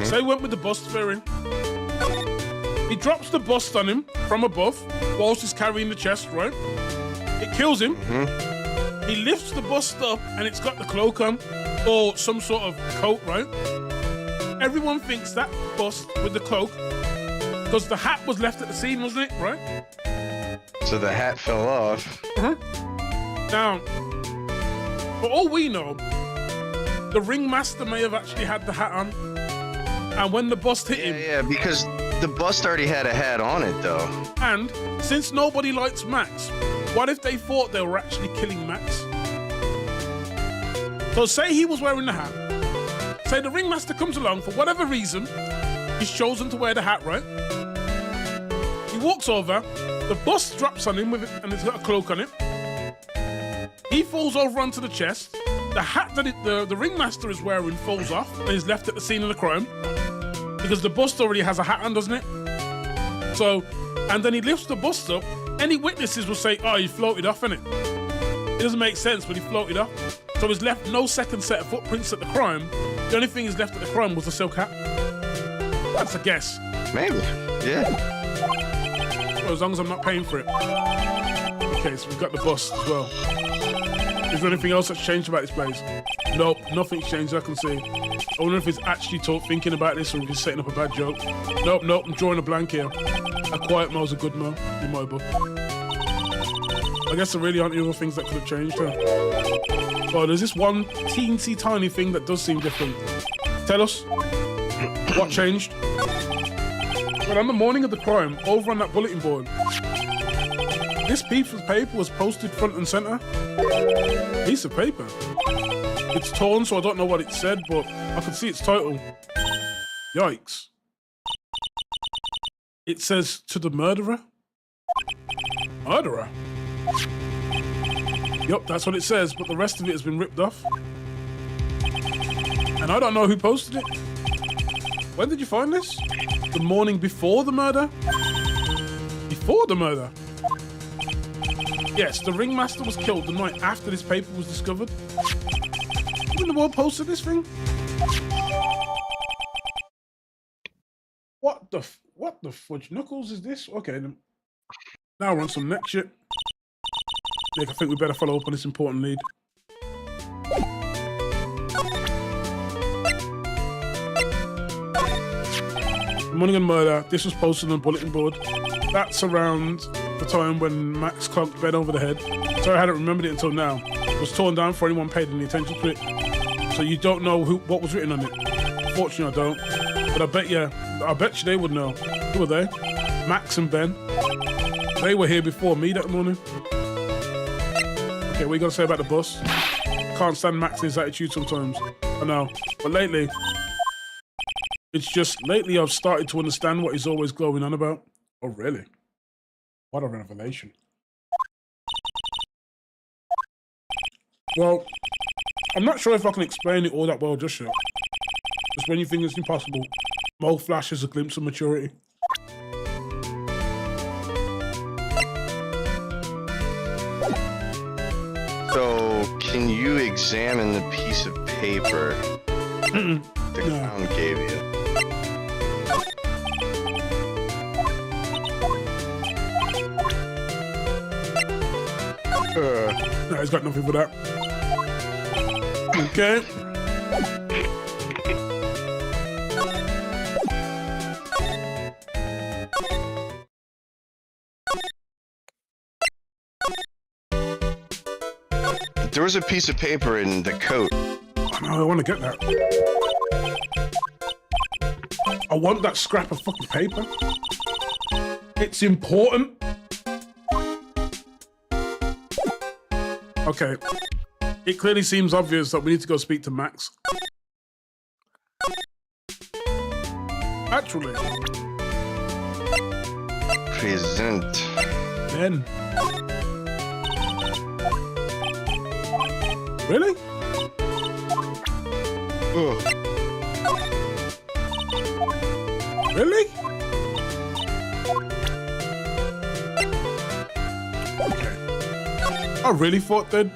Say we went with the bust theory. He drops the bust on him from above whilst he's carrying the chest, right? It kills him. He lifts the bust up and it's got the cloak on or some sort of coat, right? Everyone thinks that bust with the cloak because the hat was left at the scene, wasn't it, right? So the hat fell off. Now, for all we know, the ringmaster may have actually had the hat on, and when the bust hit him... Yeah, because the bust already had a hat on it, though. And since nobody likes Max, what if they thought they were actually killing Max? So say he was wearing the hat. Say the ringmaster comes along, for whatever reason, he's chosen to wear the hat, right? He walks over, the bust drops on him with it, and it's got a cloak on it. He falls over onto the chest. The hat that the ringmaster is wearing falls off and is left at the scene of the crime. Because the bust already has a hat on, doesn't it? So, and then he lifts the bust up. Any witnesses will say, oh, he floated off, innit? It doesn't make sense, but he floated off. So he's left no second set of footprints at the crime. The only thing he's left at the crime was the silk hat. That's a guess. Maybe. Yeah. Well, as long as I'm not paying for it. Okay, so we've got the bust as well. Is there anything else that's changed about this place? Nope, nothing's changed I can see. I wonder if he's actually thinking about this or if he's setting up a bad joke. Nope, I'm drawing a blank here. A quiet Mo's a good Mo, in my book. I guess there really aren't any other things that could have changed, huh? Oh, there's this one teensy tiny thing that does seem different. Tell us, what changed? Well, on the morning of the crime, over on that bulletin board, this piece of paper was posted front and center. Piece of paper. It's torn, so I don't know what it said, but I could see its title. Yikes. It says, to the murderer? Murderer? Yup, that's what it says, but the rest of it has been ripped off. And I don't know who posted it. When did you find this? The morning before the murder? Before the murder? Yes, the ringmaster was killed the night after this paper was discovered. Who in the world posted this thing? What the What the fudge knuckles is this? Okay, then. Now we're on some next shit. Nick, I think we better follow up on this important lead. Money and Murder. This was posted on the bulletin board. That's around the time when Max conked Ben over the head. Sorry, I hadn't remembered it until now. It was torn down for anyone paid any attention to it. So you don't know what was written on it. Unfortunately, I don't. But I bet you they would know. Who were they? Max and Ben. They were here before me that morning. Okay, what you gotta say about the bus? Can't stand Max's attitude sometimes. I know. But lately, I've started to understand what he's always glowing on about. Oh, really? What a revelation. Well, I'm not sure if I can explain it all that well just yet. Just when you think it's impossible, Mo flashes a glimpse of maturity. So, can you examine the piece of paper the clown gave you? No, he's got nothing for that. Okay. There was a piece of paper in the coat. I know, I want to get that. I want that scrap of fucking paper. It's important. Okay. It clearly seems obvious that we need to go speak to Max. Actually. Present. Ben. Really? Ugh. Really? Okay. I really thought that.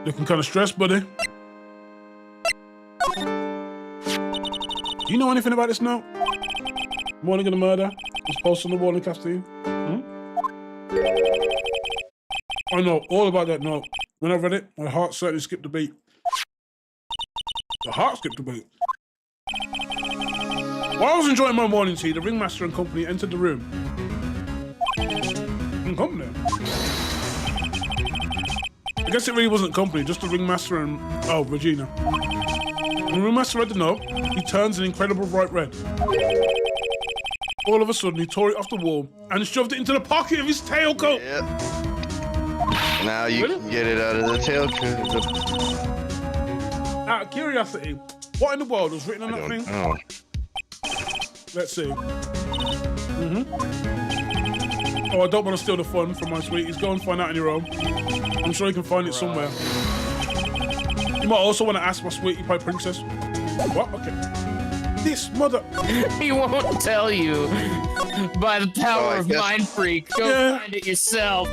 Looking kind of stressed, buddy. Do you know anything about this note? Morning of the murder was posted on the wall in Castile. I know all about that note. When I read it, my heart certainly skipped a beat. The heart skipped a beat. While I was enjoying my morning tea, the ringmaster and company entered the room. Company? I guess it really wasn't company, just the ringmaster and... Oh, Regina. When the ringmaster read the note, he turns an incredible bright red. All of a sudden, he tore it off the wall and shoved it into the pocket of his tailcoat. Yep. Now you can get it out of the tailcoat. Out of curiosity, what in the world was written on that thing? Oh. Let's see. Oh, I don't want to steal the fun from my sweeties. Go and find out on your own. I'm sure you can find it somewhere. You might also want to ask my sweetie pie princess. What? Okay. This mother. He won't tell you. By the power of Mind Freak, go find it yourself.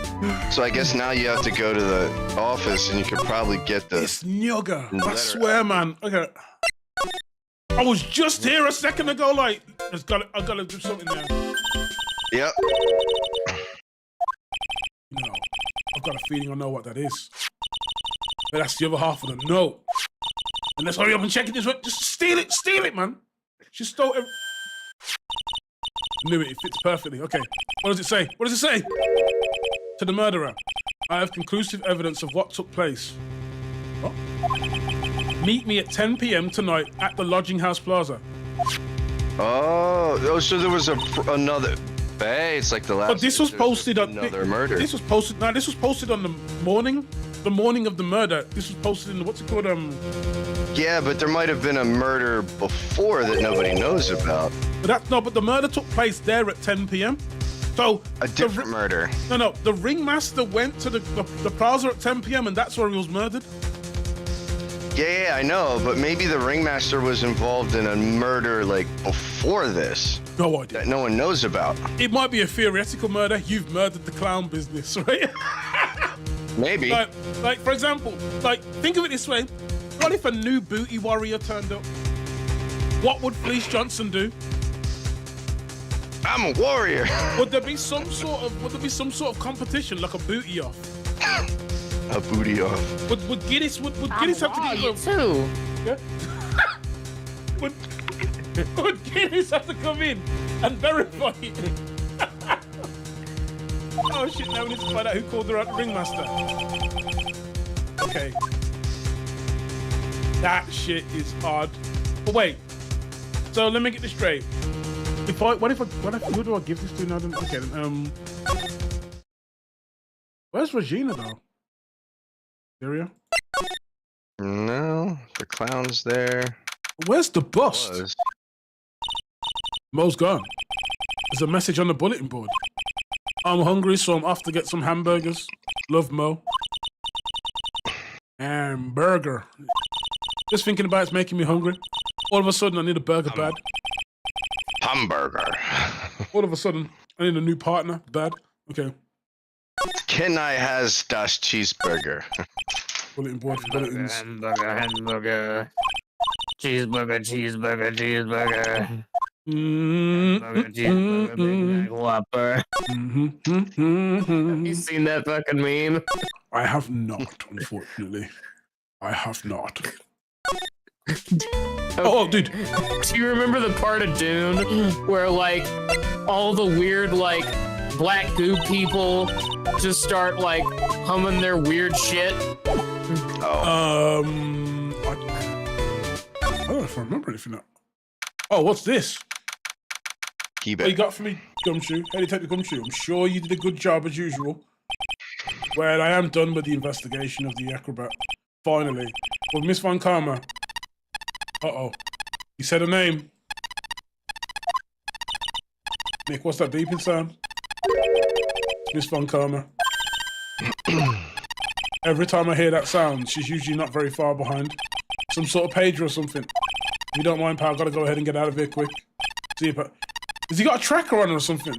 So I guess now you have to go to the office and you could probably get the... This nigga. I swear, man. Okay. I was just here a second ago, like, I gotta do something there. Yep. No, I've got a feeling I know what that is. But that's the other half of the note. And let's hurry up and check it this way. Just steal it, man. She stole it. Knew it fits perfectly. Okay, what does it say? What does it say? To the murderer, I have conclusive evidence of what took place. What? Meet me at 10 p.m. tonight at the Lodging House Plaza. Oh, so there was another... Hey, it's like the last... But this was posted on... Another murder. This was posted... No, this was posted on the morning of the murder. This was posted in the... What's it called? Yeah, but there might have been a murder before that nobody knows about. But the murder took place there at 10 p.m. So... A different murder. No. The ringmaster went to the plaza at 10 p.m. and that's where he was murdered. Yeah, I know, but maybe the ringmaster was involved in a murder, like, before this. No idea. That no one knows about. It might be a theoretical murder. You've murdered the clown business, right? Maybe. Like, for example, like, think of it this way. What if a new booty warrior turned up? What would Fleece Johnson do? I'm a warrior. Would there be some sort of competition, like a booty off? A booty off. Would Guinness Guinness have to you give too. Yeah? would Guinness have to come in and verify it? Oh shit, now we need to find out who called her out ringmaster. Okay. That shit is odd. But wait. So let me get this straight. Who do I give this to now then? Okay, where's Regina though? Area? No, the clown's there. Where's the bust? Was. Mo's gone. There's a message on the bulletin board. I'm hungry, so I'm off to get some hamburgers. Love, Mo. And burger. Just thinking about it's making me hungry. All of a sudden, I need a burger bad. Hamburger. All of a sudden, I need a new partner bad. Okay. Can I has das cheeseburger? Bulletin board for bulletins. Hamburger. Cheeseburger, cheeseburger, cheeseburger. Hamburger, cheeseburger, Big Mac Whopper. Have you seen that fucking meme? I have not, unfortunately. I have not. Oh, dude. Do you remember the part of Dune where, like, all the weird, like, black goo people just start, like, humming their weird shit? Oh. I don't know if I remember anything now. Oh, what's this? Keep What you it. got for me, Gumshoe? Hey, Detective Gumshoe, I'm sure you did a good job as usual. Well, I am done with the investigation of the acrobat. Finally. Well, Miss Von Karma. Uh-oh. You said a name. Nick, what's that beeping sound? It's Miss Von Karma. Every time I hear that sound, she's usually not very far behind. Some sort of pager or something. If you don't mind, pal, I've got to go ahead and get out of here quick. See if has he got a tracker on her or something?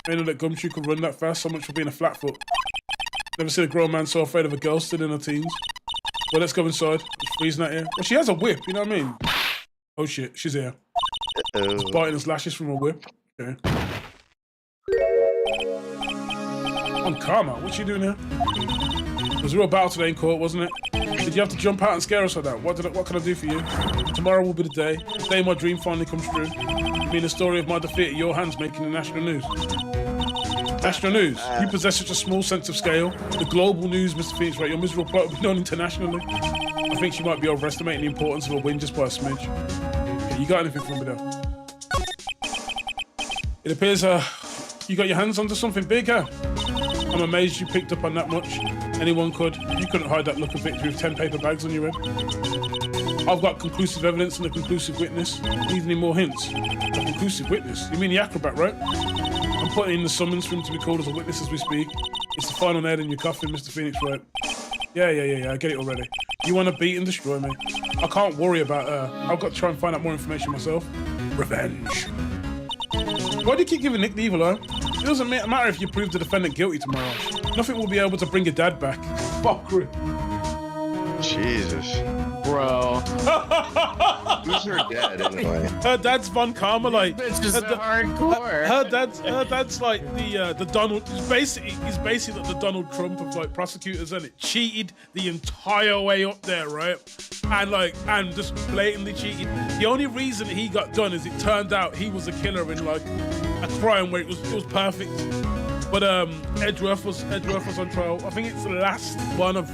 I know that Gumshoe could run that fast, so much for being a flatfoot. Never seen a grown man so afraid of a girl still in her teens. Well, let's go inside. It's freezing out here. Well, she has a whip, you know what I mean? Oh shit, she's here. She's biting his lashes from her whip. Okay. On Karma, what's she doing here? It was a real battle today in court, wasn't it? Did you have to jump out and scare us like that? What can I do for you? Tomorrow will be the day my dream finally comes true. I mean, the story of my defeat at your hands making the national news. National news? You possess such a small sense of scale. The global news, Mr. Phoenix, right? Your miserable plight will be known internationally. I think she might be overestimating the importance of a win just by a smidge. Okay, you got anything for me though? It appears you got your hands onto something big, huh? I'm amazed you picked up on that much. Anyone could. You couldn't hide that look of victory with 10 paper bags on your head. I've got conclusive evidence and a conclusive witness. Need any more hints? A conclusive witness? You mean the acrobat, right? I'm putting in the summons for him to be called as a witness as we speak. It's the final nail in your coffin, Mr. Phoenix, right? Yeah, I get it already. You want to beat and destroy me. I can't worry about her. I've got to try and find out more information myself. Revenge. Why do you keep giving Nick the evil eye? It doesn't matter if you prove the defendant guilty tomorrow. Nothing will be able to bring your dad back. Fuckery. Jesus. Bro. Who's her dad anyway? Her dad's Von Karma, like. Bitch is hardcore. Her dad's like the Donald. He's basically like the Donald Trump of like prosecutors, and it cheated the entire way up there, right? And just blatantly cheated. The only reason he got done is it turned out he was a killer in like a crime where it was perfect. But Edgeworth was on trial. I think it's the last one of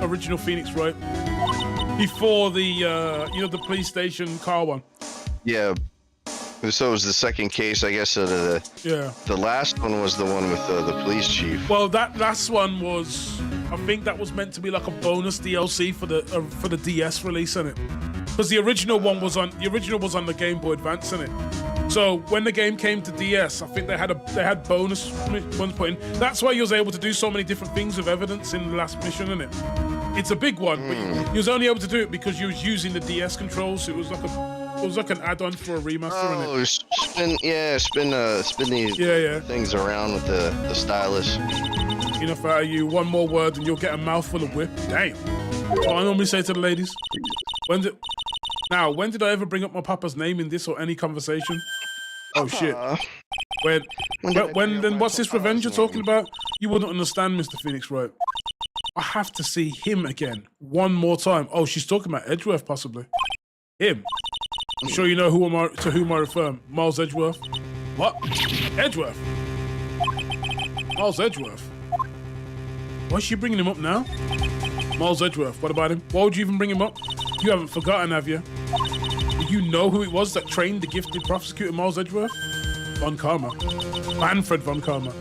original Phoenix, right? Before the the police station car one. Yeah. So it was the second case, I guess. The last one was the one with the police chief. Well, that last one was, I think that was meant to be like a bonus DLC for the DS release, innit? Because the original was on the Game Boy Advance, innit? So when the game came to DS, I think they had bonus ones put in. That's why you was able to do so many different things with evidence in the last mission, innit? It's a big one, but you was only able to do it because you was using the DS controls. So it was like an add-on for a remaster, innit? Spin the things around with the stylus. Enough out of you. One more word and you'll get a mouthful of whip. Damn. That's what I normally say to the ladies. When's Now, when did I ever bring up my papa's name in this or any conversation? Oh shit. When then what's this revenge you're talking about? You wouldn't understand, Mr. Phoenix, right? I have to see him again one more time. Oh, she's talking about Edgeworth, possibly. Him. I'm sure you know to whom I refer. Miles Edgeworth. What? Edgeworth? Miles Edgeworth? Why is she bringing him up now? Miles Edgeworth, what about him? Why would you even bring him up? You haven't forgotten, have you? Do you know who it was that trained the gifted prosecutor Miles Edgeworth? Von Karma. Manfred Von Karma.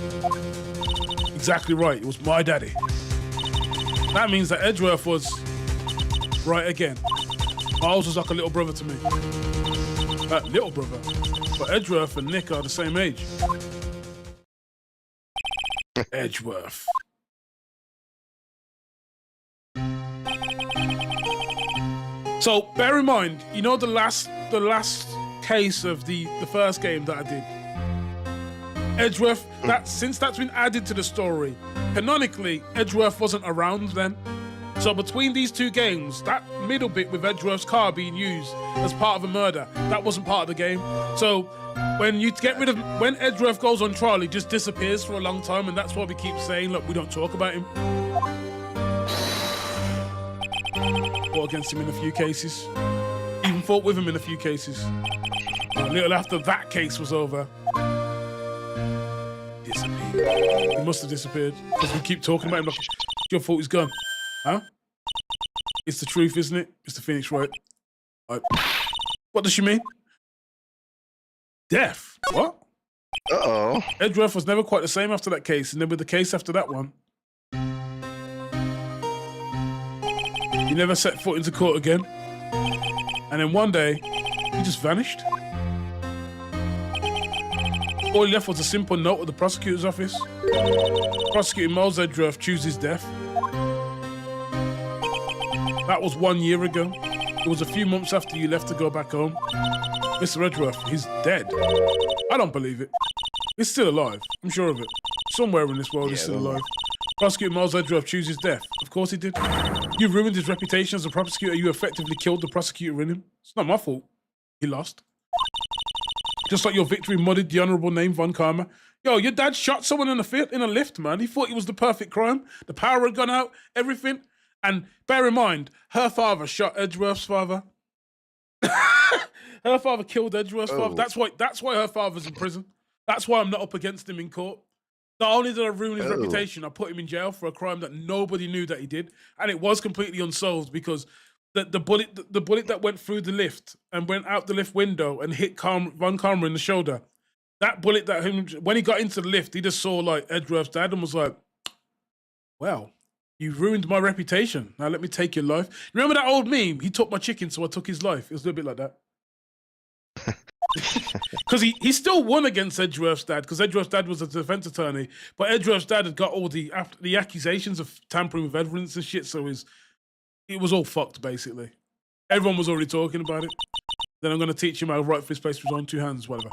Exactly right, it was my daddy. That means that Edgeworth was right again. Miles was like a little brother to me. Little brother. But Edgeworth and Nick are the same age. Edgeworth. So bear in mind, you know the last case of the first game that I did. Edgeworth, since that's been added to the story, canonically, Edgeworth wasn't around then. So between these two games, that middle bit with Edgeworth's car being used as part of a murder, that wasn't part of the game. So when you get rid of, when Edgeworth goes on trial, he just disappears for a long time, and that's why we keep saying, look, we don't talk about him. Fought against him in a few cases. Even fought with him in a few cases. A little after that case was over, disappeared. He must have disappeared because we keep talking about him like it's your fault he's gone. Huh? It's the truth, isn't it? Mr. Phoenix, right? What does she mean? Death. What? Uh-oh. Edgeworth was never quite the same after that case, and then with the case after that one, he never set foot into court again. And then one day, he just vanished. All he left was a simple note at the prosecutor's office. Prosecutor Miles Edgeworth chooses death. That was 1 year ago. It was a few months after you left to go back home. Mr. Edgeworth, he's dead. I don't believe it. He's still alive. I'm sure of it. Somewhere in this world, he's still alive. Prosecutor Miles Edgeworth chooses death. Of course he did. You ruined his reputation as a prosecutor. You effectively killed the prosecutor in him. It's not my fault. He lost. Just like your victory muddied the honourable name Von Karma. Yo, your dad shot someone in a lift, man. He thought it was the perfect crime. The power had gone out, everything. And bear in mind, her father shot Edgeworth's father. Her father killed Edgeworth's father. That's why her father's in prison. That's why I'm not up against him in court. Not only did I ruin his reputation, I put him in jail for a crime that nobody knew that he did, and it was completely unsolved because the bullet that went through the lift and went out the lift window and hit Von Karma in the shoulder. That bullet when he got into the lift, he just saw like Edgeworth's dad and was like, "Well, you ruined my reputation. Now let me take your life." Remember that old meme? He took my chicken, so I took his life. It was a little bit like that. Because he still won against Edgeworth's dad, because Edgeworth's dad was a defense attorney, but Edgeworth's dad had got all the accusations of tampering with evidence and shit, so it was all fucked, basically. Everyone was already talking about it. Then I'm going to teach him how to write for his place with his own two hands, whatever.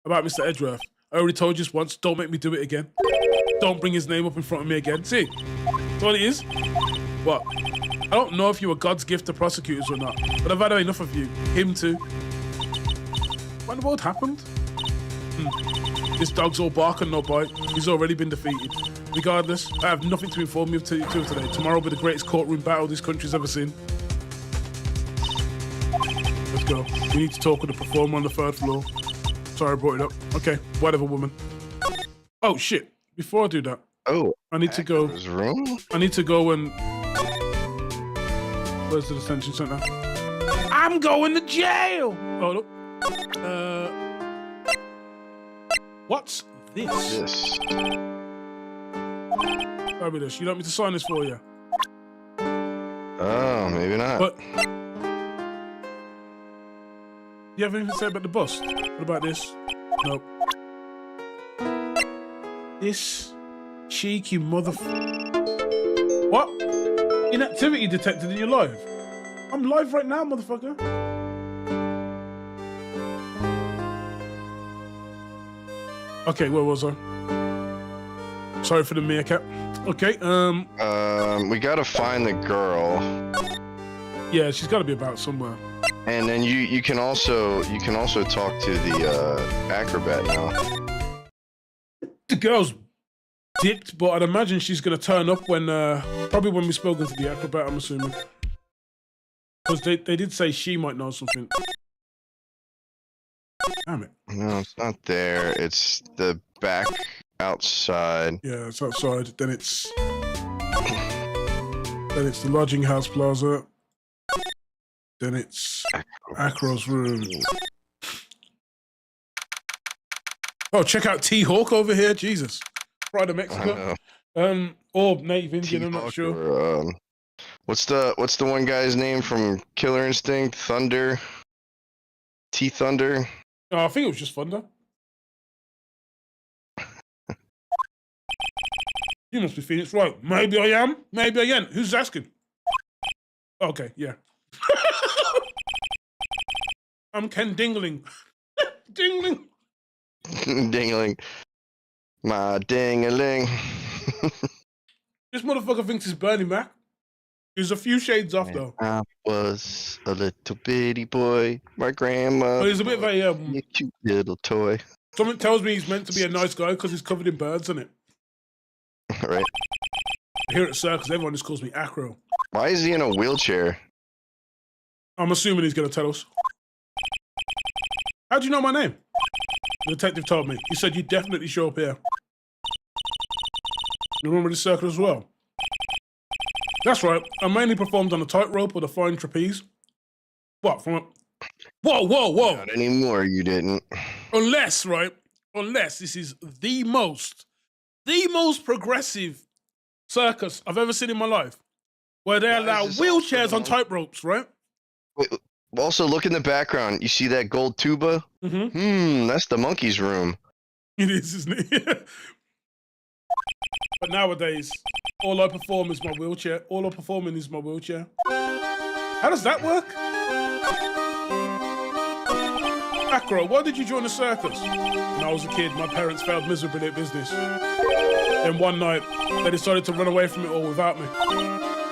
About Mr. Edgeworth. I already told you this once, don't make me do it again. Don't bring his name up in front of me again. See? That's what it is. What? I don't know if you were God's gift to prosecutors or not, but I've had enough of you. Him too. What in the world happened? This dog's all bark and no bite. He's already been defeated. Regardless, I have nothing to inform you of today. Tomorrow will be the greatest courtroom battle this country's ever seen. Let's go. We need to talk with the performer on the 3rd floor. Sorry I brought it up. Okay, whatever, woman. Oh, shit. Before I do that, I need to go. I need to go and... Where's the detention center? I'm going to jail! Hold up. What's this? Fabulous. You want me to sign this for you? Oh, maybe not. But... You have anything to say about the bust? What about this? Nope. This cheeky motherfucker. What? Inactivity detected in your live? I'm live right now, motherfucker. Okay, where was I? Sorry for the meerkat. Okay, we gotta find the girl. Yeah, she's got to be about somewhere. And then you can also talk to the acrobat now. The girl's dipped, but I'd imagine she's gonna turn up when probably when we spoken to the acrobat. I'm assuming because they did say she might know something. Damn it. No, it's not there. It's the back outside. Yeah, it's outside. Then it's the lodging house plaza. Then it's Acro's room. Oh, check out T-Hawk over here. Jesus. Pride of Mexico. Or Native Indian, I'm not sure. Or, what's the one guy's name from Killer Instinct? Thunder? T-Thunder? Oh, I think it was just Thunder. You must be Phoenix, right? Maybe I am. Maybe I ain't. Who's asking? Okay, yeah. I'm Ken Dingling. Dingling. Dingling. My ding-a-ling. This motherfucker thinks it's Bernie Mac. He's a few shades off, though. I was a little bitty boy. My grandma. But he's a bit of a a cute little toy. Something tells me he's meant to be a nice guy because he's covered in birds, isn't it? Right. Here at Circus, everyone just calls me Acro. Why is he in a wheelchair? I'm assuming he's going to tell us. How'd you know my name? The detective told me. He said you'd definitely show up here. You remember this circle as well? That's right. I mainly performed on a tightrope or the flying trapeze. What? From a... Whoa! Not anymore, you didn't. Unless this is the most progressive circus I've ever seen in my life, where they allow wheelchairs on tightropes, right? Wait, also, look in the background. You see that gold tuba? Mm-hmm. That's the monkey's room. It is, isn't it? But nowadays, all I perform is my wheelchair. All I'm performing is my wheelchair. How does that work? Acro, why did you join the circus? When I was a kid, my parents failed miserably at business. Then one night, they decided to run away from it all without me.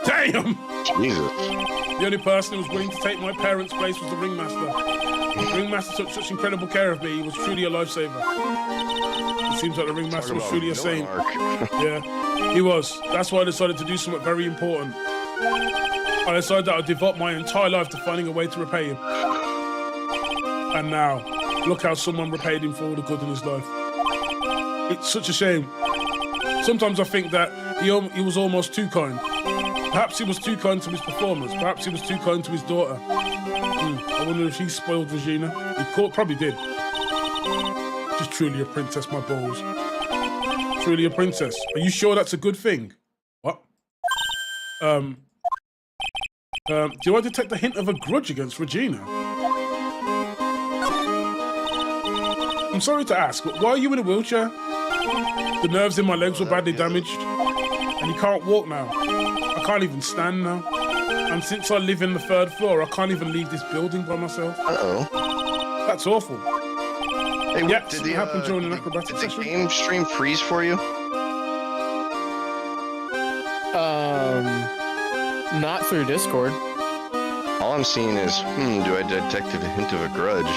Damn! Jesus. The only person who was willing to take my parents' place was the ringmaster. The ringmaster took such incredible care of me, he was truly a lifesaver. It seems like the ringmaster was truly a saint. Yeah, he was. That's why I decided to do something very important. I decided that I'd devote my entire life to finding a way to repay him. And now, look how someone repaid him for all the good in his life. It's such a shame. Sometimes I think that he was almost too kind. Perhaps he was too kind to his performers. Perhaps he was too kind to his daughter. I wonder if he spoiled Regina. He probably did. She's truly a princess, my balls. Truly a princess. Are you sure that's a good thing? What? Do I detect a hint of a grudge against Regina? I'm sorry to ask, but why are you in a wheelchair? The nerves in my legs were badly damaged, and you can't walk now. I can't even stand now. And since I live in the 3rd floor, I can't even leave this building by myself. Uh-oh. That's awful. Hey, Yes, did it happened during an acrobatic did the session. game stream freeze for you? Not through Discord. All I'm seeing is, do I detect a hint of a grudge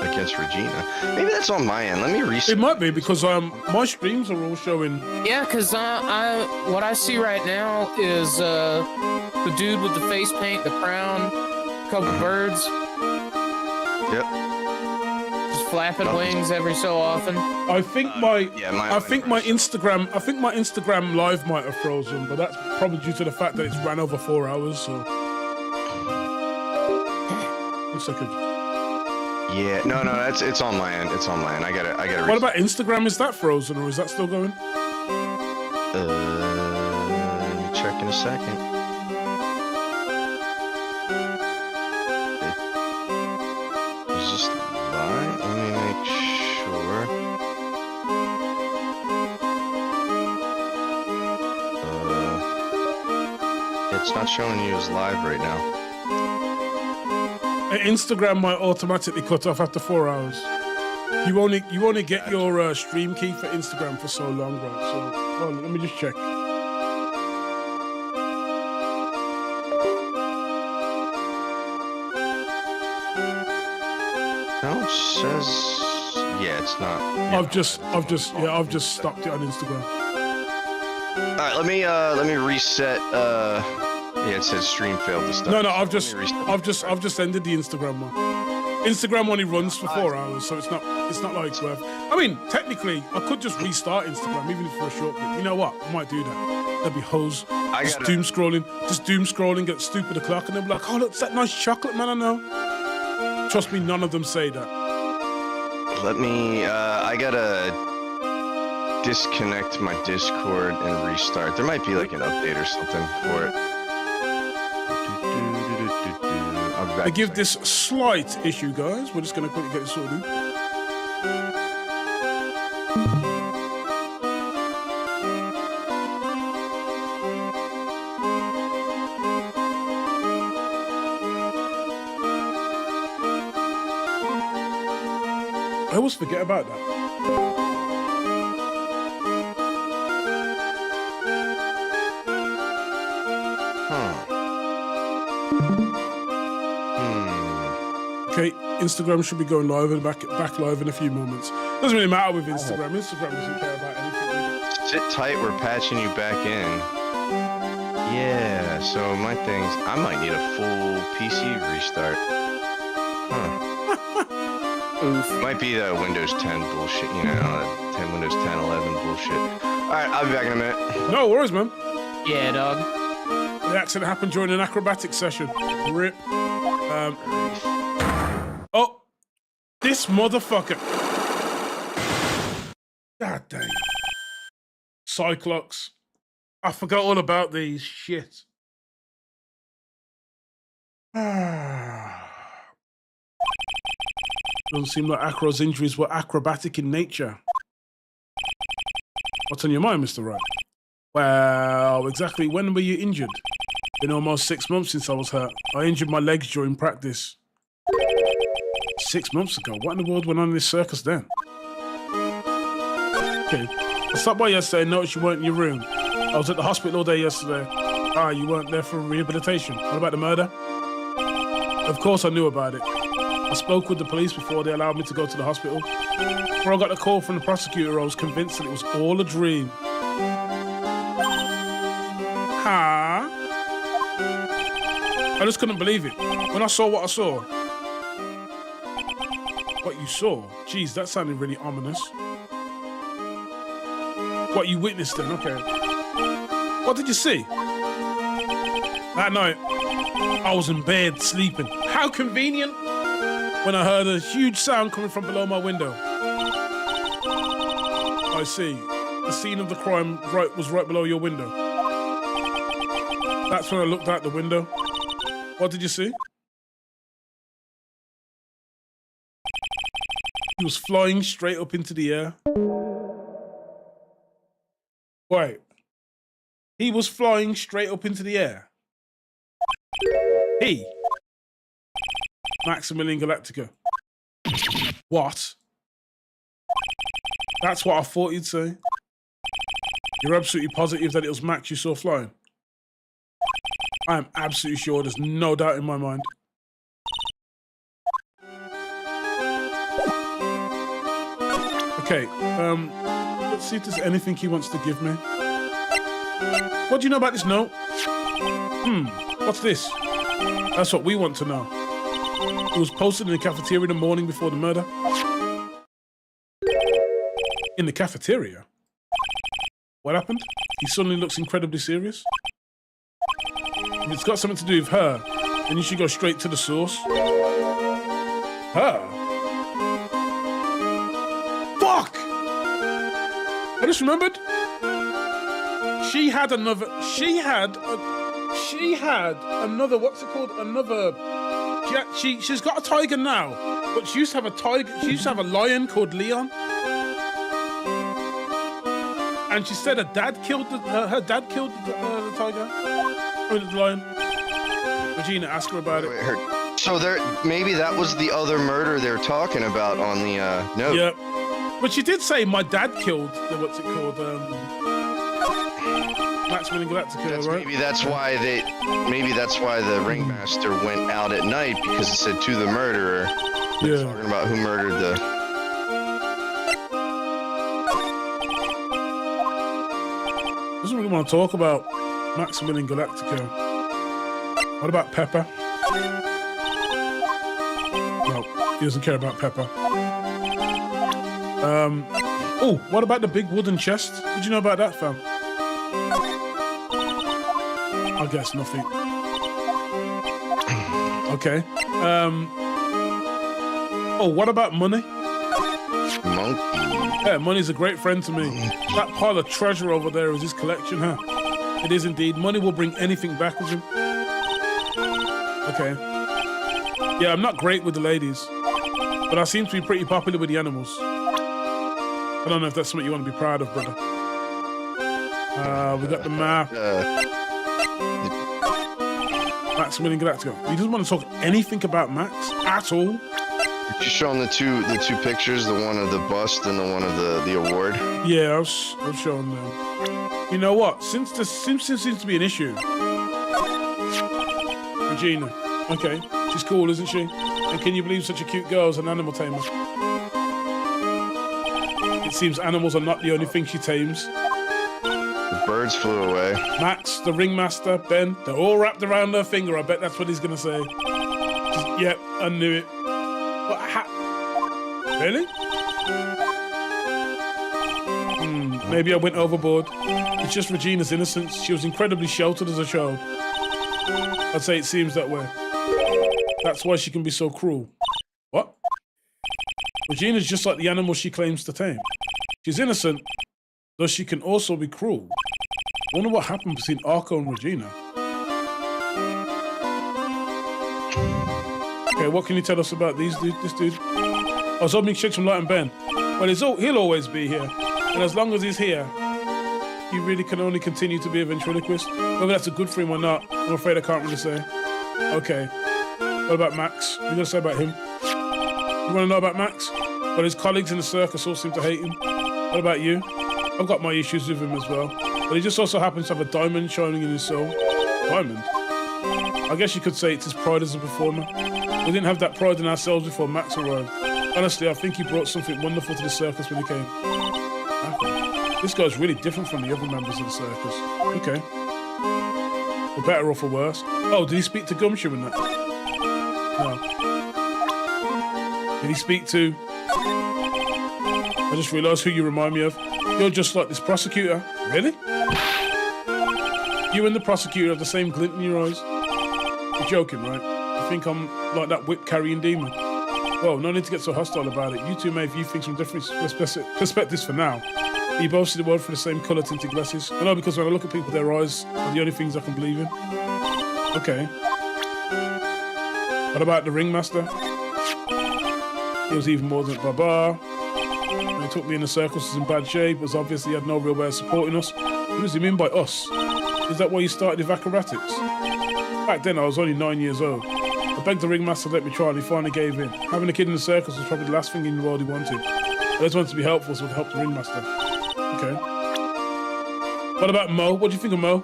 against Regina? Maybe that's on my end. Let me It reset. might be because my streams are all showing. Yeah, because what I see right now is the dude with the face paint, the crown, a couple birds. Yep. Just flapping wings every so often. I think my Instagram live might have frozen, but that's probably due to the fact that it's ran over 4 hours. So, 1 second. Yeah, no, it's on my end. It's on my end. I gotta. What about Instagram? Is that frozen or is that still going? Let me check in a second. Is this live? Let me make sure. It's not showing you as live right now. Instagram might automatically cut off after 4 hours. You only get your stream key for Instagram for so long, right? So hold on, let me just check. No, it says. Yeah, it's not. Yeah. I've just stopped it on Instagram. All right, let me reset. Yeah, it says stream failed to start. No, I've Let just me restart. I've just ended the Instagram one. Instagram only runs for 4 hours, so it's not like worth. I mean, technically, I could just restart Instagram even if for a short bit. You know what? I might do that. That'd be hoes. Just doom scrolling at stupid o'clock, and they'll be like, "Oh, look, it's that nice chocolate, man." I know. Trust me, none of them say that. Let me. I gotta disconnect my Discord and restart. There might be like an update or something for it. I'll be back I in a give second. this slight issue, guys. We're just gonna quickly get it sorted. I always forget about that. Okay, Instagram should be going live and back live in a few moments. Doesn't really matter with Instagram. Instagram doesn't care about anything. Sit tight, we're patching you back in. Yeah, so my thing's. I might need a full PC restart. Huh. Oof. Might be the Windows 10 bullshit, you know, 10 Windows 10, 11 bullshit. Alright, I'll be back in a minute. No worries, man. Yeah, dog. The accident happened during an acrobatic session. Rip. Oh, this motherfucker. God dang. Cyclops. I forgot all about these. Shit. Doesn't seem like Acro's injuries were acrobatic in nature. What's on your mind, Mr. Wright? Well, exactly when were you injured? Been almost 6 months since I was hurt. I injured my legs during practice. 6 months ago? What in the world went on in this circus then? Okay. I stopped by yesterday and noticed you weren't in your room. I was at the hospital all day yesterday. Ah, you weren't there for rehabilitation. What about the murder? Of course I knew about it. I spoke with the police before they allowed me to go to the hospital. Before I got a call from the prosecutor, I was convinced that it was all a dream. Huh? I just couldn't believe it. When I saw what I saw. What you saw? Geez, that sounded really ominous. What you witnessed then, okay. What did you see? That night, I was in bed sleeping. How convenient! When I heard a huge sound coming from below my window. I see. The scene of the crime was right below your window. That's when I looked out the window. What did you see? He was flying straight up into the air. Wait. He was flying straight up into the air. He. Maximilian Galactica. What? That's what I thought you'd say. You're absolutely positive that it was Max you saw flying? I am absolutely sure, there's no doubt in my mind. Okay, let's see if there's anything he wants to give me. What do you know about this note? What's this? That's what we want to know. It was posted in the cafeteria the morning before the murder. In the cafeteria? What happened? He suddenly looks incredibly serious. If it's got something to do with her, then you should go straight to the source. Her? Fuck! I just remembered. She had another, what's it called? She's got a tiger now, but she used to have a tiger, she used to have a lion called Leon. And she said her dad killed the tiger. Or the lion. Regina, ask her about it. So maybe that was the other murder they're talking about on the note. Yeah. But she did say my dad killed the, what's it called? Maximilian Galactica, right? Maybe that's why the ringmaster went out at night, because it said to the murderer. Yeah. Talking about who murdered the. Doesn't really want to talk about Maximilian Galactico. What about Pepper? No, he doesn't care about Pepper. Oh, what about the big wooden chest? What did you know about that, fam? I guess nothing. Okay. Oh, what about money? Monkey. Yeah, money's a great friend to me. That pile of treasure over there is his collection, huh? It is indeed. Money will bring anything back with him. Okay. Yeah, I'm not great with the ladies, but I seem to be pretty popular with the animals. I don't know if that's something you want to be proud of, brother. We got the map. Maximilian Galactico. He doesn't want to talk anything about Max at all. Just showing the two pictures, the one of the bust and the one of the award. Yeah, I've shown them. You know what? Since this seems to be an issue. Regina. Okay. She's cool, isn't she? And can you believe such a cute girl is an animal tamer? It seems animals are not the only thing she tames. The birds flew away. Max, the ringmaster, Ben, they're all wrapped around her finger. I bet that's what he's going to say. Yep, I knew it. What? Really? Maybe I went overboard. It's just Regina's innocence. She was incredibly sheltered as a child. I'd say it seems that way. That's why she can be so cruel. What? Regina's just like the animal she claims to tame. She's innocent, though she can also be cruel. I wonder what happened between Arco and Regina. Okay, what can you tell us about this dude? I was hoping to shed some light on Ben. Well, he'll always be here. And as long as he's here, he really can only continue to be a ventriloquist. Whether that's a good for him or not, I'm afraid I can't really say. Okay. What about Max? What are you going to say about him? You want to know about Max? Well, his colleagues in the circus all seem to hate him. What about you? I've got my issues with him as well. But he just also happens to have a diamond shining in his soul. Diamond? I guess you could say it's his pride as a performer. We didn't have that pride in ourselves before Max arrived. Honestly, I think he brought something wonderful to the circus when he came. This guy's really different from the other members of the circus. Okay. For better or for worse. Oh, did he speak to Gumshoe in that? No. Did he speak to... I just realised who you remind me of. You're just like this prosecutor. Really? You and the prosecutor have the same glint in your eyes. You're joking, right? You think I'm like that whip-carrying demon? Well, no need to get so hostile about it. You two may view things from different perspectives for now. You both see the world through the same colour-tinted glasses. I know, because when I look at people, their eyes are the only things I can believe in. Okay. What about the ringmaster? He was even more than Baba. When he took me in the circus, was in bad shape. It was obvious he had no real way of supporting us. What does he mean by us? Is that why you started with acrobatics? Back then, I was only 9 years old. I begged the ringmaster to let me try, and he finally gave in. Having a kid in the circus was probably the last thing in the world he wanted. I just wanted to be helpful, so I helped the ringmaster. Okay. What about Mo? What do you think of Mo?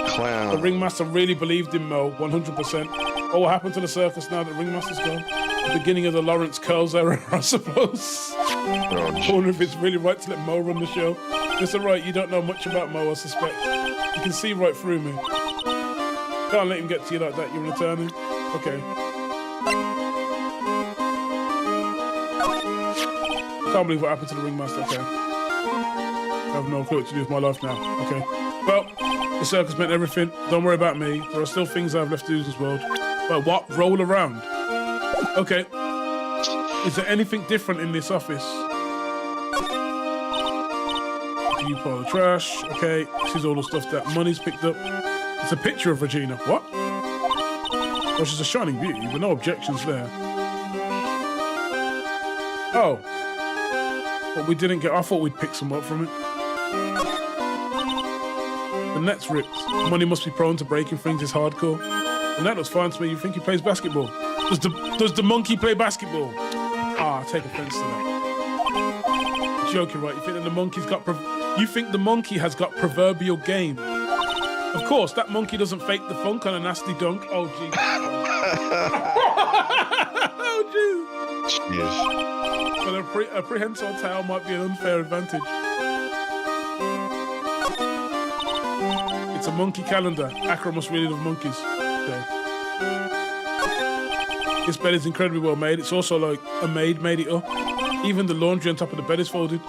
Clown. The ringmaster really believed in Mo, 100%. Oh, what happened to the circus now that ringmaster's gone? The beginning of the Lawrence Curls era, I suppose. I wonder if it's really right to let Mo run the show. Mr. Wright, you don't know much about Mo, I suspect. You can see right through me. Can't let him get to you like that, you're an attorney. Okay. Can't believe what happened to the ringmaster. Okay. I have no clue what to do with my life now. Okay. Well, the circus meant everything. Don't worry about me. There are still things I've left to do in this world. But what? Roll around. Okay. Is there anything different in this office? Do you pile of trash? Okay. This is all the stuff that money's picked up. It's a picture of Regina. What? Well, she's a shining beauty, but no objections there. Oh. But we didn't get... I thought we'd pick some up from it. The net's ripped. Money must be prone to breaking things. It's hardcore. The net looks fine to me. You think he plays basketball? Does the monkey play basketball? Ah, I take offense to that. You're joking, right? You think that the monkey's got... You think the monkey has got proverbial game? Of course, that monkey doesn't fake the funk on a nasty dunk. Oh, jeez. Oh, jeez. Jeez. But a prehensile tail might be an unfair advantage. It's a monkey calendar. Accra must really love monkeys. Okay. This bed is incredibly well made. It's also like a maid made it up. Even the laundry on top of the bed is folded.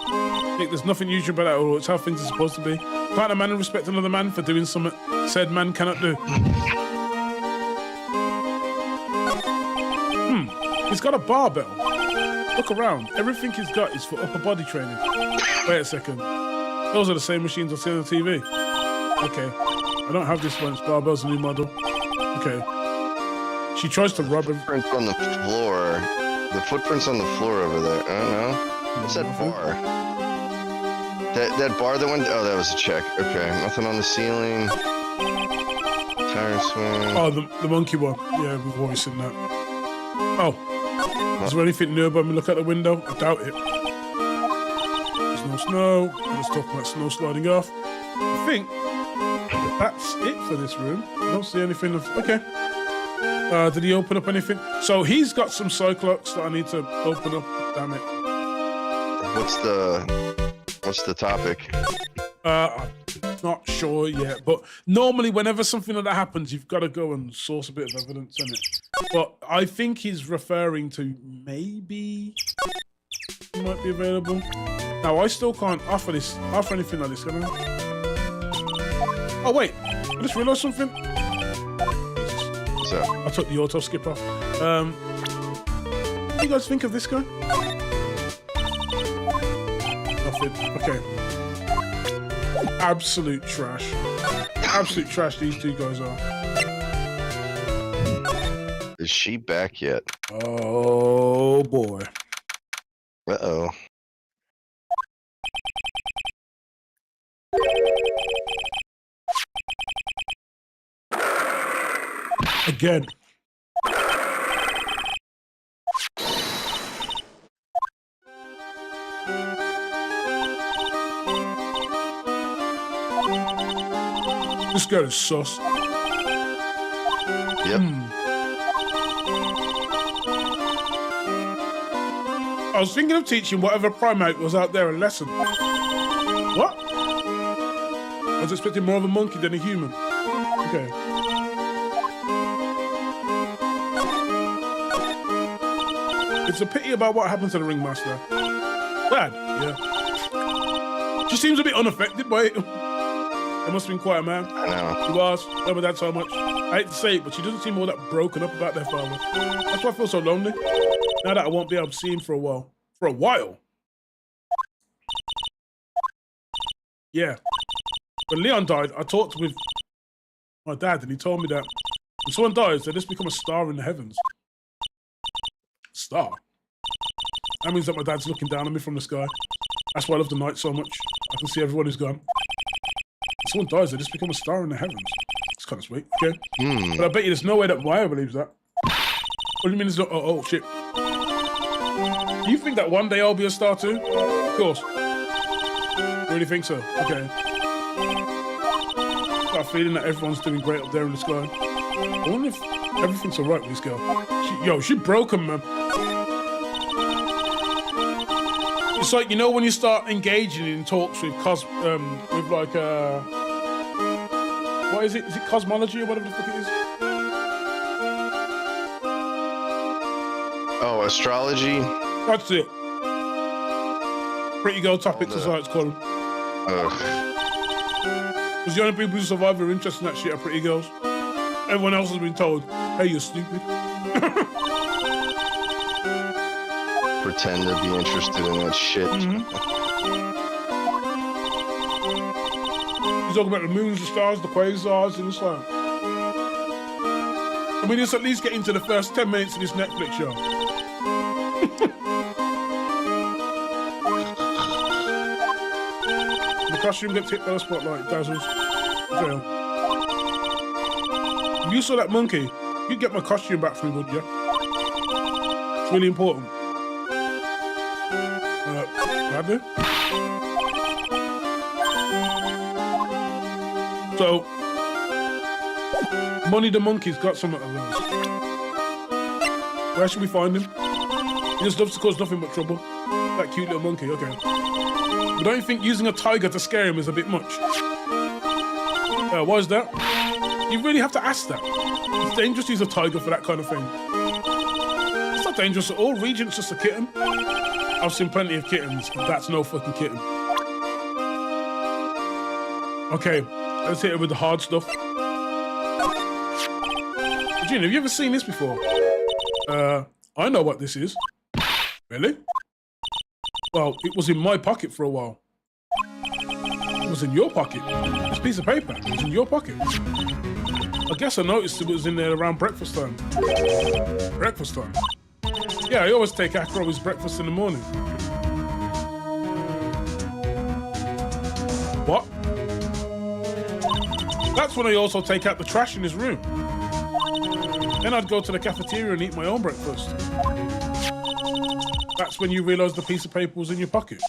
Nick, there's nothing usual about that at all. It's how things are supposed to be. Can't a man respect another man for doing something said man cannot do? He's got a barbell. Look around. Everything he's got is for upper body training. Wait a second. Those are the same machines I see on the TV. Okay. I don't have this one. It's barbell's a new model. Okay. She tries to rub him. Footprints on the floor. The footprints on the floor over there. I don't know. What's that bar? That bar that went. Oh, that was a check. Okay. Nothing on the ceiling. Tire swing. Oh, the monkey one. Yeah, we've always seen that. Oh. Is there anything new about me? Look out the window. I doubt it. There's no snow. Let's talk about snow sliding off. I think that's it for this room. I don't see anything of. Okay. Did he open up anything? So he's got some Cyclops that I need to open up. Damn it. What's the topic? I'm not sure yet, but normally whenever something like that happens, you've got to go and source a bit of evidence in it. But I think he's referring to maybe it might be available. Now I still can't offer anything like this, can I? Oh wait, I just realised something. What's that? I took the auto skip off. What do you guys think of this guy? Nothing. Okay. Absolute trash. Absolute trash these two guys are. Is she back yet? Oh boy. Uh-oh. Again. This guy is sus. Yep. I was thinking of teaching whatever primate was out there a lesson. What? I was expecting more of a monkey than a human. Okay. It's a pity about what happened to the ringmaster. Bad, yeah. She seems a bit unaffected by it. It must have been quite a man. I know. She was. Love her dad so much. I hate to say it, but she doesn't seem all that broken up about their father. That's why I feel so lonely. Now that I won't be able to see him for a while. For a while? Yeah. When Leon died, I talked with my dad, and he told me that when someone dies, they just become a star in the heavens. Star? That means that my dad's looking down on me from the sky. That's why I love the night so much. I can see everyone who's gone. When someone dies, they just become a star in the heavens. It's kind of sweet, okay? But I bet you there's no way that Wire believes that. What do you mean there's no... Oh, shit. Do you think that one day I'll be a star too? Of course. You really think so? Okay. Got a feeling that everyone's doing great up there in the sky. I wonder if everything's alright with this girl. She broke him, man. It's like, you know, when you start engaging in talks with what is it? Is it cosmology or whatever the fuck it is? Oh, astrology? That's it. Pretty girl topics, that's how it's called. Ugh. Because the only people who survive are interested in that shit are pretty girls. Everyone else has been told, hey, you're stupid. Pretend to be interested in that shit. You talk about the moons, the stars, the quasars, and it's like... I mean, let's at least get into the first 10 minutes of this Netflix show. The costume gets hit by the spotlight, dazzles. Jail. If you saw that monkey, you'd get my costume back for me, would you? It's really important. Have they? So, Money the Monkey's got some of those. Where should we find him? He just loves to cause nothing but trouble. That cute little monkey, okay. But don't you think using a tiger to scare him is a bit much? Why is that? You really have to ask that. It's dangerous to use a tiger for that kind of thing. It's not dangerous at all. Regent's just a kitten. I've seen plenty of kittens, but that's no fucking kitten. Okay, let's hit it with the hard stuff. Gina, have you ever seen this before? I know what this is. Really? Well, it was in my pocket for a while. It was in your pocket. This piece of paper was in your pocket. I guess I noticed it was in there around breakfast time. Breakfast time? Yeah, I always take Acro his breakfast in the morning. What? That's when I also take out the trash in his room. Then I'd go to the cafeteria and eat my own breakfast. That's when you realise the piece of paper was in your pocket.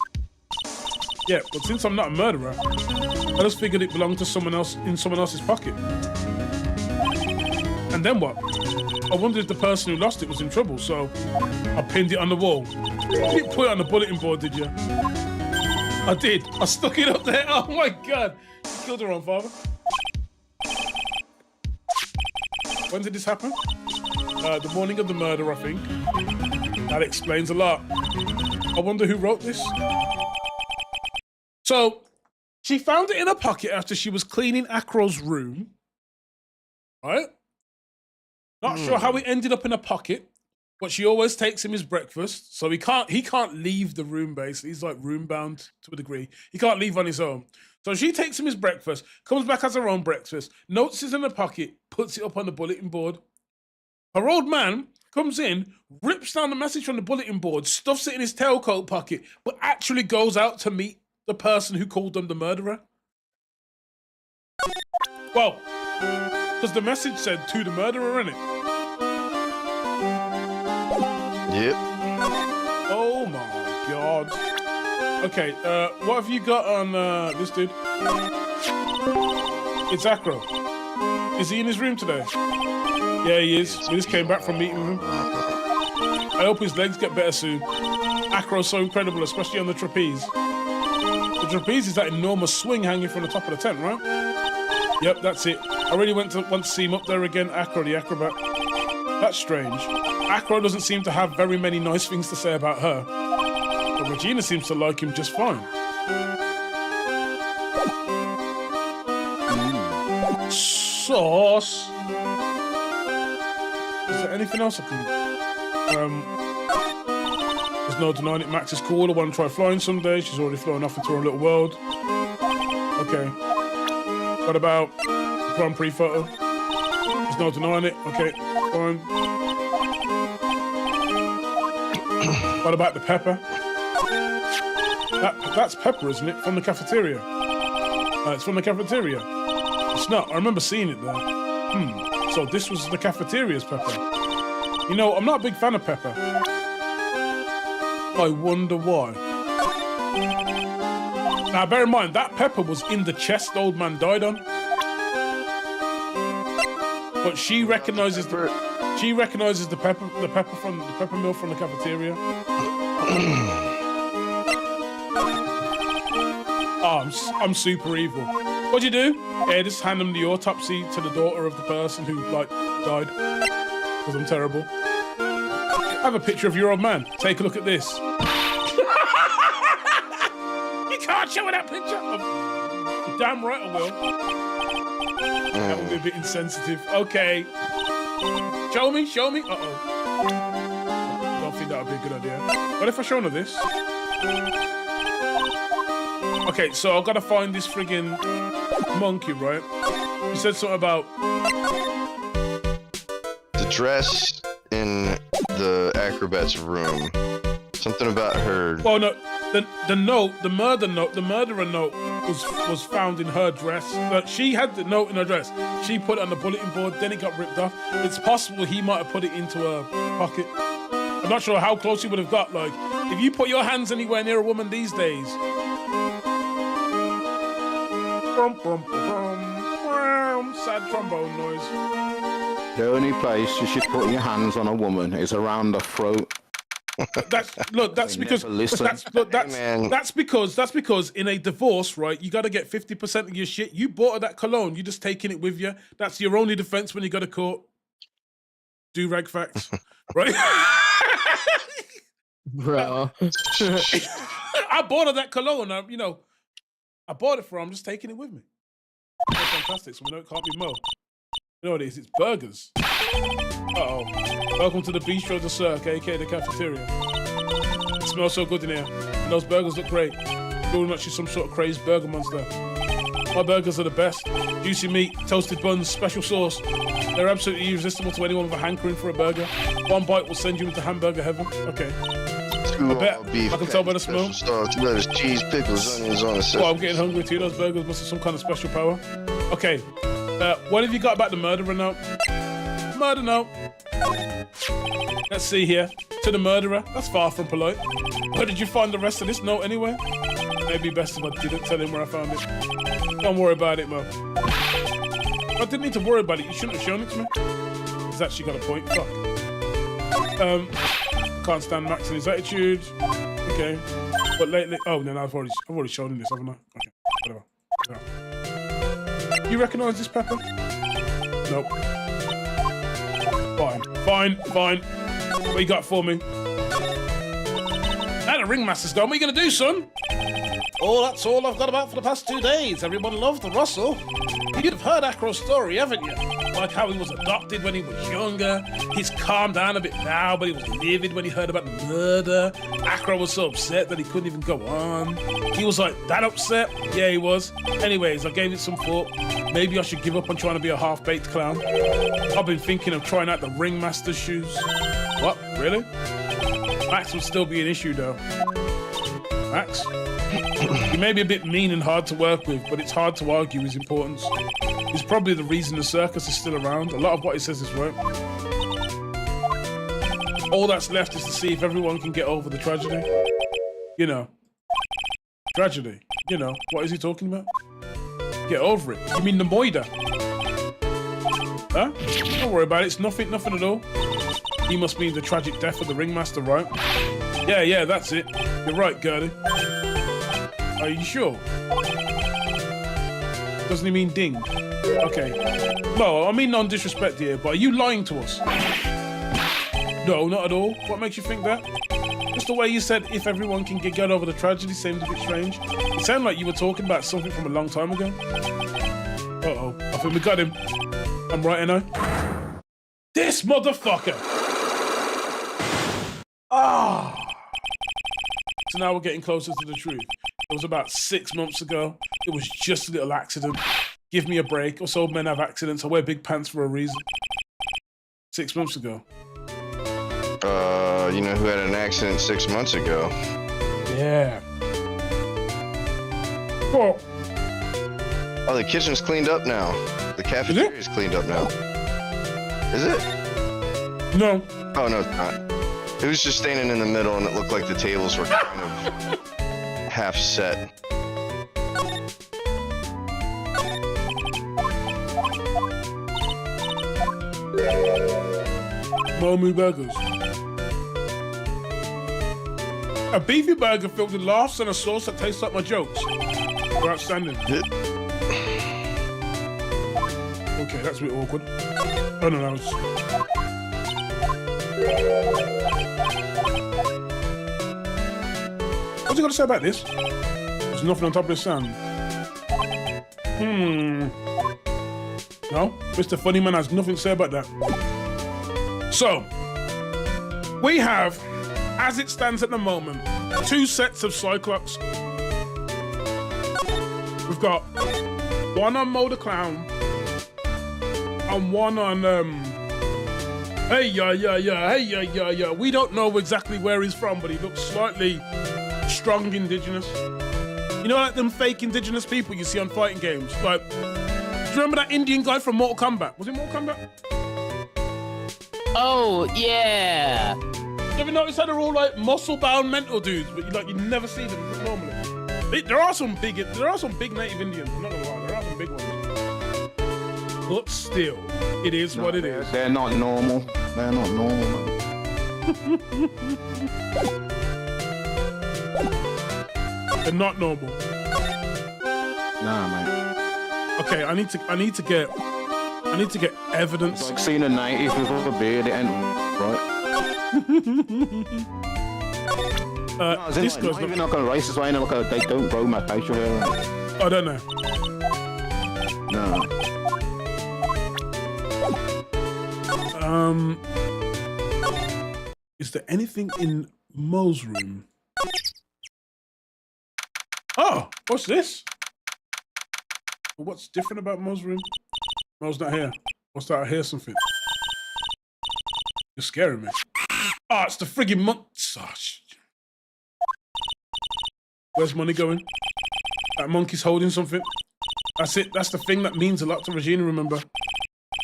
Yeah, but since I'm not a murderer, I just figured it belonged to someone else in someone else's pocket. And then what? I wondered if the person who lost it was in trouble, so I pinned it on the wall. You didn't put it on the bulletin board, did you? I did. I stuck it up there. Oh my God. You killed her own father. When did this happen? The morning of the murder, I think. That explains a lot. I wonder who wrote this. So, she found it in her pocket after she was cleaning Acro's room. Right? Not sure how it ended up in her pocket, but she always takes him his breakfast. So he can't leave the room, basically. He's like room bound to a degree. He can't leave on his own. So she takes him his breakfast, comes back, has her own breakfast, notes it's in her pocket, puts it up on the bulletin board. Her old man comes in, rips down the message from the bulletin board, stuffs it in his tailcoat pocket, but actually goes out to meet the person who called them the murderer. Well, because the message said to the murderer, innit? Yep. Oh my God. Okay, what have you got on this dude? It's Acro. Is he in his room today? Yeah, he is. We just came back from meeting with him. I hope his legs get better soon. Acro's so incredible, especially on the trapeze. The trapeze is that enormous swing hanging from the top of the tent, right? Yep, that's it. I really want to see him up there again, Acro the acrobat. That's strange. Acro doesn't seem to have very many nice things to say about her. But Regina seems to like him just fine. Sauce. Is there anything else I can... there's no denying it. Max is cool. I want to try flying someday. She's already flown off into her little world. Okay. What about Grand Prix photo? There's no denying it. Okay, fine. What about the pepper? That's pepper, isn't it? From the cafeteria. It's from the cafeteria. It's not. I remember seeing it there. So this was the cafeteria's pepper. You know, I'm not a big fan of pepper. I wonder why. Now, bear in mind, that pepper was in the chest the old man died on. But she recognizes the pepper from the pepper mill from the cafeteria. Oh, I'm super evil. What'd you do? Yeah, just hand them the autopsy to the daughter of the person who died. Because I'm terrible. I have a picture of your old man. Take a look at this. You can't show me that picture. You're damn right I will. That would be a bit insensitive. Okay. Show me. Uh-oh. I don't think that would be a good idea. What if I show her this? Okay, so I've got to find this friggin' monkey, right? You said something about... The dress in the acrobat's room. Something about her... Well, no, the murderer note was found in her dress. She had the note in her dress. She put it on the bulletin board, then it got ripped off. It's possible he might have put it into her pocket. I'm not sure how close he would have got. Like, if you put your hands anywhere near a woman these days... Sad trombone noise. The only place you should put your hands on a woman is around the throat. That's because never listen. that's because in a divorce, right? You got to get 50% of your shit. You bought her that cologne. You're just taking it with you. That's your only defense when you go to court. Do rag facts, right? Bro. I bought her that cologne. I bought it for her. I'm just taking it with me. That's fantastic. So we know it can't be Mo. You know what it is? It's burgers. Uh-oh. Welcome to the Bistro de Cirque, aka the cafeteria. It smells so good in here. And those burgers look great. You're not just some sort of crazed burger monster. My burgers are the best. Juicy meat, toasted buns, special sauce. They're absolutely irresistible to anyone with a hankering for a burger. One bite will send you into hamburger heaven. Okay. I bet. I can tell by the smell. Sauce, lettuce, cheese, pickles, onions on the Oh, I'm getting hungry too. Those burgers must have some kind of special power. Okay. What have you got about the murderer note? Murder note. Let's see here. To the murderer. That's far from polite. Where did you find the rest of this note anyway? Maybe best if I didn't tell him where I found it. Don't worry about it, Mo. I didn't need to worry about it. You shouldn't have shown it to me. He's actually got a point. Fuck. Can't stand Max and his attitude. Okay. But lately... Oh, no, I've already shown him this, haven't I? Okay. Whatever. You recognise this pepper? Nope. Fine. What you got for me? Now the ringmaster's gone. What are you going to do, son? Oh, that's all I've got about for the past 2 days. Everyone loved the Russell. You've heard Acro's story, haven't you? Like how he was adopted when he was younger. He's calmed down a bit now, but he was livid when he heard about the murder. Acro was so upset that he couldn't even go on. He was like, that upset? Yeah, he was. Anyways, I gave it some thought. Maybe I should give up on trying to be a half-baked clown. I've been thinking of trying out the ringmaster's shoes. What? Really? Max would still be an issue, though. Max? He may be a bit mean and hard to work with, but it's hard to argue his importance. He's probably the reason the circus is still around. A lot of what he says is right. All that's left is to see if everyone can get over the tragedy. You know. Tragedy. You know, what is he talking about? Get over it. You mean the moida? Huh? Don't worry about it. It's nothing at all. He must mean the tragic death of the ringmaster, right? Yeah, that's it. You're right, Gertie. Are you sure? Doesn't he mean ding? Okay. No, I mean non-disrespect here, but are you lying to us? No, not at all. What makes you think that? Just the way you said, if everyone can get over the tragedy, seemed a bit strange. It sounded like you were talking about something from a long time ago. Uh-oh. I think we got him. I'm right, I. This motherfucker! Ah! So now we're getting closer to the truth. It was about 6 months ago. It was just a little accident. Give me a break. Us old men have accidents. I wear big pants for a reason. 6 months ago. You know who had an accident 6 months ago? Yeah. Oh. Oh, the kitchen's cleaned up now. The cafeteria's cleaned up now. Is it? No. Oh, no, it's not. It was just standing in the middle and it looked like the tables were kind of half set. Momu Burgers. A beefy burger filled with laughs and a sauce that tastes like my jokes. They're outstanding. Okay, that's a bit awkward. Oh, no. What's he got to say about this? There's nothing on top of the sand. No? Mr. Funnyman has nothing to say about that. So, we have, as it stands at the moment, 2 sets of Cyclops. We've got one on Mo the Clown and one on, hey, yeah. We don't know exactly where he's from, but he looks slightly strong indigenous. You know, like them fake indigenous people you see on fighting games? Like, do you remember that Indian guy from Mortal Kombat? Was it Mortal Kombat? Oh, yeah. You ever notice how they're all like muscle-bound mental dudes, but you never see them normally? There are some big native Indians. I'm not gonna lie, there are some big ones. But still, it is what it is. They're not normal. They're not normal, man. They're not normal. Nah, man. Okay, I need to get evidence. It's like seeing a 90s with a beard, it ain't right. No, as in, This like, goes not even like a racist way, like they don't grow my facial hair. I don't know. No. Is there anything in Mo's room? Oh, what's this? What's different about Mo's room? Mo's not here. What's that? I hear something. You're scaring me. Oh, it's the friggin' monk. Oh, where's money going? That monkey's holding something. That's it. That's the thing that means a lot to Regina, remember?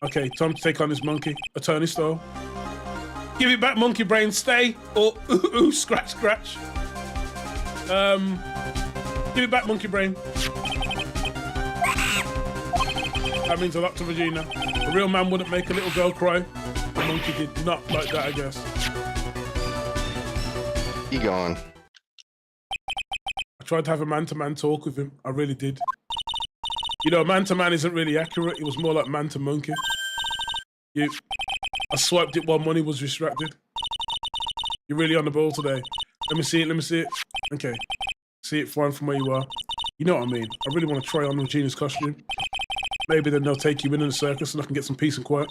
Okay, time to take on this monkey. Attorney style. Give it back, monkey brain. Stay. Or scratch, scratch. Give it back, monkey brain. That means a lot to Regina. A real man wouldn't make a little girl cry. The monkey did not like that, I guess. He gone. I tried to have a man-to-man talk with him. I really did. You know, man-to-man isn't really accurate. It was more like man-to-monkey. I swiped it while money was distracted. You're really on the ball today. Let me see it, let me see it. Okay. See it flying from where you are. You know what I mean. I really want to try on Regina's costume. Maybe then they'll take you in the circus and I can get some peace and quiet.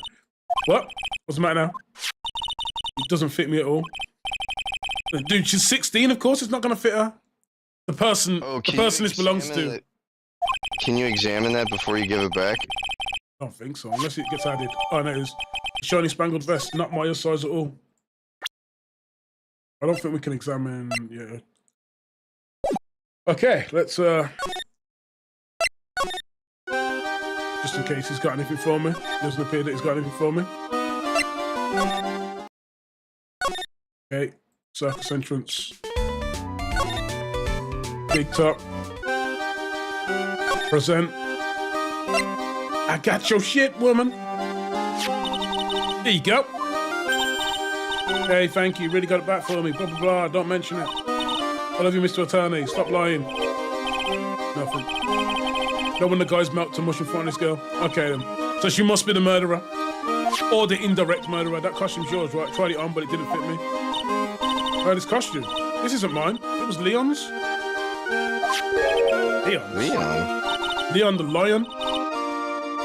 What? What's the matter now? It doesn't fit me at all. Dude, she's 16, of course it's not going to fit her. The person this belongs to. Can you examine that before you give it back? I don't think so, unless it gets added. Oh, no, it is. Shiny spangled vest, not my size at all. I don't think we can examine, yeah. Okay, let's, just in case he's got anything for me. Doesn't appear that he's got anything for me. Okay, circus entrance. Big top. Present. I got your shit, woman. There you go. Okay, thank you. Really got it back for me. Blah, blah, blah. Don't mention it. I love you, Mr. Attorney. Stop lying. Nothing. No when the guy's melt to mush in front of this girl. Okay, then. So she must be the murderer. Or the indirect murderer. That costume's yours, right? Tried it on, but it didn't fit me. Right, this costume. This isn't mine. It was Leon's. Leon the lion.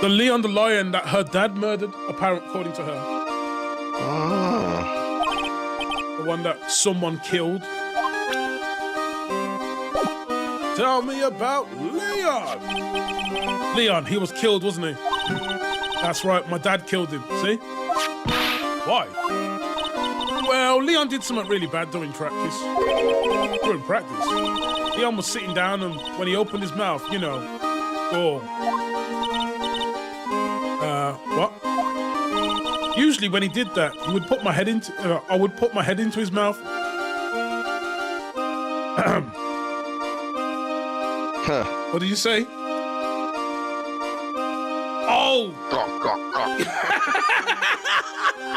The Leon the lion that her dad murdered, apparently, according to her. Ah. The one that someone killed. Tell me about Leon. Leon, he was killed, wasn't he? That's right, my dad killed him. See? Why? Well, Leon did something really bad during practice. During practice? Leon was sitting down and when he opened his mouth, you know, what? Usually when he did that, he would put my head into, I would put my head into his mouth. What did you say? Oh!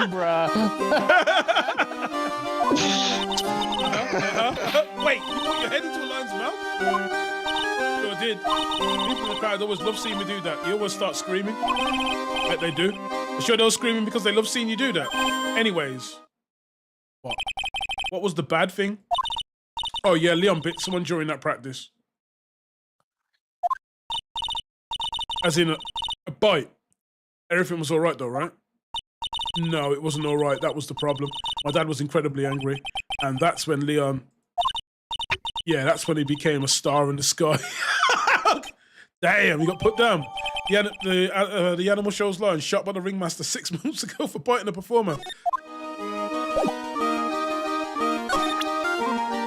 Bruh. Wait, you put your head into a lion's mouth? Sure did. People in the crowd always love seeing me do that. They always start screaming. Like they do. I'm sure they're screaming because they love seeing you do that. Anyways. What? What was the bad thing? Oh yeah, Leon bit someone during that practice. As in a bite. Everything was alright though, right? No, it wasn't alright. That was the problem. My dad was incredibly angry. And that's when Leon... Yeah, that's when he became a star in the sky. Damn, he got put down. The animal show's lion shot by the ringmaster 6 months ago for biting a performer.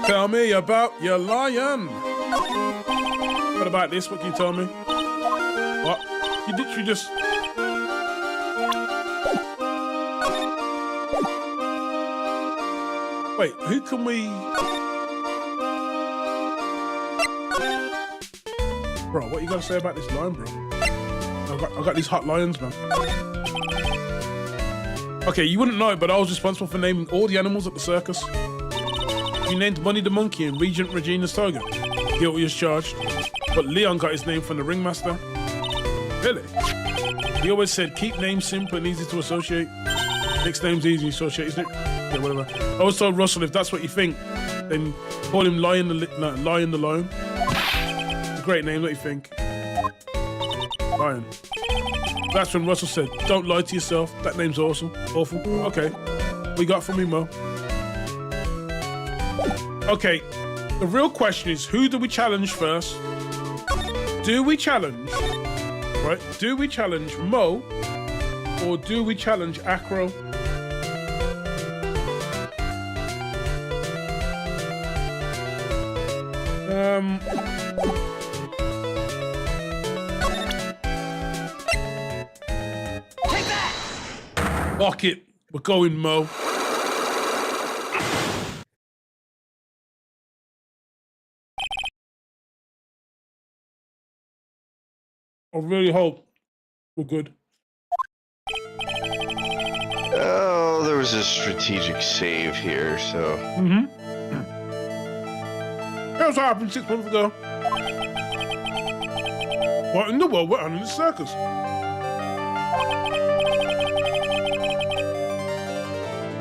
Tell me about your lion. What about this? What can you tell me? What? You literally just... Wait, who can we... Bro, what you gotta say about this lion, bro? I got these hot lions, man. Okay, you wouldn't know it, but I was responsible for naming all the animals at the circus. You named Bunny the monkey and Regent Regina's tiger. Guilty as charged. But Leon got his name from the ringmaster. Really? He always said, keep names simple and easy to associate. Next name's easy to associate, isn't it? Yeah, whatever. I always told Russell, if that's what you think, then call him Lion the Lion. It's a great name, don't you think? Lion. That's when Russell said, don't lie to yourself. That name's awesome. Awful. Okay. What you got for me, Mo? Okay. The real question is, who do we challenge first? Do we challenge, right? Do we challenge Mo or do we challenge Acro? Take that! Fuck it. We're going Mo. I really hope we're good. Oh, there was a strategic save here, so. That's what happened 6 months ago. What in the world? We're on in the circus.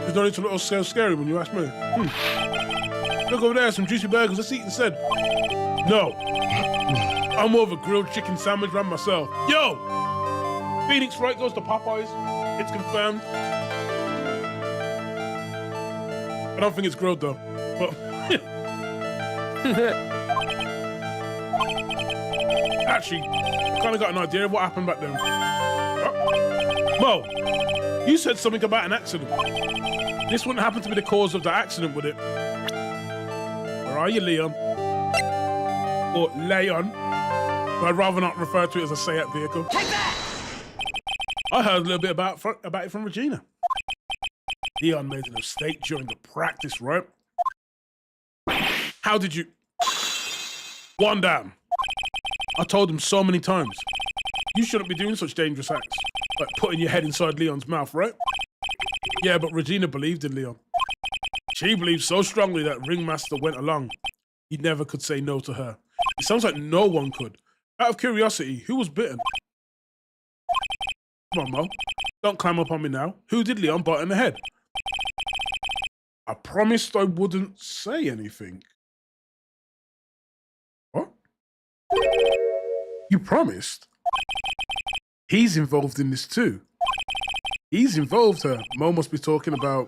It's not it's a little scary when you ask me. Look over there, some juicy burgers. Let's eat instead. No. I'm more of a grilled chicken sandwich man myself. Yo! Phoenix Wright goes to Popeyes. It's confirmed. I don't think it's grilled though. But actually, I kind of got an idea of what happened back then. Mo, you said something about an accident. This wouldn't happen to be the cause of the accident, would it? Where are you, Leon? Or Leon? I'd rather not refer to it as a Seat vehicle. Take that! I heard a little bit about it from Regina. Leon made a mistake during the practice, right? How did you... One down. I told him so many times. You shouldn't be doing such dangerous acts. Like putting your head inside Leon's mouth, right? Yeah, but Regina believed in Leon. She believed so strongly that Ringmaster went along. He never could say no to her. It sounds like no one could. Out of curiosity, who was bitten? Come on, Mo. Don't climb up on me now. Who did Leon bite in the head? I promised I wouldn't say anything. What? You promised? He's involved in this too. He's involved her. Mo must be talking about...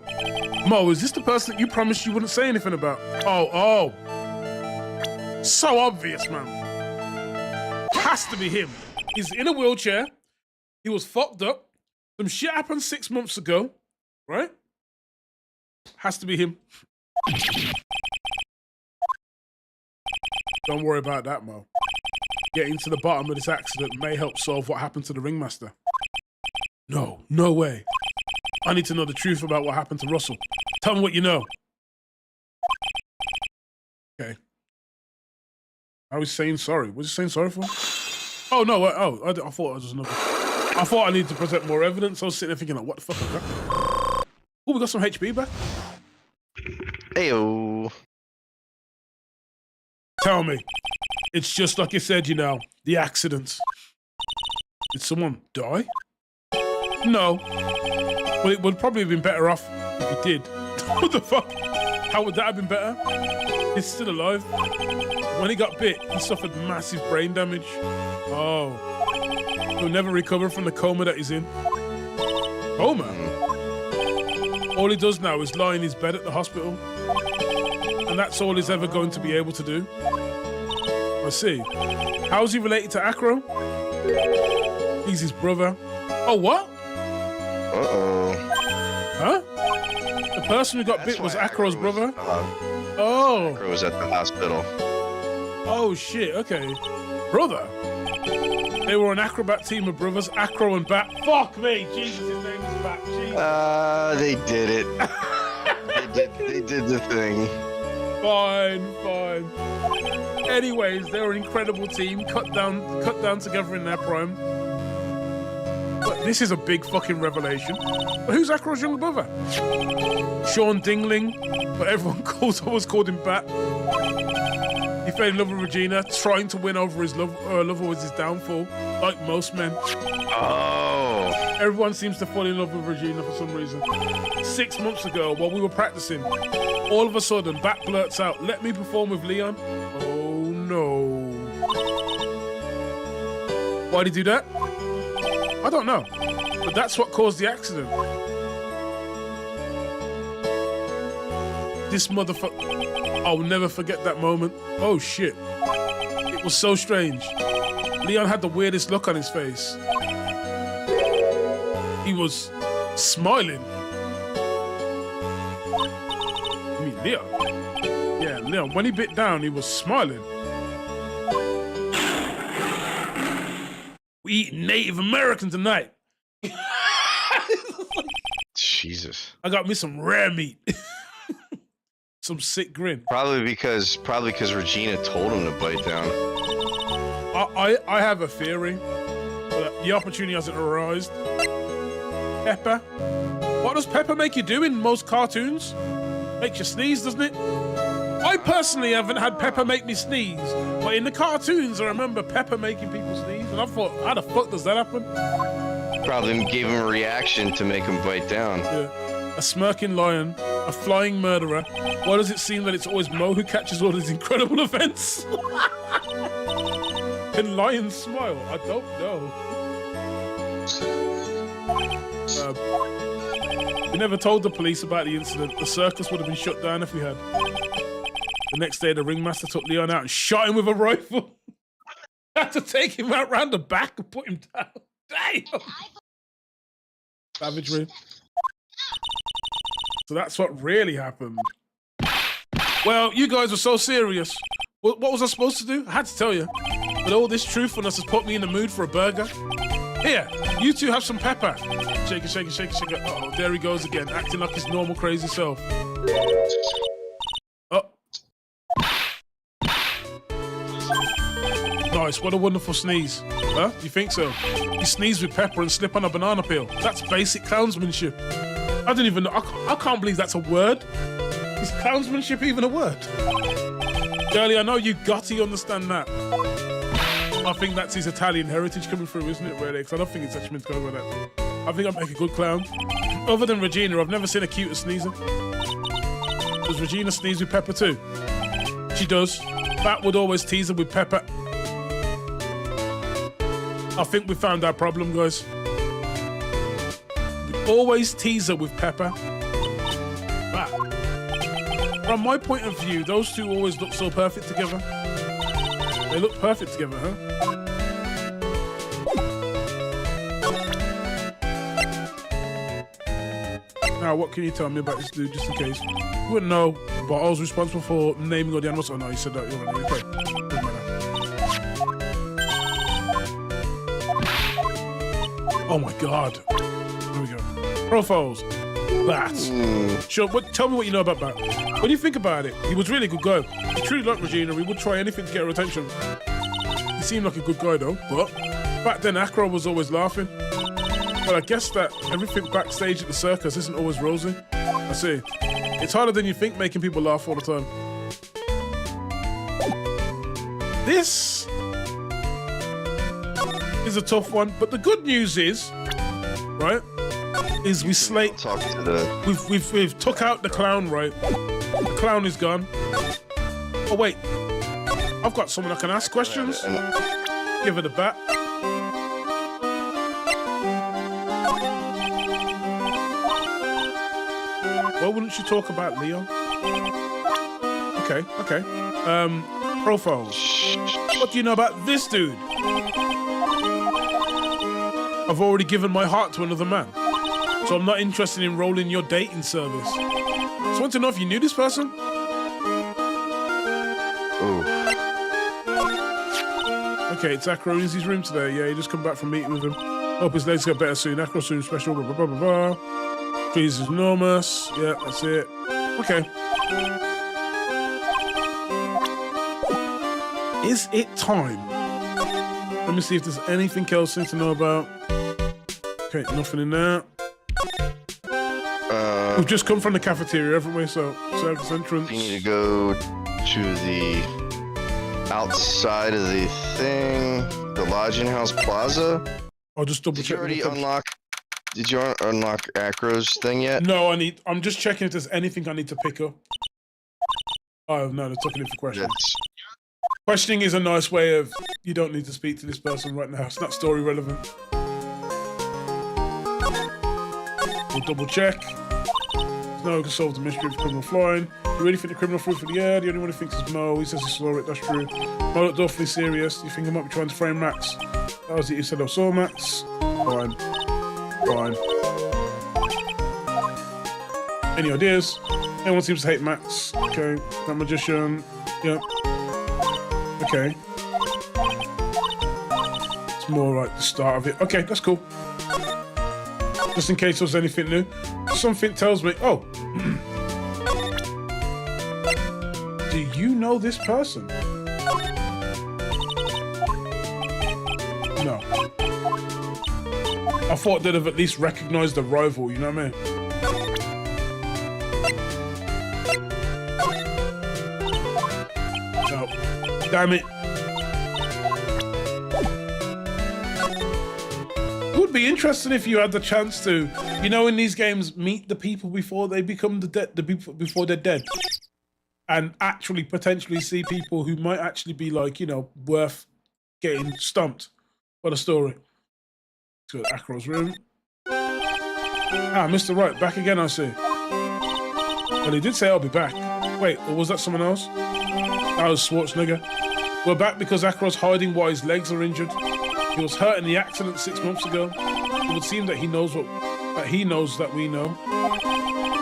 Mo, is this the person that you promised you wouldn't say anything about? Oh. So obvious, man. Has to be him. He's in a wheelchair. He was fucked up. Some shit happened 6 months ago, right? Has to be him. Don't worry about that, Mo. Getting to the bottom of this accident may help solve what happened to the ringmaster. No way. I need to know the truth about what happened to Russell. Tell me what you know. Okay. I was saying sorry. What was you saying sorry for? Oh, no. I thought I was just another. I thought I needed to present more evidence. I was sitting there thinking, like, what the fuck is that? Oh, we got some HP back. Ayo. Tell me. It's just like you said, you know, the accidents. Did someone die? No. Well, it would probably have been better off if it did. What the fuck? How would that have been better? He's still alive. When he got bit, he suffered massive brain damage. Oh. He'll never recover from the coma that he's in. Coma? All he does now is lie in his bed at the hospital. And that's all he's ever going to be able to do. I see. How's he related to Acro? He's his brother. Oh, what? Uh-oh. Huh? The person who got bit was Acro's brother? Oh. Acro was at the hospital. Oh, shit. Okay. Brother? They were an acrobat team of brothers, Acro and Bat. Fuck me. Jesus, his name is Bat. Jesus. They did it. they did the thing. Fine. Anyways, they were an incredible team, cut down together in their prime. But This is a big fucking revelation. But who's Acro's younger brother? Sean Dingling, but everyone always called him Bat. He fell in love with Regina. Trying to win over his lover was his downfall, like most men. Oh. Everyone seems to fall in love with Regina for some reason. 6 months ago, while we were practicing, all of a sudden, Bat blurts out, "Let me perform with Leon." Oh no. Why'd he do that? I don't know. But that's what caused the accident. This motherfucker. I'll never forget that moment. Oh shit. It was so strange. Leon had the weirdest look on his face. He was smiling. You mean Leon? Yeah, Leon. When he bit down, he was smiling. We eat Native American tonight. Jesus. I got me some rare meat. Some sick grin. Probably because Regina told him to bite down. I have a theory, but the opportunity hasn't arisen. Pepper. What does pepper make you do in most cartoons? Makes you sneeze, doesn't it? I personally haven't had pepper make me sneeze, but in the cartoons I remember pepper making people sneeze, and I thought, how the fuck does that happen? Probably gave him a reaction to make him bite down. Yeah. A smirking lion, a flying murderer. Why does it seem that it's always Mo who catches all these incredible events? Can lions smile? I don't know. We never told the police about the incident. The circus would have been shut down if we had. The next day, the ringmaster took Leon out and shot him with a rifle. Had to take him out round the back and put him down. Damn! Savagery. So that's what really happened. Well, you guys were so serious. What was I supposed to do? I had to tell you. But all this truthfulness has put me in the mood for a burger. Here, you two have some pepper. Shake it, shake it, shake it, shake it. Uh-oh, there he goes again, acting like his normal crazy self. Oh. Nice, what a wonderful sneeze. Huh? You think so? You sneeze with pepper and slip on a banana peel. That's basic clownsmanship. I don't even know. I can't believe that's a word. Is clownsmanship even a word? Girlie, I know you gotty understand that. I think that's his Italian heritage coming through, isn't it, really? Because I don't think it's actually meant to go with that. I think I make a good clown. Other than Regina, I've never seen a cuter sneezer. Does Regina sneeze with pepper too? She does. Bat would always tease her with pepper. I think we found our problem, guys. We always tease her with pepper. Bat. From my point of view, those two always look so perfect together. They look perfect together, huh? Now, what can you tell me about this dude, just in case? You wouldn't know, but I was responsible for naming all the animals. Oh no, you said that. You're right. Okay. Doesn't matter. Oh my god. Here we go. Profiles. Bat. Sure, tell me what you know about Bat. When you think about it, he was really a good guy. He truly liked Regina. He would try anything to get her attention. He seemed like a good guy though, but back then Acro was always laughing. But I guess that everything backstage at the circus isn't always rosy. I see. It's harder than you think making people laugh all the time. This is a tough one, but the good news is, right, is we slate. We've took out the clown, right? The clown is gone. Oh wait, I've got someone I can ask questions. Give her the bat. Why wouldn't you talk about Leon? Okay. Profiles. What do you know about this dude? I've already given my heart to another man, so I'm not interested in enrolling your dating service. Just want to know if you knew this person? Ooh. Okay, it's Acro in his room today. Yeah, he just come back from meeting with him. Hope his legs get better soon. Acro soon special. Blah, blah, blah, blah. Trees is enormous. Yeah, that's it. Okay. Is it time? Let me see if there's anything else I need to know about. Okay, nothing in there. We've just come from the cafeteria, haven't we? So, circus entrance. You need to go to the outside of the thing, the lodging house plaza. I'll just double Did you check. already unlock? Did you unlock Acro's thing yet? No, I'm just checking if there's anything I need to pick up. Oh no, they're talking in for questions. That's, Questioning is a nice way of you don't need to speak to this person right now. It's not story relevant. We'll double check. No, we can solve the mystery of criminal flying. You really think the criminal flew for the air? The only one who thinks is Mo. He says he saw it. That's true. Mo looked awfully serious. You think he might be trying to frame Max? That was it. You said I saw Max. Fine. Fine. Any ideas? Everyone seems to hate Max. Okay. That magician. Yep. Okay. It's more like the start of it. Okay, that's cool. Just in case there was anything new. Something tells me... Oh. Do you know this person? No. I thought they'd have at least recognized the rival, you know what I mean? No. Damn it. It would be interesting if you had the chance to, you know, in these games, meet the people before they become the people before they're dead, and actually potentially see people who might actually be like, you know, worth getting stumped by the story. To Acro's room. Ah, Mr. Wright, back again, I see. Well, he did say I'll be back. Wait, or was that someone else? That was Schwarzenegger. We're back because Acro's hiding why his legs are injured. He was hurt in the accident 6 months ago. It would seem that he knows that we know.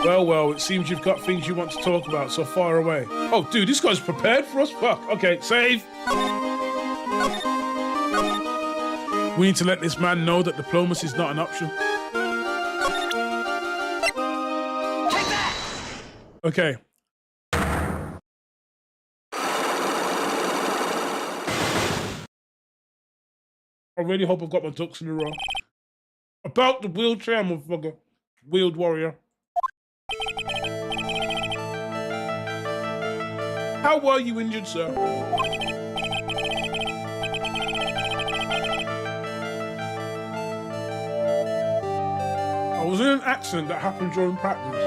Well, it seems you've got things you want to talk about, so far away. Oh, dude, this guy's prepared for us? Fuck. Okay, save. We need to let this man know that diplomacy is not an option. Take that! Okay. I really hope I've got my ducks in a row. About the wheelchair, motherfucker. Wheeled warrior. How were you injured, sir? I was in an accident that happened during practice.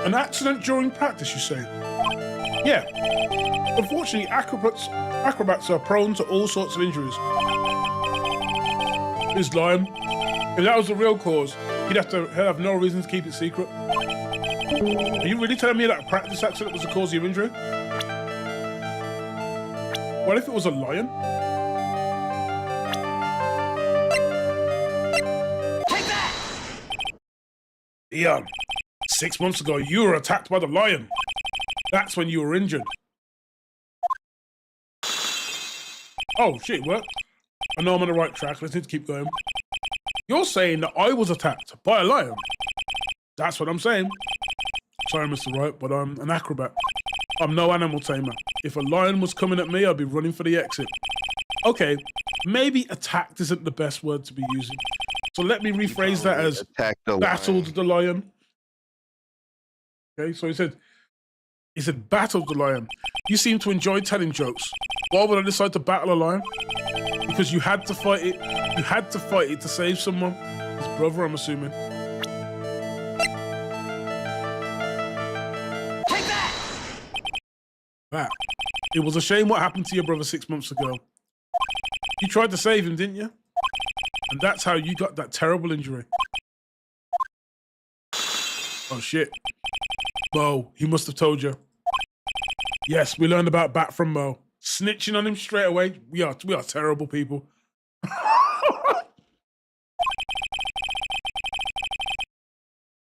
An accident during practice, you say? Yeah. Unfortunately, acrobats are prone to all sorts of injuries. He's lying. If that was the real cause, he'd have no reason to keep it secret. Are you really telling me that a practice accident was the cause of your injury? What if it was a lion? Take that! Ian, 6 months ago, you were attacked by the lion. That's when you were injured. Oh, shit, what? I know I'm on the right track. Let's need to keep going. You're saying that I was attacked by a lion? That's what I'm saying. Sorry, Mr. Wright, but I'm an acrobat. I'm no animal tamer. If a lion was coming at me, I'd be running for the exit. Okay, maybe attacked isn't the best word to be using. So let me rephrase that as battled the lion. Okay, so he said battled the lion. You seem to enjoy telling jokes. Why would I decide to battle a lion? Because you had to fight it. You had to fight it to save someone. His brother, I'm assuming. Take that! That. It was a shame what happened to your brother 6 months ago. You tried to save him, didn't you? And that's how you got that terrible injury. Oh, shit. Mo, he must have told you. Yes, we learned about Bat from Mo. Snitching on him straight away. We are terrible people.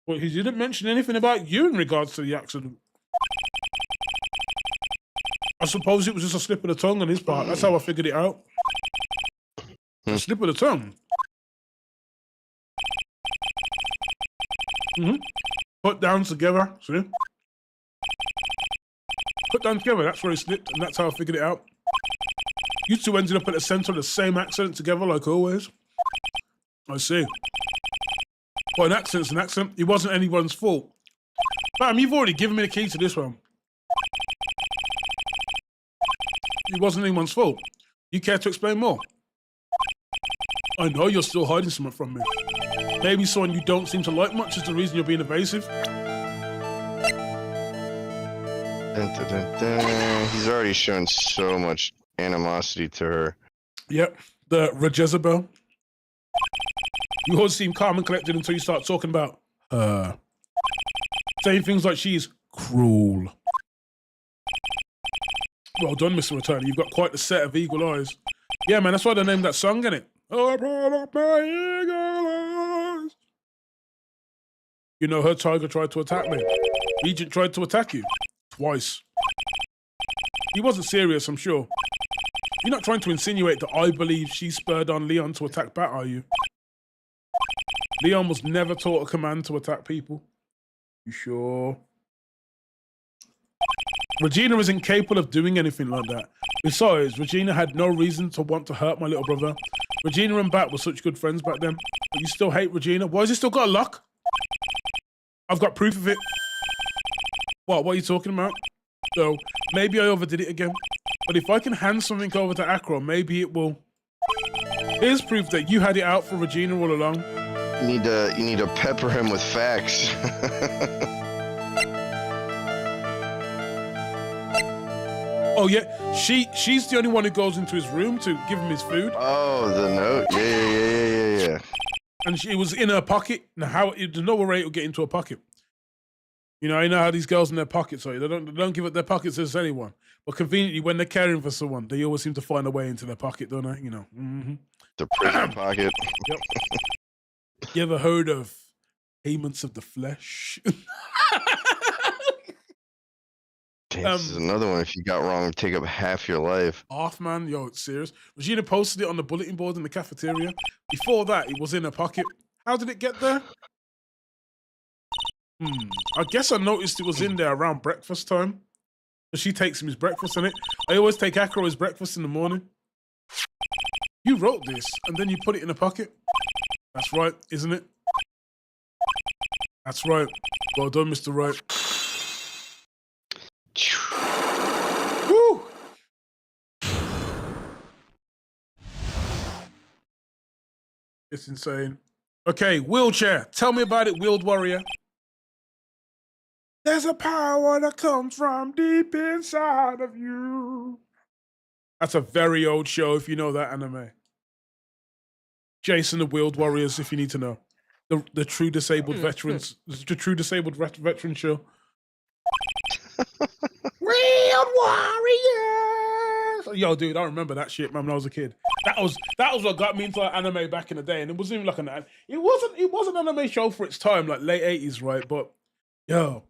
Well, he didn't mention anything about you in regards to the accident. I suppose it was just a slip of the tongue on his part. That's how I figured it out. A slip of the tongue. Put down together, see? Put down together, that's where he slipped, and that's how I figured it out. You two ended up at the center of the same accident together, like always. I see. Well, an accident's an accident. It wasn't anyone's fault. Bam, you've already given me the key to this one. It wasn't anyone's fault. You care to explain more? I know you're still hiding something from me. Maybe someone you don't seem to like much is the reason you're being evasive. Dun, dun, dun, dun. He's already shown so much animosity to her. Yep, the Rajezabel. You always seem calm and collected until you start talking about her. Saying things like she's cruel. Well done, Mr. Returner. You've got quite the set of eagle eyes. Yeah, man, that's why they named that song, innit? Oh, I brought up my eagle eyes. You know, her tiger tried to attack me. Regent tried to attack you. Twice. He wasn't serious, I'm sure. You're not trying to insinuate that I believe she spurred on Leon to attack Bat, are you? Leon was never taught a command to attack people. You sure? Regina isn't capable of doing anything like that. Besides, Regina had no reason to want to hurt my little brother. Regina and Bat were such good friends back then. But you still hate Regina? Why has he still got a lock? I've got proof of it. What are you talking about? So, maybe I overdid it again. But if I can hand something over to Acro, maybe it will. Here's proof that you had it out for Regina all along. You need to pepper him with facts. Oh yeah, she's the only one who goes into his room to give him his food. Oh, the note. Yeah. And it was in her pocket. Now, there's no way it will get into her pocket. You know how these girls in their pockets are. They don't give up their pockets to anyone. But conveniently, when they're caring for someone, they always seem to find a way into their pocket, don't they? You know. Mm-hmm. The prison pocket. Yep. You ever heard of payments of the flesh? This is another one. If you got wrong, it'd take up half your life. Off, man. Yo, it's serious. Regina posted it on the bulletin board in the cafeteria. Before that, it was in her pocket. How did it get there? I guess I noticed it was in there around breakfast time. So she takes him his breakfast in it. I always take Acro his breakfast in the morning. You wrote this, and then you put it in a pocket. That's right, isn't it? That's right. Well done, Mr. Wright. Woo! It's insane. Okay, wheelchair. Tell me about it, wheeled warrior. There's a power that comes from deep inside of you. That's a very old show, if you know that anime. Jason the Wheeled Warriors, if you need to know. The true disabled veterans, the true disabled veteran show. Wheeled Warriors! Yo, dude, I remember that shit, man, when I was a kid. That was what got me into like, anime back in the day, and it wasn't even like it was an anime show for its time, like late 80s, right? But yo,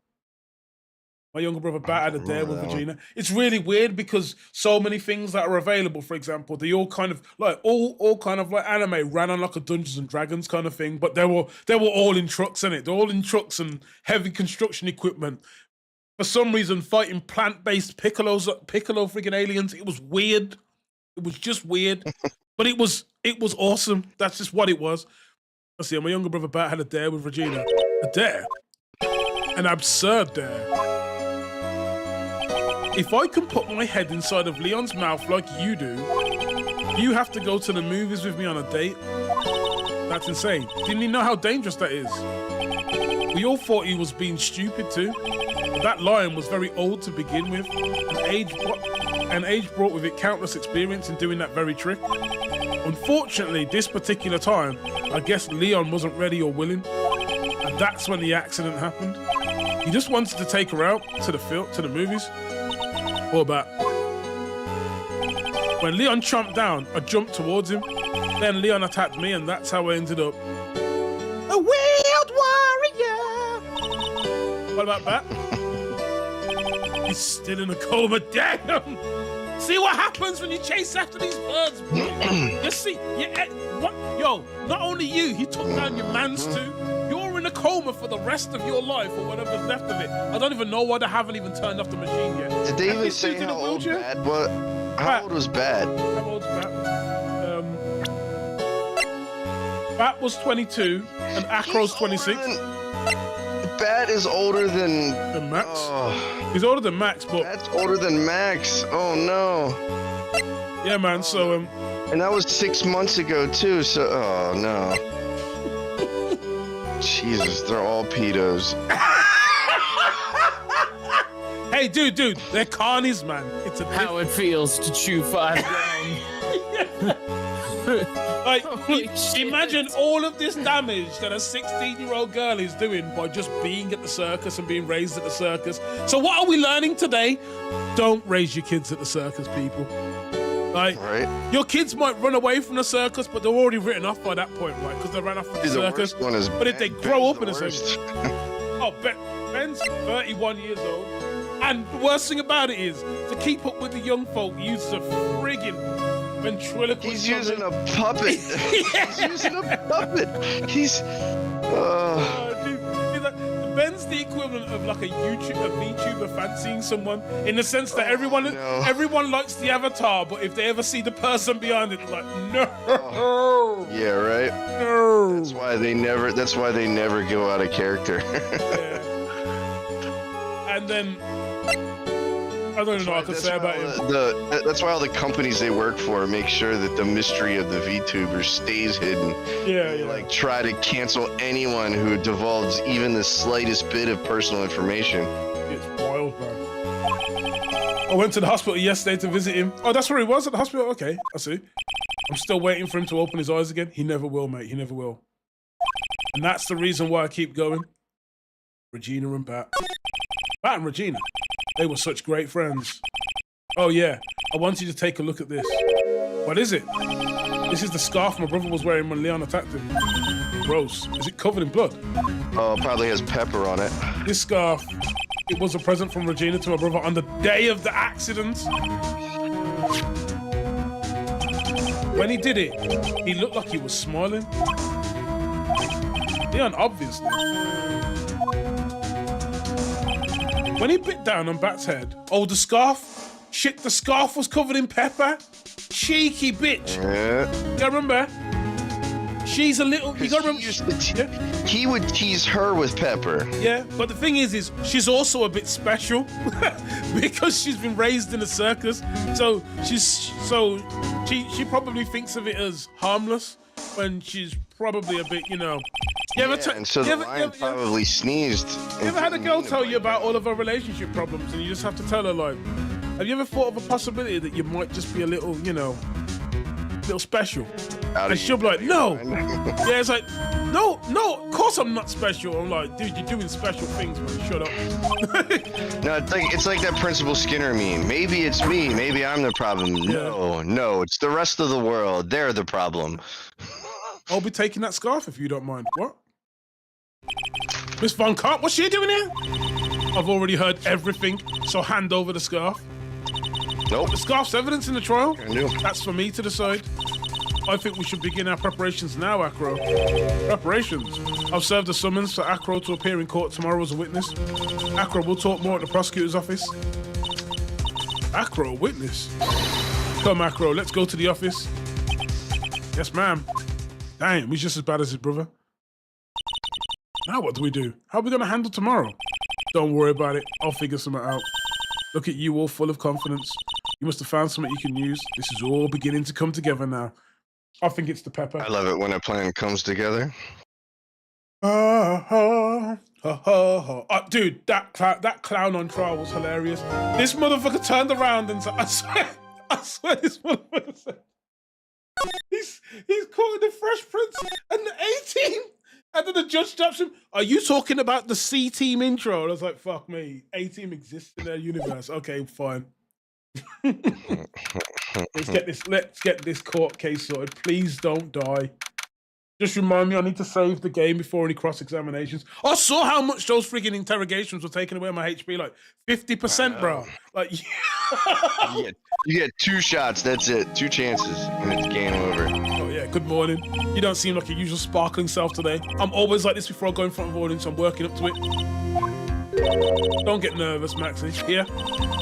my younger brother Bat had a dare with Regina. It's really weird because so many things that are available, for example, they all kind of like all kind of like anime ran on like a Dungeons and Dragons kind of thing, but they were all in trucks, innit? They're all in trucks and heavy construction equipment. For some reason, fighting plant-based piccolo freaking aliens. It was weird. It was just weird, but it was awesome. That's just what it was. Let's see. My younger brother Bat had a dare with Regina. A dare, an absurd dare. If I can put my head inside of Leon's mouth like you do, you have to go to the movies with me on a date. That's insane. Didn't he know how dangerous that is? We all thought he was being stupid too. But that line was very old to begin with, and age brought with it countless experience in doing that very trick. Unfortunately, this particular time, I guess Leon wasn't ready or willing, and that's when the accident happened. He just wanted to take her out to the movies. What about? When Leon chomped down, I jumped towards him. Then Leon attacked me, and that's how I ended up a Wheeled Warrior. What about that? He's still in a coma. Damn! See what happens when you chase after these birds, bro? You see, what? Yo, not only you, he took down your mans too. You're in a coma. coma for the rest of your life or whatever's left of it. I don't even know why they haven't even turned off the machine yet. Did they And even this say dude's in a how old wheelchair? Bad was? How old was Bad? How old's Bat? Bat was 22 and Acro's 26. Bad is older than Max? Oh, He's older than Max, but Bad's older than Max. Oh no. yeah, man. So And that was 6 months ago too. So oh no. Jesus, they're all pedos. hey, dude, they're carnies, man. It's a How it feels to chew 5 grams. like Holy shit. imagine all of this damage that a 16-year-old girl is doing by just being at the circus and being raised at the circus. So what are we learning today? Don't raise your kids at the circus, people. Like, Right? your kids might run away from the circus, but they're already written off by that point, right? Because they ran off from the The circus. worst one is But if they Ben. grow Ben's up in a the circus, worst. oh, Ben's 31 years old, and the worst thing about it is to keep up with the young folk. He uses a friggin' ventriloquist. He's using a dummy. puppet. He's using a puppet. He's. Dude, he's like, Ben's the equivalent of like a VTuber fancying someone in the sense that everyone likes the avatar, but if they ever see the person behind it, they're like, no. Yeah, right. No. That's why they never. That's why they never go out of character. Yeah. And then I don't even know what I could say about him. That's why all the companies they work for make sure that the mystery of the VTuber stays hidden. Yeah. Like try to cancel anyone who divulges even the slightest bit of personal information. It's wild, man. I went to the hospital yesterday to visit him. Oh, that's where he was at the hospital? Okay, I see. I'm still waiting for him to open his eyes again. He never will, mate. He never will. And that's the reason why I keep going. Regina and Bat. Bat and Regina. They were such great friends. Oh, yeah. I want you to take a look at this. What is it? This is the scarf my brother was wearing when Leon attacked him. Gross. Is it covered in blood? Oh, probably has pepper on it. This scarf, it was a present from Regina to my brother on the day of the accident. When he did it, he looked like he was smiling. Leon, obviously. When he bit down on Bat's head, oh, the scarf? Shit, the scarf was covered in pepper? Cheeky bitch. Yeah. You gotta remember, she's a little, you gotta remember. He would tease her with pepper. Yeah, but the thing is she's also a bit special because she's been raised in a circus. So she probably thinks of it as harmless when she's probably a bit, you know. And so the lion probably sneezed. You ever had a girl tell you about all of her relationship problems and you just have to tell her, like, have you ever thought of a possibility that you might just be a little, you know, little special? And she'll be like, no. Yeah, it's like, no, of course I'm not special. I'm like, dude, you're doing special things, man. Shut up. No, it's like that Principal Skinner meme. Maybe it's me. Maybe I'm the problem. No, it's the rest of the world. They're the problem. I'll be taking that scarf if you don't mind. What? Miss Von Karp, what's she doing here? I've already heard everything, so hand over the scarf. Nope. The scarf's evidence in the trial. I knew. That's for me to decide. I think we should begin our preparations now, Acro. Preparations. I've served a summons for Acro to appear in court tomorrow as a witness. Acro, we'll talk more at the prosecutor's office. Acro, witness? Come, Acro, let's go to the office. Yes, ma'am. Damn, he's just as bad as his brother. Now what do we do? How are we going to handle tomorrow? Don't worry about it. I'll figure something out. Look at you all full of confidence. You must have found something you can use. This is all beginning to come together now. I think it's the pepper. I love it when a plan comes together. Dude, that clown on trial was hilarious. This motherfucker turned around and said, I swear this motherfucker said, he's caught in the Fresh Prince and the A-Team. And then the judge stops him. Are you talking about the C-Team intro? And I was like, fuck me. A-Team exists in their universe. Okay, fine. Let's get this court case sorted. Please don't die. Just remind me I need to save the game before any cross-examinations. I saw how much those friggin' interrogations were taking away my HP, like 50%, bro. Like, you get 2 shots, that's it. 2 chances, and it's game over. Oh, yeah. Yeah, good morning. You don't seem like your usual sparkling self today. I'm always like this before I go in front of audience. I'm working up to it. Don't get nervous, Maxie. Here,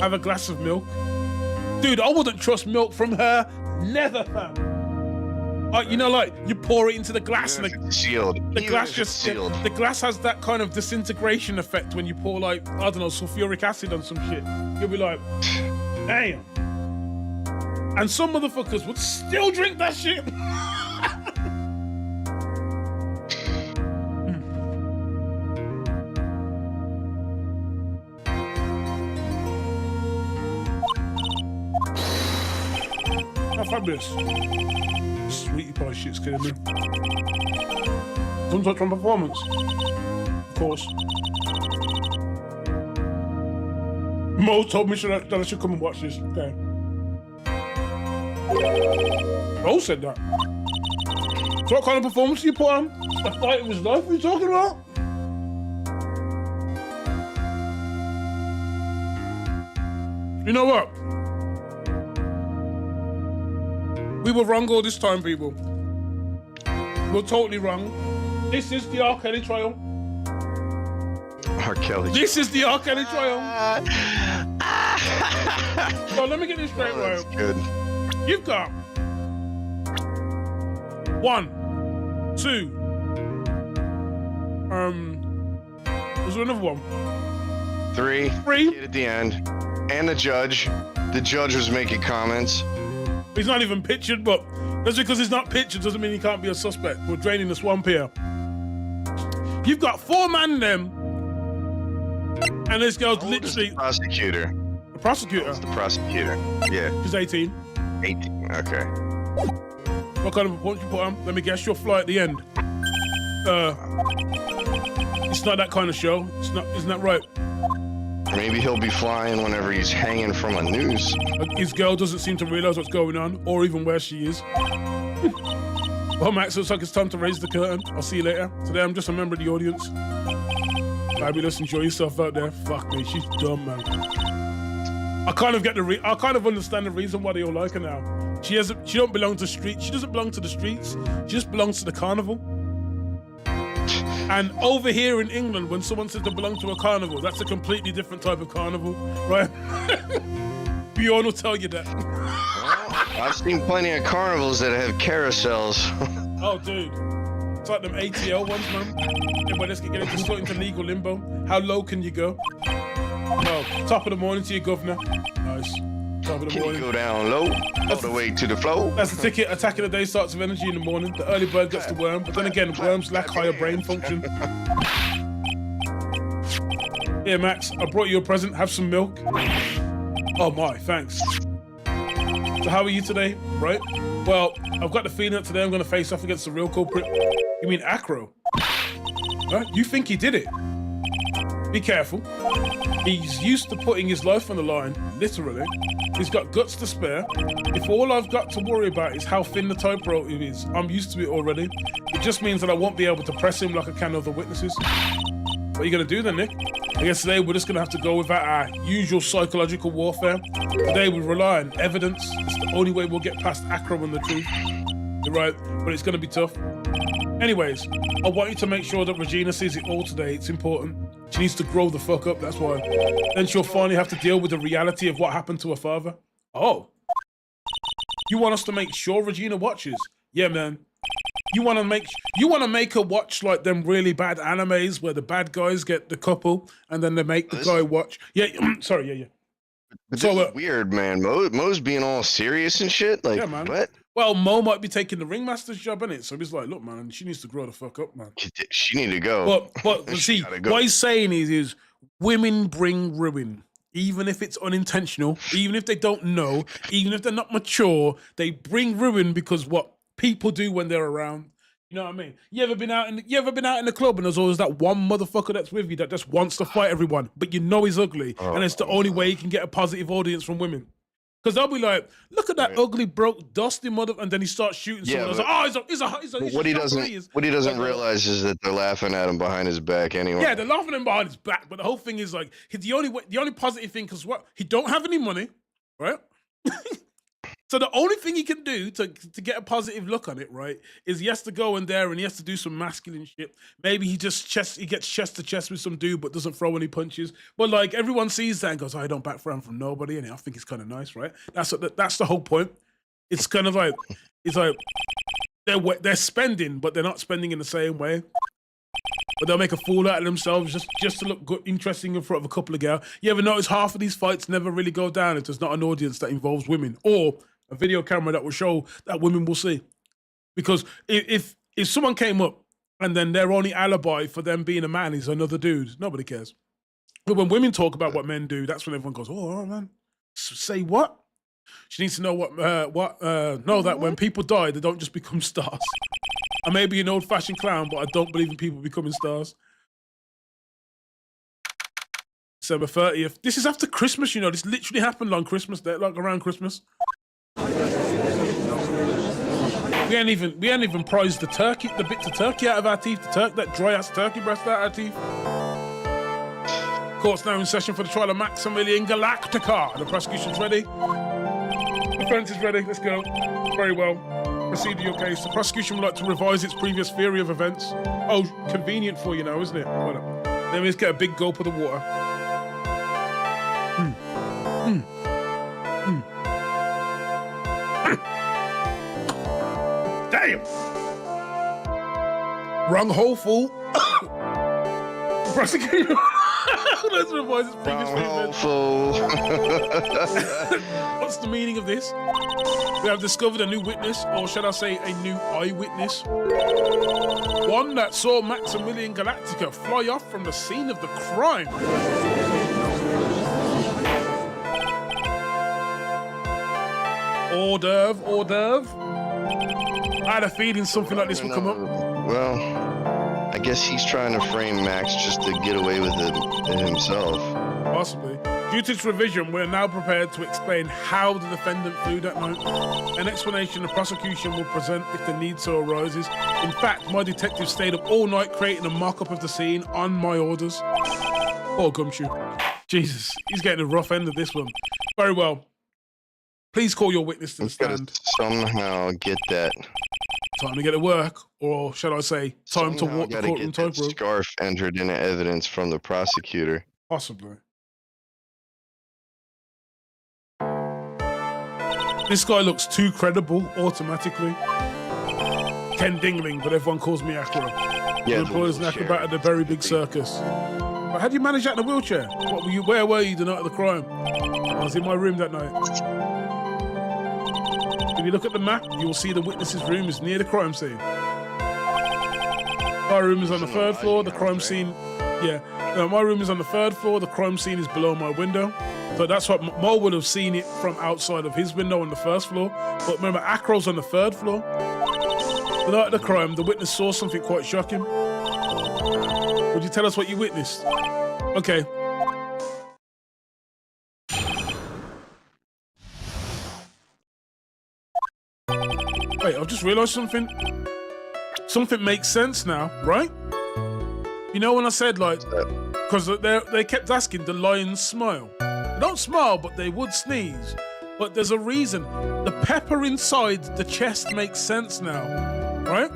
have a glass of milk. Dude, I wouldn't trust milk from her. Never, fam. You know, like you pour it into the glass and Sealed. the Even glass if it's just sealed. the glass has that kind of disintegration effect when you pour like, I don't know, sulfuric acid on some shit. You'll be like, damn. And some motherfuckers would still drink that shit. How fabulous. Sweetie pie shit's killing me. Don't touch on performance. Of course. Mo told me that I should come and watch this. Okay. Mo said that. So what kind of performance do you put on? A fight of his life? What are you talking about? You know what? We were wrong all this time, people. We're totally wrong. This is the R. Kelly trial. R. Kelly. This is the R. Kelly trial. So let me get this straight, That's right? good. You've got 1, 2. Was there another one? 3. 3. Kid at the end. And the judge. The judge was making comments. He's not even pictured, but just because he's not pictured doesn't mean he can't be a suspect. We're draining the swamp here. You've got 4 men them, and this girl's How old is literally the prosecutor. a prosecutor. Who's the prosecutor? Yeah. She's 18. 18. Okay. What kind of performance you put on? Let me guess, you'll fly at the end. It's not that kind of show. It's not. Isn't that right? Maybe he'll be flying whenever he's hanging from a noose. His girl doesn't seem to realize what's going on, or even where she is. Well, Max, looks like it's time to raise the curtain. I'll see you later. Today, I'm just a member of the audience. Fabulous, enjoy yourself out there. Fuck me, she's dumb, man. I kind of get I kind of understand the reason why they all like her now. She don't belong to streets. She doesn't belong to the streets. She just belongs to the carnival. And over here in England, when someone says they belong to a carnival, that's a completely different type of carnival, right? Bjorn will tell you that. I've seen plenty of carnivals that have carousels. Oh, dude. It's like them ATL ones, man. Yeah, but let's get into legal limbo. How low can you go? Oh, top of the morning to your governor. Nice. Top of the Can you morning. go down low, all the way to the floor? That's the ticket. Attack of the day starts with energy in the morning. The early bird gets the worm, but then again, worms lack higher brain function. Here, Max, I brought you a present. Have some milk. Oh my, thanks. So how are you today, right? Well, I've got the feeling that today I'm going to face off against the real culprit. You mean Acro? Huh? You think he did it? Be careful. He's used to putting his life on the line, literally. He's got guts to spare. If all I've got to worry about is how thin the typewriter is, I'm used to it already. It just means that I won't be able to press him like I can other witnesses. What are you going to do then, Nick? I guess today we're just going to have to go without our usual psychological warfare. Today we rely on evidence. It's the only way we'll get past Acro and the truth. You're right, but it's going to be tough. Anyways, I want you to make sure that Regina sees it all today. It's important. She needs to grow the fuck up, that's why. Then she'll finally have to deal with the reality of what happened to her father. Oh. You want us to make sure Regina watches? Yeah, man. You want to make her watch like them really bad animes where the bad guys get the couple and then they make the guy watch. Yeah, sorry, yeah. But So, this is weird, man. Mo's being all serious and shit. Like, Yeah, man. what? Well, Mo might be taking the ringmaster's job, innit? So he's like, look, man, she needs to grow the fuck up, man. She need to go. But She see, gotta go. what he's saying is women bring ruin. Even if it's unintentional, even if they don't know, even if they're not mature, they bring ruin because what people do when they're around. You know what I mean? You ever been out in the club and there's always that one motherfucker that's with you that just wants to fight everyone, but you know he's ugly, and it's the only way you can get a positive audience from women. Because they'll be like, look at that ugly, broke, dusty mother, and then he starts shooting someone. Yeah, It's like, oh, he's What he a doesn't realize is that they're laughing at him behind his back anyway. Yeah, they're laughing at him behind his back, but the whole thing is like the only positive thing, because what, he don't have any money, right? So the only thing he can do to get a positive look on it, right, is he has to go in there and he has to do some masculine shit. Maybe he gets chest to chest with some dude but doesn't throw any punches. But like everyone sees that and goes, I don't back from nobody, and I think it's kind of nice, right? That's the whole point. It's kind of like they're spending, but they're not spending in the same way. But they'll make a fool out of themselves just to look good, interesting in front of a couple of girls. You ever notice half of these fights never really go down if there's not an audience that involves women or a video camera that will show that women will see? Because if someone came up and then their only alibi for them being a man is another dude, nobody cares. But when women talk about what men do, that's when everyone goes, oh man, say what? She needs to know know that when people die, they don't just become stars. I may be an old-fashioned clown, but I don't believe in people becoming stars. December 30th. This is after Christmas, you know. This literally happened on Christmas Day, like around Christmas. We ain't even prized the bits of turkey out of our teeth, that dry-ass turkey breast out of our teeth. Court's now in session for the trial of Maximilian Galactica. The prosecution's ready. The defense is ready. Let's go. Very well. Proceed to your case. The prosecution would like to revise its previous theory of events. Oh, convenient for you now, isn't it? Hold on. Let me just get a big gulp of the water. Damn! Wrong hole, fool. Prosecution. Let's revise its previous theory. What's the meaning of this? We have discovered a new witness, or should I say a new eyewitness. One that saw Maximilian Galactica fly off from the scene of the crime. Hors d'oeuvre. I had a feeling something like this would come up. Well, I guess he's trying to frame Max just to get away with it himself. Possibly. Due to its revision, we're now prepared to explain how the defendant flew that night. An explanation the prosecution will present if the need so arises. In fact, my detective stayed up all night creating a mock-up of the scene on my orders. Poor Gumshoe. Jesus, he's getting a rough end of this one. Very well. Please call your witness to the stand. Somehow get that. Time to get to work, or shall I say, time to walk the courtroom tightrope. Scarf entered into evidence from the prosecutor. Possibly. This guy looks too credible automatically. Ken Dingling, but everyone calls me Acro. Yeah, employs an acrobat at the very big circus. But how do you manage that in a wheelchair? Where were you the night of the crime? I was in my room that night. If you look at the map, you will see the witness's room is near the crime scene. My room is on the third floor, the crime scene... Yeah, no, my room is on the third floor, the crime scene is below my window. So that's what Mo would have seen it from outside of his window on the first floor. But remember, Acro's on the third floor. The night of the crime, the witness saw something quite shocking. Would you tell us what you witnessed? Okay. Wait, I've just realised something. Something makes sense now, right? You know when I said, like, because they kept asking, the lions smile. They don't smile, but they would sneeze. But there's a reason. The pepper inside the chest makes sense now, right?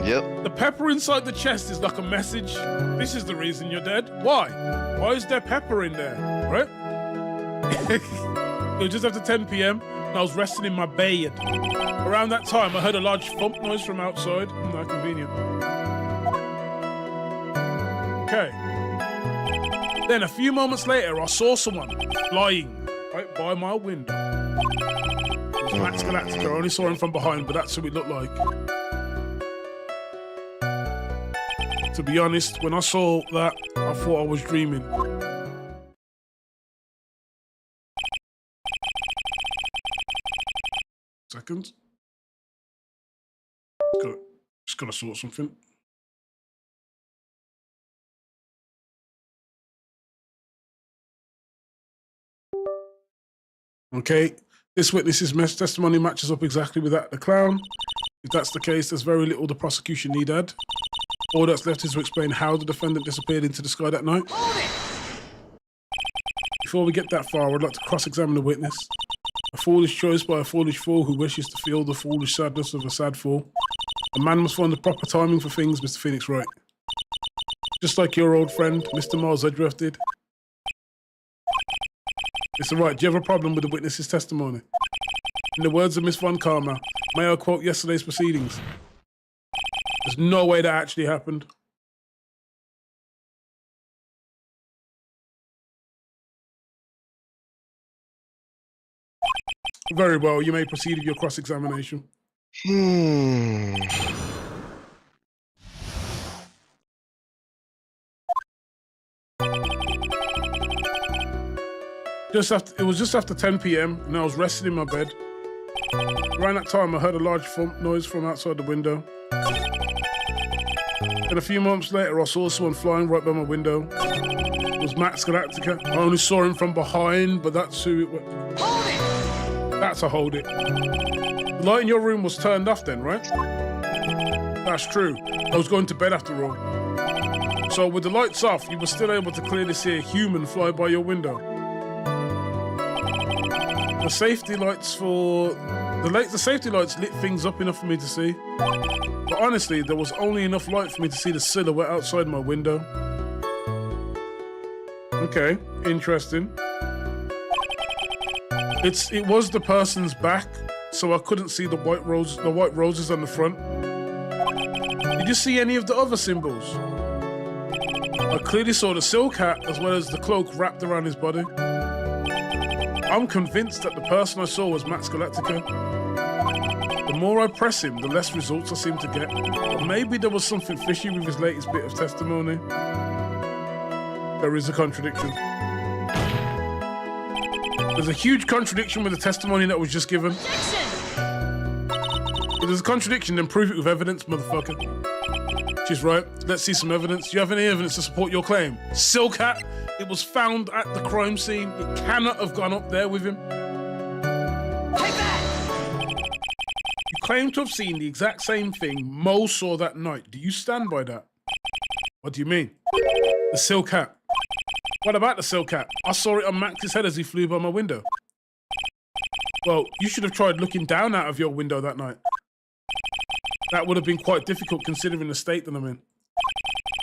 Yep. The pepper inside the chest is like a message. This is the reason you're dead. Why? Why is there pepper in there, right? It was just after 10 p.m. and I was resting in my bed. Around that time, I heard a large thump noise from outside. Not convenient. Okay. Then a few moments later, I saw someone flying right by my window. It was Max Galactica. I only saw him from behind, but that's who it looked like. To be honest, when I saw that, I thought I was dreaming. Second. Just gotta sort something. Okay, this witness's testimony matches up exactly with that of the clown. If that's the case, there's very little the prosecution need add. All that's left is to explain how the defendant disappeared into the sky that night. Before we get that far, I'd like to cross-examine the witness. A foolish choice by a foolish fool who wishes to feel the foolish sadness of a sad fool. A man must find the proper timing for things, Mr. Phoenix Wright. Just like your old friend, Mr. Miles Edgeworth did. Mr. Wright, do you have a problem with the witness's testimony? In the words of Miss Von Karma, may I quote yesterday's proceedings? There's no way that actually happened. Very well, you may proceed with your cross-examination. It was just after 10 p.m. and I was resting in my bed. Around that time, I heard a large thump noise from outside the window. And a few moments later, I saw someone flying right by my window. It was Max Galactica. I only saw him from behind, but that's who it was. Hold it! That's a hold it. The light in your room was turned off then, right? That's true. I was going to bed after all. So with the lights off, you were still able to clearly see a human fly by your window. The safety lights lit things up enough for me to see. But honestly, there was only enough light for me to see the silhouette outside my window. Okay, interesting. It was the person's back, so I couldn't see the white roses on the front. Did you see any of the other symbols? I clearly saw the silk hat as well as the cloak wrapped around his body. I'm convinced that the person I saw was Max Galactica. The more I press him, the less results I seem to get. But maybe there was something fishy with his latest bit of testimony. There is a contradiction. There's a huge contradiction with the testimony that was just given. If there's a contradiction, then prove it with evidence, motherfucker. She's right. Let's see some evidence. Do you have any evidence to support your claim? Silk hat. It was found at the crime scene. It cannot have gone up there with him. Take that! You claim to have seen the exact same thing Mo saw that night. Do you stand by that? What do you mean? The silk hat. What about the silk hat? I saw it on Max's head as he flew by my window. Well, you should have tried looking down out of your window that night. That would have been quite difficult considering the state that I'm in.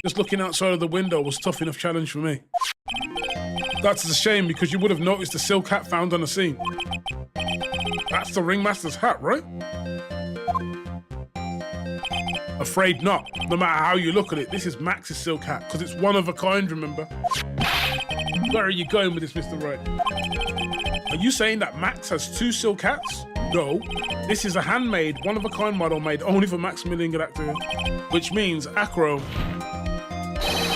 Just looking outside of the window was tough enough challenge for me. That's a shame because you would have noticed the silk hat found on the scene. That's the ringmaster's hat, right? Afraid not. No matter how you look at it, this is Max's silk hat because it's one of a kind, remember? Where are you going with this, Mr. Wright? Are you saying that Max has two silk hats? No. This is a handmade, one-of-a-kind model made only for Maximilian Galactica, which means Acro.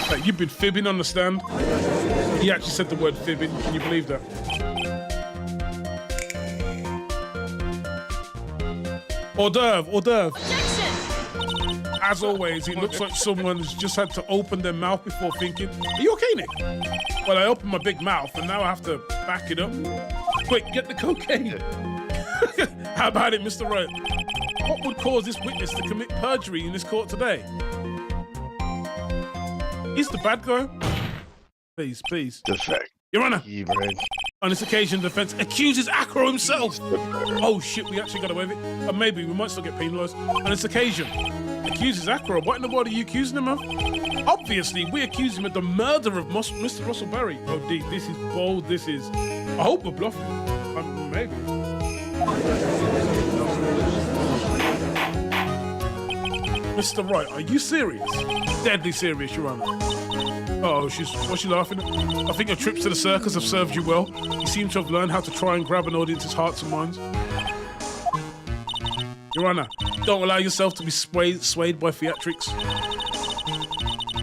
Like, you've been fibbing on the stand. He actually said the word fibbing. Can you believe that? Hors d'oeuvre, hors d'oeuvre. As always, it looks like someone's just had to open their mouth before thinking. Are you okay, Nick? Well, I opened my big mouth and now I have to back it up. Quick, get the cocaine. How about it, Mr. Wright? What would cause this witness to commit perjury in this court today? He's the bad guy. Please, please. Defect. Your Honor. Right. On this occasion, the defense accuses Acro himself. Oh shit, we actually got away with it. Maybe we might still get penalised. On this occasion, accuses Acro. What in the world are you accusing him of? Obviously, we accuse him of the murder of Mr. Russell Berry. Oh, D, this is bold. This is. I hope we're bluffing. Maybe. Mr. Wright, are you serious? Deadly serious, Your Honor. Oh, what's she laughing at? I think your trips to the circus have served you well. You seem to have learned how to try and grab an audience's hearts and minds. Your Honor, don't allow yourself to be swayed by theatrics.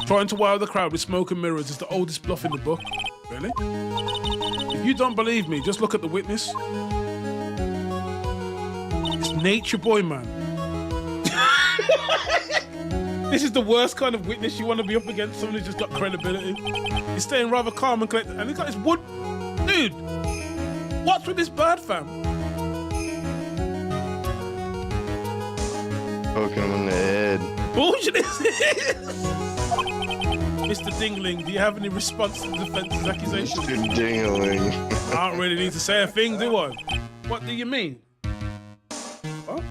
Trying to wow the crowd with smoke and mirrors is the oldest bluff in the book. Really? If you don't believe me, just look at the witness. It's Nature Boy, man. This is the worst kind of witness you want to be up against, someone who's just got credibility. He's staying rather calm and collected, and he's got his wood. Dude, what's with this bird, fam? Poking him in the head. Bullshit is this? Mr. Dingling, do you have any response to the defense's accusation? Mr. Dingling. I don't really need to say a thing, do I? What do you mean? What?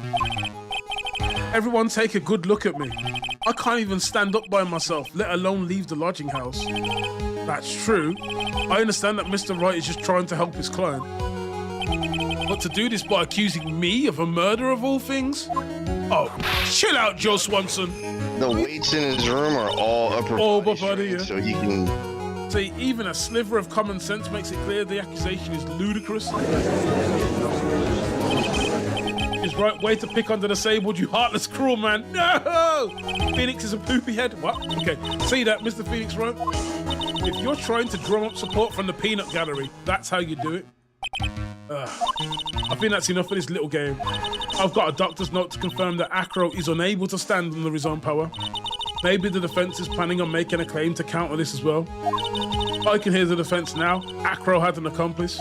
Everyone take a good look at me. I can't even stand up by myself, let alone leave the lodging house. That's true. I understand that Mr. Wright is just trying to help his client. But to do this by accusing me of a murder of all things? Oh, chill out, Joe Swanson. The weights in his room are all upper body strength, yeah. so he can. See, even a sliver of common sense makes it clear the accusation is ludicrous. Is Wright way to pick on the disabled, you heartless, cruel man? No! Phoenix is a poopy head. What? Okay, see that, Mr. Phoenix, right? If you're trying to drum up support from the peanut gallery, that's how you do it. I think that's enough for this little game. I've got a doctor's note to confirm that Acro is unable to stand under his own power. Maybe the defense is planning on making a claim to counter this as well. I can hear the defense now. Acro had an accomplice.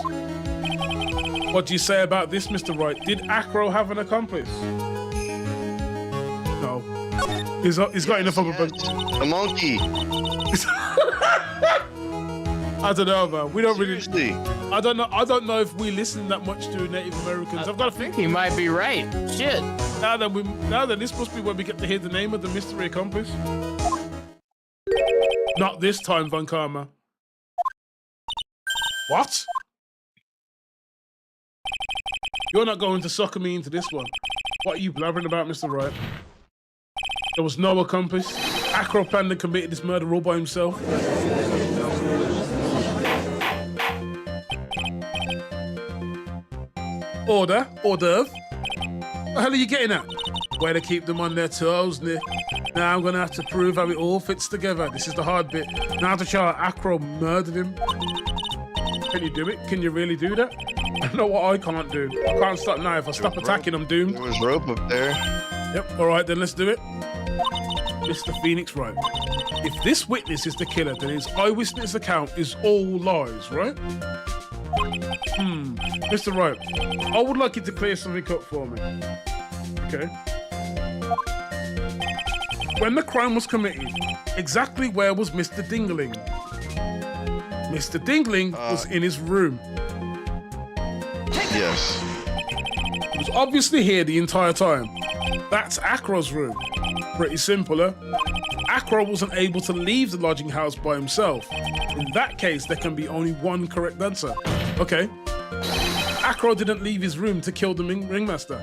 What do you say about this, Mr. Wright? Did Acro have an accomplice? No. He's got enough of a monkey. I don't know, man. We don't Seriously. really. I don't know if we listen that much to Native Americans. I've got to think He might be right. Shit. now that this must be when we get to hear the name of the mystery accomplice. Not this time, Von Karma. What? You're not going to sucker me into this one. What are you blabbering about, Mr. Wright? There was no accomplice. Acro planned and committed this murder all by himself. Order, hors d'oeuvre. What the hell are you getting at? Way to keep them on their toes, Nick. Now I'm gonna have to prove how it all fits together. This is the hard bit. Now to show how Acro murdered him. Can you do it? Can you really do that? I know what I can't do. I can't stop now. If I stop attacking, I'm doomed. There was rope up there. Yep, all right, then let's do it. Mr. Phoenix, right. If this witness is the killer, then his eyewitness account is all lies, right? Mr. Wright, I would like you to clear something up for me. Okay. When the crime was committed, exactly where was Mr. Dingling? Mr. Dingling was in his room. Yes. He was obviously here the entire time. That's Acro's room. Pretty simple, huh? Acro wasn't able to leave the lodging house by himself. In that case, there can be only one correct answer. Okay. Acro didn't leave his room to kill the ringmaster.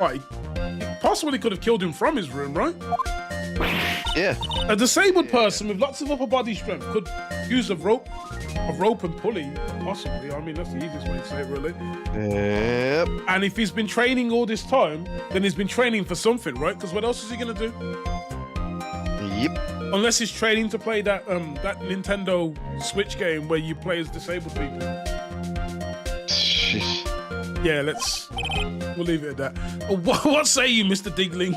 Right. He possibly could have killed him from his room, right? Yeah. A disabled person with lots of upper body strength could use a rope and pulley, possibly. I mean, that's the easiest way to say it, really. Yep. And if he's been training all this time, then he's been training for something, right? Because what else is he gonna do? Yep. Unless he's training to play that Nintendo Switch game where you play as disabled people. Yeah, we'll leave it at that. What say you, Mr. Digling?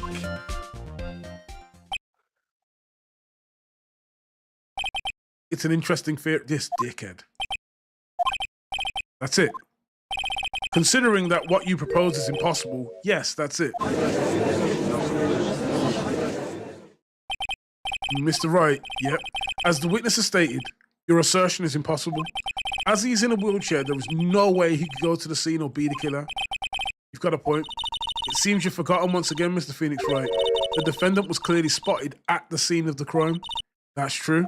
It's an interesting theory. This dickhead. That's it. Considering that what you propose is impossible, yes, that's it. Mr. Wright, yep. As the witness has stated, your assertion is impossible. As he's in a wheelchair, there is no way he could go to the scene or be the killer. You've got a point. It seems you've forgotten once again, Mr. Phoenix Wright. The defendant was clearly spotted at the scene of the crime. That's true.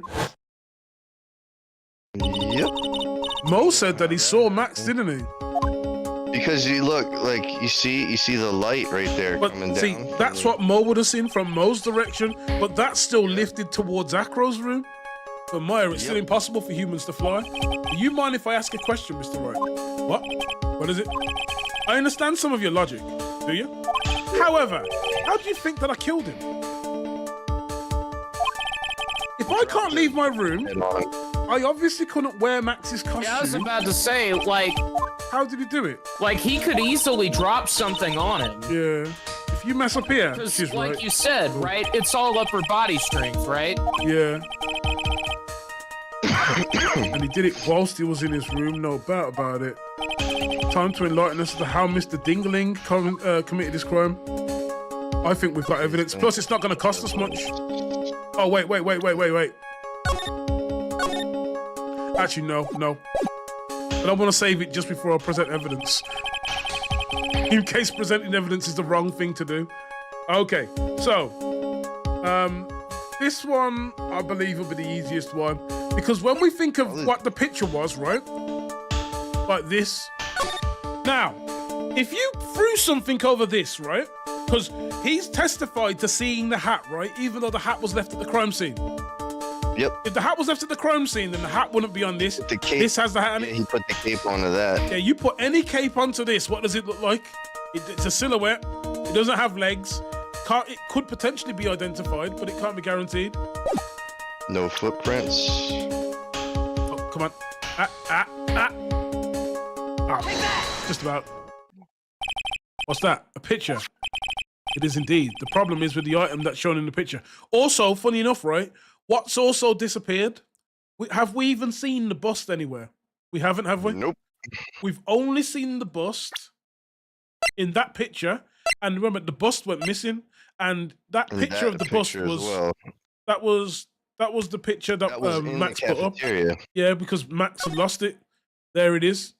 Yep. Mo said that he saw Max, didn't he? Because you look, like, you see the light right there coming see, down. that's what Mo would have seen from Mo's direction, but that's still lifted towards Acro's room. For Maya, it's still impossible for humans to fly. Do you mind if I ask a question, Mr. Wright? What? What is it? I understand some of your logic, do you? However, how do you think that I killed him? If I can't leave my room, I obviously couldn't wear Max's costume. Yeah, I was about to say, like... How did he do it? Like, he could easily drop something on him. Yeah. If you mess up here, she's like right. you said, right? It's all upper body strength, right? Yeah. And he did it whilst he was in his room, no doubt about it. Time to enlighten us as to how Mr. Dingling committed this crime. I think we've got evidence. Plus, it's not going to cost us much. Oh, wait. Actually, no. But I want to save it just before I present evidence. In case presenting evidence is the wrong thing to do. Okay, so this one I believe will be the easiest one because when we think of what the picture was, right? Like this. Now, if you threw something over this, right? Because he's testified to seeing the hat, right? Even though the hat was left at the crime scene. Yep. If the hat was left at the crime scene, then the hat wouldn't be on this. The cape, this has the hat on it. He put the cape onto that. Yeah, you put any cape onto this, what does it look like? It's a silhouette. It doesn't have legs. It could potentially be identified, but it can't be guaranteed. No footprints. Oh, come on. Just about. What's that? A picture. It is indeed. The problem is with the item that's shown in the picture. Also, funny enough, right? What's also disappeared? Have we even seen the bust anywhere? We haven't, have we? Nope. We've only seen the bust in that picture. And remember, the bust went missing. And that picture of the bust was... Well. That was the picture that was in Max the put up. Yeah, because Max had lost it. There it is.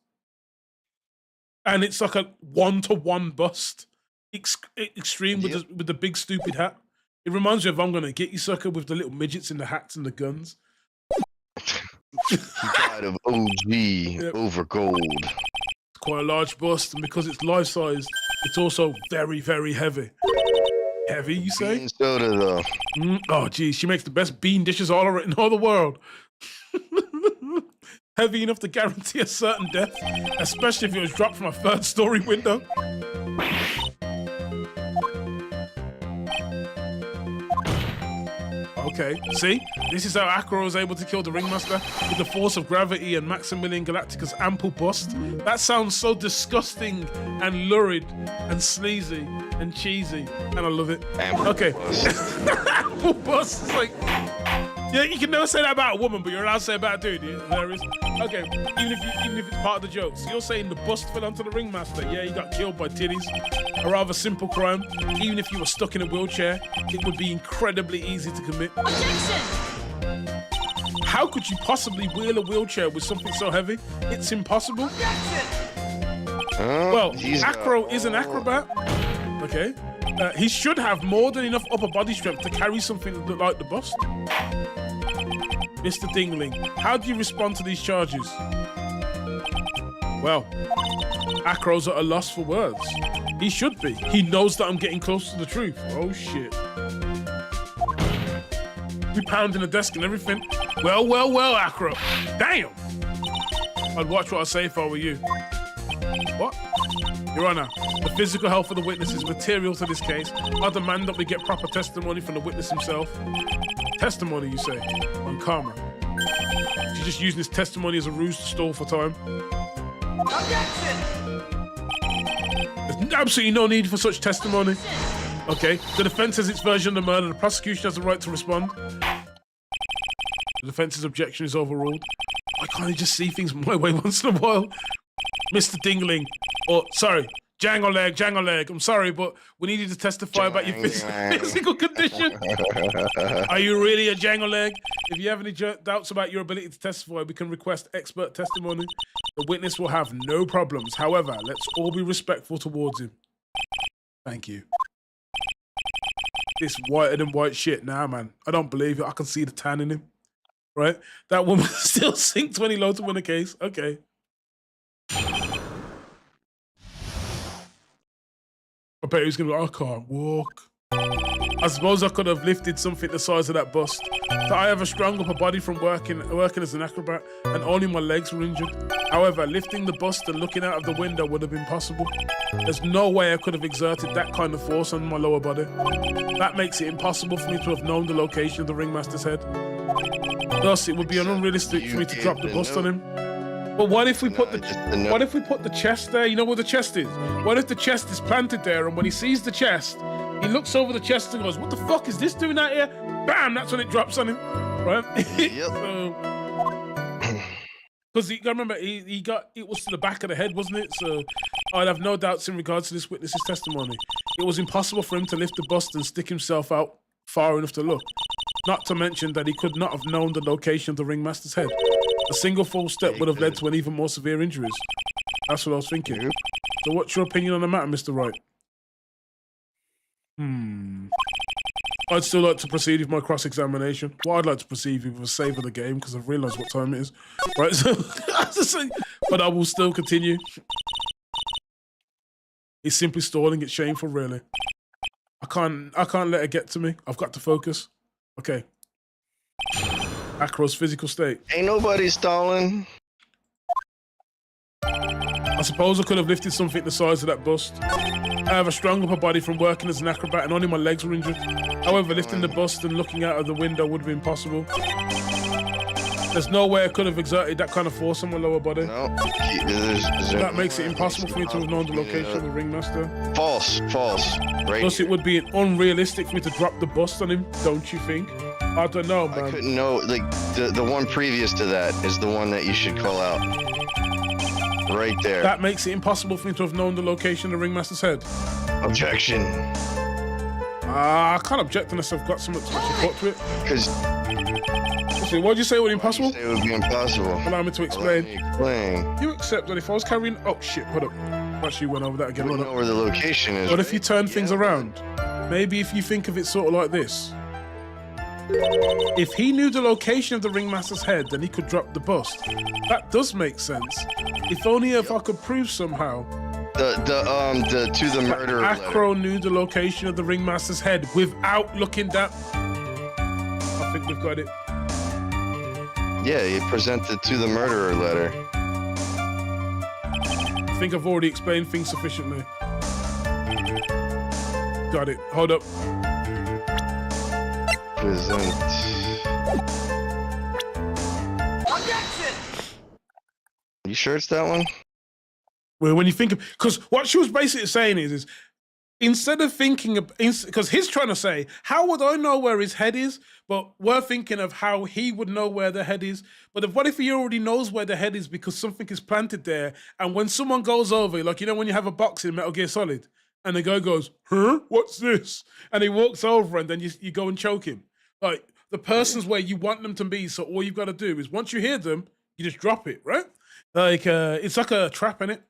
And it's like a 1-to-1 bust. Extreme with the big stupid hat. It reminds me of I'm Gonna Get You Sucker with the little midgets in the hats and the guns. God of OG over gold. It's quite a large bust, and because it's life-sized, it's also very, very heavy. Heavy, you say? Bean soda, though. Oh, geez, she makes the best bean dishes in all the world. Heavy enough to guarantee a certain death, especially if it was dropped from a third-story window. Okay, see? This is how Acro was able to kill the Ringmaster with the force of gravity and Maximilian Galactica's ample bust. That sounds so disgusting and lurid and sleazy and cheesy, and I love it. Okay. Ample bust. It's like, yeah, you can never say that about a woman, but you're allowed to say about a dude. Yeah? There is. Okay, even if it's part of the joke. So you're saying the bust fell onto the Ringmaster. Yeah, he got killed by titties. A rather simple crime. Even if you were stuck in a wheelchair, it would be incredibly easy to commit. Objection! How could you possibly wheel a wheelchair with something so heavy? It's impossible. Well, Acro is an acrobat. Okay. He should have more than enough upper body strength to carry something like the bust. Mr. Dingling, how do you respond to these charges? Well, Acro's at a loss for words. He should be. He knows that I'm getting close to the truth. Oh, shit. We pounding the desk and everything. Well, Acro. Damn. I'd watch what I say if I were you. What? Your Honor, the physical health of the witness is material to this case. I demand that we get proper testimony from the witness himself. Testimony, you say? On karma. She's just using this testimony as a ruse to stall for time. Objection! There's absolutely no need for such testimony. Okay, the defense has its version of the murder. The prosecution has the right to respond. The defense's objection is overruled. Why can't he just see things my way once in a while? Mr. Dingling, sorry, Jango Leg, I'm sorry, but we need you to testify about your physical condition. Are you really a Jango Leg? If you have any doubts about your ability to testify, we can request expert testimony. The witness will have no problems. However, let's all be respectful towards him. Thank you. This whiter than white shit. Nah, man, I don't believe it. I can see the tan in him. Right? That woman still sink 20 low to win a case. Okay. I bet he was going to be like, I can't walk. I suppose I could have lifted something the size of that bust. But I have a strong upper body from working as an acrobat, and only my legs were injured. However, lifting the bust and looking out of the window would have been possible. There's no way I could have exerted that kind of force on my lower body. That makes it impossible for me to have known the location of the Ringmaster's head. Thus, it would be unrealistic for me to drop the bust on him. But what if we put the chest there? You know where the chest is? What if the chest is planted there, and when he sees the chest, he looks over the chest and goes, "What the fuck is this doing out here?" Bam! That's when it drops on him, right? Yep. Because you gotta remember, it was to the back of the head, wasn't it? So I'd have no doubts in regards to this witness's testimony. It was impossible for him to lift the bust and stick himself out far enough to look. Not to mention that he could not have known the location of the ringmaster's head. A single false step would have led to an even more severe injuries. That's what I was thinking. So what's your opinion on the matter, Mr. Wright? I'd still like to proceed with my cross-examination. Well, I'd like to proceed with a save of the game because I've realised what time it is. Right, so, but I will still continue. He's simply stalling. It's shameful, really. I can't let it get to me. I've got to focus. Okay. Acro's physical state. Ain't nobody stalling. I suppose I could have lifted something the size of that bust. I have a strong upper body from working as an acrobat and only my legs were injured. However, lifting the bust and looking out of the window would have been possible. There's no way I could have exerted that kind of force on my lower body. No. That makes it impossible for me to have known the location of the ringmaster. False. Right. Plus, it would be unrealistic for me to drop the bust on him, don't you think? I don't know, man. I couldn't know. Like the one previous to that is the one that you should call out. Right there. That makes it impossible for me to have known the location of the ringmaster's head. Objection. I can't object unless I've got something to actually put to it. Because. What did you say would be impossible? It would be impossible. Allow me to explain. Explain. You accept that if I was carrying... Oh, shit, hold up. Actually went over that again. You don't know where the location is. But if you turn things around, maybe if you think of it sort of like this. If he knew the location of the ringmaster's head, then he could drop the bust. That does make sense. If only if I could prove somehow. The to the murderer letter. Acro knew the location of the ringmaster's head without looking down. I think we've got it. Yeah, he presented to the murderer letter. I think I've already explained things sufficiently. Got it. Hold up. Present. Objection! You sure it's that one? Well, when you think of, because what she was basically saying is instead of thinking of, because he's trying to say, how would I know where his head is? But we're thinking of how he would know where the head is. But what if he already knows where the head is because something is planted there? And when someone goes over, like, you know, when you have a box in Metal Gear Solid and the guy goes, huh? What's this? And he walks over and then you go and choke him. Like, the person's where you want them to be. So all you've got to do is once you hear them, you just drop it, right? Like, it's like a trap, innit?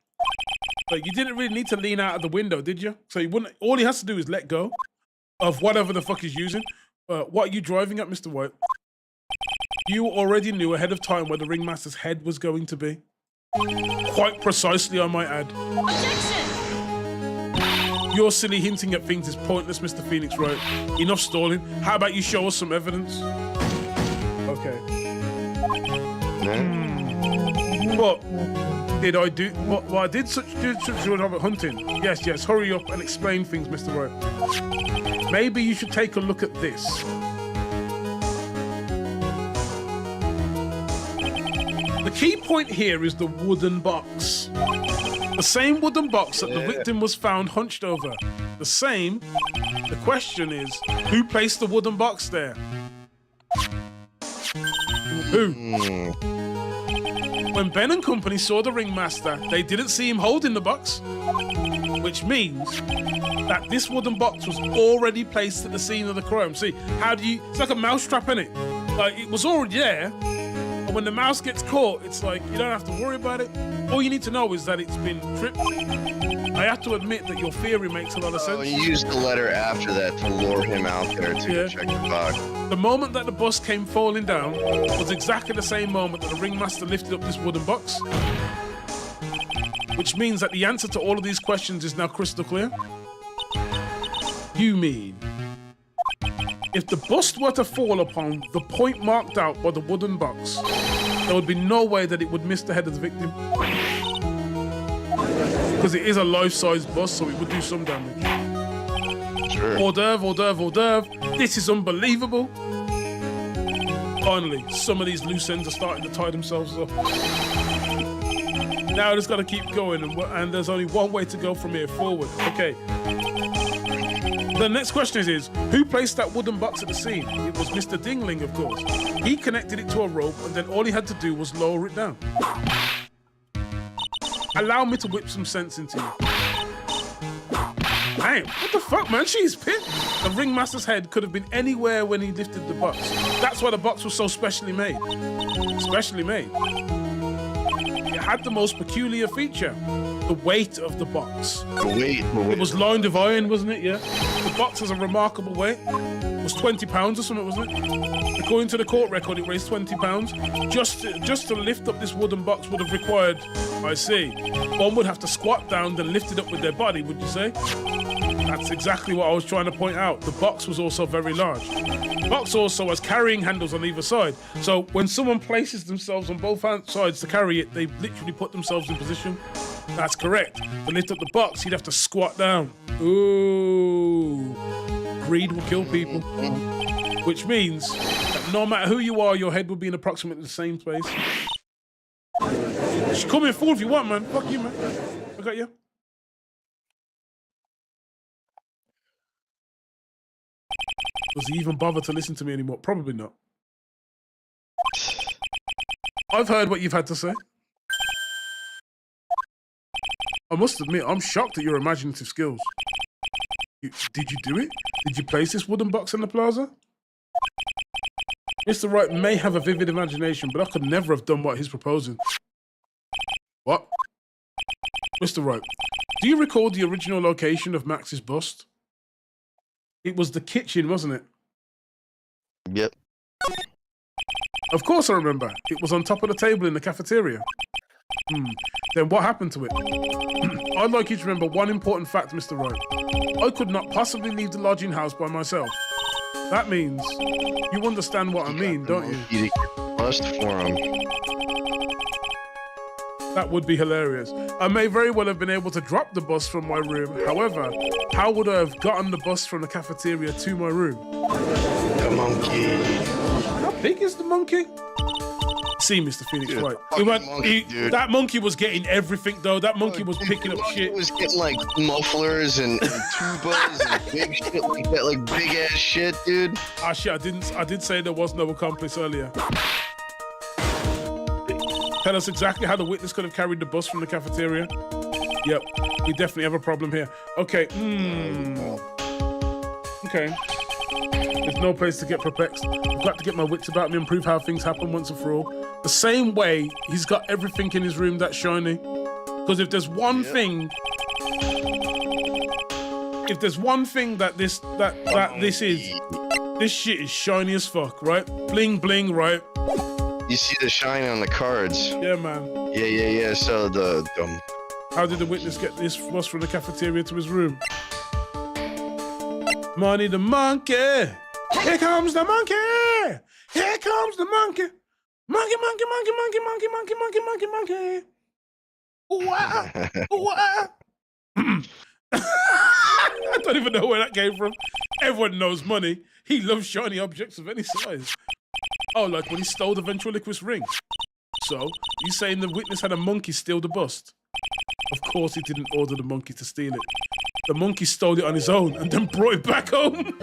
Like, you didn't really need to lean out of the window, did you? So you wouldn't. All he has to do is let go of whatever the fuck he's using. What are you driving at, Mr. White? You already knew ahead of time where the ringmaster's head was going to be. Quite precisely, I might add. Objection! Your silly hinting at things is pointless, Mr. Phoenix Wright. Enough stalling. How about you show us some evidence? Okay. What did I do? What I did such job at hunting? Yes. Hurry up and explain things, Mr. Wright. Maybe you should take a look at this. The key point here is the wooden box. The same wooden box that the victim was found hunched over. The same. The question is, who placed the wooden box there? Who? When Ben and company saw the ringmaster, they didn't see him holding the box, which means that this wooden box was already placed at the scene of the crime. See, it's like a mousetrap, innit? Like, it was already there, and when the mouse gets caught, it's like, you don't have to worry about it. All you need to know is that it's been tripped. I have to admit that your theory makes a lot of sense. Oh, you used the letter after that to lure him out there to check the box. The moment that the bus came falling down was exactly the same moment that the ringmaster lifted up this wooden box. Which means that the answer to all of these questions is now crystal clear. You mean, if the bust were to fall upon the point marked out by the wooden box, there would be no way that it would miss the head of the victim. Because it is a life-size bust, so it would do some damage. Sure. Hors d'oeuvre. This is unbelievable. Finally, some of these loose ends are starting to tie themselves up. Now I just got to keep going, and there's only one way to go from here forward. Okay. The next question is who placed that wooden box at the scene? It was Mr. Dingling, of course. He connected it to a rope, and then all he had to do was lower it down. Allow me to whip some sense into you. Damn, what the fuck, man? She's pissed. The ringmaster's head could have been anywhere when he lifted the box. That's why the box was so specially made. Specially made. It had the most peculiar feature. The weight of the box. The weight. It was lined of iron, wasn't it? Yeah. The box has a remarkable weight. It was 20 pounds or something, wasn't it? According to the court record, it weighs 20 pounds. Just to lift up this wooden box would have required, I see, one would have to squat down, then lift it up with their body, would you say? That's exactly what I was trying to point out. The box was also very large. The box also has carrying handles on either side. So when someone places themselves on both sides to carry it, they literally put themselves in position. That's correct. To lift up the box, you'd have to squat down. Ooh. Greed will kill people. Which means that no matter who you are, your head will be in approximately the same place. Just come in full if you want, man. Fuck you, man. I got you. Does he even bother to listen to me anymore? Probably not. I've heard what you've had to say. I must admit, I'm shocked at your imaginative skills. Did you do it? Did you place this wooden box in the plaza? Mr. Wright may have a vivid imagination, but I could never have done what he's proposing. What? Mr. Wright, do you recall the original location of Max's bust? It was the kitchen, wasn't it? Yep. Of course I remember. It was on top of the table in the cafeteria. Then what happened to it? I'd like you to remember one important fact, Mr. Wright. I could not possibly leave the lodging house by myself. That means you understand what I mean, don't you? You bust for him. That would be hilarious. I may very well have been able to drop the bus from my room. However, how would I have gotten the bus from the cafeteria to my room? The monkey. How big is the monkey? See, Mr. Phoenix, Dude, right? That monkey was getting everything, though. That monkey was picking up shit. It was getting like mufflers and tubas and big shit like that, like big ass shit, dude. Ah, shit! I did say there was no accomplice earlier. Tell us exactly how the witness could have carried the bus from the cafeteria. Yep, we definitely have a problem here. Okay. Okay. There's no place to get perplexed. I've got to get my wits about me and prove how things happen once and for all. The same way he's got everything in his room that's shiny. Because if there's one thing, that this shit is shiny as fuck, right? Bling bling, right? You see the shine on the cards. Yeah, man. Yeah. So how did the witness get this bus from the cafeteria to his room? Money the monkey. Here comes the monkey. Here comes the monkey. Monkey. Ooh, ah. Ooh, ah. I don't even know where that came from. Everyone knows Money. He loves shiny objects of any size. Oh, like when he stole the ventriloquist ring. So, you saying the witness had a monkey steal the bust? Of course he didn't order the monkey to steal it. The monkey stole it on his own and then brought it back home.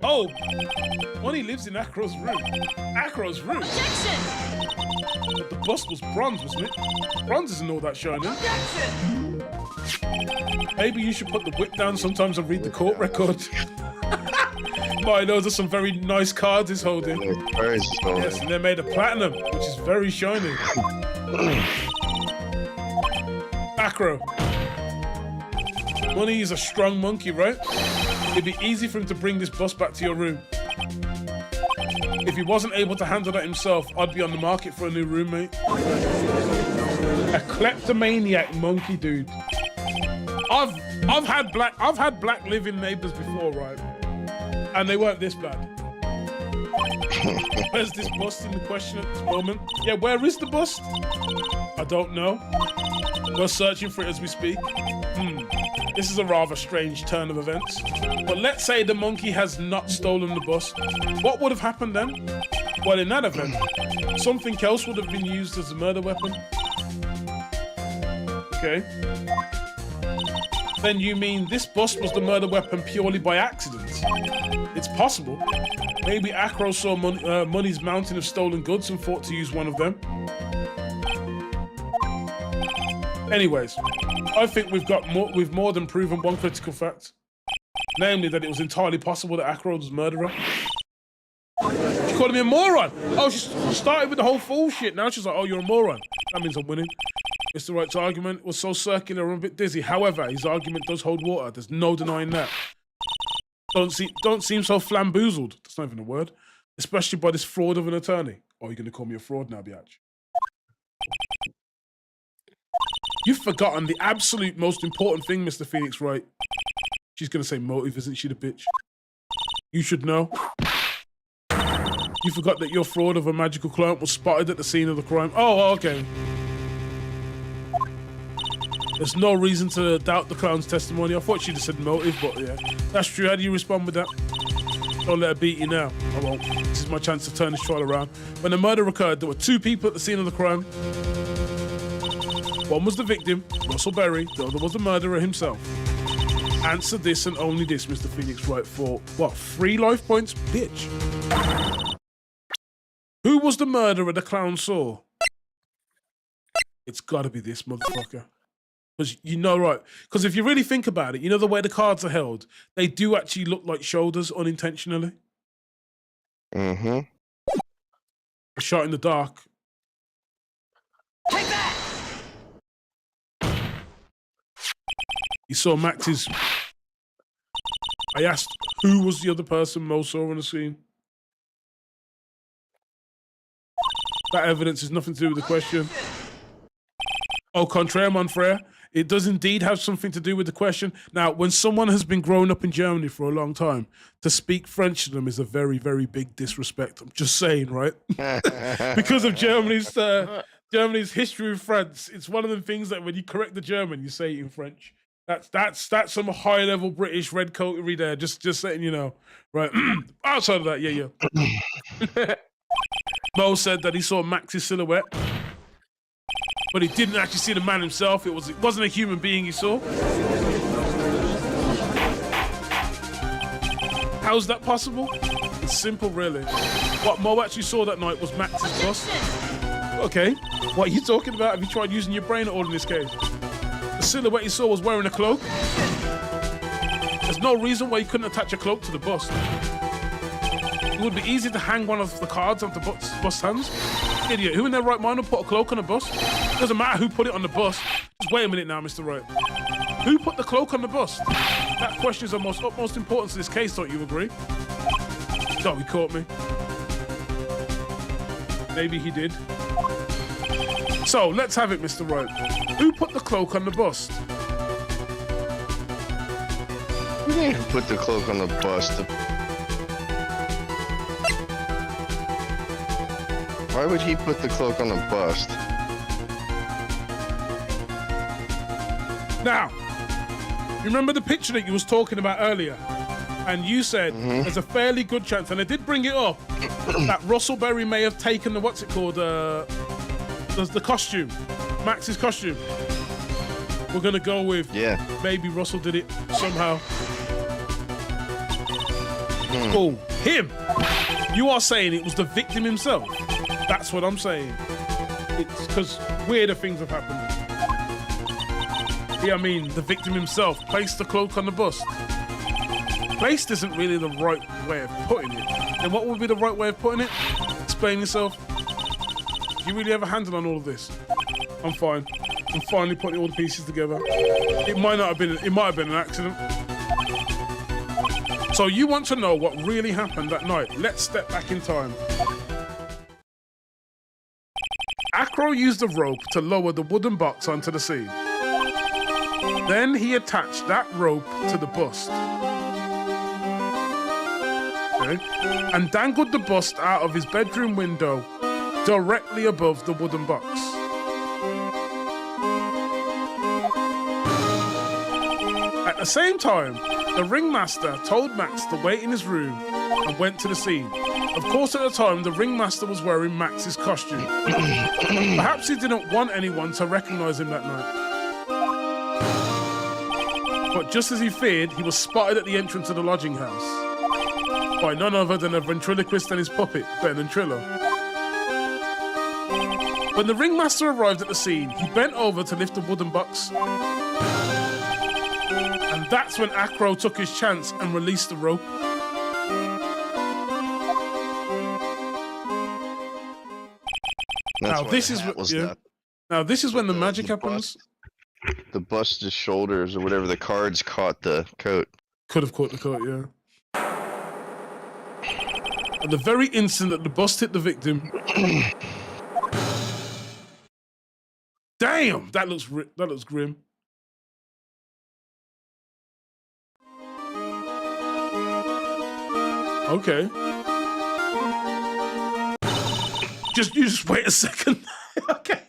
Oh, Money lives in Acro's room. Acro's room? Objection! But the bust was bronze, wasn't it? Bronze isn't all that shiny. Objection! Maybe you should put the whip down sometimes and read the court record. My, those are some very nice cards he's holding. Yes, and they're made of platinum, which is very shiny. Acro. Money is a strong monkey, right? It'd be easy for him to bring this bus back to your room. If he wasn't able to handle that himself, I'd be on the market for a new roommate. A kleptomaniac monkey, dude. I've had black living neighbors before, right? And they weren't this bad. Where's this bust in the question at this moment? Yeah, where is the bust? I don't know. We're searching for it as we speak. This is a rather strange turn of events. But let's say the monkey has not stolen the bust. What would have happened then? Well, in that event, something else would have been used as a murder weapon. Okay. Then you mean this bust was the murder weapon purely by accident? It's possible. Maybe Acro saw Money's mountain of stolen goods and thought to use one of them. Anyways, I think we've more than proven one critical fact, namely that it was entirely possible that Ackroyd was murderer. She called me a moron. Oh, she started with the whole fool shit. Now she's like, oh, you're a moron. That means I'm winning. Mr. Wright's argument was so circular and a bit dizzy. However, his argument does hold water. There's no denying that. Don't seem so flamboozled. That's not even a word. Especially by this fraud of an attorney. Oh, you're going to call me a fraud now, biatch? You've forgotten the absolute most important thing, Mr. Phoenix Wright. She's going to say motive, isn't she, the bitch? You should know. You forgot that your fraud of a magical client was spotted at the scene of the crime. Oh, okay. There's no reason to doubt the clown's testimony. I thought she'd have said motive, but yeah. That's true. How do you respond with that? Don't let her beat you now. I won't. This is my chance to turn this trial around. When the murder occurred, there were two people at the scene of the crime. One was the victim, Russell Berry. The other was the murderer himself. Answer this and only this, Mr. Phoenix Wright, for, what, 3 life points? Bitch. Who was the murderer the clown saw? It's gotta be this motherfucker. Because you know, right? Because if you really think about it, you know the way the cards are held, they do actually look like shoulders unintentionally. Mm-hmm. A shot in the dark. Take that! You saw Max's... I asked, who was the other person Mo saw on the scene? That evidence has nothing to do with the question. Au contraire, mon frère. It does indeed have something to do with the question. Now, when someone has been growing up in Germany for a long time, to speak French to them is a very, very big disrespect. I'm just saying, right? Because of Germany's history with France, it's one of the things that when you correct the German, you say it in French. That's some high level British red coatery there. Just letting you know, right? Outside of that, yeah. Mo said that he saw Max's silhouette, but he didn't actually see the man himself. It wasn't a human being he saw. How's that possible? It's simple, really. What Mo actually saw that night was Max's bust. Okay, what are you talking about? Have you tried using your brain at all in this case? The silhouette he saw was wearing a cloak. There's no reason why you couldn't attach a cloak to the bust. It would be easy to hang one of the cards onto the bust hands. Idiot, who in their right mind would put a cloak on a bust? Doesn't matter who put it on the bust. Just wait a minute now, Mr. Wright. Who put the cloak on the bust? That question is of utmost importance to this case, don't you agree? So he caught me. Maybe he did. So, let's have it, Mr. Wright. Who put the cloak on the bust? You didn't put the cloak on the bust. Why would he put the cloak on the bust? Now, you remember the picture that you was talking about earlier? And you said there's a fairly good chance, and I did bring it up, that Russell Berry may have taken the, what's it called, the costume, Max's costume. We're gonna go with, maybe Russell did it somehow. Cool. Him. You are saying it was the victim himself. That's what I'm saying. It's because weirder things have happened. Yeah, I mean, the victim himself placed the cloak on the bust. Placed isn't really the right way of putting it. Then what would be the right way of putting it? Explain yourself. Do you really have a handle on all of this? I'm fine. I'm finally putting all the pieces together. It might have been an accident. So you want to know what really happened that night? Let's step back in time. Acro used a rope to lower the wooden box onto the scene. Then he attached that rope to the bust. Okay. And dangled the bust out of his bedroom window directly above the wooden box. At the same time, the ringmaster told Max to wait in his room and went to the scene. Of course, at the time, the ringmaster was wearing Max's costume. Perhaps he didn't want anyone to recognize him that night. But just as he feared, he was spotted at the entrance of the lodging house by none other than a ventriloquist and his puppet, Ben and Trillo. When the ringmaster arrived at the scene, he bent over to lift a wooden box. And that's when Acro took his chance and released the rope. That's Now why this the is hat what. was Yeah. that. Now this is when the The- magic the happens. The busted shoulders or whatever the cards caught the coat. Could have caught the coat, yeah. At the very instant that the bust hit the victim. Damn, that looks grim. Okay. You just wait a second. Okay.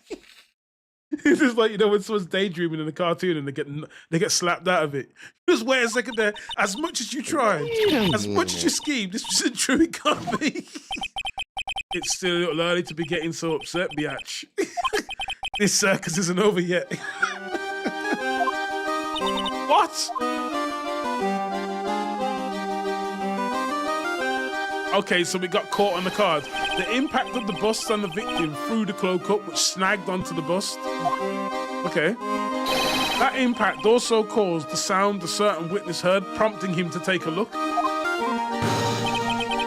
It's just like, you know, when someone's daydreaming in a cartoon and they get slapped out of it. Just wait a second there. As much as you try, as much as you scheme, this isn't true. It can't be. It's still a little early to be getting so upset, biatch. This circus isn't over yet. What? Okay, so we got caught on the card. The impact of the bust on the victim threw the cloak up, which snagged onto the bust. Okay. That impact also caused the sound the certain witness heard, prompting him to take a look.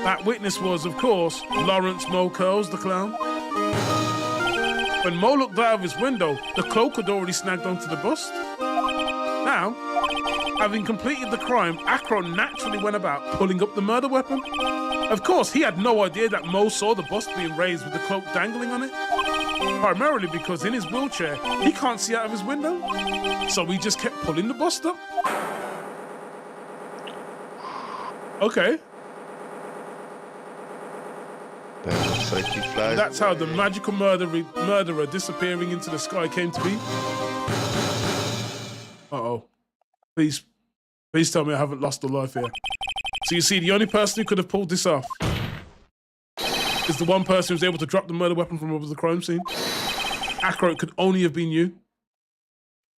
That witness was, of course, Lawrence Mo Curls, the clown. When Mo looked out of his window, the cloak had already snagged onto the bust. Now, having completed the crime, Acro naturally went about pulling up the murder weapon. Of course, he had no idea that Mo saw the bust being raised with the cloak dangling on it. Primarily because in his wheelchair, he can't see out of his window. So he just kept pulling the bust up. Okay. That looks like he flies. That's how the magical murderer disappearing into the sky came to be. Uh-oh. Please tell me I haven't lost a life here. So you see, the only person who could have pulled this off is the one person who was able to drop the murder weapon from over the crime scene. Acro, it could only have been you.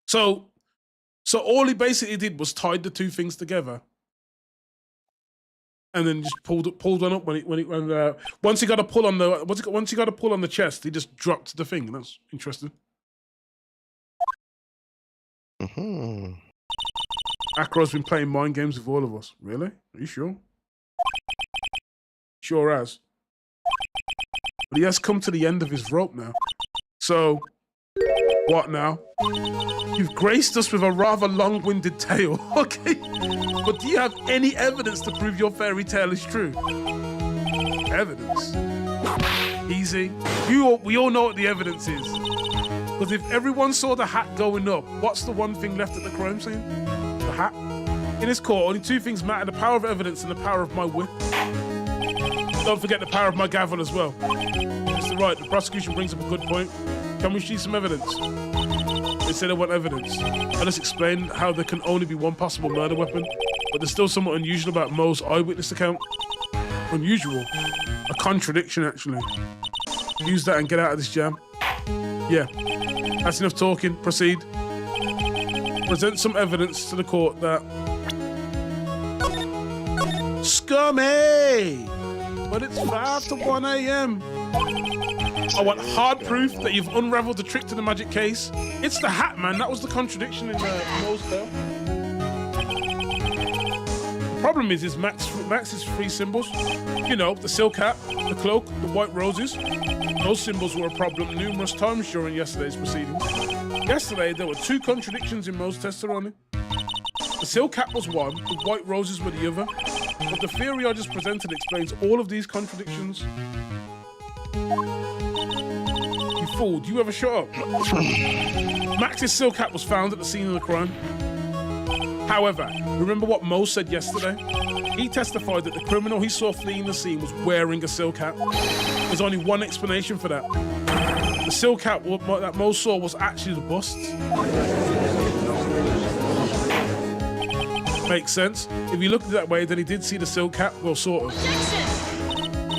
So all he basically did was tied the two things together, and then just pulled one up once he got a pull on the chest, he just dropped the thing. That's interesting. Mm-hmm. Acro's been playing mind games with all of us. Really? Are you sure? Sure has. But he has come to the end of his rope now. So, what now? You've graced us with a rather long-winded tale, okay? But do you have any evidence to prove your fairy tale is true? Evidence? Easy. We all know what the evidence is. Because if everyone saw the hat going up, what's the one thing left at the crime scene? The hat. In his court, only two things matter: the power of evidence and the power of my whip. Don't forget the power of my gavel as well. Mr. Wright, the prosecution brings up a good point. Can we see some evidence? They said they want evidence. I just explained how there can only be one possible murder weapon, but there's still somewhat unusual about Mo's eyewitness account. Unusual? A contradiction, actually. Use that and get out of this jam. Yeah, that's enough talking. Proceed. Present some evidence to the court that... Scummy! But it's 5 to 1 a.m. I want hard proof that you've unraveled the trick to the magic case. It's the hat, man. That was the contradiction in Mo's tale. The problem is Max's three symbols. You know, the silk hat, the cloak, the white roses. Those symbols were a problem numerous times during yesterday's proceedings. Yesterday, there were 2 contradictions in Mo's testimony. The silk hat was one, the white roses were the other. But the theory I just presented explains all of these contradictions. You fool, do you ever shut up? Max's silk hat was found at the scene of the crime. However, remember what Mo said yesterday? He testified that the criminal he saw fleeing the scene was wearing a silk hat. There's only one explanation for that. The silk hat that Mo saw was actually the bust. Makes sense. If you look at it that way, then he did see the silk hat. Well, sort of.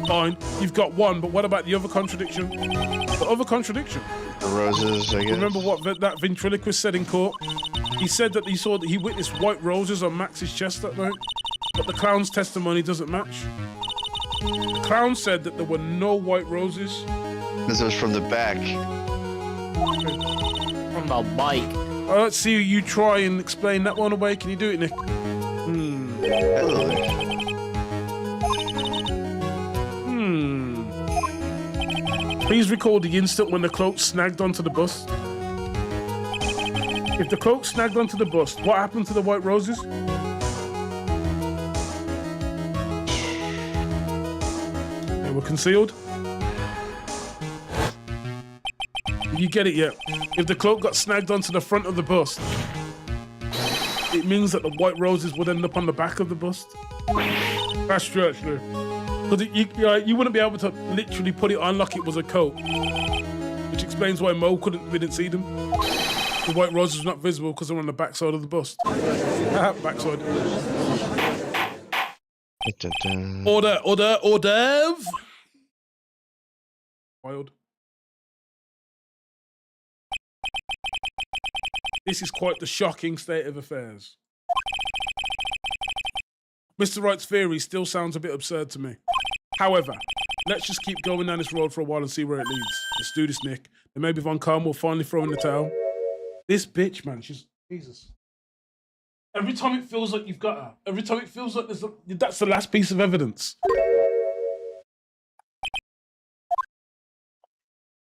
Fine, you've got one, but what about the other contradiction? The other contradiction? The roses, I guess. Remember what that ventriloquist said in court? He said that he witnessed white roses on Max's chest that night, but the clown's testimony doesn't match. The clown said that there were no white roses Because it was from the back. From the bike. Let's see you try and explain that one away. Can you do it, Nick? Please recall the instant when the cloak snagged onto the bus. If the cloak snagged onto the bus, what happened to the white roses? They were concealed. Did you get it yet? If the cloak got snagged onto the front of the bust, it means that the white roses would end up on the back of the bust. That's true, actually. Because you wouldn't be able to literally put it on like it was a coat, which explains why Mo we didn't see them. The white roses were not visible because they're on the backside of the bust. Backside. Order. Wild. This is quite the shocking state of affairs. Mr. Wright's theory still sounds a bit absurd to me. However, let's just keep going down this road for a while and see where it leads. Let's do this, Nick. And maybe Von Karm will finally throw in the towel. This bitch, man, she's... Jesus. Every time it feels like you've got her. Every time it feels like that's the last piece of evidence.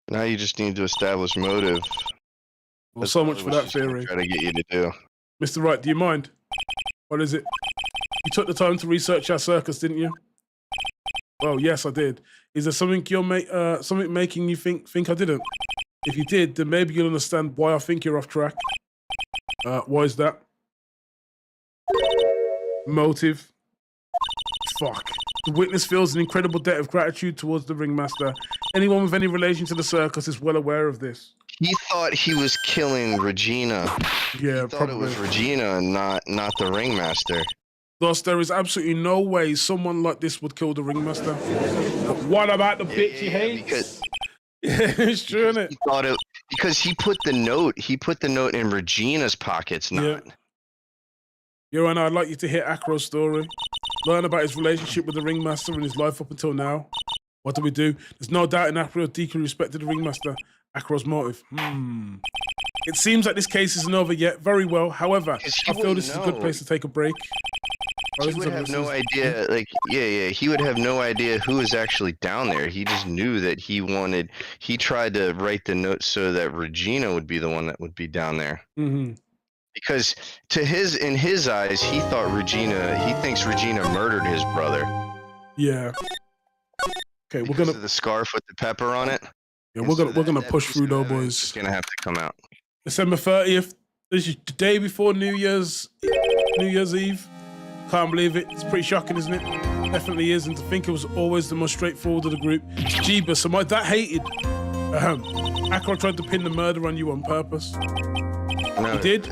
Now you just need to establish motive. Well, so much for that theory. Try to get you to do. Mr. Wright, do you mind? What is it? You took the time to research our circus, didn't you? Well, yes, I did. Is there something something making you think I didn't? If you did, then maybe you'll understand why I think you're off track. Why is that? Motive. Fuck. The witness feels an incredible debt of gratitude towards the ringmaster. Anyone with any relation to the circus is well aware of this. He thought he was killing Regina. Yeah, he thought it was Regina and not the ringmaster. Thus, there is absolutely no way someone like this would kill the ringmaster. What about the bitch he hates? It's true, isn't it? He thought it because he put the note. He put the note in Regina's pockets, not. Yeah. Your Honor, I'd like you to hear Acro's story. Learn about his relationship with the ringmaster and his life up until now. What do we do? There's no doubt in Acro deeply respected the ringmaster. Acro's motive. It seems like this case isn't over yet. Very well. However, I feel this is a good place to take a break. He would have no idea, he would have no idea who was actually down there. He just knew that he tried to write the note so that Regina would be the one that would be down there. Mm-hmm. Because in his eyes, he thinks Regina murdered his brother. Yeah. Okay, we're gonna the scarf with the pepper on it. Yeah, we're gonna push through though, boys. It's gonna have to come out. December 30th. This is the day before New Year's Eve. Can't believe it. It's pretty shocking, isn't it? Definitely is. And to think it was always the most straightforward of the group. Jeebus, so my dad hated. Akra tried to pin the murder on you on purpose. No, he did.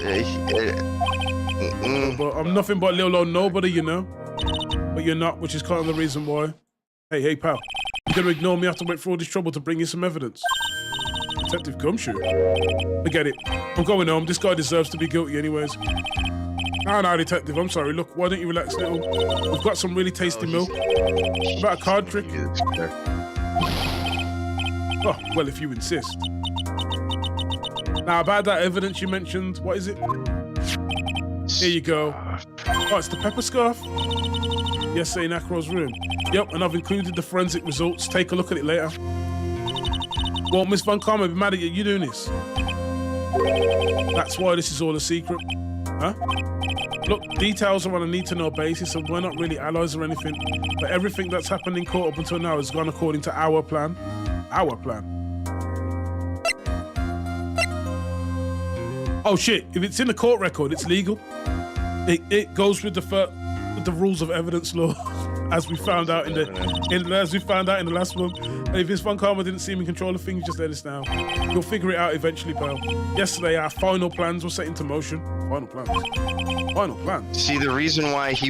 But I'm nothing but a little old nobody, you know. But you're not, which is kind of the reason why. Hey, pal. You're gonna ignore me after I went through all this trouble to bring you some evidence. Detective Gumshoe. Forget it. I'm going home. This guy deserves to be guilty anyways. No, Detective, I'm sorry. Look, why don't you relax a little? We've got some really tasty milk. About a card trick? Oh, well, if you insist. Now, about that evidence you mentioned, what is it? Here you go. Oh, it's the pepper scarf? Yes, in Acro's room. Yep, and I've included the forensic results. Take a look at it later. Well, Miss Von Karma be mad at you doing this. That's why this is all a secret. Huh? Look, details are on a need-to-know basis, and we're not really allies or anything. But everything that's happened in court up until now has gone according to our plan. Our plan. Oh shit! If it's in the court record, it's legal. It goes with the rules of evidence law, as we found out in the last one. And if Miss Von Karma didn't seem in control of things, just let us know. You'll figure it out eventually, pal. Yesterday, our final plans were set into motion. Final plans. See, the reason why he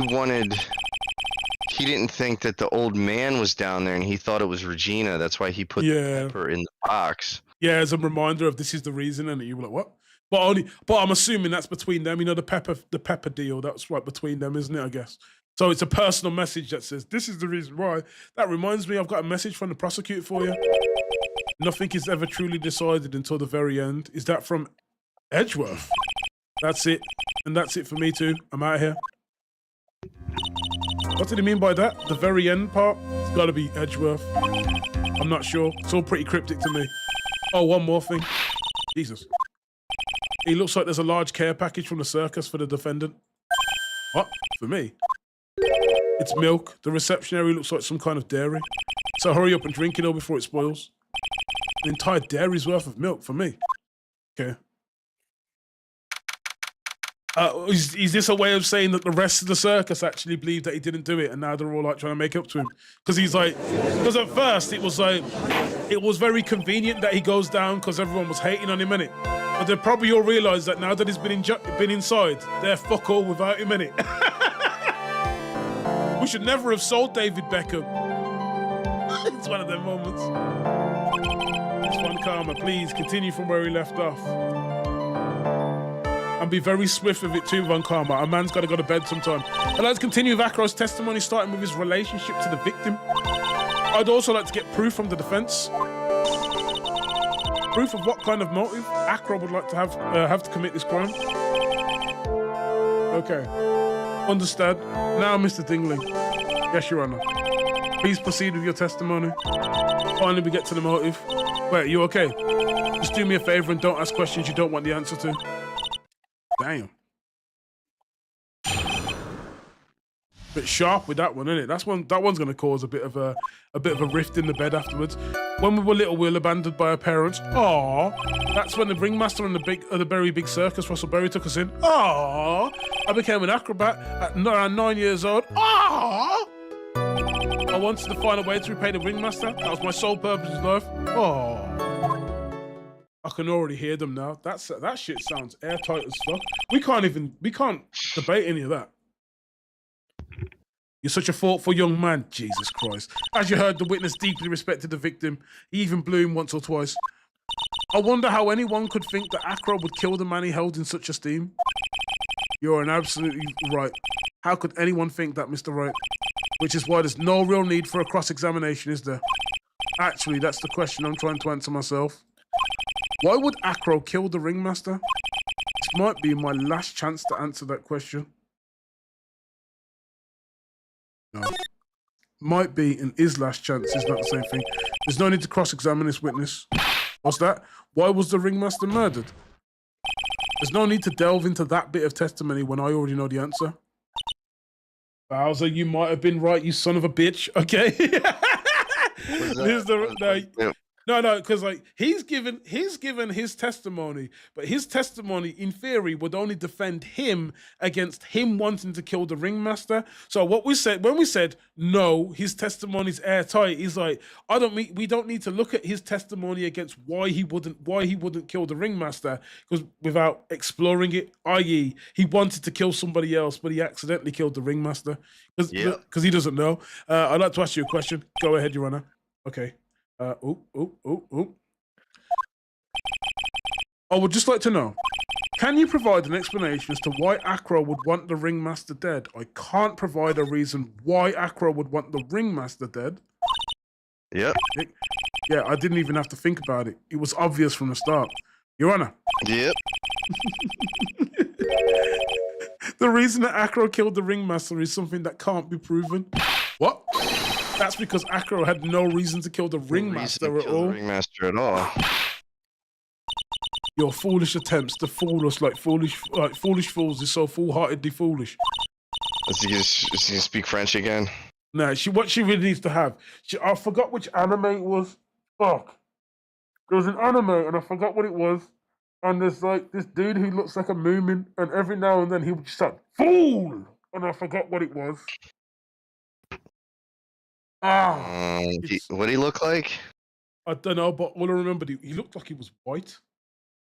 didn't think that the old man was down there, and he thought it was Regina. That's why he put the pepper in the box. Yeah, as a reminder of this is the reason, and you were like, what? But I'm assuming that's between them. You know, the pepper deal. That's right between them, isn't it? I guess. So it's a personal message that says, this is the reason why. That reminds me, I've got a message from the prosecutor for you. Nothing is ever truly decided until the very end. Is that from Edgeworth? That's it. And that's it for me too. I'm out of here. What did he mean by that? The very end part? It's gotta be Edgeworth. I'm not sure. It's all pretty cryptic to me. Oh, one more thing. Jesus. It looks like there's a large care package from the circus for the defendant. What? For me? It's milk. The reception area looks like some kind of dairy. So hurry up and drink it all before it spoils. An entire dairy's worth of milk for me. Okay. Is this a way of saying that the rest of the circus actually believed that he didn't do it, and now they're all like trying to make up to him? Because he's like, because at first it was like, it was very convenient that he goes down because everyone was hating on him, innit? But they probably all realised that now that he's been inside, they're fuck all without him, innit? We should never have sold David Beckham. It's one of them moments. It's one karma. Please continue from where he left off. And be very swift with it too, Von Karma. A man's got to go to bed sometime. I'd like to continue with Acro's testimony, starting with his relationship to the victim. I'd also like to get proof from the defense. Proof of what kind of motive Acro would like to have to commit this crime. Okay. Understand. Now, Mr. Dingling. Yes, Your Honor. Please proceed with your testimony. Finally, we get to the motive. Wait, are you okay? Just do me a favor and don't ask questions you don't want the answer to. Damn. Bit sharp with that one, isn't it? That one's gonna cause a bit of a rift in the bed afterwards. When we were little, we were abandoned by our parents. Aww. That's when the ringmaster and the very big circus, Russell Berry, took us in. Aww. I became an acrobat at around 9 years old. Aww. I wanted to find a way to repay the ringmaster. That was my sole purpose in life. Aww. I can already hear them now. That shit sounds airtight as fuck. We can't debate any of that. You're such a thoughtful young man, Jesus Christ. As you heard, the witness deeply respected the victim. He even blew him once or twice. I wonder how anyone could think that Acro would kill the man he held in such esteem. You're an absolutely right. How could anyone think that, Mr. Wright? Which is why there's no real need for a cross-examination, is there? Actually, that's the question I'm trying to answer myself. Why would Acro kill the ringmaster? This might be my last chance to answer that question. No. Might be and is last chance is not the same thing. There's no need to cross-examine this witness. What's that? Why was the ringmaster murdered? There's no need to delve into that bit of testimony when I already know the answer. Bowser, you might have been right, you son of a bitch. Okay. No, because like he's given his testimony, but his testimony in theory would only defend him against him wanting to kill the ringmaster. So what we said when we said no, his testimony's airtight. He's like, we don't need to look at his testimony against why he wouldn't kill the ringmaster, because without exploring it, i.e., he wanted to kill somebody else, but he accidentally killed the ringmaster because he doesn't know. I'd like to ask you a question. Go ahead, Your Honor. Okay. I would just like to know, can you provide an explanation as to why Acro would want the ringmaster dead? I can't provide a reason why Acro would want the ringmaster dead. Yep. Yeah, I didn't even have to think about it. It was obvious from the start. Your Honor. Yep. The reason that Acro killed the ringmaster is something that can't be proven. What? That's because Acro had no reason to kill the ringmaster at all. Your foolish attempts to fool us like foolish fools is so foolhardily foolish. Is he gonna speak French again? Nah, what she really needs to have. I forgot which anime it was. Fuck. There was an anime and I forgot what it was. And there's like this dude who looks like a moomin, and every now and then he would just say, "Fool!" And I forgot what it was. What did he look like? I don't know, but all I remember, he looked like he was white,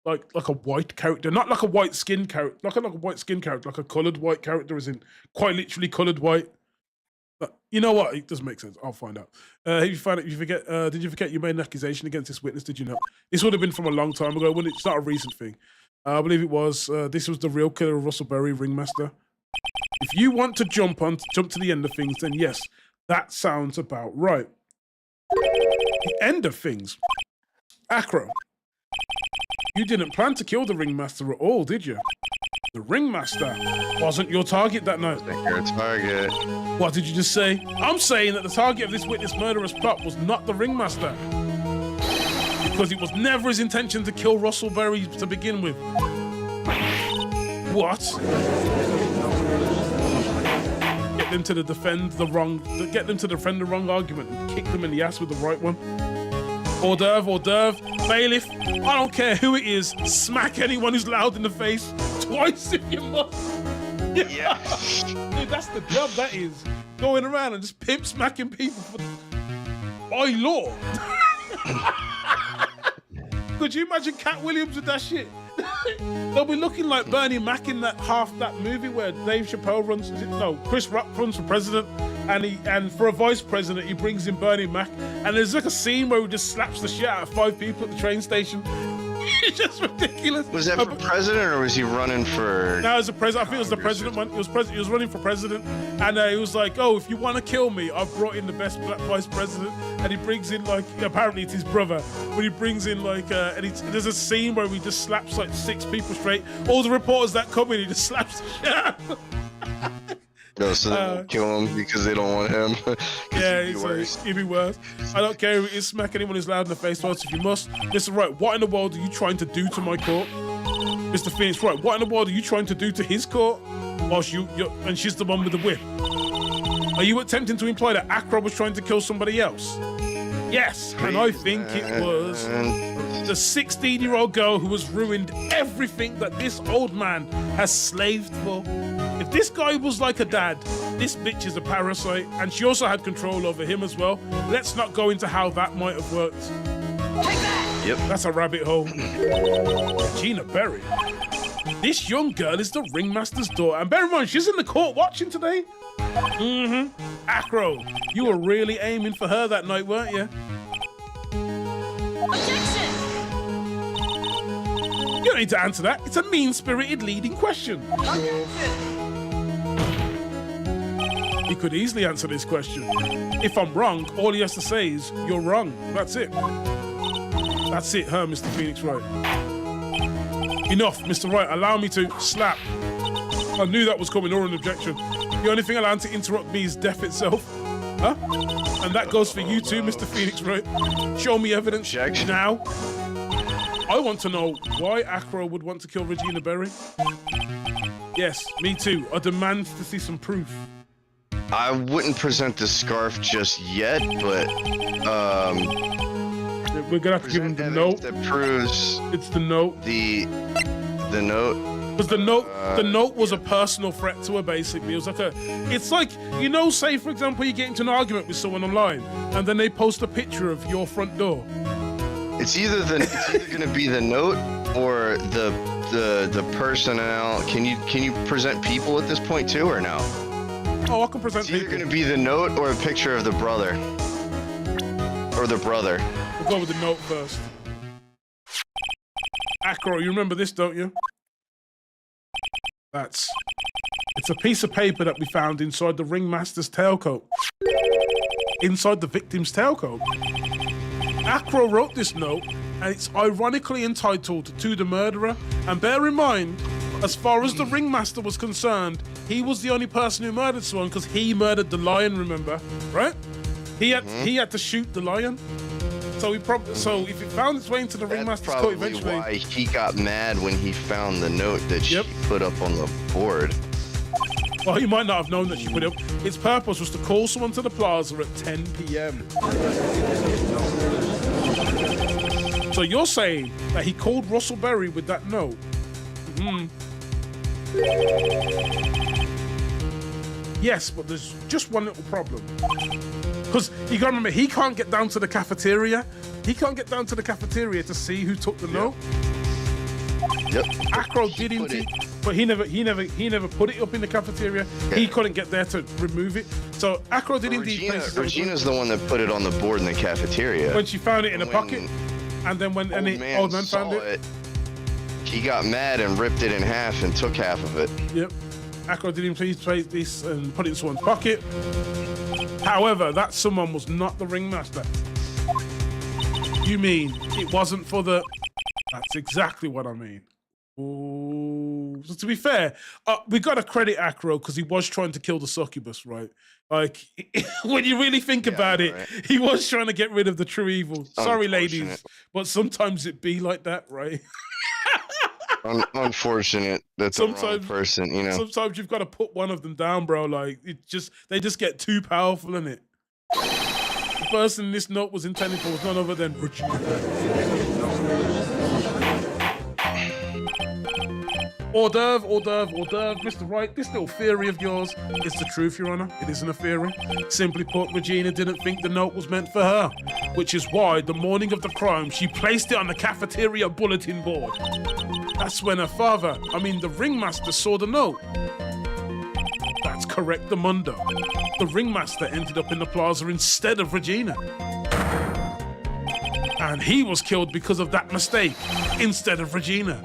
like a white character, not like a white skin character, like a white skin character, like a coloured white character, as in quite literally coloured white. But you know what? It doesn't make sense. I'll find out. Did you forget you made an accusation against this witness? Did you not? This would have been from a long time ago. It's not a recent thing. I believe it was. This was the real killer of Russell Berry, ringmaster. If you want to jump to the end of things, then yes. That sounds about right. The end of things. Acro, you didn't plan to kill the ringmaster at all, did you? The ringmaster wasn't your target that night. Your target. What did you just say? I'm saying that the target of this witness murderous plot was not the ringmaster. Because it was never his intention to kill Russell Berry to begin with. What? Get them to defend the wrong argument and kick them in the ass with the right one. Hors d'oeuvre, bailiff, I don't care who it is, smack anyone who's loud in the face twice if you must. Yeah. Dude, that's the job that is. Going around and just pimp smacking people by law. Could you imagine Cat Williams with that shit? They'll be looking like Bernie Mac in that movie where Dave Chappelle Chris Rock runs for president, and for a vice president he brings in Bernie Mac, and there's like a scene where he just slaps the shit out of 5 people at the train station. It's just ridiculous. Was that for president or was he running for? No, as a president. I think it was the president one. He was running for president, and he was like, "Oh, if you want to kill me, I've brought in the best black vice president." And he brings in apparently it's his brother, but he brings in there's a scene where he just slaps 6 people straight. All the reporters that come in, he just slaps the shit out of them. No, so they won't kill him because they don't want him. Yeah, it'd be worse. I don't care if it is, smack anyone who's loud in the face once if you must. Mr. Wright, what in the world are you trying to do to my court? Mr. Phoenix Wright, what in the world are you trying to do to his court? Whilst and she's the one with the whip. Are you attempting to imply that Acro was trying to kill somebody else? Yes, and I think it was the 16-year-old girl who has ruined everything that this old man has slaved for. If this guy was like a dad, this bitch is a parasite, and she also had control over him as well. Let's not go into how that might have worked. Take that! Yep. That's a rabbit hole. Regina Berry. This young girl is the ringmaster's daughter, and bear in mind, she's in the court watching today. Acro, you were really aiming for her that night, weren't you? Objection! You don't need to answer that. It's a mean-spirited leading question. He could easily answer this question. If I'm wrong, all he has to say is, "You're wrong." That's it. That's it, Mr. Phoenix Wright. Enough, Mr. Wright. Allow me to slap. I knew that was coming, or an objection. The only thing allowed to interrupt me is death itself. Huh? And that goes for you too, Mr. Phoenix Wright. Show me evidence now. I want to know why Acro would want to kill Regina Berry. Yes, me too. I demand to see some proof. I wouldn't present the scarf just yet, but we're gonna have to give him the note. That proves it's the note. The note. Because the note was a personal threat to her. Basically, it was it's like say for example, you get into an argument with someone online, and then they post a picture of your front door. It's either going to be the note or the personnel. Can you present people at this point too, or no? Oh, I can present It's either people. going to be the note or a picture of the brother. Or the brother. We'll go with the note first. Acro, you remember this, don't you? It's a piece of paper that we found inside the ringmaster's tailcoat. Inside the victim's tailcoat. Acro wrote this note, and it's ironically entitled "To the Murderer." And bear in mind, as far as the ringmaster was concerned, he was the only person who murdered someone because he murdered the lion. Remember, right? He had to shoot the lion. So if it found its way into the ringmaster's coat eventually, why he got mad when he found the note that she put up on the board. Well, he might not have known that she put it up. Its purpose was to call someone to the plaza at 10 p.m. So you're saying that he called Russell Berry with that note? Yes, but there's just one little problem. Because you gotta remember, he can't get down to the cafeteria. He can't get down to the cafeteria to see who took the note. Yep. Acro did indeed, but he never put it up in the cafeteria. Okay. He couldn't get there to remove it. So Acro did indeed. Regina's the one that put it on the board in the cafeteria. When she found it in a pocket, and then when old man found it, he got mad and ripped it in half and took half of it. Yep. Acro did indeed take this and put it in someone's pocket. However, that someone was not the ringmaster. You mean it wasn't for the... That's exactly what I mean. Ooh. So to be fair, we got to credit Acro because he was trying to kill the succubus, right? Like, when you really think about it, right. he was trying to get rid of the true evil. Sorry, ladies, Unfortunate. but sometimes it be like that, right? Unfortunate. That's the wrong Sometimes- person, you know. Sometimes you've got to put one of them down, bro. Like, they just get too powerful, innit? The person this note was intended for was none other than hors d'oeuvre, Mr. Wright. This little theory of yours is the truth, Your Honor. It isn't a theory. Simply put, Regina didn't think the note was meant for her, which is why the morning of the crime, she placed it on the cafeteria bulletin board. That's when her father, the ringmaster, saw the note. That's correct, the Mundo. The ringmaster ended up in the plaza instead of Regina. And he was killed because of that mistake instead of Regina.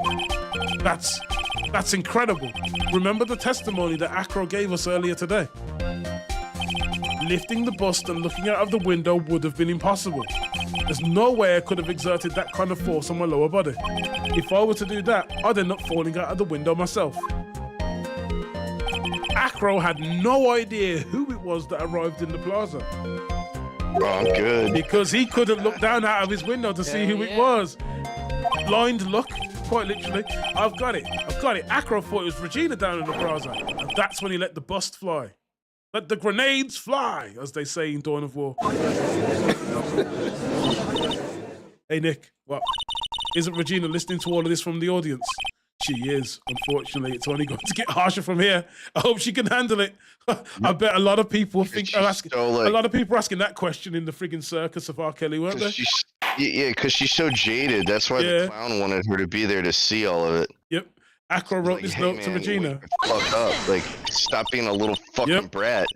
That's incredible. Remember the testimony that Acro gave us earlier today? Lifting the bust and looking out of the window would have been impossible. There's no way I could have exerted that kind of force on my lower body. If I were to do that, I'd end up falling out of the window myself. Acro had no idea who it was that arrived in the plaza. Oh, I'm good. Because he couldn't look down out of his window to see who it was. Blind luck, quite literally. I've got it. Acro thought it was Regina down in the plaza. And that's when he let the bust fly. Let the grenades fly, as they say in Dawn of War. Hey, Nick, what? Isn't Regina listening to all of this from the audience? She is. Unfortunately, it's only going to get harsher from here. I hope she can handle it. I bet a lot of people are asking. A lot of people are asking that question in the friggin' circus of R. Kelly, weren't they? Because she's so jaded. That's why the clown wanted her to be there to see all of it. Yep. Acro wrote this note to Regina. Fuck up. Like, stop being a little fucking brat.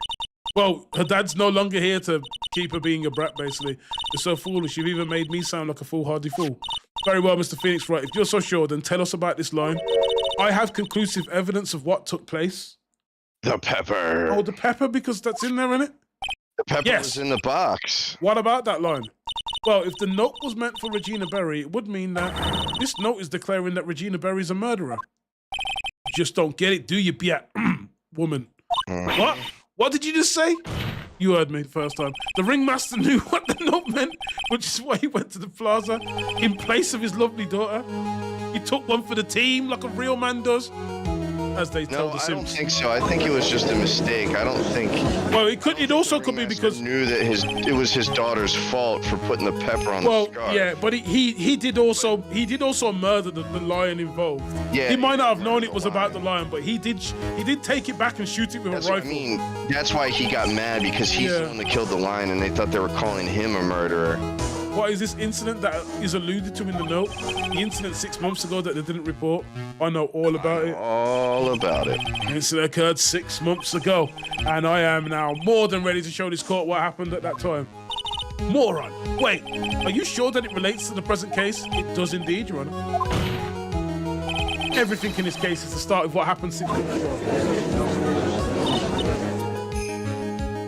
Well, her dad's no longer here to keep her being a brat, basically. You're so foolish. You've even made me sound like a foolhardy fool. Very well, Mr. Phoenix, right. If you're so sure, then tell us about this line. I have conclusive evidence of what took place. The pepper. Oh, the pepper, because that's in there, isn't it? The pepper was in the box. What about that line? Well, if the note was meant for Regina Berry, it would mean that this note is declaring that Regina Berry's a murderer. Just don't get it, do you, Biat? Woman. What? What did you just say? You heard me the first time. The ringmaster knew what the note meant, which is why he went to the plaza in place of his lovely daughter. He took one for the team like a real man does, as they tell the Sims. I don't think so. I think it was just a mistake. I don't think. Well, it also could be because knew that it was his daughter's fault for putting the pepper on the scar. Yeah, but he did also murder the lion involved. Yeah, he might not have known it was about the lion, but he did take it back and shoot it with a rifle. I mean, that's why he got mad, because he's the one that killed the lion, and they thought they were calling him a murderer. What is this incident that is alluded to in the note? The incident 6 months ago that they didn't report. I know all about it. All about it. The incident occurred 6 months ago, and I am now more than ready to show this court what happened at that time. Moron! Wait, are you sure that it relates to the present case? It does indeed, Your Honor. Everything in this case is the start of what happened 6 months ago.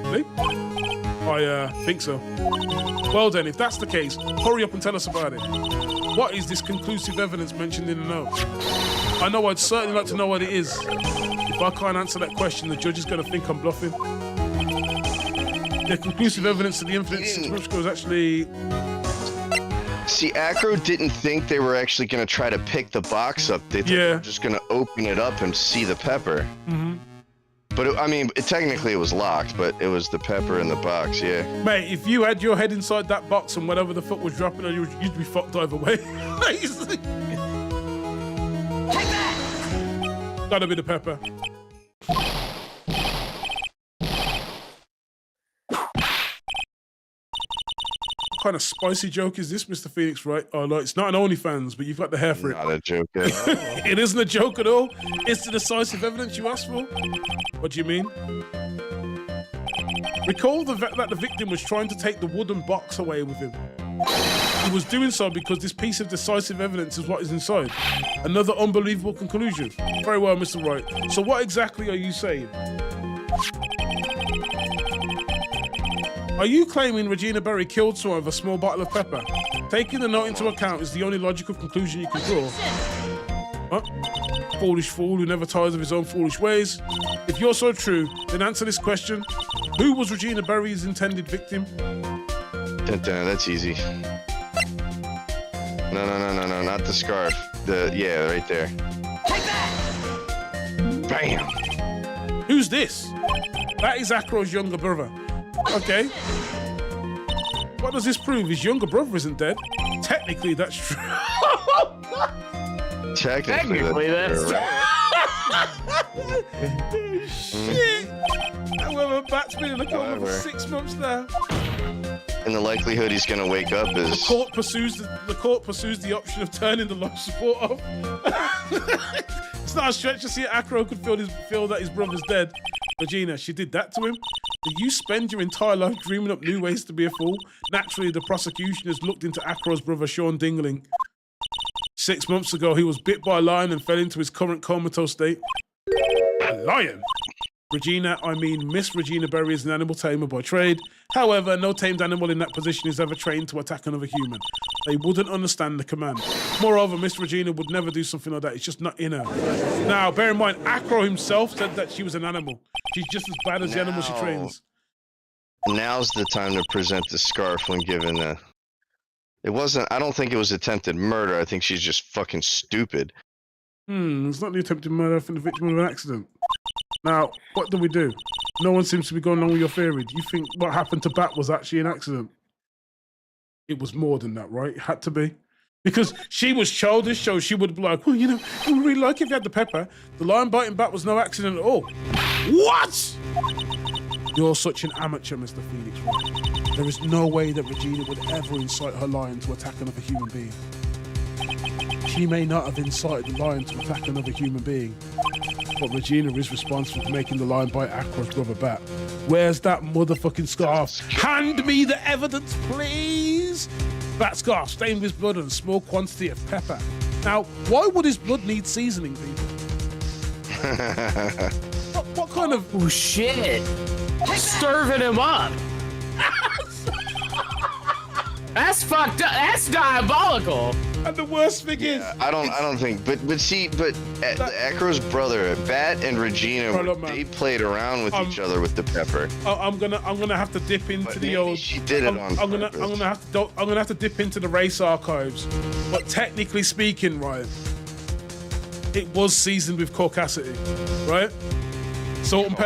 Really? I think so. Well then, if that's the case, hurry up and tell us about it. What is this conclusive evidence mentioned in the note? I know I'd certainly like to know what it is. If I can't answer that question, the judge is going to think I'm bluffing. The conclusive evidence of the incident 6 months ago is actually... See, Acro didn't think they were actually going to try to pick the box up. They thought they were just going to open it up and see the pepper. Mm-hmm. But, technically it was locked, but it was the pepper in the box, yeah. Mate, if you had your head inside that box and whatever the fuck was dropping on you, you'd be fucked either way. Take that! Gotta be the pepper. What kind of spicy joke is this, Mr. Phoenix, right? Oh, no, it's not an OnlyFans, but you've got the hair for it. Not a joke at all. It isn't a joke at all. It's the decisive evidence you asked for. What do you mean? Recall that the victim was trying to take the wooden box away with him. He was doing so because this piece of decisive evidence is what is inside. Another unbelievable conclusion. Very well, Mr. Wright. So what exactly are you saying? Are you claiming Regina Berry killed someone with a small bottle of pepper? Taking the note into account is the only logical conclusion you can draw. Huh? Foolish fool who never tires of his own foolish ways. If you're so true, then answer this question. Who was Regina Berry's intended victim? That's easy. No, not the scarf. Yeah, right there. Take that! Bam! Who's this? That is Acro's younger brother. Okay. What does this prove? His younger brother isn't dead. Technically, that's true. Technically, that's true. Shit. However, Bat's been in the coma for 6 months now. And the likelihood he's gonna wake up The is court pursues the option of turning the life support off. It's not a stretch to see Acro could feel that his brother's dead. Regina, she did that to him. Do you spend your entire life dreaming up new ways to be a fool? Naturally, the prosecution has looked into Acro's brother, Sean Dingling. 6 months ago, he was bit by a lion and fell into his current comatose state. A lion? Regina, I mean Miss Regina Berry is an animal tamer by trade. However, no tamed animal in that position is ever trained to attack another human. They wouldn't understand the command. Moreover, Miss Regina would never do something like that. It's just not in her. Now, bear in mind, Acro himself said that she was an animal. She's just as bad as the animal she trains. Now's the time to present the scarf when given the... It wasn't... I don't think it was attempted murder. I think she's just fucking stupid. It's not the attempted murder from the victim of an accident. Now, what do we do? No one seems to be going along with your theory. Do you think what happened to Bat was actually an accident? It was more than that, right? It had to be. Because she was childish, so she would be like, well, you know, I would really like if you had the pepper. The lion biting Bat was no accident at all. What? You're such an amateur, Mr. Phoenix Wright. There is no way that Regina would ever incite her lion to attack another human being. She may not have incited the lion to attack another human being, but Regina is responsible for making the lion bite Acro's brother Bat. Where's that motherfucking scarf? Hand me the evidence, please! Bat scarf stained with blood and a small quantity of pepper. Now, why would his blood need seasoning, people? What kind of... Oh, shit. Serving him up. That's fucked up. That's diabolical. And the worst thing is... I don't think... But Acro's brother, Bat and Regina, they played around with each other with the pepper. I'm gonna have to dip into the old... She did it on purpose. I'm gonna have to dip into the race archives. But technically speaking, right, it was seasoned with caucasity, right? Salt and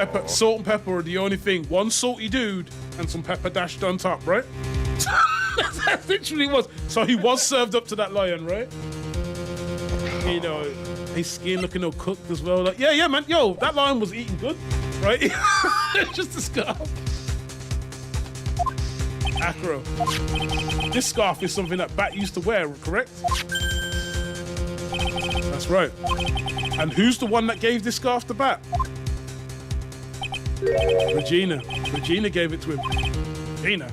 pepper are the only thing. One salty dude and some pepper dashed on top, right? That literally was. So he was served up to that lion, right? You know, his skin looking all cooked as well. Like, yeah, man. Yo, that lion was eating good, right? It's just a scarf. Acro. This scarf is something that Bat used to wear, correct? That's right. And who's the one that gave this scarf to Bat? Regina. Regina gave it to him. Regina.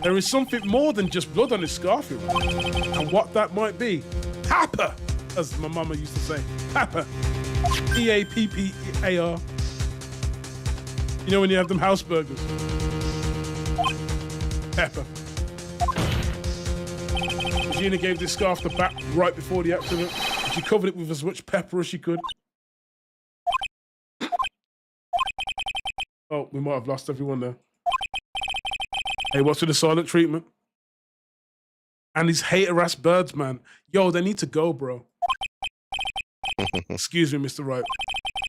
There is something more than just blood on his scarf, and what that might be. Pepper, as my mama used to say. Pepper. P-A-P-P-A-R. You know when you have them house burgers? Pepper. Regina gave this scarf to Bat right before the accident. She covered it with as much pepper as she could. Oh, we might have lost everyone there. Hey, what's with the silent treatment? And these hater-ass birds, man. Yo, they need to go, bro. Excuse me, Mr. Wright.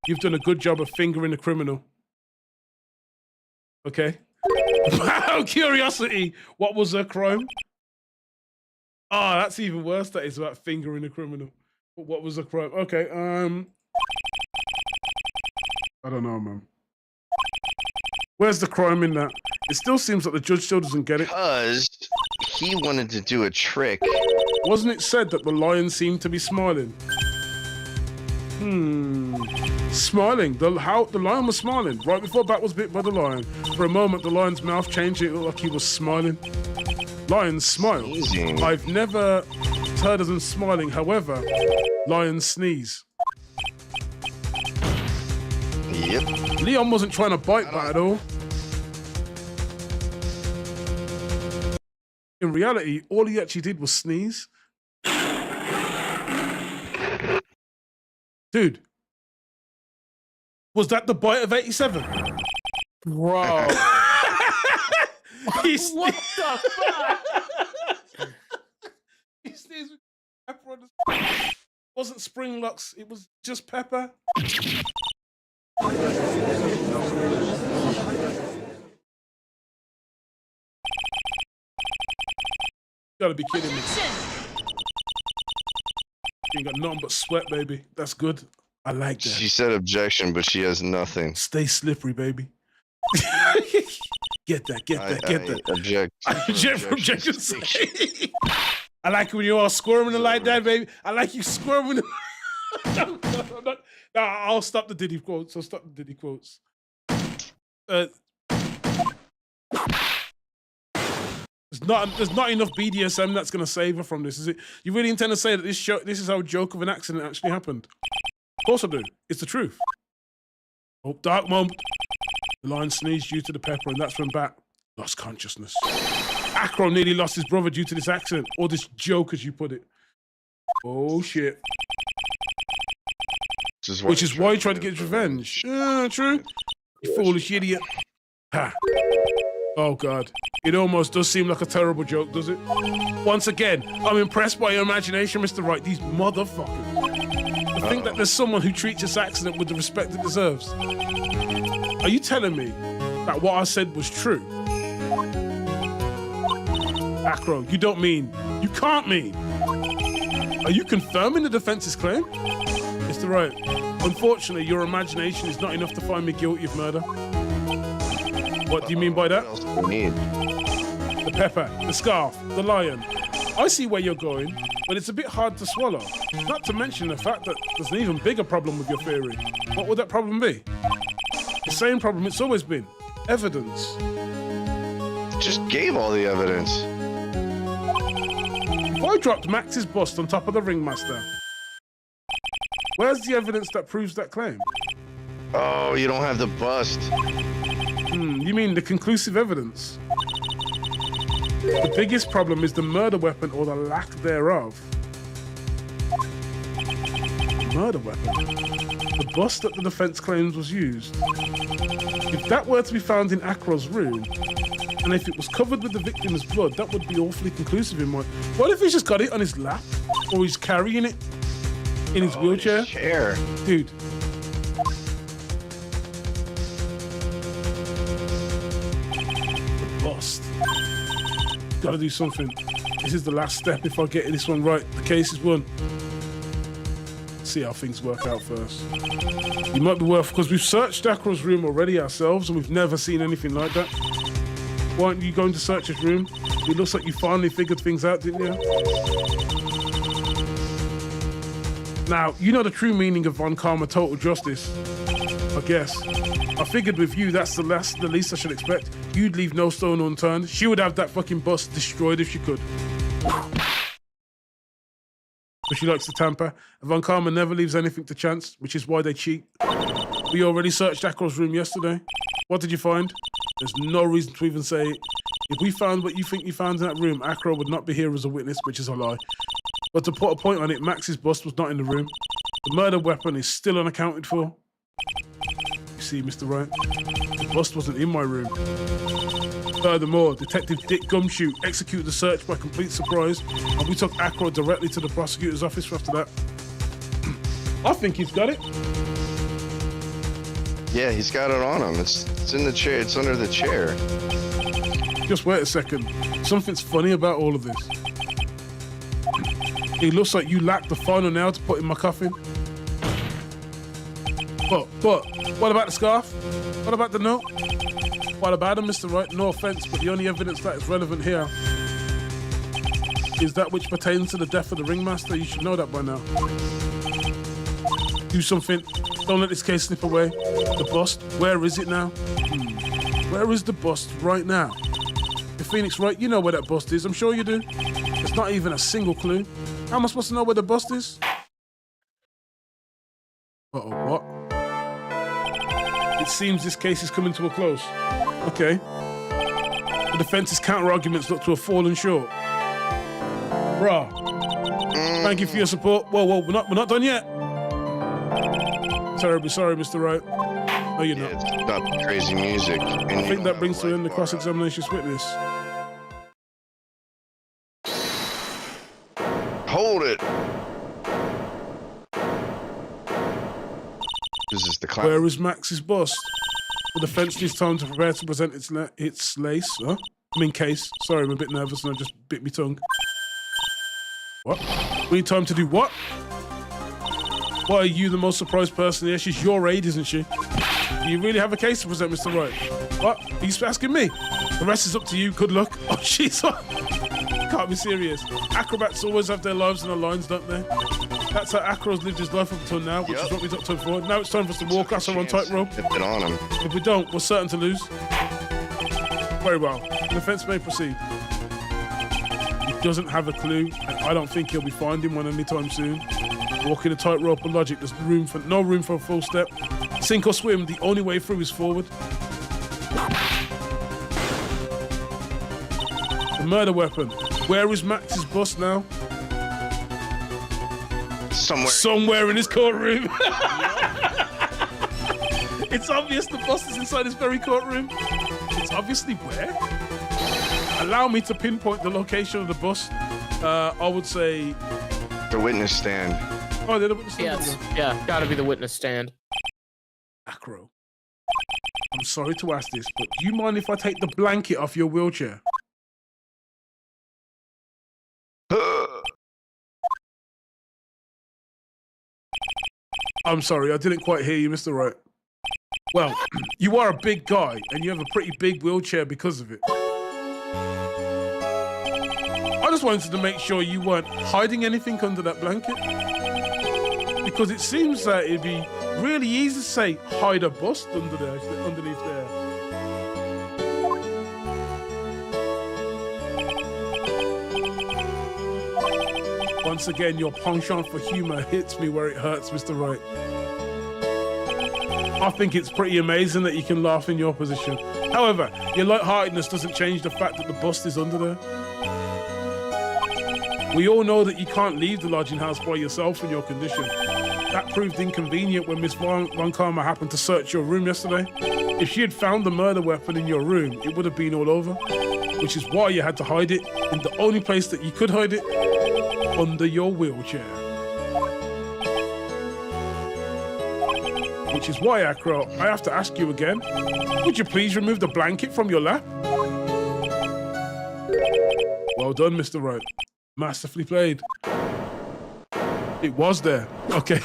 You've done a good job of fingering the criminal. Okay? Out of curiosity, what was her crime? Oh, that's even worse. That is about fingering the criminal. But what was her crime? Okay, I don't know, man. Where's the crime in that? It still seems like the judge still doesn't get it. Because he wanted to do a trick. Wasn't it said that the lion seemed to be smiling? Smiling. The lion was smiling. Right before Bat was bit by the lion. For a moment, the lion's mouth changed. It looked like he was smiling. Lions smile. Sneezing. I've never heard of them smiling. However, lions sneeze. Yep. Leon wasn't trying to bite Bat at all. In reality, all he actually did was sneeze. Dude, was that the bite of 87? Bro. He What the fuck? He sneezed with pepper on the... It wasn't Springlocks, it was just pepper. Gotta be kidding me. You ain't got nothing but sweat, baby. That's good. I like that. She said objection, but she has nothing. Stay slippery, baby. Get that, get that, get that. Object. Objection's I like it when you're all squirming like that, baby. I like you squirming. No, I'll stop the Diddy quotes. I'll stop the Diddy quotes. There's not enough BDSM that's gonna save her from this, is it? You really intend to say that this is how a joke of an accident actually happened? Of course I do. It's the truth. Oh, dark moment. The lion sneezed due to the pepper, and that's when Bat lost consciousness. Acro nearly lost his brother due to this accident, or this joke, as you put it. Oh shit. Which is why he tried to get his revenge. True. You foolish idiot. Ha. Oh god. It almost does seem like a terrible joke, does it? Once again, I'm impressed by your imagination, Mr. Wright. These motherfuckers. To think that there's someone who treats this accident with the respect it deserves. Are you telling me that what I said was true? Acro, you don't mean, you can't mean. Are you confirming the defense's claim? Mr. Wright, unfortunately, your imagination is not enough to find me guilty of murder. What do you mean by that? What else do we need? The pepper, the scarf, the lion. I see where you're going, but it's a bit hard to swallow. Not to mention the fact that there's an even bigger problem with your theory. What would that problem be? The same problem it's always been. Evidence. Just gave all the evidence. If I dropped Max's bust on top of the ringmaster, where's the evidence that proves that claim? Oh, you don't have the bust. You mean the conclusive evidence? The biggest problem is the murder weapon or the lack thereof. Murder weapon? The bust that the defense claims was used. If that were to be found in Acro's room, and if it was covered with the victim's blood, that would be awfully conclusive in my... What if he's just got it on his lap? Or he's carrying it in his wheelchair? Chair. Dude. Bust. Gotta do something. This is the last step. If I get this one right, the case is won. See how things work out first. You might be worth, because we've searched Acro's room already ourselves and we've never seen anything like that. Why aren't you going to search his room? It looks like you finally figured things out, didn't you? Now, you know the true meaning of Von Karma Total Justice, I guess. I figured with you, that's the least I should expect. You'd leave no stone unturned. She would have that fucking bust destroyed if she could. But she likes to tamper. And Von Karma never leaves anything to chance, which is why they cheat. We already searched Acro's room yesterday. What did you find? There's no reason to even say it. If we found what you think you found in that room, Acro would not be here as a witness, which is a lie. But to put a point on it, Max's bust was not in the room. The murder weapon is still unaccounted for. You see, Mr. Wright, the bust wasn't in my room. Furthermore, Detective Dick Gumshoe executed the search by complete surprise, and we took Acro directly to the prosecutor's office after that. I think he's got it. Yeah, he's got it on him. It's in the chair. It's under the chair. Just wait a second. Something's funny about all of this. It looks like you lack the final nail to put in my coffin. But, what about the scarf? What about the note? What about him, Mr. Wright? No offense, but the only evidence that is relevant here is that which pertains to the death of the ringmaster. You should know that by now. Do something. Don't let this case slip away. The bust, where is it now? Where is the bust right now? The Phoenix Wright, you know where that bust is. I'm sure you do. There's not even a single clue. How am I supposed to know where the bust is? Uh-oh, what? It seems this case is coming to a close. Okay. The defense's counter-arguments look to have fallen short. Bruh. Thank you for your support. Whoa, we're not done yet. Terribly sorry, Mr. Wright. No, you're not. It's not crazy music. I think that brings to an end the cross-examination witness. Hold it. This is the class. Where is Max's bust? The defense needs time to prepare to present its lace. Huh? Case. Sorry, I'm a bit nervous and I just bit my tongue. What? We need time to do what? Why are you the most surprised person here? She's your aide, isn't she? Do you really have a case to present, Mr. Wright? What? Are you asking me? The rest is up to you. Good luck. Oh, she's... Can't be serious. Acrobats always have their lives on the lines, don't they? That's how Acro's lived his life up until now, which is what we got to for. Now it's time for us to walk us on tightrope. Get it on him. If we don't, we're certain to lose. Very well. The defense may proceed. He doesn't have a clue, and I don't think he'll be finding one anytime soon. Walking a tightrope of logic, there's no room for a full step. Sink or swim, the only way through is forward. The murder weapon. Where is Max's bust now? Somewhere in his courtroom. It's obvious the bust is inside his very courtroom. It's obviously where? Allow me to pinpoint the location of the bust. I would say... The witness stand. Oh, they're the witness stand. Yes. Yeah, gotta be the witness stand. Acro, I'm sorry to ask this, but do you mind if I take the blanket off your wheelchair? I'm sorry, I didn't quite hear you, Mr. Wright. Well, you are a big guy, and you have a pretty big wheelchair because of it. I just wanted to make sure you weren't hiding anything under that blanket. Because it seems that it'd be really easy to say, hide a bust underneath there. Once again, your penchant for humor hits me where it hurts, Mr. Wright. I think it's pretty amazing that you can laugh in your position. However, your lightheartedness doesn't change the fact that the bust is under there. We all know that you can't leave the lodging house by yourself in your condition. That proved inconvenient when Miss Von Karma happened to search your room yesterday. If she had found the murder weapon in your room, it would have been all over. Which is why you had to hide it in the only place that you could hide it, under your wheelchair. Which is why, Acro, I have to ask you again, would you please remove the blanket from your lap? Well done, Mr. Wright. Masterfully played. It was there. Okay.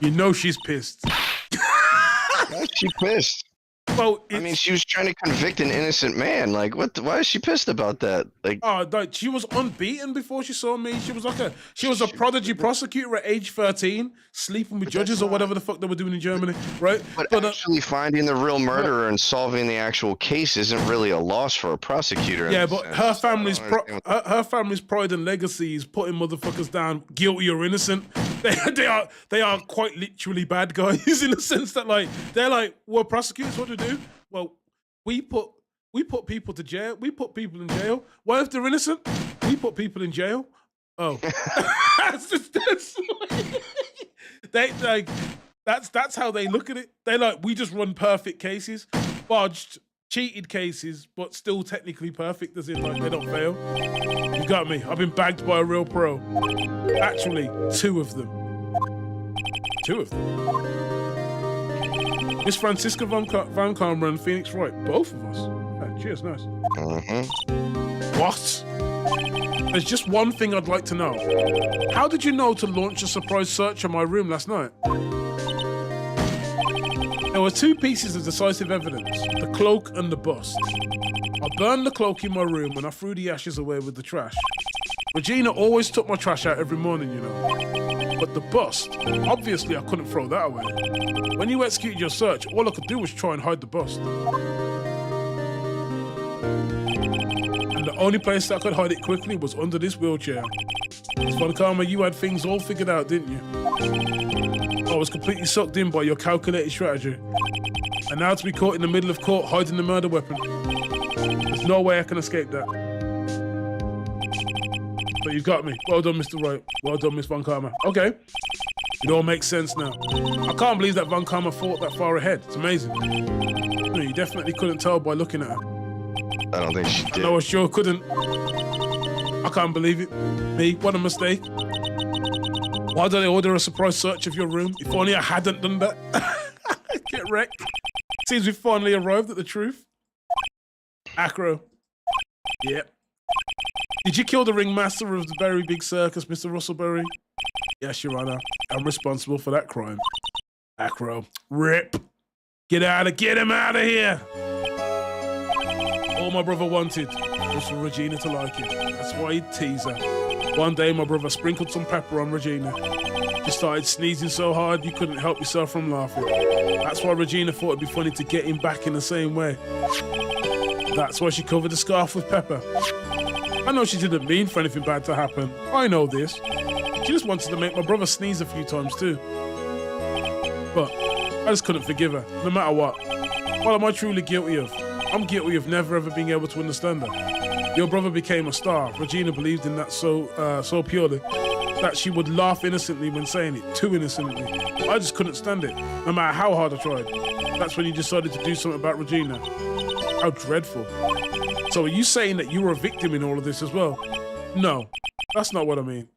You know she's pissed. Why is she pissed? Well, I mean, she was trying to convict an innocent man. Like, what? Why is she pissed about that? Like, she was unbeaten before she saw me. She was a prodigy prosecutor at age 13, sleeping with judges or whatever the fuck they were doing in Germany, right? But actually finding the real murderer and solving the actual case isn't really a loss for a prosecutor. Yeah, but her family's pride and legacy is putting motherfuckers down, guilty or innocent. They are quite literally bad guys in the sense that they're like, well, prosecutors, what do they do? Well, we put people to jail. We put people in jail. Why if they're innocent? We put people in jail. Oh, that's how they look at it. They like, we just run perfect cases, bodged, cheated cases, but still technically perfect, as in like they don't fail. You got me. I've been bagged by a real pro. Actually, two of them. Miss Francisca Van Karma and Phoenix Wright. Both of us. Yeah, cheers, nice. What? There's just one thing I'd like to know. How did you know to launch a surprise search on my room last night? There were two pieces of decisive evidence, the cloak and the bust. I burned the cloak in my room and I threw the ashes away with the trash. Regina always took my trash out every morning, you know. But the bust, obviously I couldn't throw that away. When you executed your search, all I could do was try and hide the bust. And the only place that I could hide it quickly was under this wheelchair. Miss Von Karma, you had things all figured out, didn't you? I was completely sucked in by your calculated strategy. And now to be caught in the middle of court hiding the murder weapon. There's no way I can escape that. But you got me. Well done, Mr. Wright. Well done, Miss Von Karma. Okay. It all makes sense now. I can't believe that Von Karma thought that far ahead. It's amazing. No, you definitely couldn't tell by looking at her. I don't think she did. No, I sure couldn't. I can't believe it. Me, what a mistake. Why did I order a surprise search of your room? If only I hadn't done that. Get wrecked. Seems we finally arrived at the truth. Acro. Yep. Did you kill the ringmaster of the Berry Big Circus, Mr. Russellberry? Yes, Your Honor. I'm responsible for that crime. Acro. Rip. Get him out of here. All my brother wanted was for Regina to like him. That's why he'd tease her. One day, my brother sprinkled some pepper on Regina. She started sneezing so hard you couldn't help yourself from laughing. That's why Regina thought it'd be funny to get him back in the same way. That's why she covered the scarf with pepper. I know she didn't mean for anything bad to happen. I know this. She just wanted to make my brother sneeze a few times too. But I just couldn't forgive her, no matter what. What am I truly guilty of? I'm guilty of never ever being able to understand her. Your brother became a star. Regina believed in that so purely that she would laugh innocently when saying it, too innocently. I just couldn't stand it, no matter how hard I tried. That's when you decided to do something about Regina. How dreadful. So are you saying that you were a victim in all of this as well? No, that's not what I mean.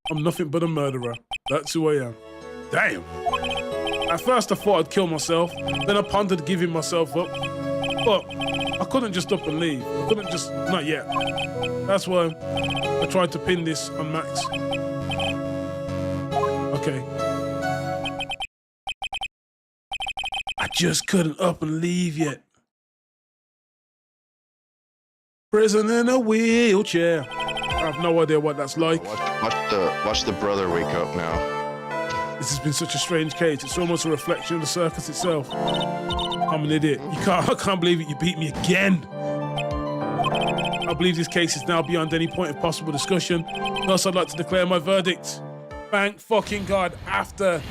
I'm nothing but a murderer. That's who I am. Damn. At first I thought I'd kill myself, then I pondered giving myself up. But I couldn't just up and leave. I couldn't just, not yet. That's why I tried to pin this on Max. Okay. I just couldn't up and leave yet. Prison in a wheelchair. I have no idea what that's like. Watch the brother wake up now. This has been such a strange case. It's almost a reflection of the circus itself. I'm an idiot. I can't believe it. You beat me again. I believe this case is now beyond any point of possible discussion. Thus, I'd like to declare my verdict. Thank fucking God. After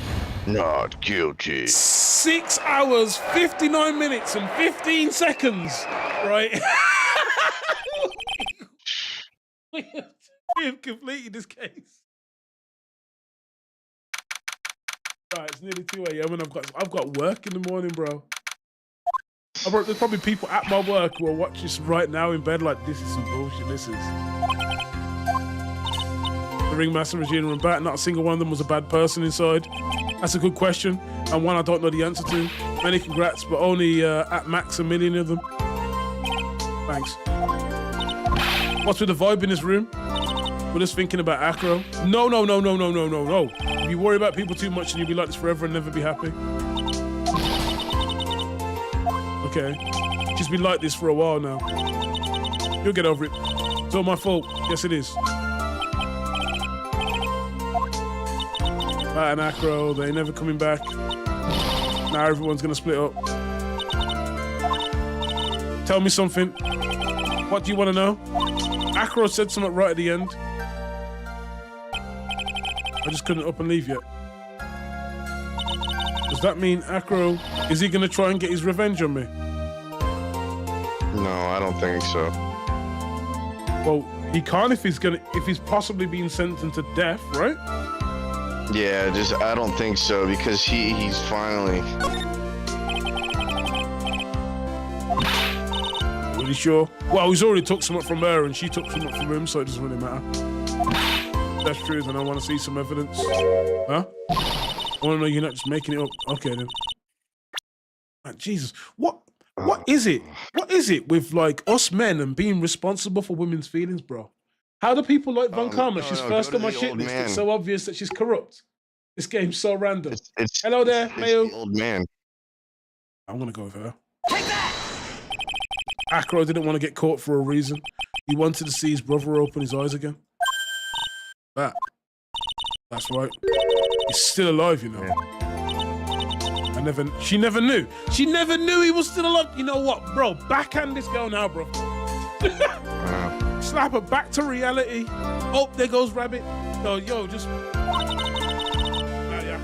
not guilty. 6 hours, 59 minutes, and 15 seconds, right? we have completed this case. Right, it's nearly 2 a.m. and I've got work in the morning, bro. There's probably people at my work who are watching this right now in bed like, this is some bullshit, this is. The Ringmaster, Regina, and Bat, not a single one of them was a bad person inside. That's a good question, and one I don't know the answer to. Many congrats, but only at max a million of them. Thanks. What's with the vibe in this room? We're just thinking about Acro. No. If you worry about people too much, and you'll be like this forever and never be happy. Okay. Just be like this for a while now. You'll get over it. It's all my fault. Yes, it is. Bat and Acro, they ain't never coming back. Now everyone's gonna split up. Tell me something. What do you want to know? Acro said something right at the end. I just couldn't up and leave yet. Does that mean Acro, is he gonna try and get his revenge on me? No, I don't think so. Well, he can't if he's possibly being sentenced to death, right? Yeah, I don't think so because he's finally. Really sure? Well, he's already took something from her and she took something from him, so it doesn't really matter. If that's true, then I want to see some evidence. Huh? I want to know you're not just making it up. Okay, then. Man, Jesus, what is it? What is it with like us men and being responsible for women's feelings, bro? How do people like Von Karma? She's first on my shit list. It's so obvious that she's corrupt. This game's so random. Hello there, Mayo. The old man. I'm gonna go with her. Take that! Acro didn't want to get caught for a reason. He wanted to see his brother open his eyes again. That's right. He's still alive, you know. She never knew. She never knew he was still alive. You know what, bro? Backhand this girl now, bro. Slap her back to reality. Oh, there goes Rabbit. No, yo, just... Yeah.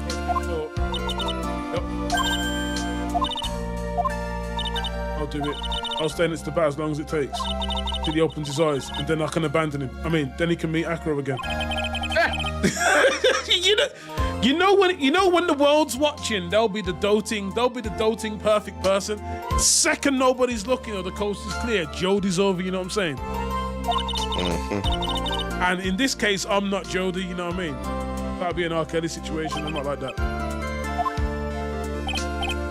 I'll do it. I'll stay next to Bat as long as it takes. Till he opens his eyes, and then I can abandon him. I mean, then he can meet Acro again. you know when the world's watching, they'll be the doting perfect person. The second nobody's looking or the coast is clear, Jody's over, you know what I'm saying? And in this case, I'm not Jody, you know what I mean? That'd be an R. Kelly situation. I'm not like that.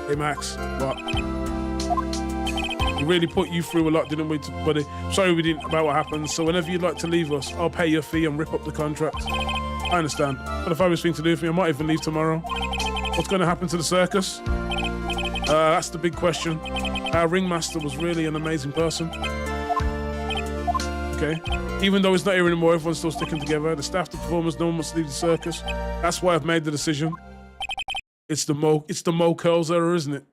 Hey Max, what? We really put you through a lot, didn't we, buddy? Sorry we didn't about what happened. So whenever you'd like to leave us, I'll pay your fee and rip up the contract. I understand. But if I was thing to do for me, I might even leave tomorrow. What's going to happen to the circus? That's the big question. Our ringmaster was really an amazing person. Okay. Even though he's not here anymore, everyone's still sticking together. The staff, the performers, no one must leave the circus. That's why I've made the decision. It's the Mo Curls era, isn't it?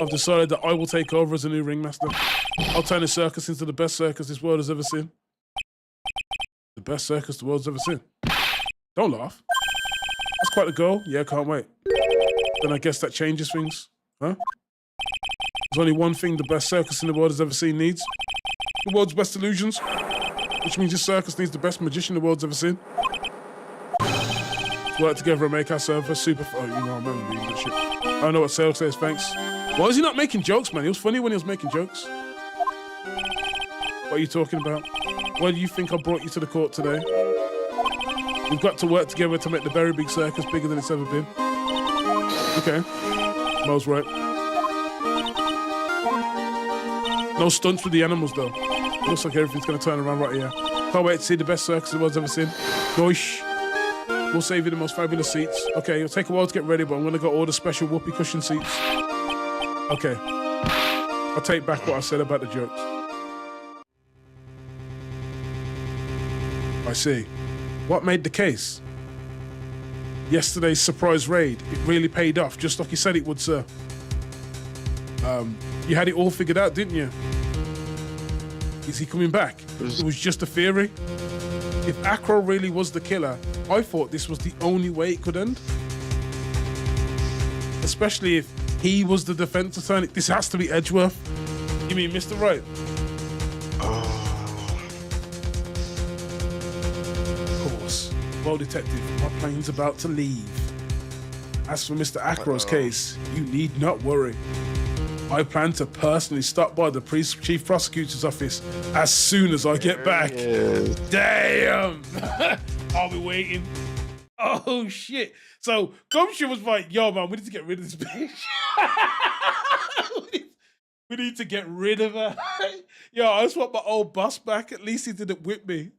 I've decided that I will take over as a new ringmaster. I'll turn the circus into the best circus this world has ever seen. The best circus the world's ever seen. Don't laugh. That's quite the goal. Yeah, can't wait. Then I guess that changes things. Huh? There's only one thing the best circus in the world has ever seen needs. The world's best illusions. Which means this circus needs the best magician the world's ever seen. Let's work together and make our service super... Oh, you know, I remember reading that shit. I don't know what Sale says, thanks. Why is he not making jokes, man? He was funny when he was making jokes. What are you talking about? Why do you think I brought you to the court today? We've got to work together to make the very big circus bigger than it's ever been. Okay. Mo's right. No stunts with the animals, though. It looks like everything's going to turn around right here. Can't wait to see the best circus the world's ever seen. Gosh. We'll save you the most fabulous seats. Okay, it'll take a while to get ready, but I'm going to go order special whoopee cushion seats. Okay. I'll take back what I said about the jokes. I see. What made the case? Yesterday's surprise raid. It really paid off, just like you said it would, sir. You had it all figured out, didn't you? Is he coming back? It was just a theory. If Acro really was the killer, I thought this was the only way it could end. Especially if he was the defense attorney. This has to be Edgeworth. You mean Mr. Wright? Of course. Well, detective, my plane's about to leave. As for Mr. Acro's case, you need not worry. I plan to personally stop by the chief prosecutor's office as soon as I get back. Damn! I'll be waiting. Oh, shit. So, Gumshoe was like, yo, man, we need to get rid of this bitch. we need to get rid of her. Yo, I just want my old boss back. At least he didn't whip me.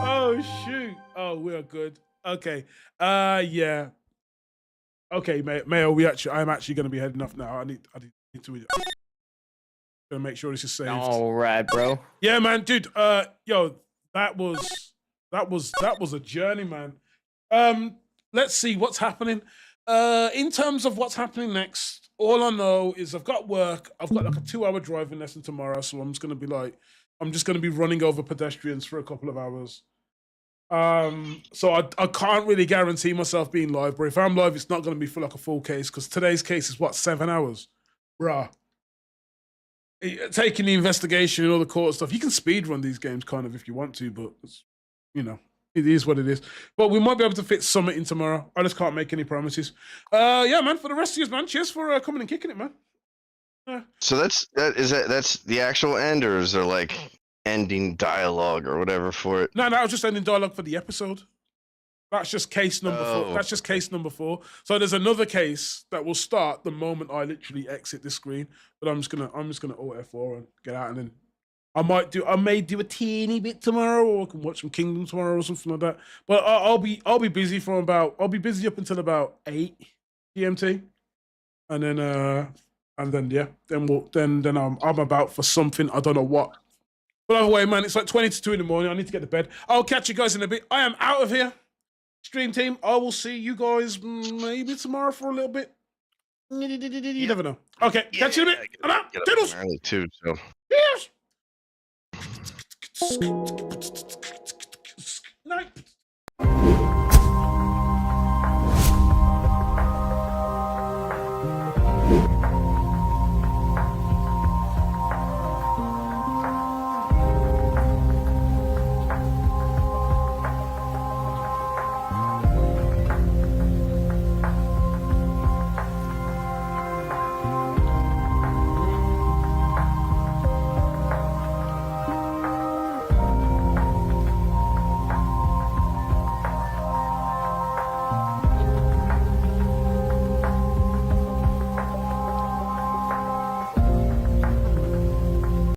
Oh, shoot. Oh, we're good. Okay. Yeah. Okay, Mayo, I'm actually going to be heading off now. I need to gonna make sure this is saved. All right, bro. Yeah, man, dude. Yo, that was a journey, man. Let's see what's happening. In terms of what's happening next, all I know is I've got work. I've got like a 2-hour driving lesson tomorrow, so I'm just gonna be running over pedestrians for a couple of hours. So I can't really guarantee myself being live, but if I'm live, it's not going to be for like a full case, because today's case is what, 7 hours? Bruh. Taking the investigation and all the court stuff, you can speed run these games kind of if you want to, but it's, you know, it is what it is. But we might be able to fit Summit in tomorrow. I just can't make any promises. Yeah, man, for the rest of you, man, cheers for coming and kicking it, man. So that's the actual end, or is there like ending dialogue or whatever for it? No, I was just ending dialogue for the episode. That's just case number 4. That's just case number 4. So there's another case that will start the moment I literally exit this screen. But I'm just gonna Alt F4 and get out, and then I may do a teeny bit tomorrow, or I can watch some Kingdom tomorrow or something like that. But I'll be busy up until about 8 GMT, and then yeah, then I'm about for something, I don't know what. But either way, man, it's like 20 to 2 in the morning. I need to get to bed. I'll catch you guys in a bit. I am out of here. Stream team, I will see you guys maybe tomorrow for a little bit. You never know. Okay, catch you in a bit. I'm out. Toodles. Early too, so. Yes.